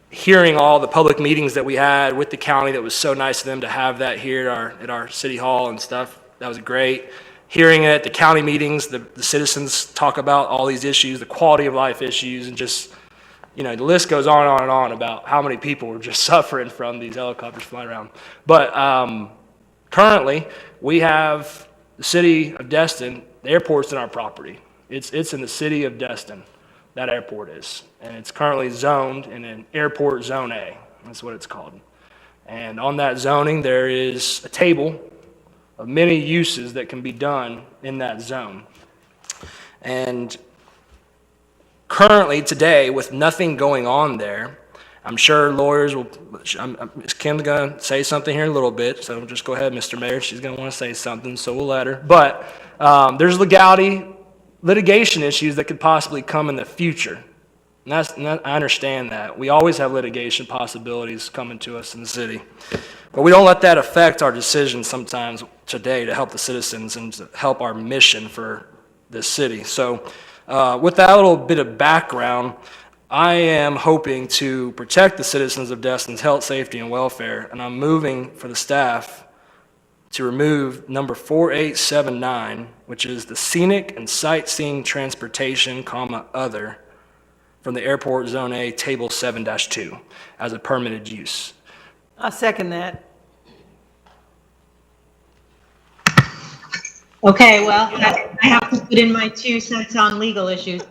hearing all the public meetings that we had with the county, that was so nice of them to have that here at our city hall and stuff, that was great. Hearing it at the county meetings, the citizens talk about all these issues, the quality of life issues, and just, the list goes on and on about how many people are just suffering from these helicopters flying around. But currently, we have the city of Destin, the airport's in our property. It's in the city of Destin, that airport is. And it's currently zoned in an airport zone A. That's what it's called. And on that zoning, there is a table of many uses that can be done in that zone. And currently, today, with nothing going on there, I'm sure lawyers will, Ms. Kim's going to say something here in a little bit, so just go ahead, Mr. Mayor. She's going to want to say something, so we'll let her. But there's litigation issues that could possibly come in the future. And I understand that. We always have litigation possibilities coming to us in the city. But we don't let that affect our decisions sometimes today to help the citizens and to help our mission for this city. So with that little bit of background, I am hoping to protect the citizens of Destin's health, safety, and welfare, and I'm moving for the staff to remove number 4879, which is the scenic and sightseeing transportation, other, from the airport zone A, table 7-2, as a permitted use. I'll second that. Okay, well, I have to put in my 2 cents on legal issues.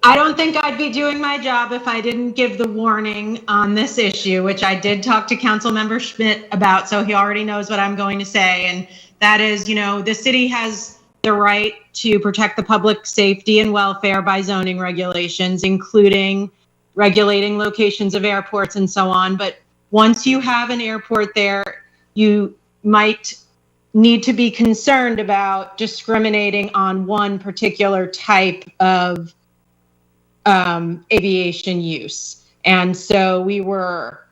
I don't think I'd be doing my job if I didn't give the warning on this issue, which I did talk to Councilmember Schmidt about, so he already knows what I'm going to say. And that is, the city has the right to protect the public safety and welfare by zoning regulations, including regulating locations of airports and so on. But once you have an airport there, you might need to be concerned about discriminating on one particular type of aviation use. And so we were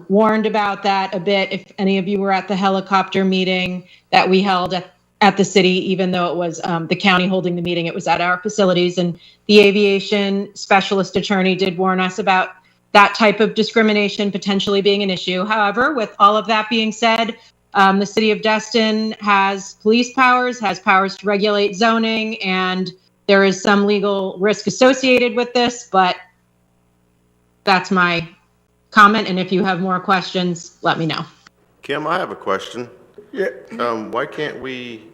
warned about that a bit. If any of you were at the helicopter meeting that we held at the city, even though it was the county holding the meeting, it was at our facilities. And the aviation specialist attorney did warn us about that type of discrimination potentially being an issue. However, with all of that being said, The city of Destin has police powers, has powers to regulate zoning, and there is some legal risk associated with this, but that's my comment. And if you have more questions, let me know. Kim, I have a question. Yeah. Why can't we?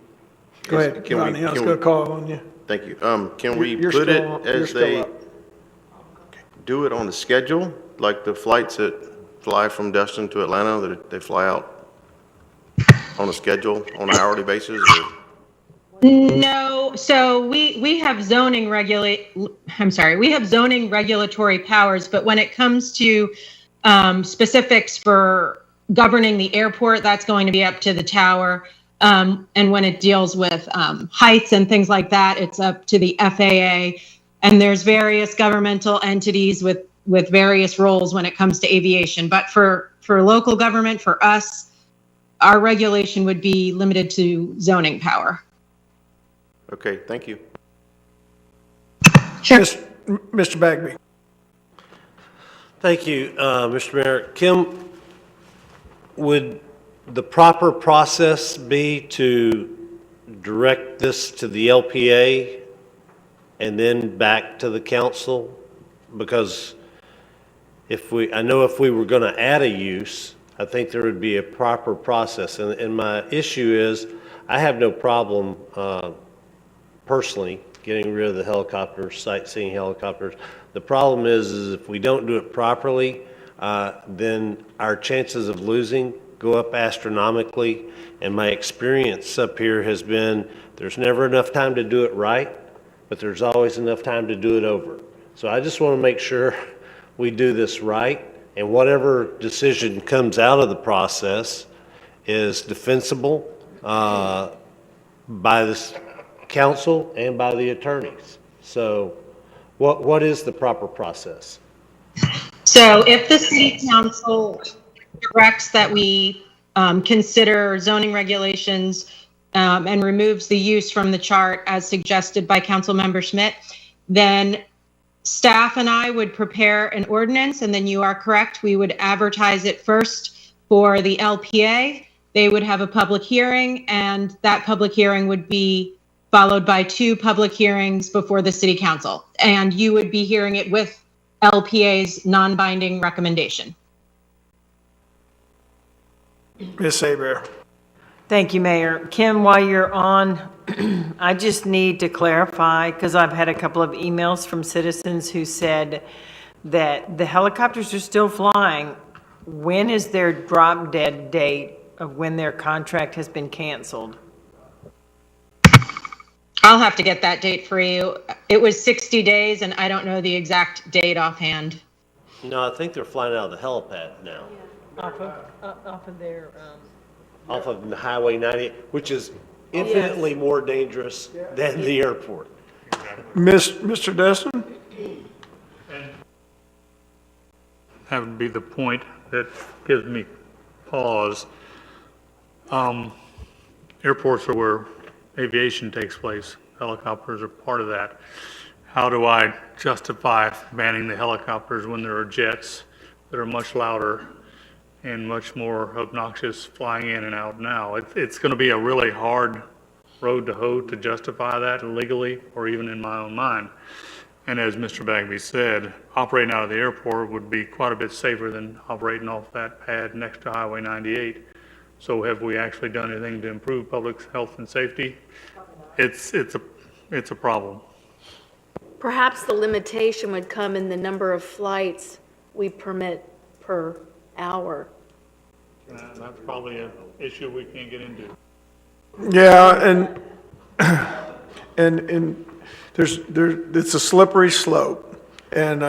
Go ahead, Ronnie, I was going to call on you. Thank you. Can we You're put it still- you're as still they up. do it on the schedule, like the flights that fly from Destin to Atlanta, that they fly out on a schedule, on an hourly basis? Or? No, so we have zoning we have zoning regulatory powers, but when it comes to specifics for governing the airport, that's going to be up to the tower. And when it deals with heights and things like that, it's up to the FAA. And there's various governmental entities with various roles when it comes to aviation. But for local government, for us, our regulation would be limited to zoning power. Okay, thank you. Sure. Mr. Bagby. Thank you, Mr. Mayor. Kim, would the proper process be to direct this to the LPA and then back to the council? Because I know if we were going to add a use, I think there would be a proper process. And my issue is, I have no problem personally getting rid of the helicopters, sightseeing helicopters. The problem is if we don't do it properly, then our chances of losing go up astronomically. And my experience up here has been there's never enough time to do it right, but there's always enough time to do it over. So I just want to make sure we do this right, and whatever decision comes out of the process is defensible by this council and by the attorneys. So what is the proper process? So if the city council directs that we consider zoning regulations and removes the use from the chart as suggested by Councilmember Schmidt, then staff and I would prepare an ordinance, and then you are correct, we would advertise it first for the LPA. They would have a public hearing, and that public hearing would be followed by 2 public hearings before the city council. And you would be hearing it with LPA's non-binding recommendation. Ms. Abear. Thank you, Mayor. Kim, while you're on, I just need to clarify, because I've had a couple of emails from citizens who said that the helicopters are still flying. When is their drop dead date of when their contract has been canceled? I'll have to get that date for you. It was 60 days, and I don't know the exact date offhand. No, I think they're flying out of the helipad now. Off of their... Off of Highway 90, which is infinitely more dangerous than the airport. Mr. Destin? That would be the point that gives me pause. Airports are where aviation takes place. Helicopters are part of that. How do I justify banning the helicopters when there are jets that are much louder and much more obnoxious flying in and out now? It's going to be a really hard road to hoe to justify that legally or even in my own mind. And as Mr. Bagby said, operating out of the airport would be quite a bit safer than operating off that pad next to Highway 98. So have we actually done anything to improve public health and safety? It's a problem. Perhaps the limitation would come in the number of flights we permit per hour. That's probably an issue we can't get into. Yeah, and it's a slippery slope. And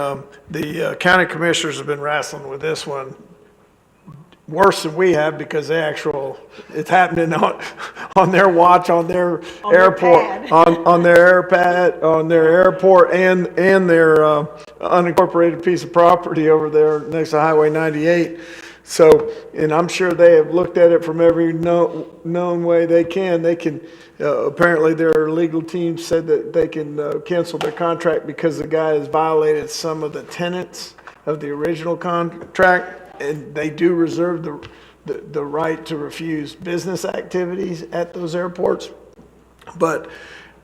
the county commissioners have been wrestling with this one worse than we have, because it's happening on their watch, on their airport, on their airpad, on their airport, and their unincorporated piece of property over there next to Highway 98. So, and I'm sure they have looked at it from every known way they can. They can, apparently their legal team said that they can cancel their contract because the guy has violated some of the tenets of the original contract. And they do reserve the right to refuse business activities at those airports. But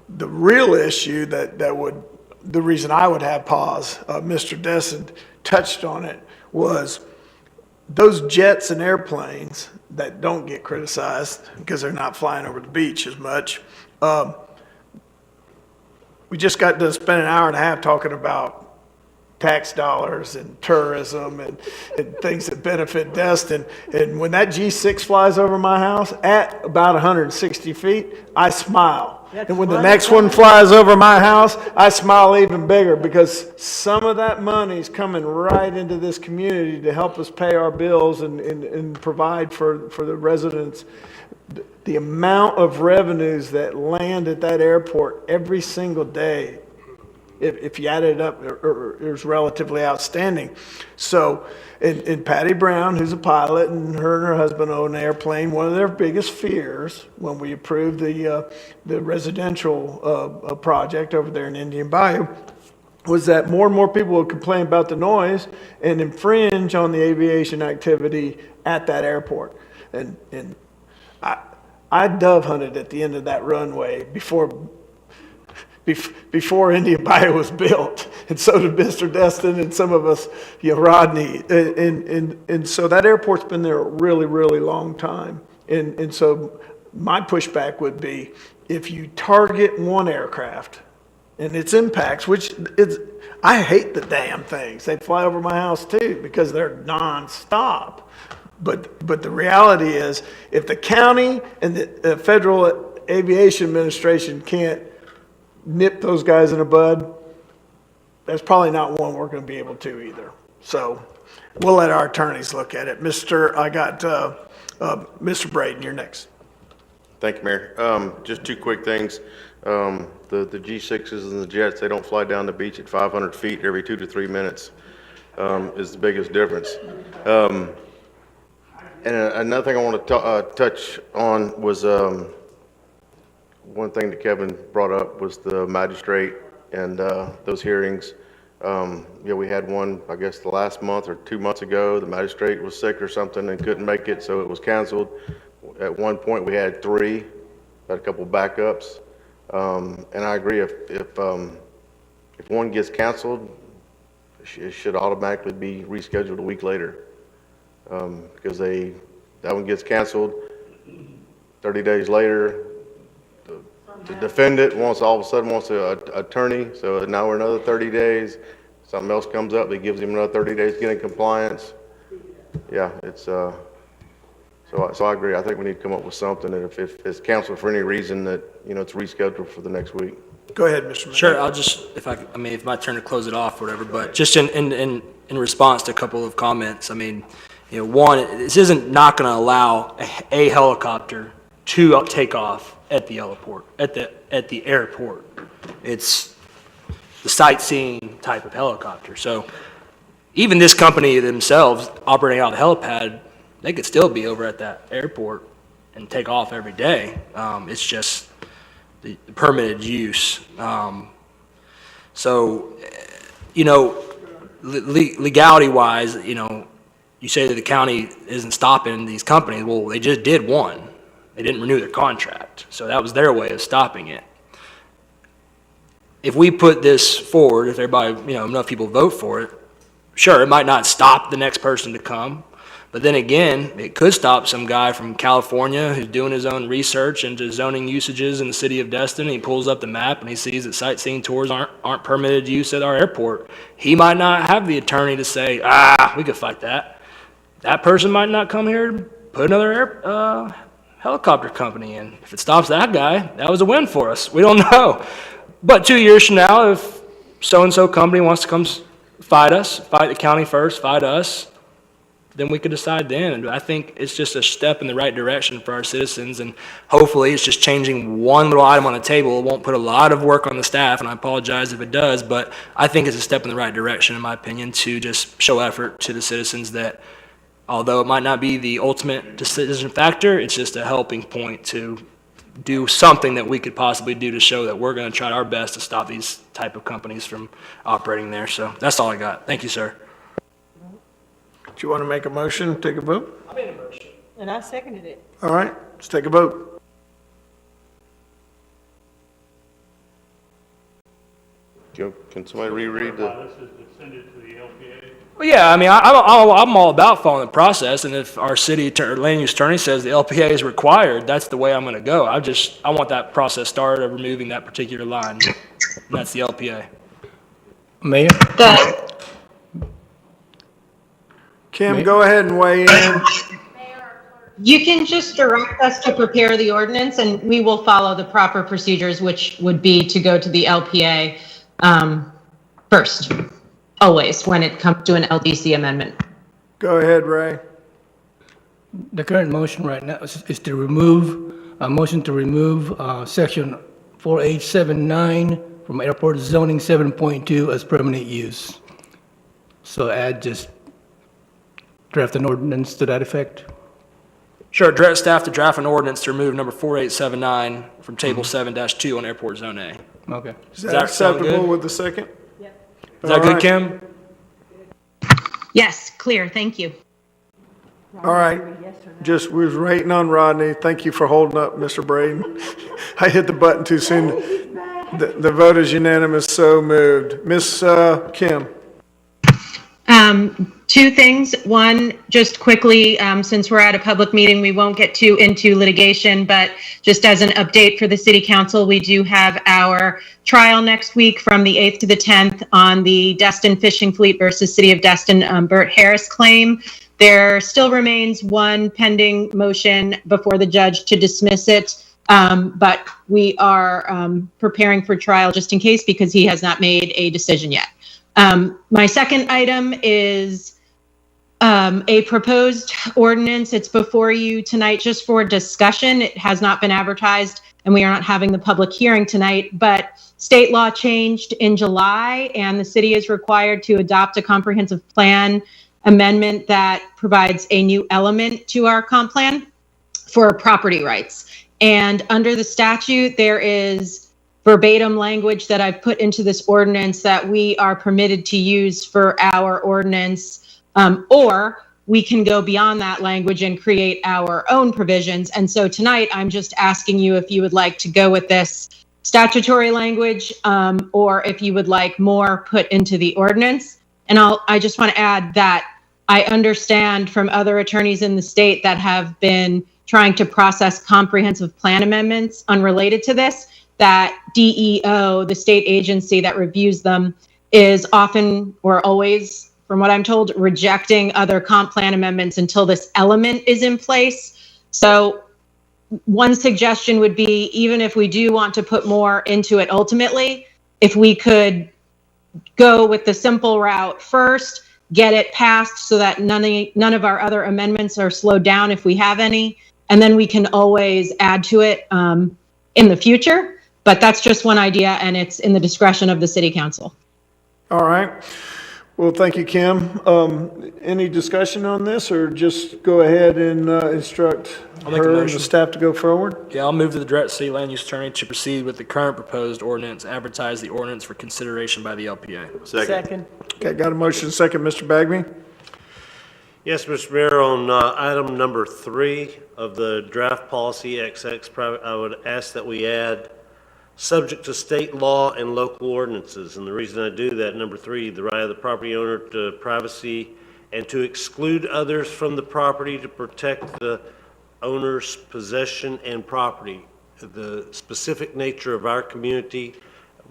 the real issue the reason I would have pause, Mr. Destin touched on it, was those jets and airplanes that don't get criticized because they're not flying over the beach as much. We just got to spend an hour and a half talking about tax dollars and tourism and things that benefit Destin. And when that G6 flies over my house at about 160 feet, I smile. And when the next one flies over my house, I smile even bigger, because some of that money's coming right into this community to help us pay our bills and provide for the residents. The amount of revenues that land at that airport every single day, if you add it up, is relatively outstanding. So, and Patty Brown, who's a pilot, and her husband own an airplane, one of their biggest fears when we approved the residential project over there in Indian Bayou was that more and more people would complain about the noise and infringe on the aviation activity at that airport. And I dove hunted at the end of that runway before Indian Bayou was built, and so did Mr. Destin and some of us, Rodney, and so that airport's been there a really, really long time, and so my pushback would be, if you target one aircraft and its impacts, which I hate the damn things, they fly over my house too because they're nonstop. But the reality is, if the county and the Federal Aviation Administration can't nip those guys in the bud, that's probably not one we're going to be able to either. So we'll let our attorneys look at it. Mr. Braden, you're next. Thank you, Mayor. Just two quick things. The G6s and the jets, they don't fly down the beach at 500 feet every 2 to 3 minutes, is the biggest difference. And another thing I want to touch on was one thing that Kevin brought up was the magistrate and those hearings. We had one, I guess, the last month or 2 months ago. The magistrate was sick or something and couldn't make it, so it was canceled. At one point, we had 3, had a couple backups. And I agree, if one gets canceled, it should automatically be rescheduled a week later. Because that one gets canceled, 30 days later, the defendant all of a sudden wants an attorney, so now we're another 30 days. Something else comes up, it gives him another 30 days to get in compliance. Yeah, it's, so I agree. I think we need to come up with something that if it's canceled for any reason, that, it's rescheduled for the next week. Go ahead, Mr. Mayor. Sure, I'll just, if my turn to close it off or whatever, but just in response to a couple of comments, one, this isn't not going to allow a helicopter to take off at the airport. It's the sightseeing type of helicopter. So even this company themselves operating out of the helipad, they could still be over at that airport and take off every day. It's just the permitted use. Legality-wise, you say that the county isn't stopping these companies. Well, they just did one. They didn't renew their contract. So that was their way of stopping it. If we put this forward, if everybody, enough people vote for it, sure, it might not stop the next person to come. But then again, it could stop some guy from California who's doing his own research into zoning usages in the city of Destin. He pulls up the map and he sees that sightseeing tours aren't permitted use at our airport. He might not have the attorney to say, we could fight that. That person might not come here to put another helicopter company in. If it stops that guy, that was a win for us. We don't know. But 2 years from now, if so-and-so company wants to come fight the county first, fight us, then we could decide then. And I think it's just a step in the right direction for our citizens, and hopefully it's just changing one little item on the table. It won't put a lot of work on the staff, and I apologize if it does, but I think it's a step in the right direction, in my opinion, to just show effort to the citizens that although it might not be the ultimate decision factor, it's just a helping point to do something that we could possibly do to show that we're going to try our best to stop these type of companies from operating there. So that's all I got. Thank you, sir. Do you want to make a motion, take a vote? I made a motion. And I seconded it. All right, let's take a vote. Can somebody reread the? This is to send it to the LPA. Well, yeah, I mean, I'm all about following the process, and if our land use attorney says the LPA is required, that's the way I'm gonna go. I want that process started of removing that particular line, and that's the LPA. Mayor? Kim, go ahead and weigh in. You can just direct us to prepare the ordinance, and we will follow the proper procedures, which would be to go to the LPA first, always, when it comes to an LDC amendment. Go ahead, Ray. The current motion right now is to remove, a motion to remove section 4879 from airport zoning 7.2 as permanent use. So add just draft an ordinance to that effect. Sure, direct staff to draft an ordinance to remove number 4879 from table 7-2 on airport zone A. Okay. Is that acceptable with the second? Is that good, Kim? Yes, clear, thank you. All right, we was waiting on Rodney. Thank you for holding up, Mr. Braden. I hit the button too soon. The vote is unanimous, so moved. Miss Kim? Two things. One, just quickly, since we're at a public meeting, we won't get too into litigation, but just as an update for the city council, we do have our trial next week from the 8th to the 10th on the Destin fishing fleet versus City of Destin Burt Harris claim. There still remains one pending motion before the judge to dismiss it, but we are preparing for trial just in case because he has not made a decision yet. My second item is a proposed ordinance. It's before you tonight just for discussion. It has not been advertised and we are not having the public hearing tonight, but state law changed in July and the city is required to adopt a comprehensive plan amendment that provides a new element to our comp plan for property rights. And under the statute, there is verbatim language that I've put into this ordinance that we are permitted to use for our ordinance, or we can go beyond that language and create our own provisions. And so tonight, I'm just asking you if you would like to go with this statutory language, or if you would like more put into the ordinance. And I just want to add that I understand from other attorneys in the state that have been trying to process comprehensive plan amendments unrelated to this, that DEO, the state agency that reviews them, is often or always, from what I'm told, rejecting other comp plan amendments until this element is in place. So one suggestion would be, even if we do want to put more into it ultimately, if we could go with the simple route first, get it passed so that none of our other amendments are slowed down if we have any, and then we can always add to it in the future. But that's just one idea, and it's in the discretion of the city council. All right. Well, thank you, Kim. Any discussion on this, or just go ahead and instruct her and the staff to go forward? Yeah, I'll move to the direct city land use attorney to proceed with the current proposed ordinance, advertise the ordinance for consideration by the LPA. Second. Okay, got a motion second, Mr. Bagby? Yes, Mr. Mayor, on item number 3 of the draft policy XX, I would ask that we add subject to state law and local ordinances. And the reason I do that, number 3, the right of the property owner to privacy and to exclude others from the property to protect the owner's possession and property. The specific nature of our community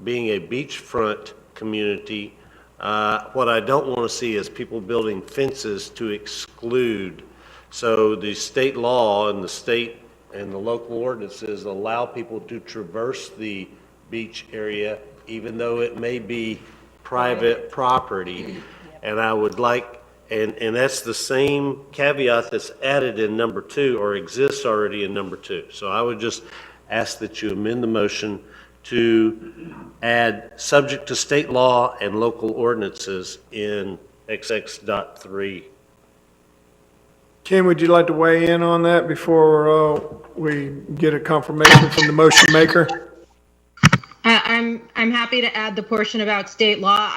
being a beachfront community, what I don't want to see is people building fences to exclude. So the state law and the state and the local ordinances allow people to traverse the beach area, even though it may be private property. And I would like, and that's the same caveat that's added in number 2 or exists already in number 2. So I would just ask that you amend the motion to add subject to state law and local ordinances in XX.3. Kim, would you like to weigh in on that before we get a confirmation from the motion maker? I'm happy to add the portion about state law.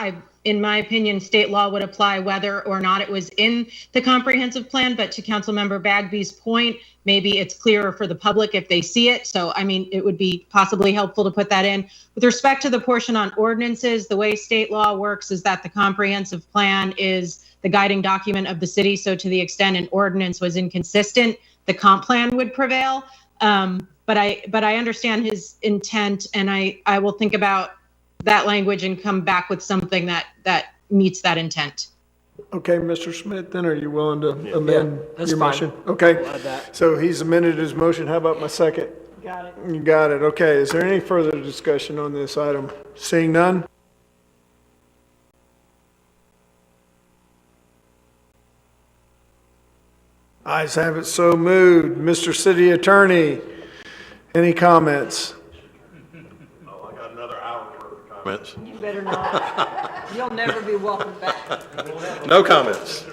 in my opinion, state law would apply whether or not it was in the comprehensive plan. But to Councilmember Bagby's point, maybe it's clearer for the public if they see it. So, I mean, it would be possibly helpful to put that in. With respect to the portion on ordinances, the way state law works is that the comprehensive plan is the guiding document of the city. So to the extent an ordinance was inconsistent, the comp plan would prevail. But I understand his intent, and I will think about that language and come back with something that meets that intent. Okay, Mr. Smith, then are you willing to amend that's your fine. motion? Okay, I'll add that. so he's amended his motion. How about my second? Got it. You got it. Okay, is there any further discussion on this item? Seeing none? Ayes have it, so moved. Mr. City Attorney, any comments? Oh, I got another hour worth of comments. You better not. You'll never be welcome back. No comments.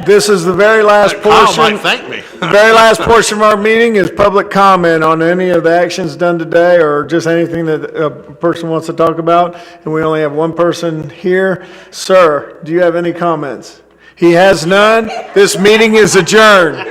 This is the very last Kyle portion. might thank me. The very last portion of our meeting is public comment on any of the actions done today or just anything that a person wants to talk about. And we only have one person here. Sir, do you have any comments? He has none. This meeting is adjourned.